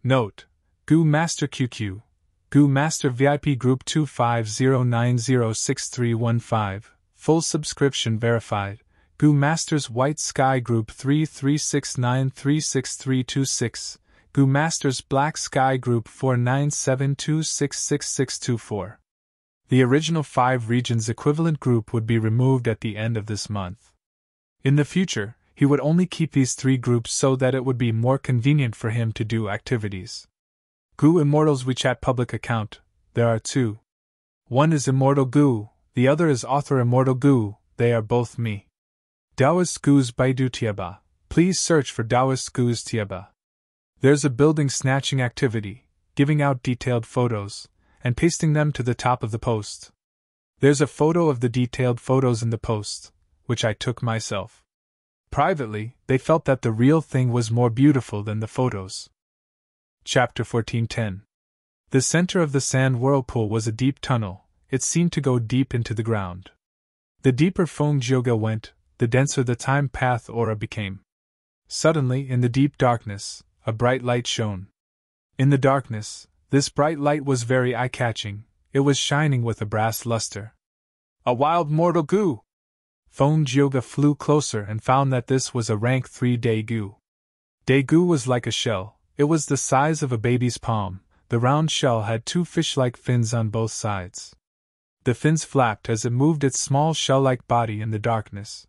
Note: Gu Master QQ, Gu Master VIP Group 250906315, full subscription verified. Gu Masters White Sky Group 3369363326, Gu Masters Black Sky Group 4972666624. The original 5 regions equivalent group would be removed at the end of this month. In the future, he would only keep these 3 groups so that it would be more convenient for him to do activities. Gu Immortal's WeChat public account, there are 2. One is Immortal Gu, the other is Author Immortal Gu, they are both me. Taoist Gu's Baidu Tieba, please search for Taoist Gu's Tieba. There's a building snatching activity, giving out detailed photos, and pasting them to the top of the post. There's a photo of the detailed photos in the post, which I took myself. Privately, they felt that the real thing was more beautiful than the photos. Chapter 14:10. The center of the sand whirlpool was a deep tunnel. It seemed to go deep into the ground. The deeper Feng Jioge went, the denser the time path aura became. Suddenly, in the deep darkness, a bright light shone. In the darkness, this bright light was very eye-catching. It was shining with a brass luster. A wild mortal Gu! Feng Jioge flew closer and found that this was a rank 3 Daegu. Daegu was like a shell. It was the size of a baby's palm. The round shell had 2 fish-like fins on both sides. The fins flapped as it moved its small shell-like body in the darkness.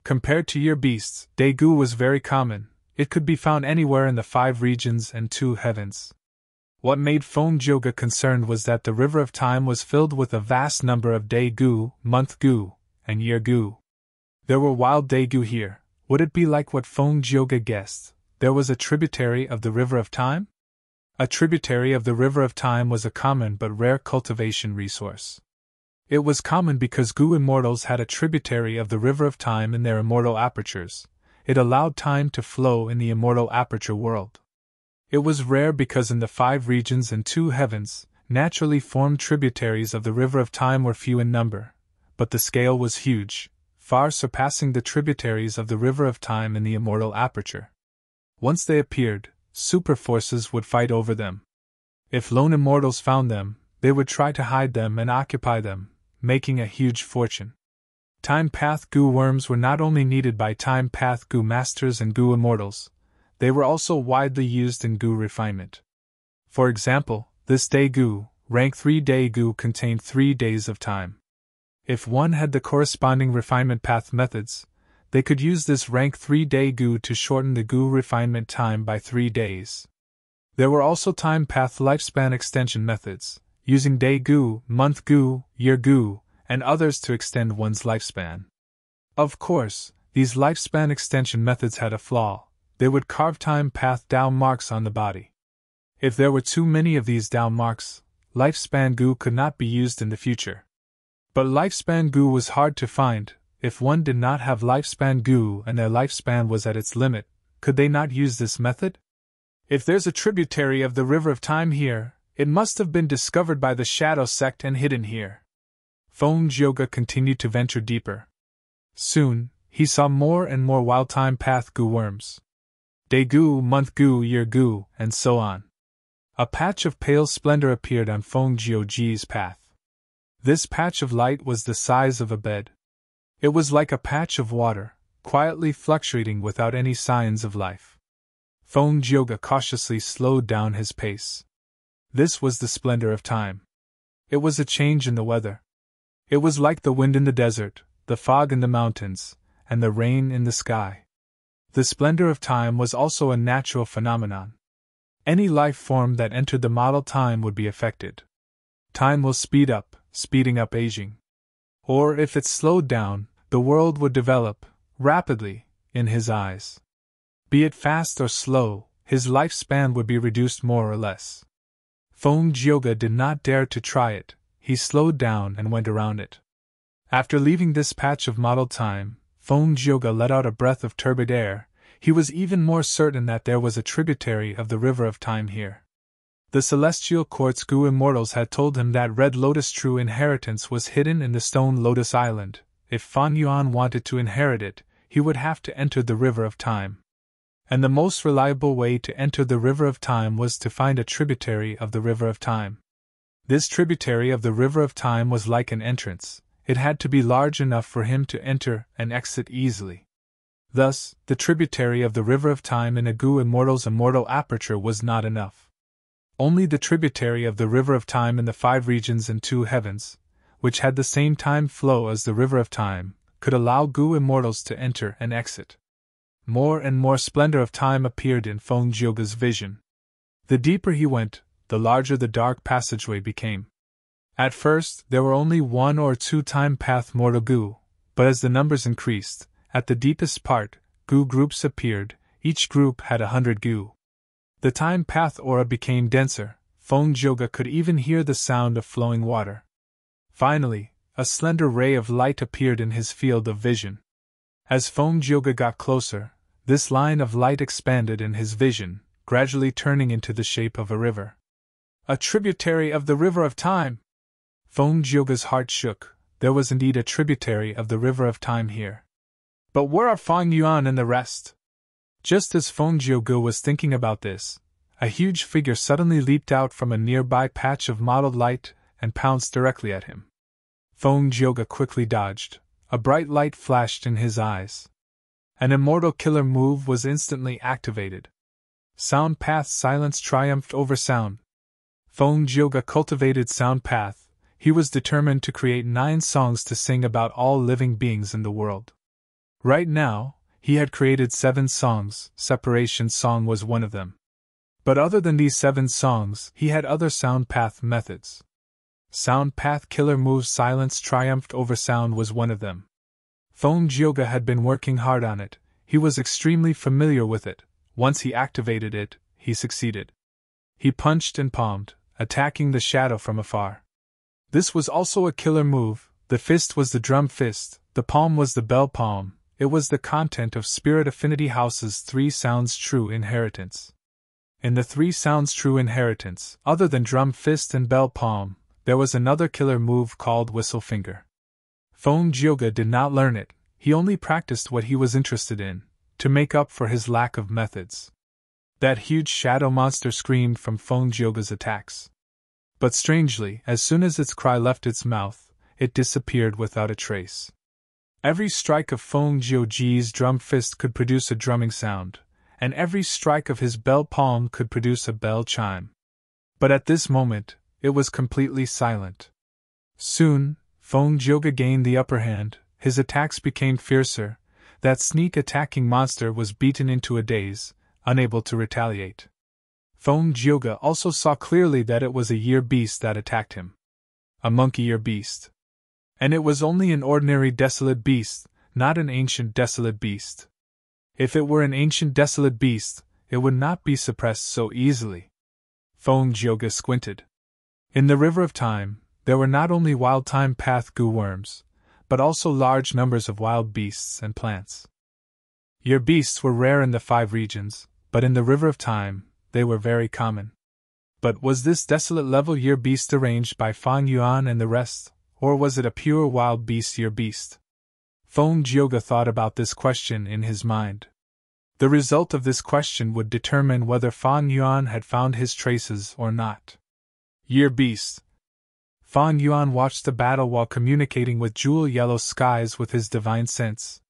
Compared to your beasts, Daegu was very common. It could be found anywhere in the 5 regions and 2 heavens. What made Feng Jioge concerned was that the river of time was filled with a vast number of Daegu, month Gu, and year Gu. There were wild Daegu here. Would it be like what Feng Jioge guessed? There was a tributary of the river of time? A tributary of the river of time was a common but rare cultivation resource. It was common because Gu immortals had a tributary of the river of time in their immortal apertures. It allowed time to flow in the immortal aperture world. It was rare because in the 5 regions and 2 heavens, naturally formed tributaries of the river of time were few in number, but the scale was huge, far surpassing the tributaries of the river of time in the immortal aperture. Once they appeared, super forces would fight over them. If lone immortals found them, they would try to hide them and occupy them, making a huge fortune. Time Path Gu worms were not only needed by Time Path Gu masters and Gu immortals, they were also widely used in Gu refinement. For example, this Daegu, rank 3 Daegu contained 3 days of time. If one had the corresponding refinement path methods, they could use this rank 3 Daegu to shorten the Gu refinement time by 3 days. There were also time path lifespan extension methods, using Daegu, month Gu, year Gu, and others to extend one's lifespan. Of course, these lifespan extension methods had a flaw. They would carve time path Dao marks on the body. If there were too many of these Dao marks, lifespan Gu could not be used in the future. But lifespan Gu was hard to find. If one did not have lifespan Gu and their lifespan was at its limit, could they not use this method? If there's a tributary of the river of time here, it must have been discovered by the Shadow Sect and hidden here. Feng Jioge continued to venture deeper. Soon, he saw more and more wild time path Gu worms. Daegu, month Gu, year Gu, and so on. A patch of pale splendor appeared on Feng Jioge's path. This patch of light was the size of a bed. It was like a patch of water, quietly fluctuating without any signs of life. Feng Jioge cautiously slowed down his pace. This was the splendor of time. It was a change in the weather. It was like the wind in the desert, the fog in the mountains, and the rain in the sky. The splendor of time was also a natural phenomenon. Any life form that entered the model time would be affected. Time will speed up, speeding up aging. Or if it slowed down, the world would develop, rapidly, in his eyes. Be it fast or slow, his lifespan would be reduced more or less. Feng Jioge did not dare to try it, he slowed down and went around it. After leaving this patch of model time, Feng Jioge let out a breath of turbid air. He was even more certain that there was a tributary of the river of time here. The celestial quartz Gu immortals had told him that Red Lotus true inheritance was hidden in the stone Lotus Island. If Fan Yuan wanted to inherit it, he would have to enter the river of time. And the most reliable way to enter the river of time was to find a tributary of the river of time. This tributary of the river of time was like an entrance. It had to be large enough for him to enter and exit easily. Thus, the tributary of the river of time in a Gu immortal's immortal aperture was not enough. Only the tributary of the river of time in the 5 regions and 2 heavens, which had the same time flow as the river of time, could allow Gu immortals to enter and exit. More and more splendor of time appeared in Feng Jioge's vision. The deeper he went, the larger the dark passageway became. At first, there were only 1 or 2 time path mortal Gu, but as the numbers increased, at the deepest part, Gu groups appeared, each group had 100 Gu. The time path aura became denser, Feng Jioge could even hear the sound of flowing water. Finally, a slender ray of light appeared in his field of vision. As Feng Jioge got closer, this line of light expanded in his vision, gradually turning into the shape of a river. A tributary of the river of time! Feng Jioge's heart shook. There was indeed a tributary of the river of time here. But where are Fang Yuan and the rest? Just as Feng Jioge was thinking about this, a huge figure suddenly leaped out from a nearby patch of mottled light and pounced directly at him. Feng Jioge quickly dodged. A bright light flashed in his eyes. An immortal killer move was instantly activated. Sound Path silence triumphed over sound. Feng Jioge cultivated Sound Path. He was determined to create 9 songs to sing about all living beings in the world. Right now, he had created 7 songs, Separation Song was one of them. But other than these 7 songs, he had other Sound Path methods. Sound Path Killer Move Silence Triumphed Over Sound was one of them. Feng Jioge had been working hard on it, he was extremely familiar with it. Once he activated it, he succeeded. He punched and palmed, attacking the shadow from afar. This was also a killer move. The fist was the drum fist, the palm was the bell palm. It was the content of Spirit Affinity House's 3 Sounds True Inheritance. In the 3 Sounds True Inheritance, other than drum fist and bell palm, there was another killer move called Whistle Finger. Feng Jioge did not learn it, he only practiced what he was interested in, to make up for his lack of methods. That huge shadow monster screamed from Feng Jioge's attacks. But strangely, as soon as its cry left its mouth, it disappeared without a trace. Every strike of Feng Jioge's drum fist could produce a drumming sound, and every strike of his bell palm could produce a bell chime. But at this moment, it was completely silent. Soon, Feng Jioge gained the upper hand, his attacks became fiercer, that sneak-attacking monster was beaten into a daze, unable to retaliate. Feng Jioge also saw clearly that it was a year beast that attacked him. A monkey-ear beast. And it was only an ordinary desolate beast, not an ancient desolate beast. If it were an ancient desolate beast, it would not be suppressed so easily. Feng Jioge squinted. In the river of time, there were not only wild time path Gu worms, but also large numbers of wild beasts and plants. Year beasts were rare in the 5 regions, but in the river of time, they were very common. But was this desolate level year beast arranged by Fang Yuan and the rest, or was it a pure wild beast year beast? Feng Jioge thought about this question in his mind. The result of this question would determine whether Fang Yuan had found his traces or not. Year beast. Fang Yuan watched the battle while communicating with jewel yellow skies with his divine sense.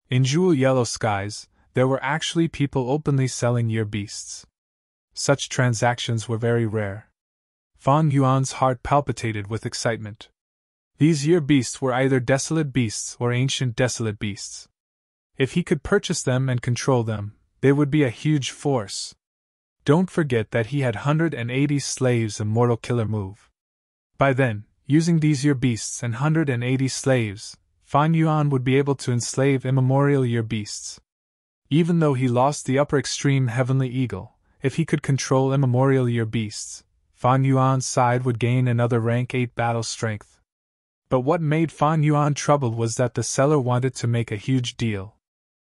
In jewel yellow skies, there were actually people openly selling year beasts. Such transactions were very rare. Fang Yuan's heart palpitated with excitement. These year beasts were either desolate beasts or ancient desolate beasts. If he could purchase them and control them, they would be a huge force. Don't forget that he had 180 slaves, immortal killer move. By then, using these year beasts and 180 slaves, Fan Yuan would be able to enslave immemorial year beasts. Even though he lost the upper extreme heavenly eagle, if he could control immemorial year beasts, Fan Yuan's side would gain another rank 8 battle strength. But what made Fan Yuan troubled was that the seller wanted to make a huge deal.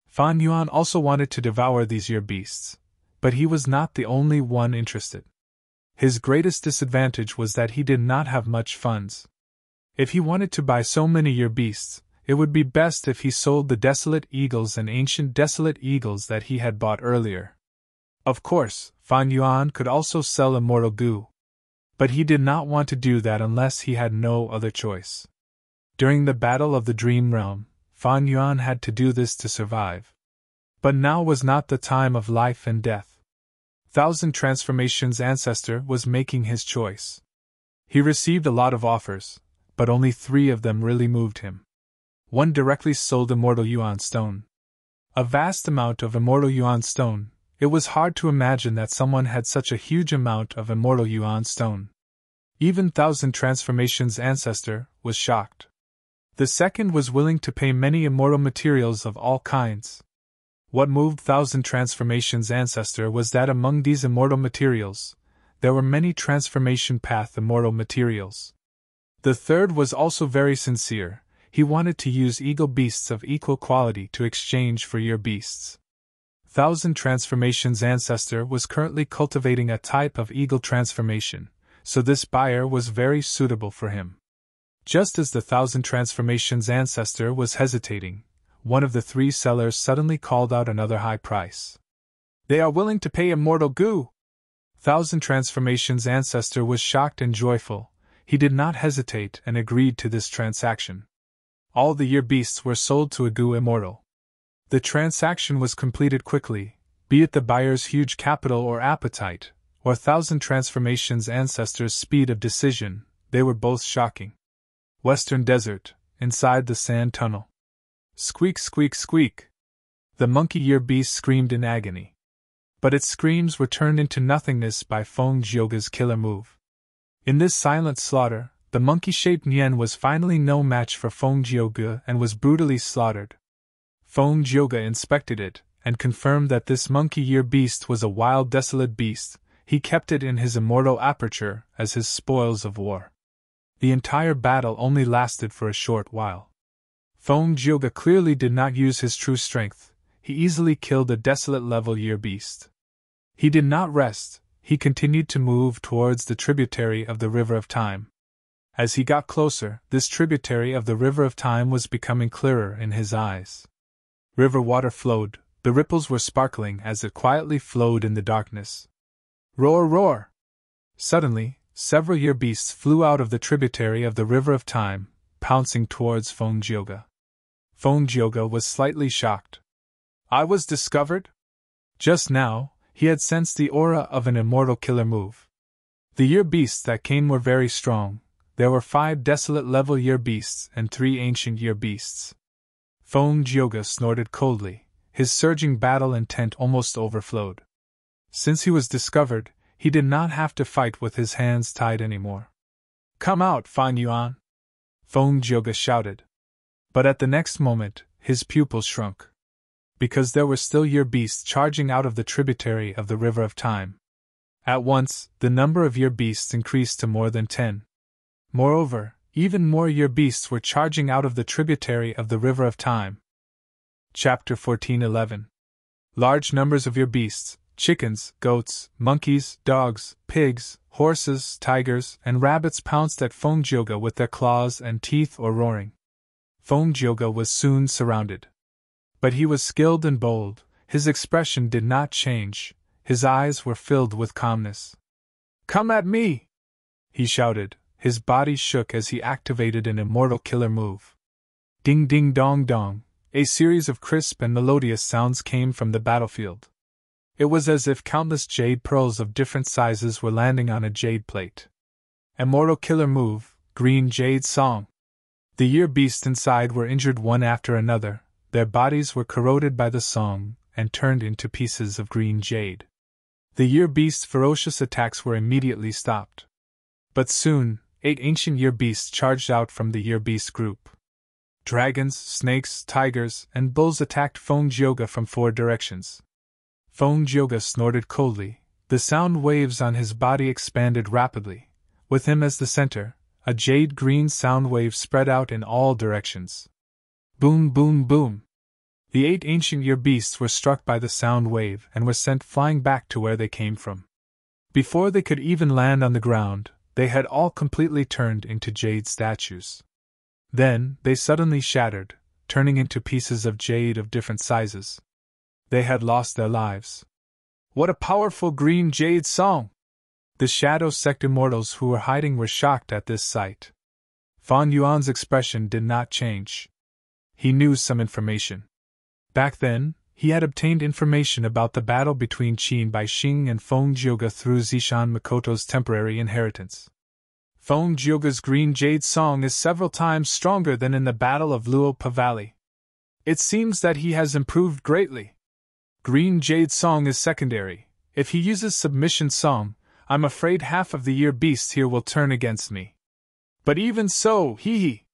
Fan Yuan also wanted to devour these year beasts, but he was not the only one interested. His greatest disadvantage was that he did not have much funds. If he wanted to buy so many year beasts, it would be best if he sold the desolate eagles and ancient desolate eagles that he had bought earlier. Of course, Fan Yuan could also sell immortal goo. But he did not want to do that unless he had no other choice. During the Battle of the Dream Realm, Fan Yuan had to do this to survive. But now was not the time of life and death. Thousand Transformations' ancestor was making his choice. He received a lot of offers, but only 3 of them really moved him. One directly sold immortal yuan stone. A vast amount of immortal yuan stone. It was hard to imagine that someone had such a huge amount of immortal yuan stone. Even Thousand Transformations' ancestor was shocked. The second was willing to pay many immortal materials of all kinds. What moved Thousand Transformations' ancestor was that among these immortal materials, there were many transformation path immortal materials. The third was also very sincere. He wanted to use eagle beasts of equal quality to exchange for year beasts. Thousand Transformations' ancestor was currently cultivating a type of eagle transformation, so this buyer was very suitable for him. Just as the Thousand Transformations' ancestor was hesitating, one of the 3 sellers suddenly called out another high price. They are willing to pay immortal goo! Thousand Transformations' ancestor was shocked and joyful. He did not hesitate and agreed to this transaction. All the year beasts were sold to a goo immortal. The transaction was completed quickly, be it the buyer's huge capital or appetite, or Thousand Transformations' ancestors' speed of decision, they were both shocking. Western Desert, inside the sand tunnel. Squeak, squeak, squeak. The monkey year beast screamed in agony. But its screams were turned into nothingness by Feng Jioge's killer move. In this silent slaughter, the monkey-shaped Nian was finally no match for Feng Jioge and was brutally slaughtered. Feng Jioge inspected it, and confirmed that this monkey-year beast was a wild desolate beast. He kept it in his immortal aperture as his spoils of war. The entire battle only lasted for a short while. Feng Jioge clearly did not use his true strength. He easily killed a desolate level year beast. He did not rest. He continued to move towards the tributary of the River of Time. As he got closer, this tributary of the River of Time was becoming clearer in his eyes. River water flowed, the ripples were sparkling as it quietly flowed in the darkness. Roar, roar! Suddenly, several year beasts flew out of the tributary of the River of Time, pouncing towards Feng Jioge. Feng Jioge was slightly shocked. I was discovered? Just now, he had sensed the aura of an immortal killer move. The year beasts that came were very strong. There were 5 desolate level year beasts and 3 ancient year beasts. Feng Jioge snorted coldly, his surging battle intent almost overflowed. Since he was discovered, he did not have to fight with his hands tied anymore. Come out, Fan Yuan! Feng Jioge shouted. But at the next moment, his pupils shrunk. Because there were still year beasts charging out of the tributary of the River of Time. At once, the number of year beasts increased to more than 10. Moreover, even more year beasts were charging out of the tributary of the River of Time. Chapter 14:11. Large numbers of year beasts, chickens, goats, monkeys, dogs, pigs, horses, tigers, and rabbits pounced at Feng Jioge with their claws and teeth or roaring. Feng Jioge was soon surrounded. But he was skilled and bold, his expression did not change, his eyes were filled with calmness. Come at me! He shouted. His body shook as he activated an immortal killer move. Ding ding dong dong, a series of crisp and melodious sounds came from the battlefield. It was as if countless jade pearls of different sizes were landing on a jade plate. Immortal killer move, green jade song. The year beasts inside were injured one after another, their bodies were corroded by the song and turned into pieces of green jade. The year beast's ferocious attacks were immediately stopped. But soon, 8 ancient year beasts charged out from the year beast group. Dragons, snakes, tigers, and bulls attacked Fong-Jyoga from 4 directions. Fong-Jyoga snorted coldly. The sound waves on his body expanded rapidly. With him as the center, a jade-green sound wave spread out in all directions. Boom, boom, boom. The 8 ancient year beasts were struck by the sound wave and were sent flying back to where they came from. Before they could even land on the ground, they had all completely turned into jade statues. Then, they suddenly shattered, turning into pieces of jade of different sizes. They had lost their lives. What a powerful green jade song! The Shadow Sect immortals who were hiding were shocked at this sight. Fan Yuan's expression did not change. He knew some information. Back then, he had obtained information about the battle between Qin Baixing and Fong-Jyoga through Zishan Makoto's temporary inheritance. Fong-Jyoga's green jade song is several times stronger than in the Battle of Luopa Valley. It seems that he has improved greatly. Green jade song is secondary. If he uses submission song, I'm afraid half of the year beasts here will turn against me. But even so, hee.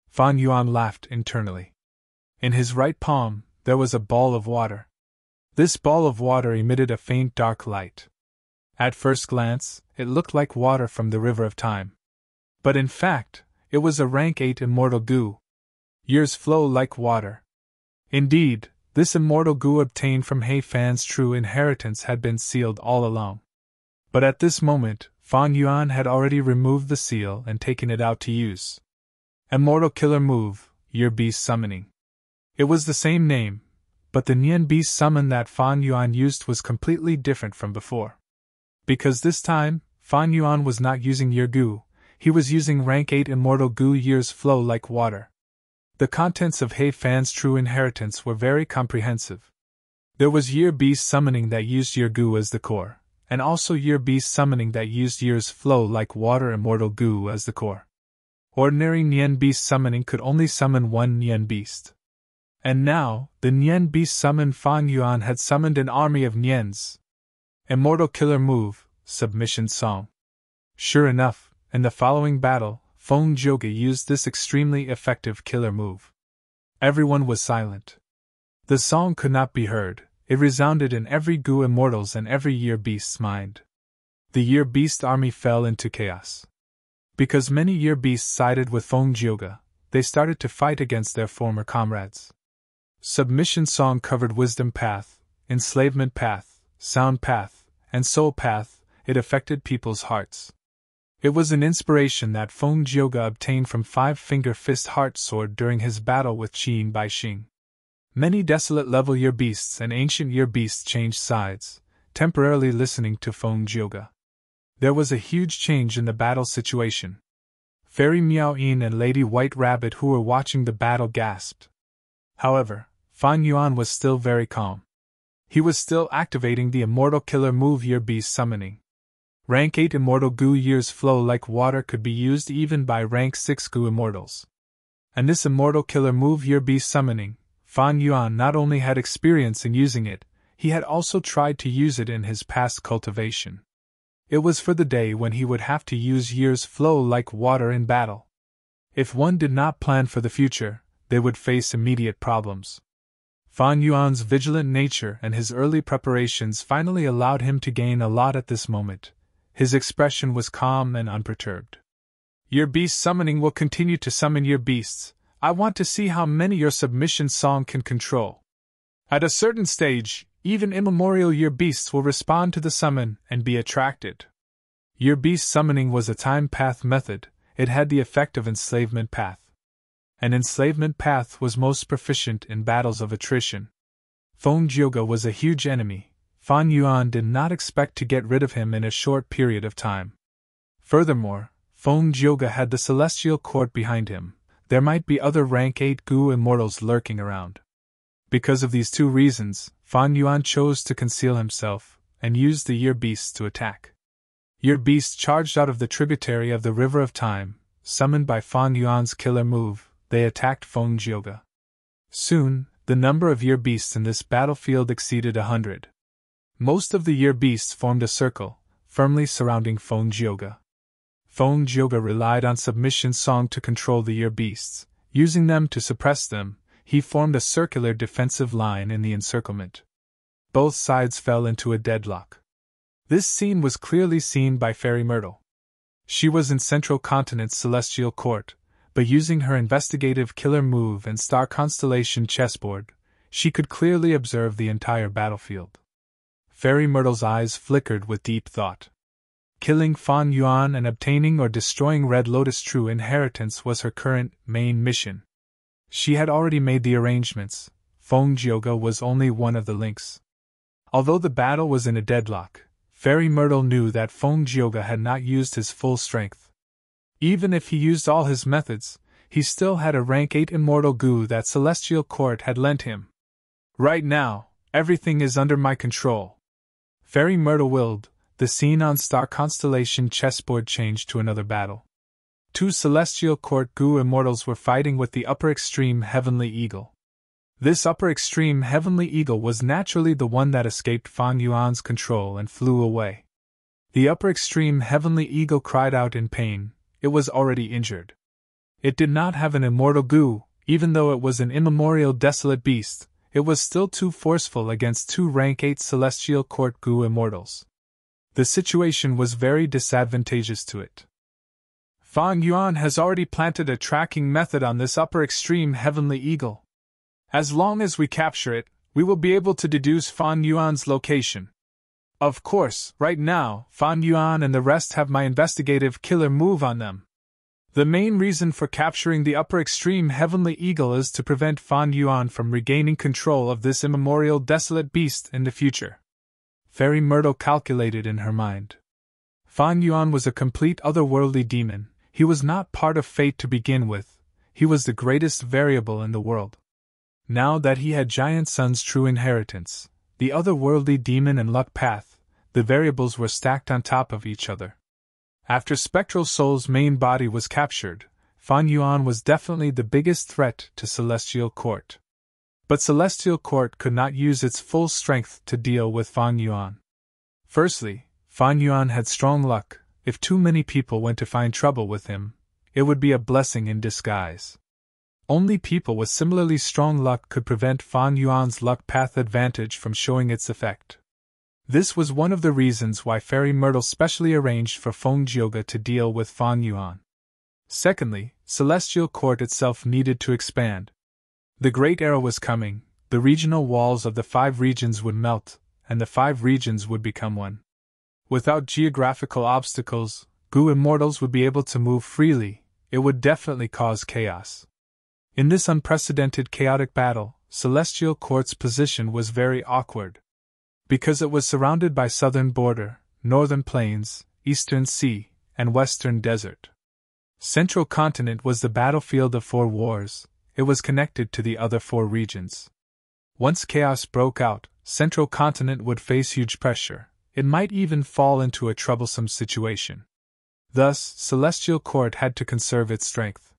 Fan Yuan laughed internally. In his right palm, there was a ball of water. This ball of water emitted a faint dark light. At first glance, it looked like water from the River of Time. But in fact, it was a rank 8 immortal goo. Years flow like water. Indeed, this immortal goo obtained from He Fan's true inheritance had been sealed all along. But at this moment, Fan Yuan had already removed the seal and taken it out to use. Immortal Killer Move, Year Beast Summoning. It was the same name, but the Nian Beast summon that Fan Yuan used was completely different from before. Because this time, Fan Yuan was not using Year Goo, he was using rank 8 immortal goo. Years flow like water. The contents of He Fan's true inheritance were very comprehensive. There was Year Beast summoning that used Year Goo as the core, and also Year Beast summoning that used Years flow like water immortal goo as the core. Ordinary Nian Beast summoning could only summon one Nian Beast. And now, the Nian Beast summoned Fan Yuan had summoned an army of Nians. Immortal Killer Move, Submission Song. Sure enough, in the following battle, Fong-Jyoga used this extremely effective killer move. Everyone was silent. The song could not be heard, it resounded in every Goo immortal's and every Year Beast's mind. The Year Beast army fell into chaos. Because many Year Beasts sided with Fong-Jyoga, they started to fight against their former comrades. Submission Song covered Wisdom Path, Enslavement Path, Sound Path, and Soul Path. It affected people's hearts. It was an inspiration that Fong-Jyoga obtained from Five-Finger Fist Heart Sword during his battle with Qin Baixing. Many desolate level Year Beasts and ancient Year Beasts changed sides, temporarily listening to Fong-Jyoga. There was a huge change in the battle situation. Fairy Miao-Yin and Lady White Rabbit who were watching the battle gasped. However, Fan Yuan was still very calm. He was still activating the Immortal Killer Move Year Beast summoning. Rank 8 Immortal Goo Years flow like water could be used even by rank 6 Goo Immortals. And this Immortal Killer Move Year Beast summoning, Fan Yuan not only had experience in using it, he had also tried to use it in his past cultivation. It was for the day when he would have to use Years flow like water in battle. If one did not plan for the future, they would face immediate problems. Fan Yuan's vigilant nature and his early preparations finally allowed him to gain a lot at this moment. His expression was calm and unperturbed. Year Beast summoning will continue to summon Year Beasts. I want to see how many your submission song can control. At a certain stage, even immemorial Year Beasts will respond to the summon and be attracted. Year Beast summoning was a time path method. It had the effect of enslavement path. An enslavement path was most proficient in battles of attrition. Fong-Jyoga was a huge enemy. Fan Yuan did not expect to get rid of him in a short period of time. Furthermore, Fong-Jyoga had the Celestial Court behind him. There might be other rank 8 Goo immortals lurking around. Because of these two reasons, Fan Yuan chose to conceal himself and used the Year Beasts to attack. Year Beasts charged out of the tributary of the River of Time, summoned by Fan Yuan's killer move. They attacked Fong-Jyoga. Soon, the number of year beasts in this battlefield exceeded 100. Most of the year beasts formed a circle, firmly surrounding Feng-gyoga. Feng-gyoga relied on submission song to control the year beasts. Using them to suppress them, he formed a circular defensive line in the encirclement. Both sides fell into a deadlock. This scene was clearly seen by Fairy Myrtle. She was in Central Continent's celestial court, but using her investigative killer move and star constellation chessboard, she could clearly observe the entire battlefield. Fairy Myrtle's eyes flickered with deep thought. Killing Fan Yuan and obtaining or destroying Red Lotus' true inheritance was her current, main mission. She had already made the arrangements. Feng-gyoga was only one of the links. Although the battle was in a deadlock, Fairy Myrtle knew that Feng-gyoga had not used his full strength. Even if he used all his methods, he still had a rank 8 immortal goo that Celestial Court had lent him. Right now, everything is under my control. Fairy Myrtle willed. The scene on Star Constellation chessboard changed to another battle. Two Celestial Court goo immortals were fighting with the upper extreme Heavenly Eagle. This upper extreme Heavenly Eagle was naturally the one that escaped Fan Yuan's control and flew away. The upper extreme Heavenly Eagle cried out in pain. It was already injured. It did not have an immortal goo, even though it was an immemorial desolate beast. It was still too forceful against two rank 8 Celestial Court goo immortals. The situation was very disadvantageous to it. Fan Yuan has already planted a tracking method on this upper extreme Heavenly Eagle. As long as we capture it, we will be able to deduce Fan Yuan's location. Of course, right now, Fan Yuan and the rest have my investigative killer move on them. The main reason for capturing the upper extreme Heavenly Eagle is to prevent Fan Yuan from regaining control of this immemorial desolate beast in the future. Fairy Myrtle calculated in her mind. Fan Yuan was a complete otherworldly demon. He was not part of fate to begin with. He was the greatest variable in the world. Now that he had Giant Sun's true inheritance, the otherworldly demon and luck path, the variables were stacked on top of each other. After Spectral Soul's main body was captured, Fan Yuan was definitely the biggest threat to Celestial Court. But Celestial Court could not use its full strength to deal with Fan Yuan. Firstly, Fan Yuan had strong luck. If too many people went to find trouble with him, it would be a blessing in disguise. Only people with similarly strong luck could prevent Fan Yuan's luck path advantage from showing its effect. This was one of the reasons why Fairy Myrtle specially arranged for Feng-gyoga to deal with Fan Yuan. Secondly, Celestial Court itself needed to expand. The Great Era was coming, the regional walls of the 5 regions would melt, and the 5 regions would become one. Without geographical obstacles, goo immortals would be able to move freely. It would definitely cause chaos. In this unprecedented chaotic battle, Celestial Court's position was very awkward. Because it was surrounded by southern border, northern plains, eastern sea, and western desert. Central Continent was the battlefield of 4 wars. It was connected to the other 4 regions. Once chaos broke out, Central Continent would face huge pressure. It might even fall into a troublesome situation. Thus, Celestial Court had to conserve its strength.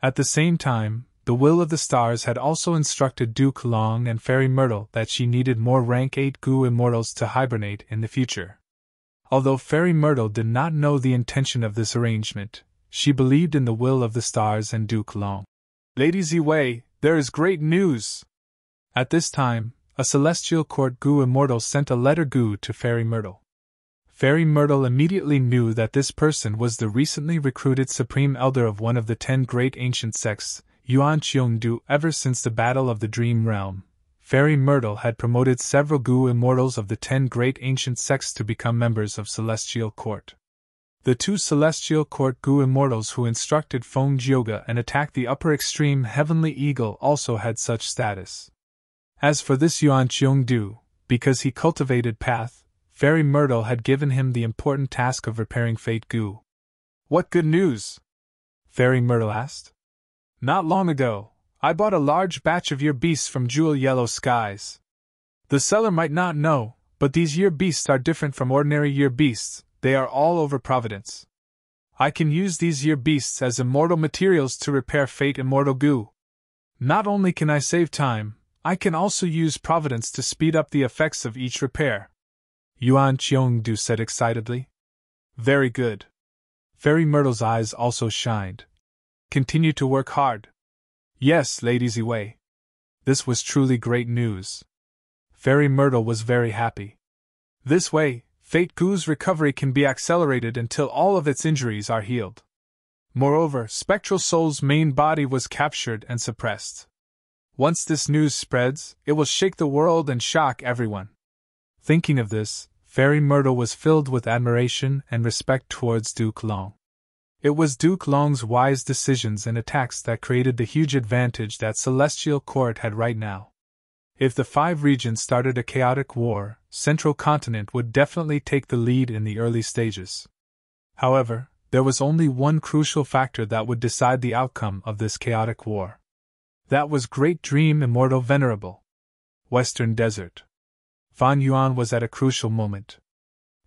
At the same time, the Will of the Stars had also instructed Duke Long and Fairy Myrtle that she needed more rank 8 goo immortals to hibernate in the future. Although Fairy Myrtle did not know the intention of this arrangement, she believed in the Will of the Stars and Duke Long. Lady Ziwei, there is great news! At this time, a Celestial Court goo immortal sent a letter goo to Fairy Myrtle. Fairy Myrtle immediately knew that this person was the recently recruited Supreme Elder of one of the 10 great ancient sects, Yuan Qiongdu. Ever since the Battle of the Dream Realm, Fairy Myrtle had promoted several goo immortals of the 10 great ancient sects to become members of Celestial Court. The 2 Celestial Court goo immortals who instructed Feng-gyoga and attacked the upper extreme Heavenly Eagle also had such status. As for this Yuan Qiongdu, because he cultivated Path, Fairy Myrtle had given him the important task of repairing Fate Goo. What good news? Fairy Myrtle asked. Not long ago, I bought a large batch of year beasts from Jewel Yellow Skies. The seller might not know, but these year beasts are different from ordinary year beasts. They are all over Providence. I can use these year beasts as immortal materials to repair Fate Immortal Goo. Not only can I save time, I can also use Providence to speed up the effects of each repair, Yuan Cheongdu said excitedly. Very good. Fairy Myrtle's eyes also shined. Continue to work hard. Yes, Lady Ziwei. This was truly great news. Fairy Myrtle was very happy. This way, Fate Gu's recovery can be accelerated until all of its injuries are healed. Moreover, Spectral Soul's main body was captured and suppressed. Once this news spreads, it will shake the world and shock everyone. Thinking of this, Fairy Myrtle was filled with admiration and respect towards Duke Long. It was Duke Long's wise decisions and attacks that created the huge advantage that Celestial Court had right now. If the 5 regions started a chaotic war, Central Continent would definitely take the lead in the early stages. However, there was only one crucial factor that would decide the outcome of this chaotic war. That was Great Dream Immortal Venerable. Western Desert. Fan Yuan was at a crucial moment.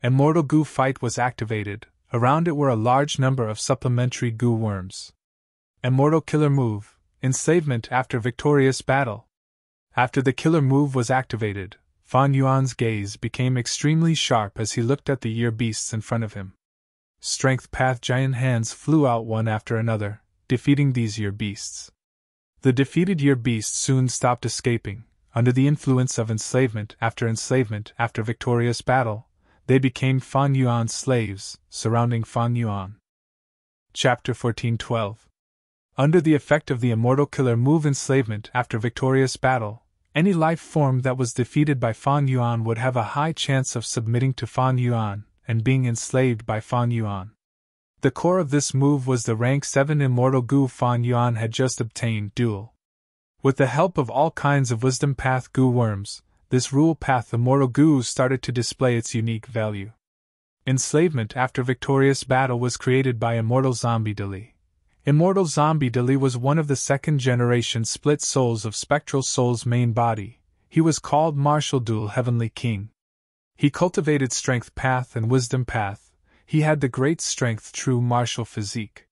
Immortal Goo Fight was activated. Around it were a large number of supplementary goo worms. Immortal Killer Move, Enslavement after Victorious Battle. After the killer move was activated, Fan Yuan's gaze became extremely sharp as he looked at the year beasts in front of him. Strength Path giant hands flew out one after another, defeating these year beasts. The defeated year beasts soon stopped escaping. Under the influence of enslavement after victorious battle, they became Fan Yuan's slaves, surrounding Fan Yuan. Chapter 14:12. Under the effect of the immortal killer move enslavement after victorious battle, any life form that was defeated by Fan Yuan would have a high chance of submitting to Fan Yuan and being enslaved by Fan Yuan. The core of this move was the rank 7 immortal goo Fan Yuan had just obtained, Duel. With the help of all kinds of wisdom path goo worms, this rule path immortal goo started to display its unique value. Enslavement after victorious battle was created by Immortal Zombie Dali. Immortal Zombie Dali was one of the second-generation split souls of Spectral Soul's main body. He was called Martial Dual Heavenly King. He cultivated Strength Path and Wisdom Path. He had the great strength true martial physique.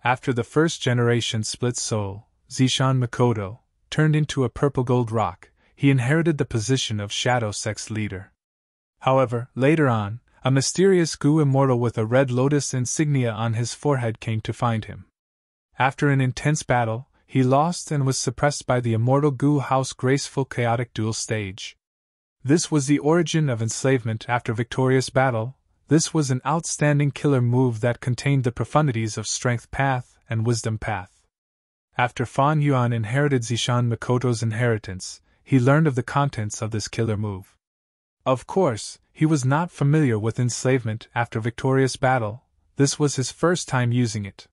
After the first-generation split soul, Zishan Makoto, turned into a purple gold rock, he inherited the position of Shadow Sex leader. However, later on, a mysterious goo immortal with a red lotus insignia on his forehead came to find him. After an intense battle, he lost and was suppressed by the immortal goo house graceful chaotic duel stage. This was the origin of enslavement after victorious battle. This was an outstanding killer move that contained the profundities of Strength Path and Wisdom Path. After Fan Yuan inherited Zishan Makoto's inheritance, he learned of the contents of this killer move. Of course, he was not familiar with enslavement after victorious battle. This was his first time using it.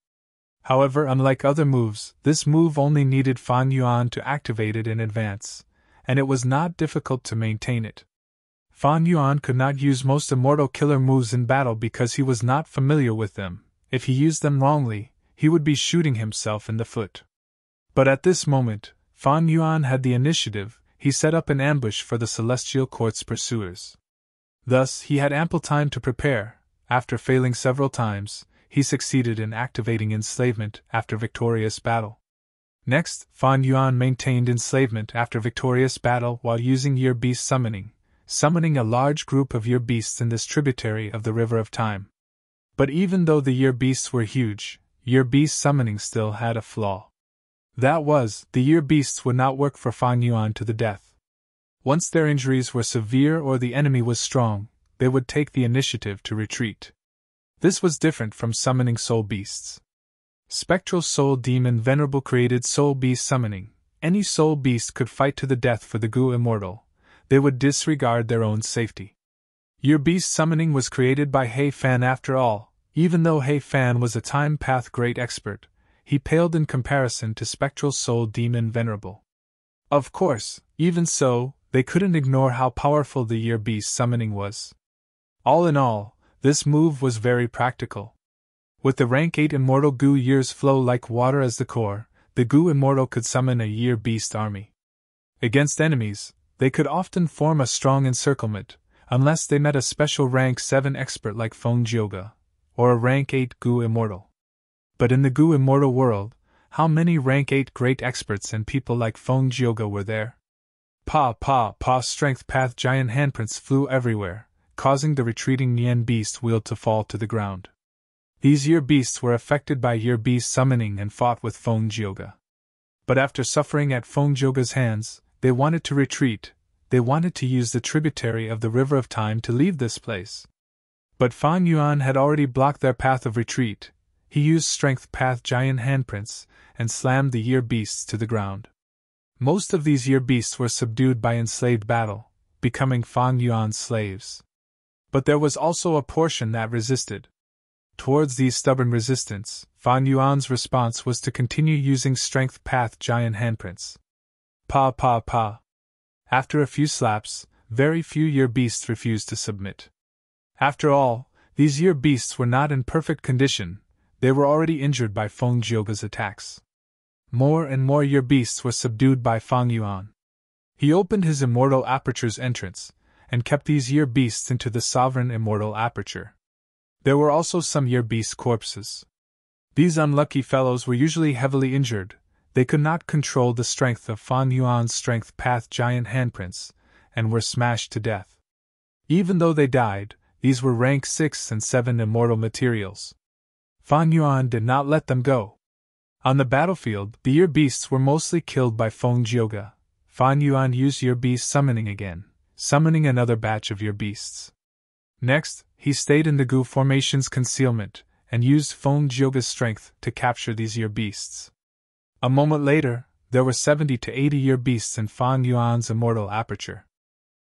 However, unlike other moves, this move only needed Fan Yuan to activate it in advance, and it was not difficult to maintain it. Fan Yuan could not use most immortal killer moves in battle because he was not familiar with them. If he used them wrongly, he would be shooting himself in the foot. But at this moment, Fan Yuan had the initiative. He set up an ambush for the Celestial Court's pursuers. Thus, he had ample time to prepare. After failing several times, he succeeded in activating enslavement after victorious battle. Next, Fan Yuan maintained enslavement after victorious battle while using year beast summoning a large group of year beasts in this tributary of the River of Time. But even though the year beasts were huge, year beast summoning still had a flaw. That was, the year beasts would not work for Fan Yuan to the death. Once their injuries were severe or the enemy was strong, they would take the initiative to retreat. This was different from summoning soul beasts. Spectral Soul Demon Venerable created soul beast summoning. Any soul beast could fight to the death for the goo immortal. They would disregard their own safety. Year beast summoning was created by Hei Fan after all. Even though Hei Fan was a time path great expert, he paled in comparison to Spectral Soul Demon Venerable. Of course, even so, they couldn't ignore how powerful the year beast summoning was. All in all, this move was very practical. With the rank 8 immortal goo years flow like water as the core, the goo immortal could summon a year beast army. Against enemies, they could often form a strong encirclement, unless they met a special rank 7 expert like Feng Jioga, or a rank 8 goo immortal. But in the goo immortal world, how many rank 8 great experts and people like Feng Jioga were there? Pa, pa, pa, strength path giant handprints flew everywhere, causing the retreating Yen beast wheel to fall to the ground. These year beasts were affected by year beast summoning and fought with Feng Jioge. But after suffering at Feng Jioge's hands, they wanted to retreat. They wanted to use the tributary of the River of Time to leave this place. But Fan Yuan had already blocked their path of retreat. He used strength path giant handprints and slammed the year beasts to the ground. Most of these year beasts were subdued by enslaved battle, becoming Fan Yuan's slaves. But there was also a portion that resisted. Towards these stubborn resistance, Fan Yuan's response was to continue using strength path giant handprints. Pa, pa, pa. After a few slaps, very few year beasts refused to submit. After all, these year beasts were not in perfect condition. They were already injured by Feng Jioge's attacks. More and more year beasts were subdued by Fan Yuan. He opened his immortal aperture's entrance, and kept these year beasts into the sovereign immortal aperture. There were also some year beast corpses. These unlucky fellows were usually heavily injured. They could not control the strength of Fan Yuan's strength path giant handprints, and were smashed to death. Even though they died, these were rank 6 and 7 immortal materials. Fan Yuan did not let them go. On the battlefield, the year beasts were mostly killed by Feng Jioge. Fan Yuan used year beast summoning again, summoning another batch of year beasts. Next, he stayed in the Gu formation's concealment, and used Feng Jioge's strength to capture these year beasts. A moment later, there were 70 to 80 year beasts in Fan Yuan's immortal aperture.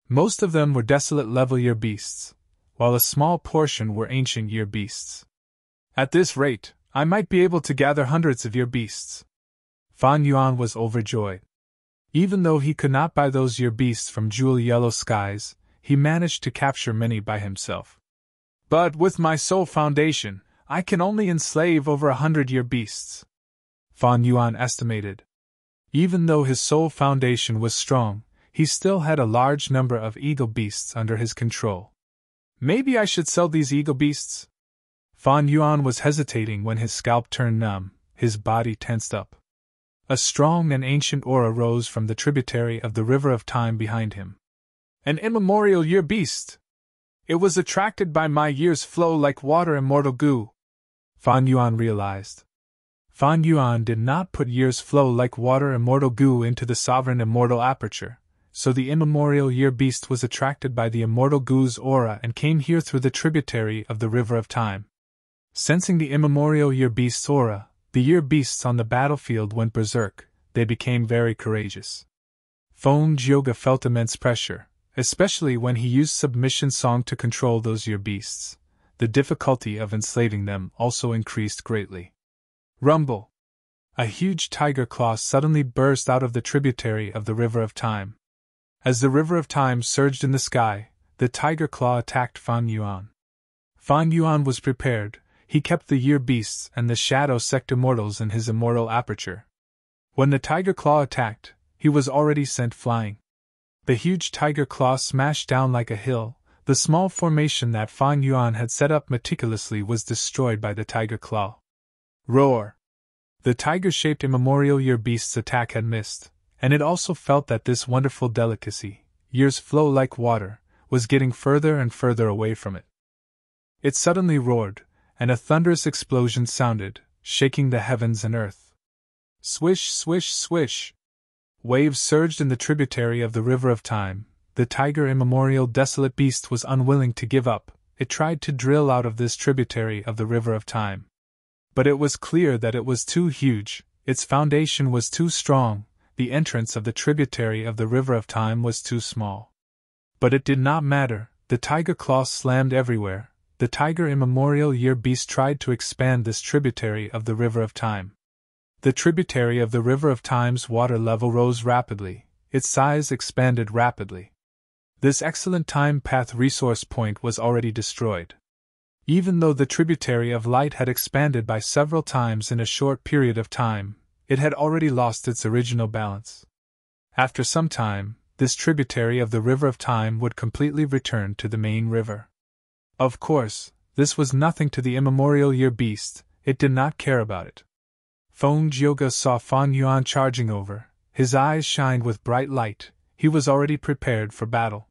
Most of them were desolate level year beasts, while a small portion were ancient year beasts. At this rate, I might be able to gather hundreds of year beasts. Fan Yuan was overjoyed. Even though he could not buy those year beasts from Jewel Yellow Skies, he managed to capture many by himself. But with my soul foundation, I can only enslave over 100 year beasts, Fan Yuan estimated. Even though his soul foundation was strong, he still had a large number of eagle beasts under his control. Maybe I should sell these eagle beasts? Fan Yuan was hesitating when his scalp turned numb, his body tensed up. A strong and ancient aura rose from the tributary of the River of Time behind him. An immemorial year beast! It was attracted by my years flow like water immortal Gu, Fan Yuan realized. Fan Yuan did not put years flow like water immortal Gu into the sovereign immortal aperture, so the immemorial year beast was attracted by the immortal Gu's aura and came here through the tributary of the River of Time. Sensing the immemorial year beast's aura, the year beasts on the battlefield went berserk. They became very courageous. Feng Jioge felt immense pressure, especially when he used submission song to control those year beasts. The difficulty of enslaving them also increased greatly. Rumble! A huge tiger claw suddenly burst out of the tributary of the River of Time. As the River of Time surged in the sky, the tiger claw attacked Fan Yuan. Fan Yuan was prepared. He kept the year beasts and the shadow sect immortals in his immortal aperture. When the tiger claw attacked, he was already sent flying. The huge tiger claw smashed down like a hill. The small formation that Fan Yuan had set up meticulously was destroyed by the tiger claw. Roar! The tiger-shaped immemorial year beast's attack had missed, and it also felt that this wonderful delicacy, years flow like water, was getting further and further away from it. It suddenly roared, and a thunderous explosion sounded, shaking the heavens and earth. Swish, swish, swish! Waves surged in the tributary of the River of Time. The tiger immemorial desolate beast was unwilling to give up. It tried to drill out of this tributary of the River of Time. But it was clear that it was too huge, its foundation was too strong, the entrance of the tributary of the River of Time was too small. But it did not matter, the tiger claw slammed everywhere. The tiger immemorial year beast tried to expand this tributary of the River of Time. The tributary of the River of Time's water level rose rapidly, its size expanded rapidly. This excellent time path resource point was already destroyed. Even though the tributary of light had expanded by several times in a short period of time, it had already lost its original balance. After some time, this tributary of the River of Time would completely return to the main river. Of course, this was nothing to the immemorial year beast, it did not care about it. Feng Jioge saw Fan Yuan charging over, his eyes shined with bright light, he was already prepared for battle.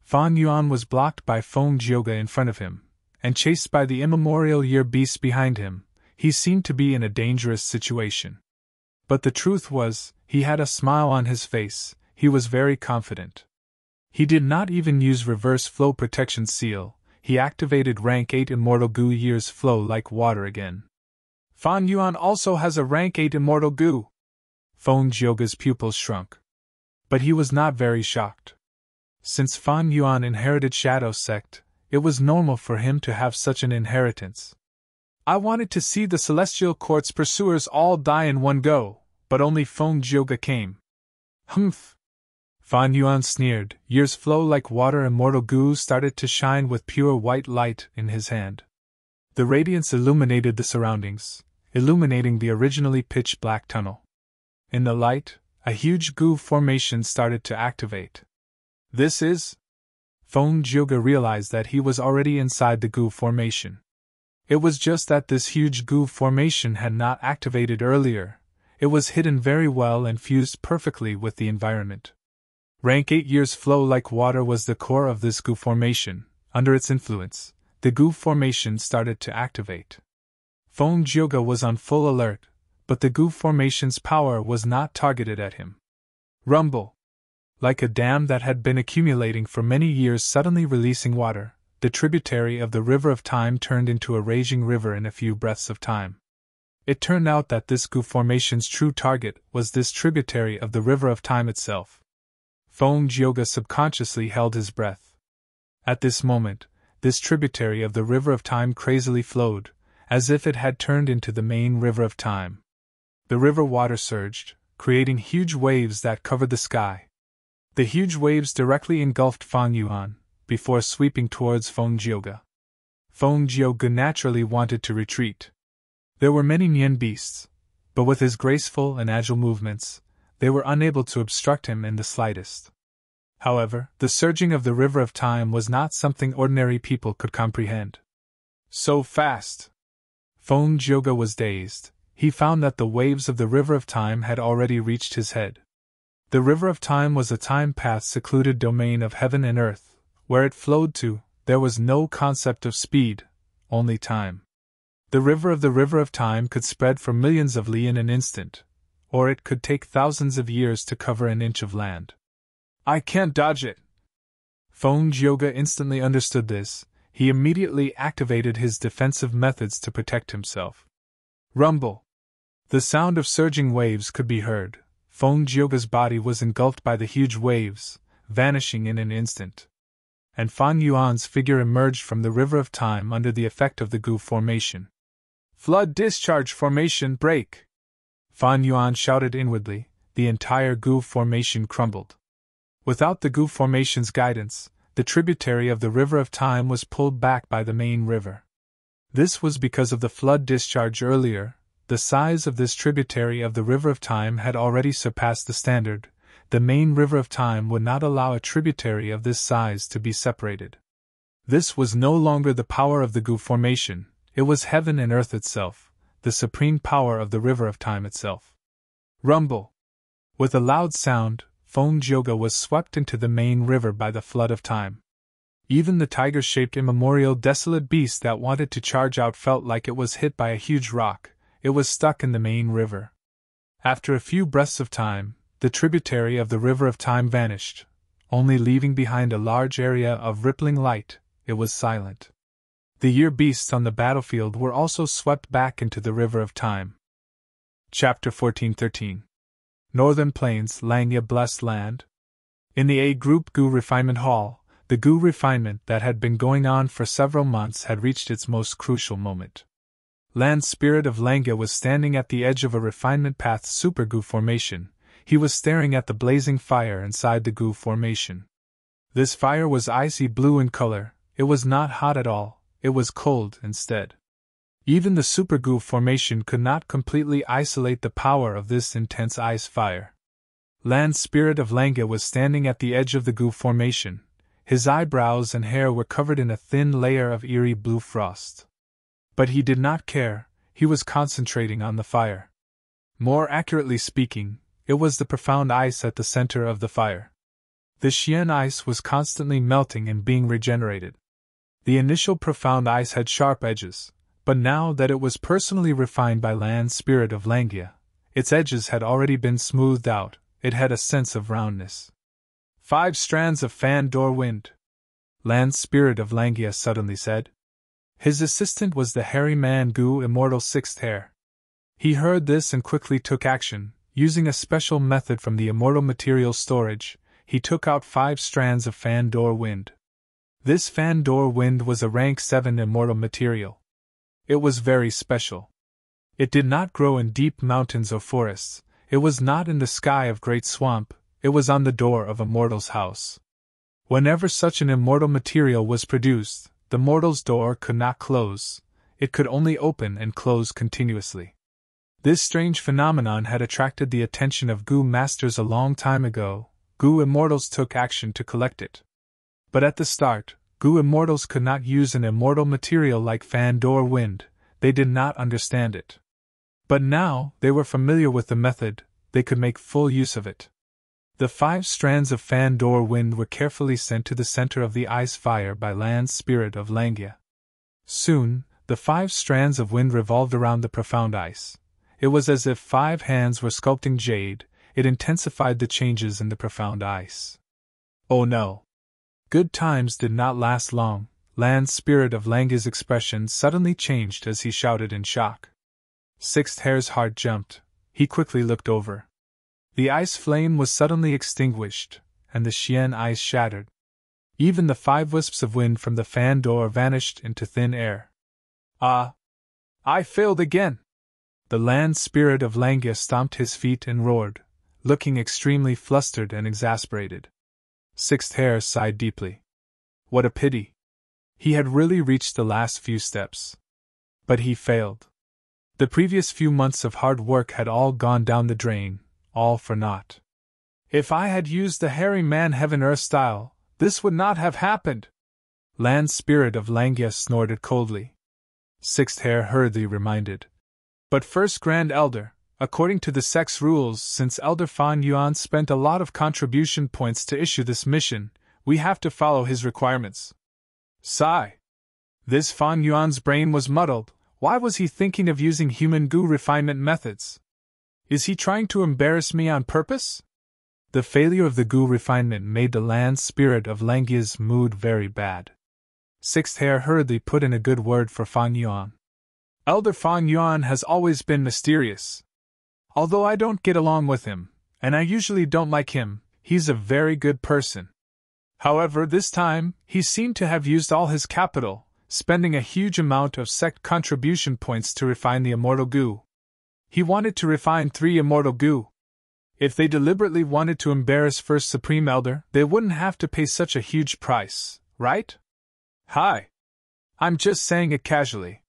Fan Yuan was blocked by Feng Jioge in front of him, and chased by the immemorial year beast behind him. He seemed to be in a dangerous situation. But the truth was, he had a smile on his face, he was very confident. He did not even use reverse flow protection seal, he activated rank 8 immortal goo years flow like water again. Fan Yuan also has a rank 8 immortal goo. Feng Jioge's pupils shrunk. But he was not very shocked. Since Fan Yuan inherited Shadow Sect, it was normal for him to have such an inheritance. I wanted to see the Celestial Court's pursuers all die in one go, but only Feng Jioge came. Humph! Fan Yuan sneered, years flow like water. Immortal goo started to shine with pure white light in his hand. The radiance illuminated the surroundings, illuminating the originally pitch-black tunnel. In the light, a huge goo formation started to activate. This is... Feng Jioge realized that he was already inside the goo formation. It was just that this huge goo formation had not activated earlier. It was hidden very well and fused perfectly with the environment. Rank 8 years flow like water was the core of this goo formation. Under its influence, the goo formation started to activate. Feng Jioge was on full alert, but the goo formation's power was not targeted at him. Rumble! Like a dam that had been accumulating for many years suddenly releasing water, the tributary of the River of Time turned into a raging river in a few breaths of time. It turned out that this goo formation's true target was this tributary of the River of Time itself. Feng Jioge subconsciously held his breath. At this moment, this tributary of the River of Time crazily flowed, as if it had turned into the main River of Time. The river water surged, creating huge waves that covered the sky. The huge waves directly engulfed Fan Yuan, before sweeping towards Feng Jioge. Feng Jioge naturally wanted to retreat. There were many Nian beasts, but with his graceful and agile movements, they were unable to obstruct him in the slightest. However, the surging of the River of Time was not something ordinary people could comprehend. So fast! Feng Jioge was dazed. He found that the waves of the River of Time had already reached his head. The River of Time was a time-path secluded domain of heaven and earth. Where it flowed to, there was no concept of speed, only time. The River of Time could spread for millions of li in an instant, or it could take thousands of years to cover an inch of land. I can't dodge it! Feng Jioge instantly understood this. He immediately activated his defensive methods to protect himself. Rumble! The sound of surging waves could be heard. Feng Jioge's body was engulfed by the huge waves, vanishing in an instant. And Fan Yuan's figure emerged from the River of Time under the effect of the goo formation. Flood discharge formation break! Fan Yuan shouted inwardly. The entire goo formation crumbled. Without the goo formation's guidance, the tributary of the River of Time was pulled back by the main river. This was because of the flood discharge earlier. The size of this tributary of the River of Time had already surpassed the standard. The main River of Time would not allow a tributary of this size to be separated. This was no longer the power of the goo formation, it was heaven and earth itself, the supreme power of the River of Time itself. Rumble! With a loud sound, Feng Jioge was swept into the main river by the flood of time. Even the tiger-shaped immemorial desolate beast that wanted to charge out felt like it was hit by a huge rock. It was stuck in the main river. After a few breaths of time, the tributary of the River of Time vanished, only leaving behind a large area of rippling light. It was silent. The year beasts on the battlefield were also swept back into the River of Time. Chapter 1413. Northern Plains, Langya Blessed Land. In the A Group Goo Refinement Hall, the Goo refinement that had been going on for several months had reached its most crucial moment. Land Spirit of Langya was standing at the edge of a refinement path super goo formation. He was staring at the blazing fire inside the goo formation. This fire was icy blue in color. It was not hot at all, it was cold instead. Even the super goo formation could not completely isolate the power of this intense ice fire. Land Spirit of Langya was standing at the edge of the goo formation. His eyebrows and hair were covered in a thin layer of eerie blue frost. But he did not care, he was concentrating on the fire. More accurately speaking, it was the profound ice at the center of the fire. The Xian ice was constantly melting and being regenerated. The initial profound ice had sharp edges, but now that it was personally refined by Land Spirit of Langia, its edges had already been smoothed out, it had a sense of roundness. 5 strands of fan door wind, Land Spirit of Langia suddenly said. His assistant was the hairy man Gu Immortal Sixth Hair. He heard this and quickly took action. Using a special method from the immortal material storage, he took out 5 strands of fan door wind. This fan door wind was a rank 7 immortal material. It was very special. It did not grow in deep mountains or forests, it was not in the sky of great swamp, it was on the door of a mortal's house. Whenever such an immortal material was produced, the mortal's door could not close, it could only open and close continuously. This strange phenomenon had attracted the attention of Gu masters a long time ago. Gu immortals took action to collect it. But at the start, Gu immortals could not use an immortal material like fan door wind, they did not understand it. But now, they were familiar with the method, they could make full use of it. The 5 strands of fan door wind were carefully sent to the center of the ice fire by Land Spirit of Langia. Soon, the 5 strands of wind revolved around the profound ice. It was as if 5 hands were sculpting jade, it intensified the changes in the profound ice. Oh no! Good times did not last long. Land Spirit of Langia's expression suddenly changed as he shouted in shock. Sixth Hair's heart jumped. He quickly looked over. The ice flame was suddenly extinguished, and the Xian ice shattered. Even the 5 wisps of wind from the fan door vanished into thin air. Ah! I failed again! The Land Spirit of Langia stomped his feet and roared, looking extremely flustered and exasperated. Sixth Hair sighed deeply. What a pity! He had really reached the last few steps. But he failed. The previous few months of hard work had all gone down the drain, all for naught. If I had used the hairy man heaven-earth style, this would not have happened! Land Spirit of Langia snorted coldly. Sixth Hair hurriedly reminded. But first Grand Elder, according to the sect's rules, since Elder Fan Yuan spent a lot of contribution points to issue this mission, we have to follow his requirements. Sigh. This Fan Yuan's brain was muddled. Why was he thinking of using human goo refinement methods? Is he trying to embarrass me on purpose? The failure of the goo refinement made the Land Spirit of Langia's mood very bad. Sixth Hair hurriedly put in a good word for Fan Yuan. Elder Fan Yuan has always been mysterious. Although I don't get along with him, and I usually don't like him, he's a very good person. However, this time, he seemed to have used all his capital, spending a huge amount of sect contribution points to refine the immortal goo. He wanted to refine 3 immortal goo. If they deliberately wanted to embarrass First Supreme Elder, they wouldn't have to pay such a huge price, right? Hi. I'm just saying it casually.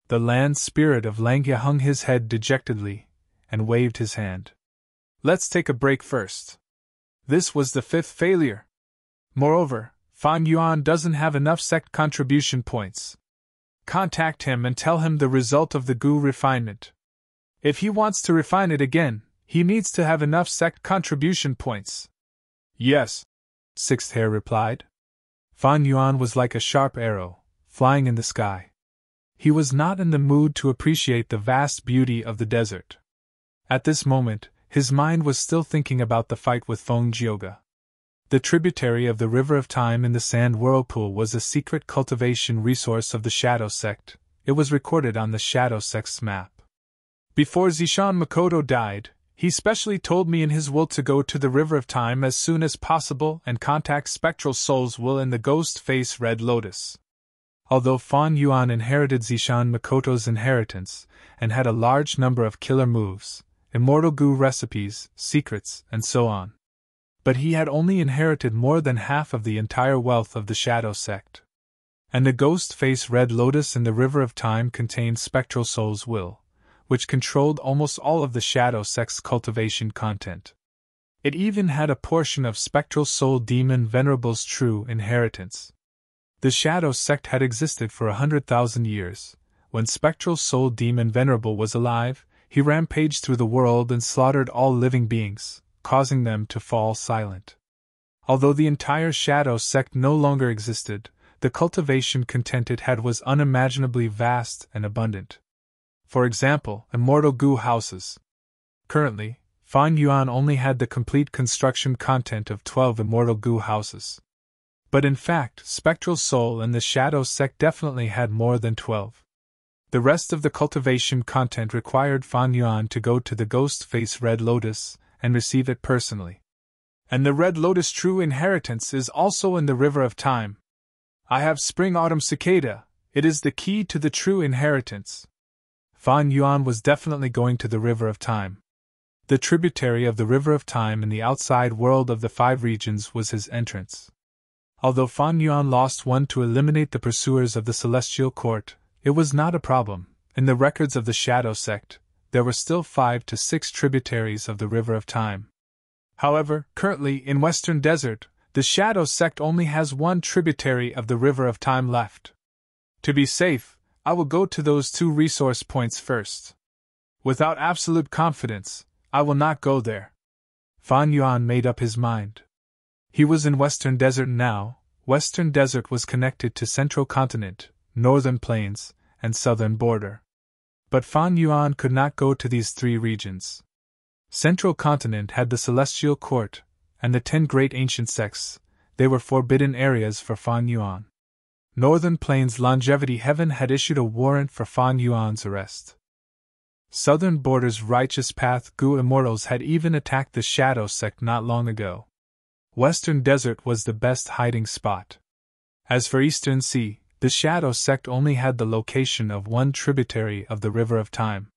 The Land Spirit of Langia hung his head dejectedly, and waved his hand. Let's take a break first. This was the 5th failure. Moreover, Fan Yuan doesn't have enough sect contribution points. Contact him and tell him the result of the goo refinement. If he wants to refine it again, he needs to have enough sect contribution points. Yes, Sixth Hair replied. Fan Yuan was like a sharp arrow, flying in the sky. He was not in the mood to appreciate the vast beauty of the desert. At this moment, his mind was still thinking about the fight with Feng Jioga. The tributary of the River of Time in the Sand Whirlpool was a secret cultivation resource of the Shadow Sect. It was recorded on the Shadow Sect's map. Before Zishan Makoto died, he specially told me in his will to go to the River of Time as soon as possible and contact Spectral Soul's will in the Ghost Face Red Lotus. Although Fan Yuan inherited Zishan Makoto's inheritance, and had a large number of killer moves, immortal goo recipes, secrets, and so on, but he had only inherited more than half of the entire wealth of the Shadow Sect. And the Ghost Face Red Lotus in the River of Time contained Spectral Soul's will, which controlled almost all of the Shadow Sect's cultivation content. It even had a portion of Spectral Soul Demon Venerable's true inheritance. The Shadow Sect had existed for 100,000 years. When Spectral Soul Demon Venerable was alive, he rampaged through the world and slaughtered all living beings, causing them to fall silent. Although the entire shadow sect no longer existed, the cultivation content it had was unimaginably vast and abundant. For example, immortal goo houses. Currently, Fan Yuan only had the complete construction content of 12 immortal goo houses. But in fact, Spectral Soul and the Shadow sect definitely had more than 12. The rest of the cultivation content required Fan Yuan to go to the Ghost Face Red Lotus and receive it personally. And the Red Lotus true inheritance is also in the River of Time. I have Spring Autumn Cicada, it is the key to the true inheritance. Fan Yuan was definitely going to the River of Time. The tributary of the River of Time in the outside world of the 5 regions was his entrance. Although Fan Yuan lost one to eliminate the pursuers of the Celestial Court, it was not a problem. In the records of the Shadow sect, there were still 5 to 6 tributaries of the River of Time. However, currently in Western Desert, the Shadow sect only has 1 tributary of the River of Time left. To be safe, I will go to those 2 resource points first. Without absolute confidence, I will not go there. Fan Yuan made up his mind. He was in Western Desert now. Western Desert was connected to Central Continent, Northern Plains, and Southern Border. But Fan Yuan could not go to these 3 regions. Central Continent had the Celestial Court, and the 10 great ancient sects. They were forbidden areas for Fan Yuan. Northern Plains Longevity Heaven had issued a warrant for Fan Yuan's arrest. Southern Border's Righteous Path Goo Immortals had even attacked the Shadow sect not long ago. Western Desert was the best hiding spot. As for Eastern Sea, the Shadow sect only had the location of 1 tributary of the River of Time.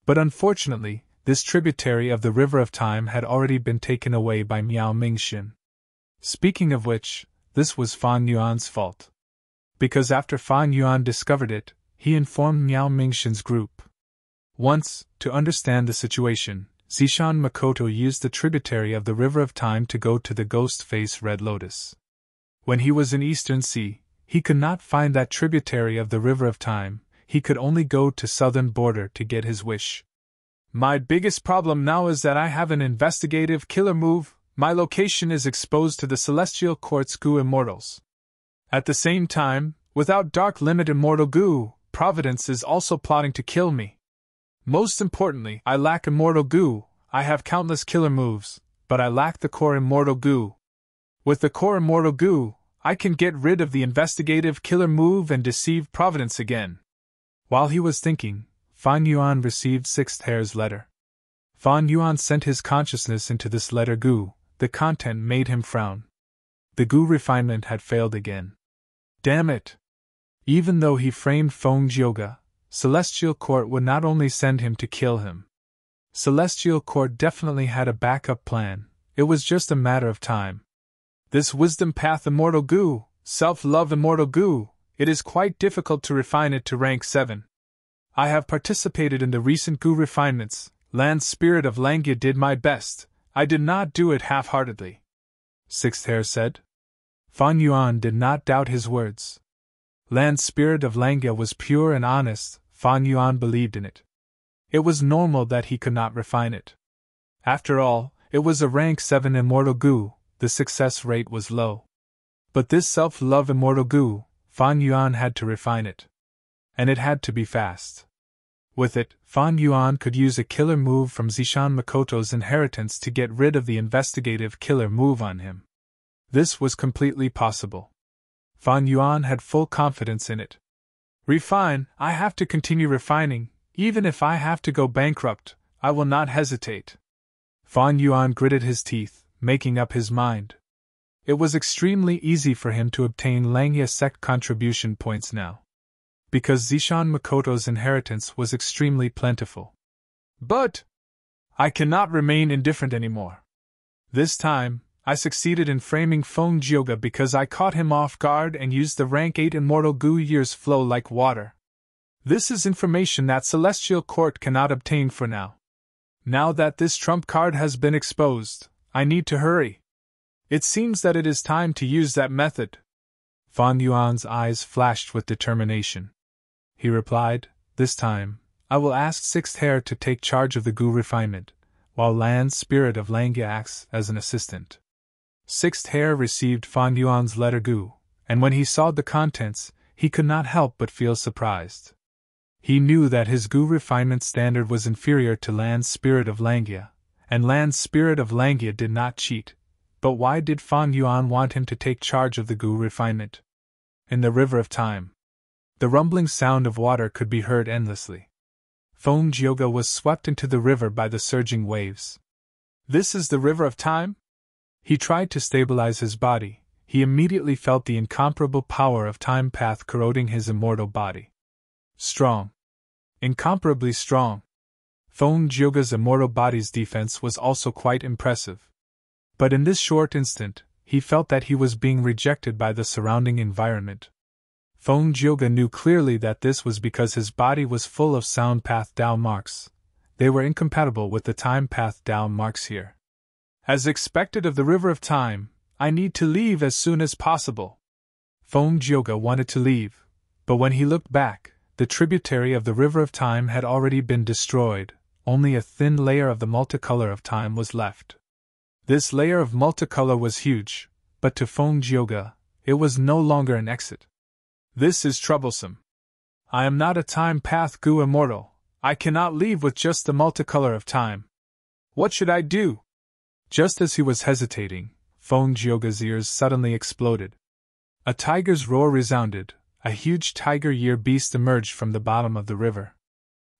But unfortunately, this tributary of the River of Time had already been taken away by Miao Mingxin. Speaking of which, this was Fan Yuan's fault. Because after Fan Yuan discovered it, he informed Miao Mingxin's group. Once, to understand the situation, Zishan Makoto used the tributary of the River of Time to go to the Ghost Face Red Lotus. When he was in Eastern Sea, he could not find that tributary of the River of Time. He could only go to Southern Border to get his wish. My biggest problem now is that I have an investigative killer move. My location is exposed to the Celestial Court's Goo Immortals. At the same time, without Dark Limit Immortal Goo, Providence is also plotting to kill me. Most importantly, I lack Immortal Goo. I have countless killer moves, but I lack the core Immortal Goo. With the core Immortal Goo, I can get rid of the investigative killer move and deceive Providence again. While he was thinking, Fan Yuan received Sixth Hair's letter. Fan Yuan sent his consciousness into this letter Goo. The content made him frown. The Goo refinement had failed again. Damn it! Even though he framed Feng Jioga, Celestial Court would not only send him to kill him. Celestial Court definitely had a backup plan. It was just a matter of time. This Wisdom Path Immortal Goo, Self-Love Immortal Goo, it is quite difficult to refine it to rank 7. I have participated in the recent Goo refinements. Land Spirit of Langia did my best. I did not do it half-heartedly. Sixth Hair said. Fan Yuan did not doubt his words. Land Spirit of Langia was pure and honest. Fan Yuan believed in it. It was normal that he could not refine it. After all, it was a rank 7 Immortal Goo. The success rate was low. But this self-love Immortal Goo, Fan Yuan had to refine it. And it had to be fast. With it, Fan Yuan could use a killer move from Zishan Makoto's inheritance to get rid of the investigative killer move on him. This was completely possible. Fan Yuan had full confidence in it. Refine, I have to continue refining, even if I have to go bankrupt, I will not hesitate. Fan Yuan gritted his teeth, making up his mind. It was extremely easy for him to obtain Langia sect contribution points now. Because Zishan Makoto's inheritance was extremely plentiful. But I cannot remain indifferent anymore. This time, I succeeded in framing Feng Jioga because I caught him off guard and used the rank 8 Immortal Goo years flow like water. This is information that Celestial Court cannot obtain for now. Now that this trump card has been exposed, I need to hurry. It seems that it is time to use that method. Fan Yuan's eyes flashed with determination. He replied, this time, I will ask Sixth Hair to take charge of the Goo refinement, while Land Spirit of Langia acts as an assistant. Sixth Hair received Fang Yuan's letter Gu, and when he saw the contents, he could not help but feel surprised. He knew that his Gu refinement standard was inferior to Land's Spirit of Langia, and Land's Spirit of Langia did not cheat. But why did Fang Yuan want him to take charge of the Gu refinement? In the river of time, the rumbling sound of water could be heard endlessly. Feng Jioge was swept into the river by the surging waves. This is the river of time? He tried to stabilize his body. He immediately felt the incomparable power of time path corroding his immortal body. Strong. Incomparably strong. Feng Jioge's immortal body's defense was also quite impressive. But in this short instant, he felt that he was being rejected by the surrounding environment. Feng Jioge knew clearly that this was because his body was full of sound path Dao marks. They were incompatible with the time path Dao marks here. As expected of the river of time, I need to leave as soon as possible. Feng Jioge wanted to leave, but when he looked back, the tributary of the river of time had already been destroyed. Only a thin layer of the multicolor of time was left. This layer of multicolor was huge, but to Feng Jioge, it was no longer an exit. This is troublesome. I am not a time path Gu immortal. I cannot leave with just the multicolor of time. What should I do? Just as he was hesitating, Feng Jioge's ears suddenly exploded. A tiger's roar resounded. A huge tiger-year beast emerged from the bottom of the river.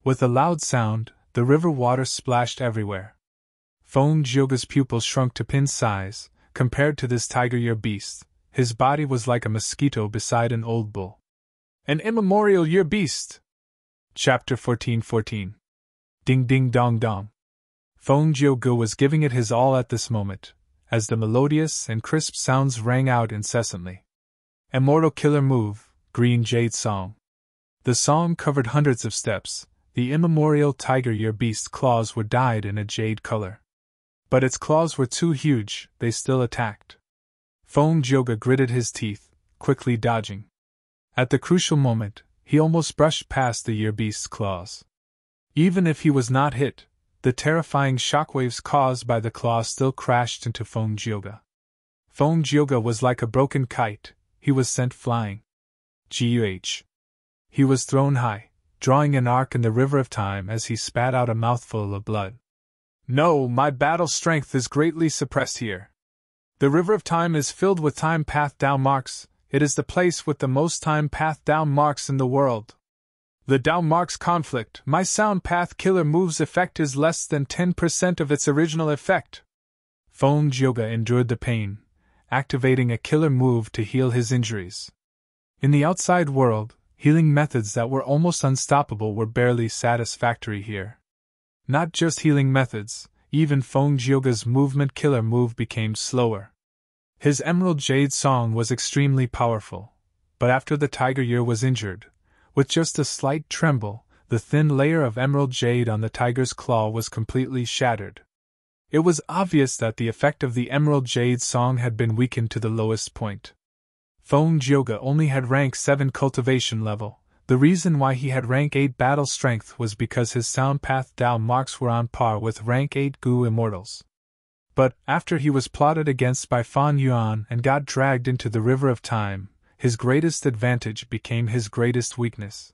With a loud sound, the river water splashed everywhere. Feng Jioge's pupils shrunk to pin size. Compared to this tiger-year beast, his body was like a mosquito beside an old bull. An immemorial year beast! Chapter 14:14. Ding ding dong dong. Feng Jioge was giving it his all at this moment, as the melodious and crisp sounds rang out incessantly. Immortal Killer Move, Green Jade Song. The song covered hundreds of steps. The immemorial tiger-year beast's claws were dyed in a jade color. But its claws were too huge, they still attacked. Feng Jioge gritted his teeth, quickly dodging. At the crucial moment, he almost brushed past the year beast's claws. Even if he was not hit, the terrifying shockwaves caused by the claws still crashed into Feng Jioge. Feng Jioge was like a broken kite. He was sent flying. Guh. He was thrown high, drawing an arc in the river of time as he spat out a mouthful of blood. No, my battle strength is greatly suppressed here. The river of time is filled with time path Dao marks. It is the place with the most time path Dao marks in the world. The Dao marks conflict. My sound path killer move's effect is less than 10% of its original effect. Feng Jioge endured the pain, activating a killer move to heal his injuries. In the outside world, healing methods that were almost unstoppable were barely satisfactory here. Not just healing methods, even Feng Jioge's movement killer move became slower. His Emerald Jade Song was extremely powerful, but after the tiger year was injured, with just a slight tremble, the thin layer of emerald jade on the tiger's claw was completely shattered. It was obvious that the effect of the Emerald Jade Song had been weakened to the lowest point. Feng Jioge only had rank 7 cultivation level. The reason why he had rank 8 battle strength was because his sound path Dao marks were on par with rank 8 Gu immortals. But, after he was plotted against by Fan Yuan and got dragged into the river of time, his greatest advantage became his greatest weakness.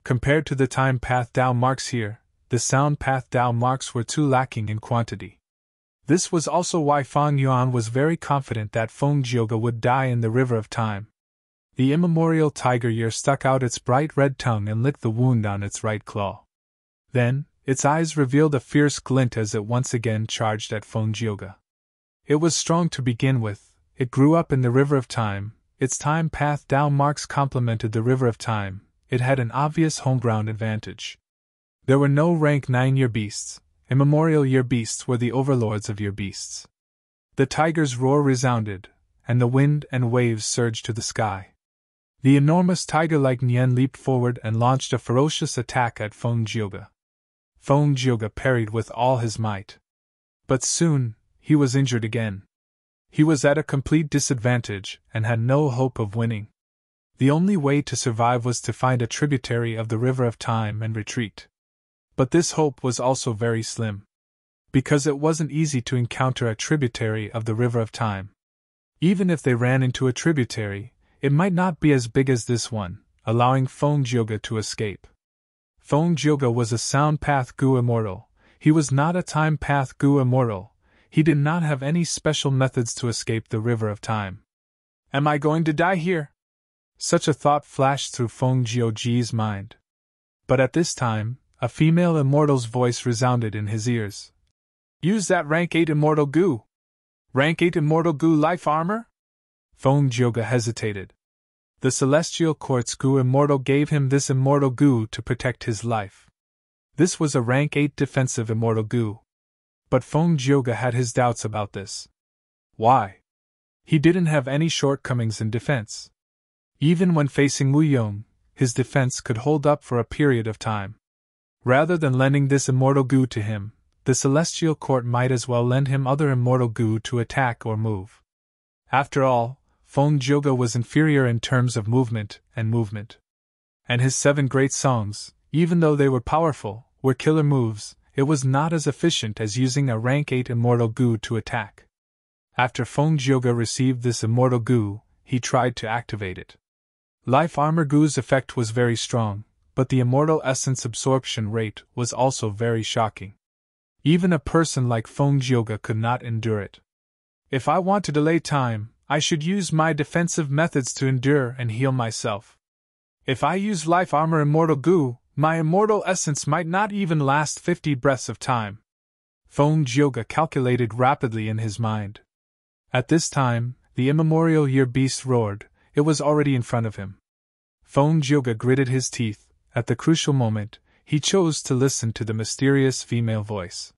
Compared to the time path Dao marks here, the sound path Dao marks were too lacking in quantity. This was also why Fan Yuan was very confident that Feng Jioge would die in the river of time. The immemorial tiger year stuck out its bright red tongue and licked the wound on its right claw. Then, its eyes revealed a fierce glint as it once again charged at Feng Jioge. It was strong to begin with. It grew up in the river of time. Its time path Dao marks complemented the river of time. It had an obvious home ground advantage. There were no rank 9 year beasts. Immemorial year beasts were the overlords of year beasts. The tiger's roar resounded, and the wind and waves surged to the sky. The enormous tiger-like Nian leaped forward and launched a ferocious attack at Feng Jioge. Feng Jioge parried with all his might. But soon, he was injured again. He was at a complete disadvantage and had no hope of winning. The only way to survive was to find a tributary of the river of time and retreat. But this hope was also very slim. Because it wasn't easy to encounter a tributary of the river of time. Even if they ran into a tributary, it might not be as big as this one, allowing Feng Jioge to escape. Feng Jioge was a sound path Gu immortal. He was not a time path Gu immortal. He did not have any special methods to escape the river of time. Am I going to die here? Such a thought flashed through Feng Jioge's mind. But at this time, a female immortal's voice resounded in his ears. Use that rank 8 immortal Gu. Rank 8 immortal Gu life armor? Feng Jioge hesitated. The celestial court's Gu immortal gave him this immortal Gu to protect his life. This was a rank 8 defensive immortal Gu. But Feng Jioge had his doubts about this. Why? He didn't have any shortcomings in defense. Even when facing Wu Yong, his defense could hold up for a period of time. Rather than lending this immortal Gu to him, the celestial court might as well lend him other immortal Gu to attack or move. After all, Feng Jioge was inferior in terms of movement. And his 7 great songs, even though they were powerful, were killer moves. It was not as efficient as using a rank 8 immortal Gu to attack. After Feng Jioge received this immortal Gu, he tried to activate it. Life Armor Gu's effect was very strong, but the immortal essence absorption rate was also very shocking. Even a person like Feng Jioge could not endure it. If I want to delay time, I should use my defensive methods to endure and heal myself. If I use Life Armor Immortal Gu, my immortal essence might not even last 50 breaths of time. Feng Jioge calculated rapidly in his mind. At this time, the immemorial year beast roared. It was already in front of him. Feng Jioge gritted his teeth. At the crucial moment, he chose to listen to the mysterious female voice.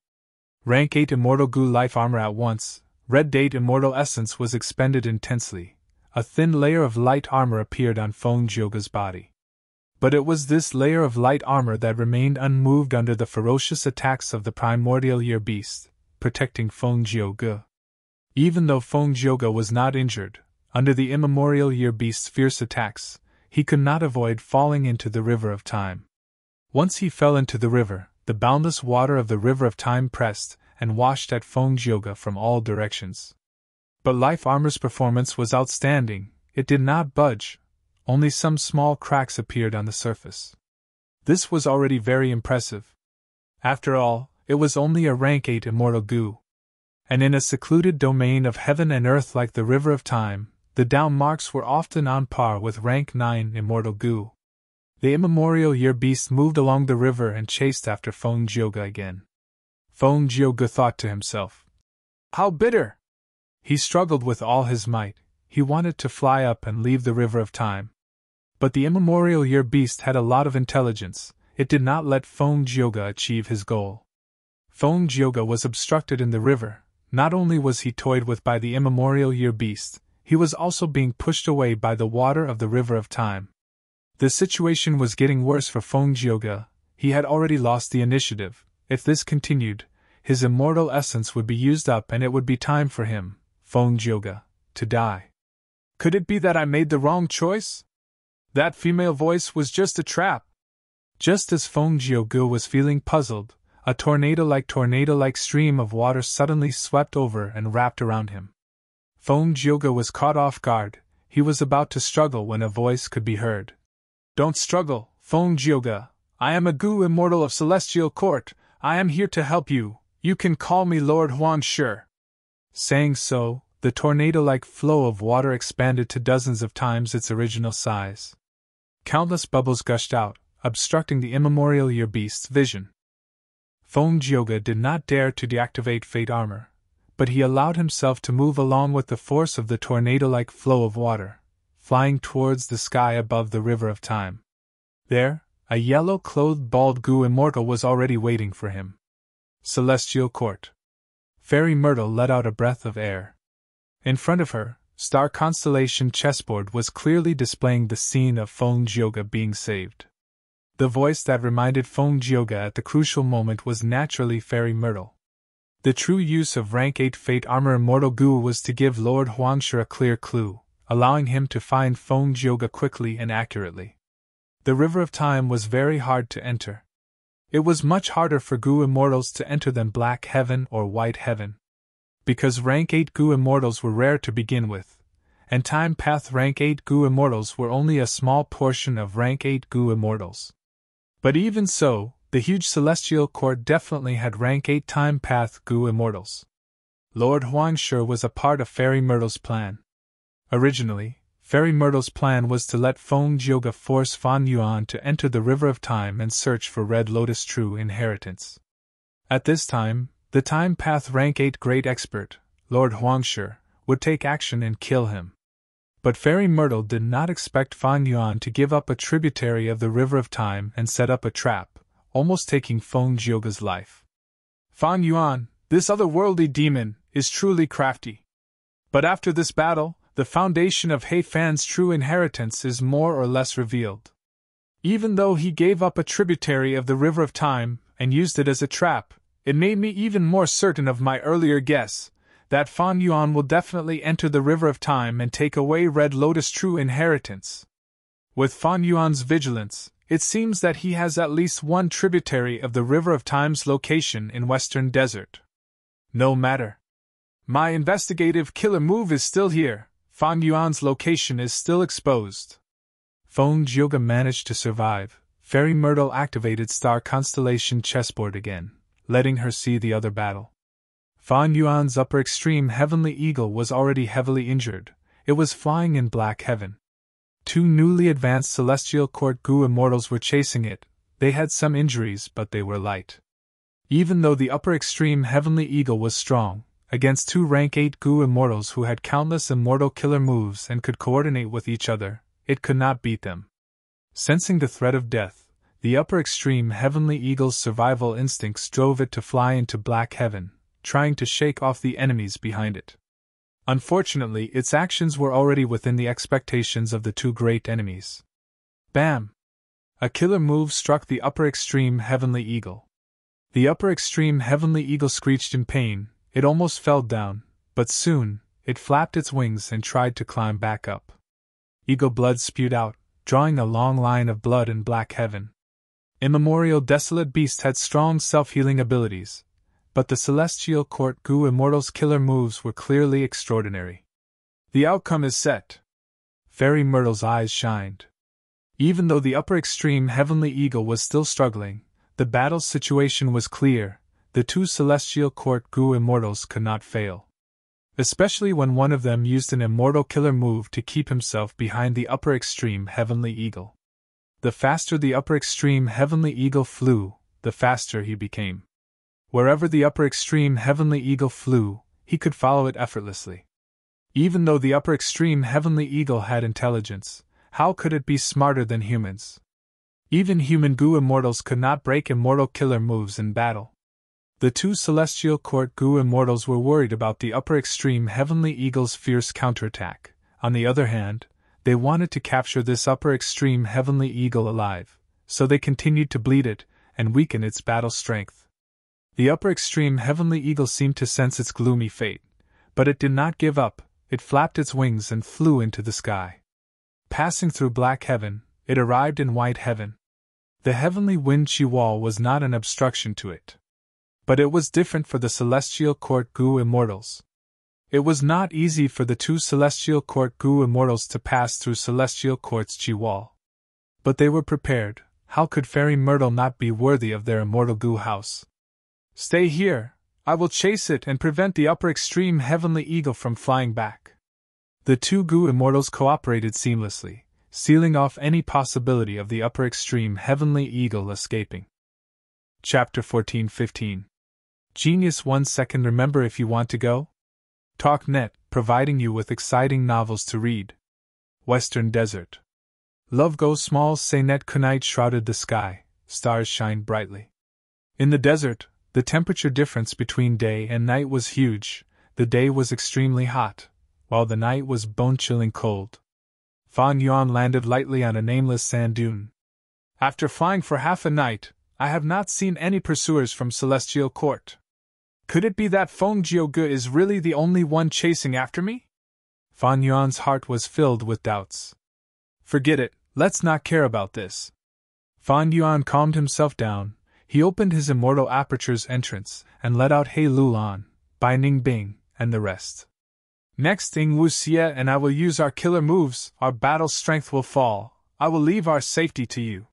Rank 8 Immortal Gu Life Armor at once. Red Date Immortal Essence was expended intensely. A thin layer of light armor appeared on Feng Jioge's body. But it was this layer of light armor that remained unmoved under the ferocious attacks of the primordial year beast, protecting Feng Jioge. Even though Feng Jioge was not injured, under the immemorial year beast's fierce attacks, he could not avoid falling into the river of time. Once he fell into the river, the boundless water of the river of time pressed and washed at Feng Jioge from all directions. But Life Armor's performance was outstanding. It did not budge. Only some small cracks appeared on the surface. This was already very impressive. After all, it was only a rank 8 immortal Gu. And in a secluded domain of heaven and earth like the river of time, the down marks were often on par with rank 9 immortal Gu. The immemorial year beast moved along the river and chased after Feng Jioge again. Feng Jioge thought to himself, "How bitter!" He struggled with all his might. He wanted to fly up and leave the river of time. But the immemorial year beast had a lot of intelligence. It did not let Feng Jioge achieve his goal. Feng Jioge was obstructed in the river. Not only was he toyed with by the immemorial year beast, he was also being pushed away by the water of the river of time. The situation was getting worse for Feng Jioge. He had already lost the initiative. If this continued, his immortal essence would be used up and it would be time for him, Feng Jioge, to die. Could it be that I made the wrong choice? That female voice was just a trap. Just as Feng Jioge was feeling puzzled, a tornado-like stream of water suddenly swept over and wrapped around him. Feng Jioge was caught off guard. He was about to struggle when a voice could be heard. Don't struggle, Feng Jioge. I am a Gu immortal of Celestial Court. I am here to help you. You can call me Lord Huan Shi. Saying so, the tornado-like flow of water expanded to dozens of times its original size. Countless bubbles gushed out, obstructing the immemorial year beast's vision. Feng Jioge did not dare to deactivate Fate Armor, but he allowed himself to move along with the force of the tornado-like flow of water, flying towards the sky above the river of time. There, a yellow-clothed bald Gu immortal was already waiting for him. Celestial Court. Fairy Myrtle let out a breath of air. In front of her, star constellation chessboard was clearly displaying the scene of Feng Jioge being saved. The voice that reminded Feng Jioge at the crucial moment was naturally Fairy Myrtle. The true use of rank 8 Fate Armor Immortal Gu was to give Lord Huan Shi a clear clue, allowing him to find Feng Jioge quickly and accurately. The river of time was very hard to enter. It was much harder for Gu immortals to enter than Black Heaven or White Heaven. Because rank 8 Gu immortals were rare to begin with, and time path rank 8 Gu immortals were only a small portion of rank 8 Gu immortals. But even so, the huge celestial court definitely had rank 8 time path Gu immortals. Lord Huangshi was a part of Fairy Myrtle's plan. Originally, Fairy Myrtle's plan was to let Feng Jioge force Fan Yuan to enter the River of Time and search for Red Lotus true inheritance. At this time, the Time Path rank 8 great expert, Lord Huangshi, would take action and kill him. But Fairy Myrtle did not expect Fan Yuan to give up a tributary of the River of Time and set up a trap, almost taking Feng Jioge's life. Fan Yuan, this otherworldly demon, is truly crafty. But after this battle, the foundation of He Fan's true inheritance is more or less revealed. Even though he gave up a tributary of the River of Time and used it as a trap, it made me even more certain of my earlier guess, that Fan Yuan will definitely enter the River of Time and take away Red Lotus true inheritance. With Fan Yuan's vigilance, it seems that he has at least one tributary of the River of Time's location in Western Desert. No matter. My investigative killer move is still here. Fan Yuan's location is still exposed. Feng Jioge managed to survive. Fairy Myrtle activated Star Constellation chessboard again, letting her see the other battle. Fan Yuan's upper extreme heavenly eagle was already heavily injured. It was flying in black heaven. Two newly advanced celestial court Gu immortals were chasing it. They had some injuries, but they were light. Even though the upper extreme heavenly eagle was strong, against two rank 8 Gu immortals who had countless immortal killer moves and could coordinate with each other, it could not beat them. Sensing the threat of death, the upper extreme heavenly eagle's survival instincts drove it to fly into black heaven, trying to shake off the enemies behind it. Unfortunately, its actions were already within the expectations of the two great enemies. Bam! A killer move struck the upper extreme heavenly eagle. The upper extreme heavenly eagle screeched in pain. It almost fell down, but soon, it flapped its wings and tried to climb back up. Eagle blood spewed out, drawing a long line of blood in black heaven. Immemorial Desolate Beast had strong self-healing abilities, but the Celestial Court Gu Immortal's killer moves were clearly extraordinary. The outcome is set. Fairy Myrtle's eyes shined. Even though the upper extreme heavenly eagle was still struggling, the battle situation was clear. The two Celestial Court Gu Immortals could not fail. Especially when one of them used an immortal killer move to keep himself behind the upper extreme heavenly eagle. The faster the upper extreme heavenly eagle flew, the faster he became. Wherever the upper extreme heavenly eagle flew, he could follow it effortlessly. Even though the upper extreme heavenly eagle had intelligence, how could it be smarter than humans? Even human Gu Immortals could not break immortal killer moves in battle. The two Celestial Court Gu Immortals were worried about the upper extreme heavenly eagle's fierce counterattack. On the other hand, they wanted to capture this upper extreme heavenly eagle alive, so they continued to bleed it and weaken its battle strength. The upper extreme heavenly eagle seemed to sense its gloomy fate, but it did not give up. It flapped its wings and flew into the sky. Passing through black heaven, it arrived in white heaven. The heavenly wind chi wall was not an obstruction to it. But it was different for the Celestial Court Gu Immortals. It was not easy for the two Celestial Court Gu Immortals to pass through Celestial Court's chi wall. But they were prepared. How could Fairy Myrtle not be worthy of their immortal Gu house? Stay here, I will chase it and prevent the upper extreme heavenly eagle from flying back. The two Gu Immortals cooperated seamlessly, sealing off any possibility of the upper extreme heavenly eagle escaping. Chapter 14-15. Genius 1 second. Remember, if you want to go? TalkNet, providing you with exciting novels to read. Western Desert. Love Go Small Say Net Night shrouded the sky, stars shined brightly. In the desert, the temperature difference between day and night was huge. The day was extremely hot, while the night was bone-chilling cold. Fan Yuan landed lightly on a nameless sand dune. After flying for half a night, I have not seen any pursuers from Celestial Court. Could it be that Feng Jioge is really the only one chasing after me? Fan Yuan's heart was filled with doubts. Forget it, let's not care about this. Fan Yuan calmed himself down. He opened his immortal aperture's entrance and let out He Lulan, Bai Ning Bing, and the rest. Next, Ing Wuxia and I will use our killer moves, our battle strength will fall, I will leave our safety to you.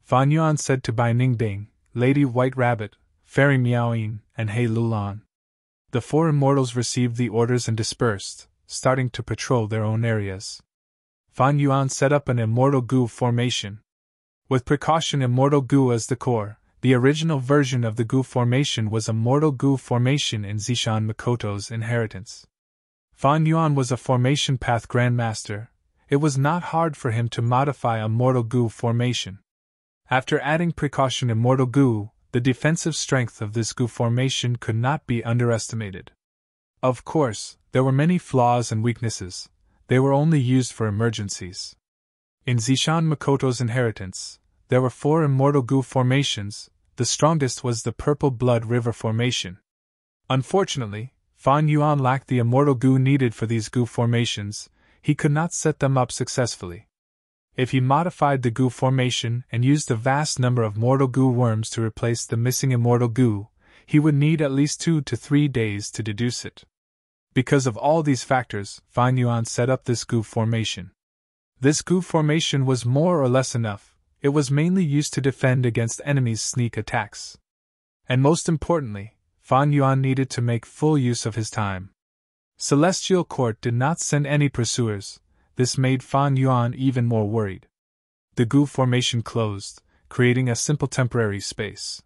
Fan Yuan said to Bai Ningding, Lady White Rabbit, Fairy Miaoyin, and He Lulan. The four immortals received the orders and dispersed, starting to patrol their own areas. Fan Yuan set up an immortal gu formation. With precaution immortal gu as the core, the original version of the gu formation was a mortal gu formation in Zishan Makoto's inheritance. Fan Yuan was a formation path grandmaster. It was not hard for him to modify a mortal gu formation. After adding precaution immortal gu, the defensive strength of this gu formation could not be underestimated. Of course, there were many flaws and weaknesses. They were only used for emergencies. In Zishan Makoto's inheritance, there were 4 immortal gu formations. The strongest was the Purple Blood River formation. Unfortunately, Fan Yuan lacked the immortal gu needed for these gu formations. He could not set them up successfully. If he modified the gu formation and used a vast number of mortal gu worms to replace the missing immortal gu, he would need at least 2 to 3 days to deduce it. Because of all these factors, Fan Yuan set up this gu formation. This gu formation was more or less enough. It was mainly used to defend against enemies' sneak attacks. And most importantly, Fan Yuan needed to make full use of his time. Celestial Court did not send any pursuers. This made Fan Yuan even more worried. The gu formation closed, creating a simple temporary space.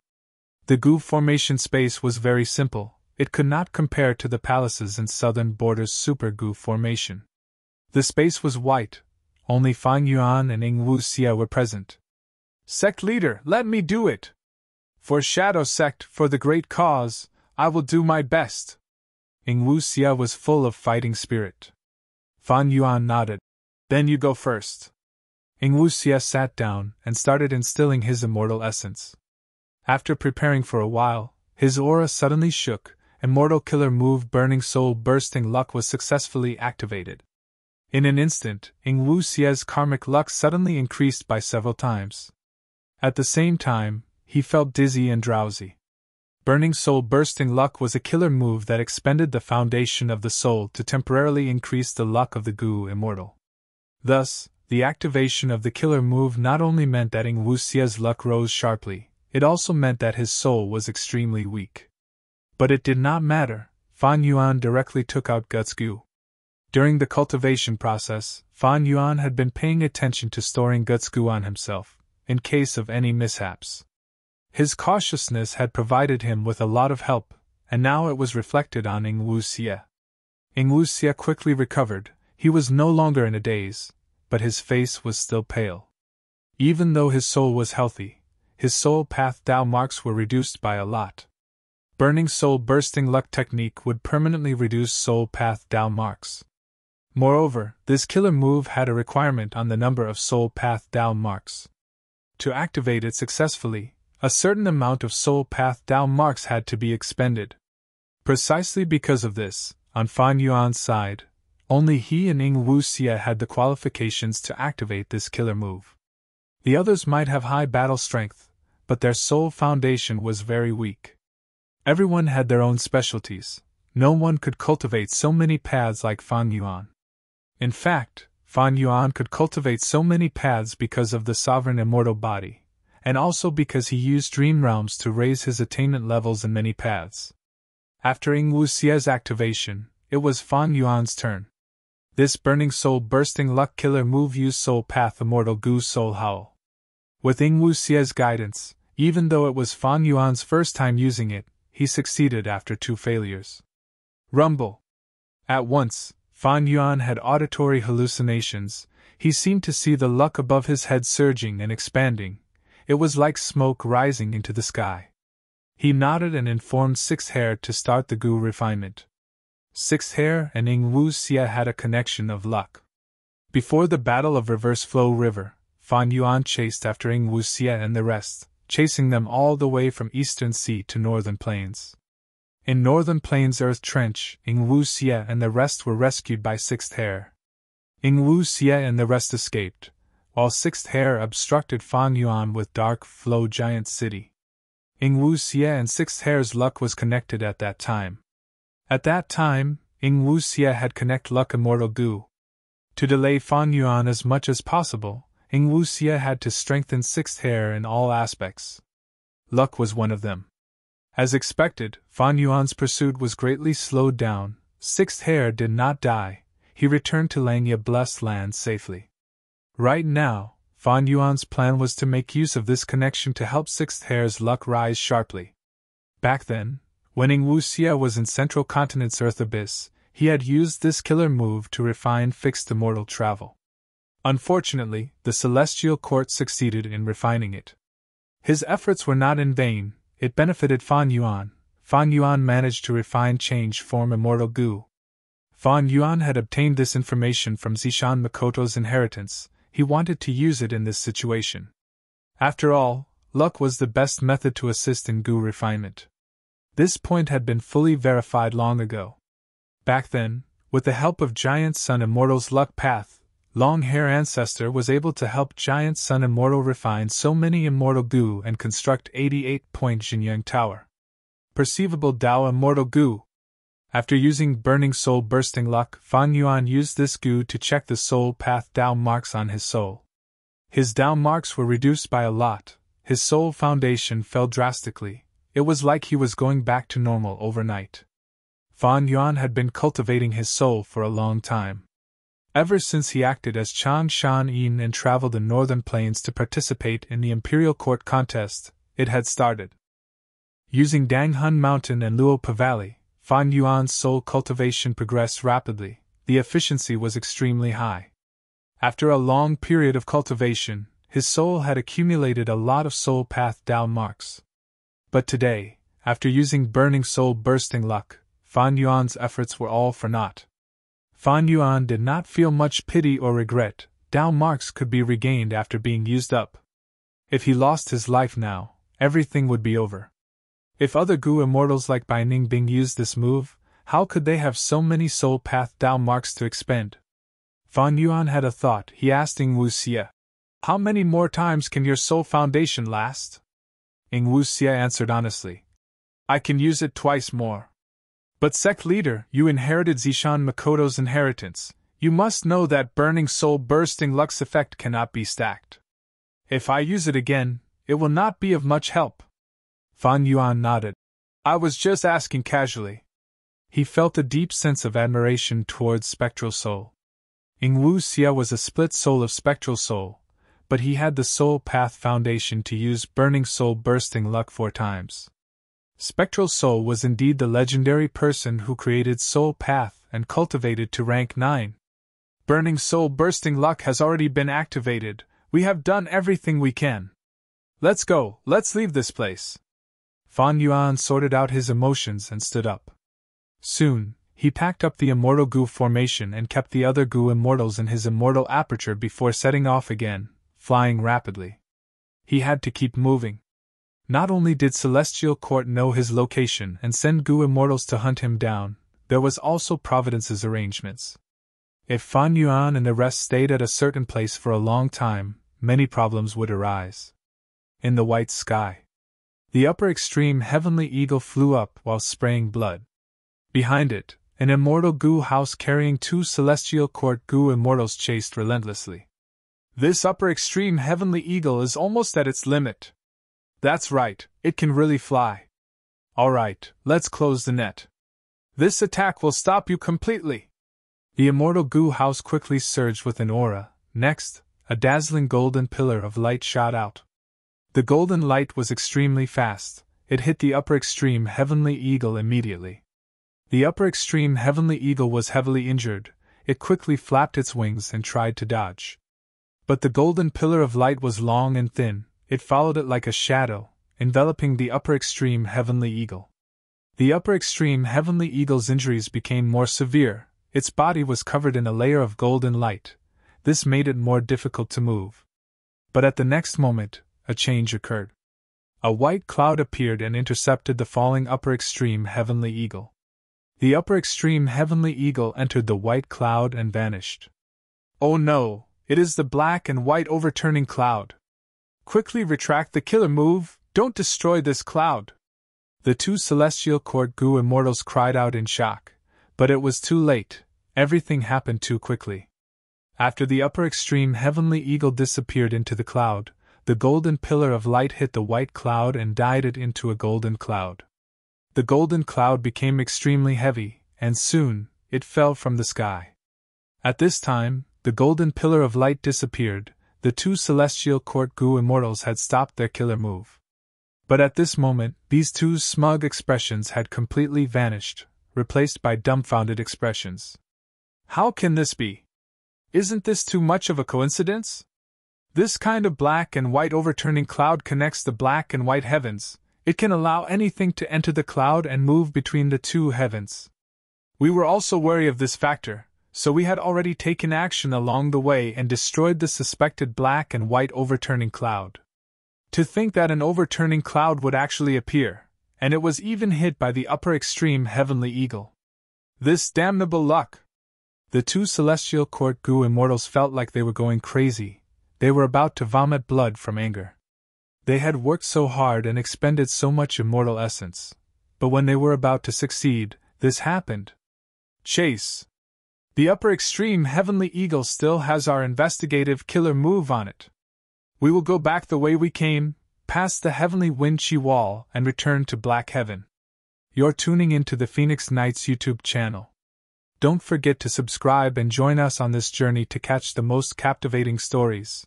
The gu formation space was very simple. It could not compare to the palaces in southern borders super gu formation. The space was white. Only Fan Yuan and Ing Wuxia were present. Sect leader, let me do it! For Shadow Sect, for the great cause, I will do my best. Ing Wuxia was full of fighting spirit. Fan Yuan nodded. Then you go first. Ing Wuxia sat down and started instilling his immortal essence. After preparing for a while, his aura suddenly shook. Immortal killer move Burning Soul Bursting Luck was successfully activated. In an instant, Ing Wuxia's karmic luck suddenly increased by several times. At the same time, he felt dizzy and drowsy. Burning Soul Bursting Luck was a killer move that expended the foundation of the soul to temporarily increase the luck of the gu immortal. Thus, the activation of the killer move not only meant that Ing Wuxia's luck rose sharply, it also meant that his soul was extremely weak. But it did not matter. Fan Yuan directly took out Guts Gu. During the cultivation process, Fan Yuan had been paying attention to storing Guts Gu on himself, in case of any mishaps. His cautiousness had provided him with a lot of help, and now it was reflected on Ing Wuxia. Ing Wuxia quickly recovered. He was no longer in a daze, but his face was still pale. Even though his soul was healthy, his soul path Dao marks were reduced by a lot. Burning Soul Bursting Luck technique would permanently reduce soul path Dao marks. Moreover, this killer move had a requirement on the number of soul path Dao marks. To activate it successfully, a certain amount of soul path Dao marks had to be expended. Precisely because of this, on Fan Yuan's side, only he and Ing Wuxia had the qualifications to activate this killer move. The others might have high battle strength, but their soul foundation was very weak. Everyone had their own specialties. No one could cultivate so many paths like Fan Yuan. In fact, Fan Yuan could cultivate so many paths because of the sovereign immortal body, and also because he used dream realms to raise his attainment levels in many paths. After Ing Wuxia's activation, it was Fan Yuan's turn. This Burning Soul Bursting Luck killer move used Soul Path Immortal Gu Soul Howl. With Ing Wuxia's guidance, even though it was Fan Yuan's first time using it, he succeeded after 2 failures. Rumble! At once, Fan Yuan had auditory hallucinations. He seemed to see the luck above his head surging and expanding. It was like smoke rising into the sky. He nodded and informed Sixth Hair to start the gu refinement. Sixth Hair and Ing Wuxia had a connection of luck. Before the Battle of Reverse Flow River, Fan Yuan chased after Ing Wuxia and the rest, chasing them all the way from Eastern Sea to Northern Plains. In Northern Plains Earth Trench, Ing Wuxia and the rest were rescued by Sixth Hair. Ing Wuxia and the rest escaped, while Sixth Hair obstructed Fan Yuan with Dark Flow Giant City. Ing Wuxia and Sixth Hair's luck was connected at that time. At that time, Ing Wuxia had connect Luck Immortal Gu. To delay Fan Yuan as much as possible, Ing Wuxia had to strengthen Sixth Hair in all aspects. Luck was one of them. As expected, Fan Yuan's pursuit was greatly slowed down. Sixth Hair did not die. He returned to Langya Blessed Land safely. Right now, Fan Yuan's plan was to make use of this connection to help Sixth Hair's luck rise sharply. Back then, when Ing Wuxia was in Central Continent's Earth Abyss, he had used this killer move to refine fixed immortal travel. Unfortunately, the Celestial Court succeeded in refining it. His efforts were not in vain, it benefited Fan Yuan. Fan Yuan managed to refine change form Immortal Gu. Fan Yuan had obtained this information from Zishan Makoto's inheritance. He wanted to use it in this situation. After all, luck was the best method to assist in Gu refinement. This point had been fully verified long ago. Back then, with the help of Giant Sun Immortal's luck path, Long Hair Ancestor was able to help Giant Sun Immortal refine so many Immortal Gu and construct 88-point Jinyang Tower. Perceivable Dao Immortal Gu. After using Burning Soul Bursting Luck, Fan Yuan used this Gu to check the soul path Dao marks on his soul. His Dao marks were reduced by a lot, his soul foundation fell drastically, it was like he was going back to normal overnight. Fan Yuan had been cultivating his soul for a long time. Ever since he acted as Chan Shan Yin and traveled the northern plains to participate in the Imperial Court contest, it had started. Using Danghun Mountain and Luopa Valley, Fan Yuan's soul cultivation progressed rapidly, the efficiency was extremely high. After a long period of cultivation, his soul had accumulated a lot of soul path Dao marks. But today, after using Burning Soul Bursting Luck, Fan Yuan's efforts were all for naught. Fan Yuan did not feel much pity or regret, Dao marks could be regained after being used up. If he lost his life now, everything would be over. If other Gu immortals like Bai Ningbing used this move, how could they have so many soul path Dao marks to expend? Fan Yuan had a thought. He asked Ing Wuxia, "How many more times can your soul foundation last?" Ing Wuxia answered honestly, "I can use it twice more." "But sect leader, you inherited Zishan Makoto's inheritance. You must know that Burning Soul Bursting Luck's effect cannot be stacked. If I use it again, it will not be of much help." Fan Yuan nodded. "I was just asking casually." He felt a deep sense of admiration towards Spectral Soul. Ing Wuxia was a split soul of Spectral Soul, but he had the Soul Path Foundation to use Burning Soul Bursting Luck 4 times. Spectral Soul was indeed the legendary person who created Soul Path and cultivated to rank 9. "Burning Soul Bursting Luck has already been activated. We have done everything we can. Let's go, let's leave this place." Fan Yuan sorted out his emotions and stood up. Soon, he packed up the Immortal Gu formation and kept the other Gu immortals in his immortal aperture before setting off again, flying rapidly. He had to keep moving. Not only did Celestial Court know his location and send Gu immortals to hunt him down, there was also Providence's arrangements. If Fan Yuan and the rest stayed at a certain place for a long time, many problems would arise. In the white sky, the upper extreme Heavenly Eagle flew up while spraying blood. Behind it, an immortal Gu house carrying 2 Celestial Court Gu immortals chased relentlessly. "This upper extreme Heavenly Eagle is almost at its limit." "That's right, it can really fly." "Alright, let's close the net. This attack will stop you completely." The immortal Gu house quickly surged with an aura. Next, a dazzling golden pillar of light shot out. The golden light was extremely fast. It hit the upper extreme Heavenly Eagle immediately. The upper extreme Heavenly Eagle was heavily injured. It quickly flapped its wings and tried to dodge. But the golden pillar of light was long and thin. It followed it like a shadow, enveloping the upper extreme Heavenly Eagle. The upper extreme Heavenly Eagle's injuries became more severe. Its body was covered in a layer of golden light. This made it more difficult to move. But at the next moment, a change occurred. A white cloud appeared and intercepted the falling upper extreme Heavenly Eagle. The upper extreme Heavenly Eagle entered the white cloud and vanished. "Oh no, it is the black and white overturning cloud. Quickly retract the killer move, don't destroy this cloud." The two celestial court goo immortals cried out in shock, but it was too late, everything happened too quickly. After the upper extreme heavenly eagle disappeared into the cloud, the golden pillar of light hit the white cloud and dyed it into a golden cloud. The golden cloud became extremely heavy, and soon, it fell from the sky. At this time, the golden pillar of light disappeared, the two celestial court goo immortals had stopped their killer move. But at this moment, these two smug expressions had completely vanished, replaced by dumbfounded expressions. How can this be? Isn't this too much of a coincidence? This kind of black and white overturning cloud connects the black and white heavens. It can allow anything to enter the cloud and move between the two heavens. We were also wary of this factor, so we had already taken action along the way and destroyed the suspected black and white overturning cloud. To think that an overturning cloud would actually appear, and it was even hit by the upper extreme heavenly eagle. This damnable luck! The two celestial court goo immortals felt like they were going crazy. They were about to vomit blood from anger. They had worked so hard and expended so much immortal essence, but when they were about to succeed, this happened. Chase! The upper extreme heavenly eagle still has our investigative killer move on it. We will go back the way we came, past the heavenly wind chi wall, and return to Black Heaven. You're tuning into the Phoenix Nights YouTube channel. Don't forget to subscribe and join us on this journey to catch the most captivating stories.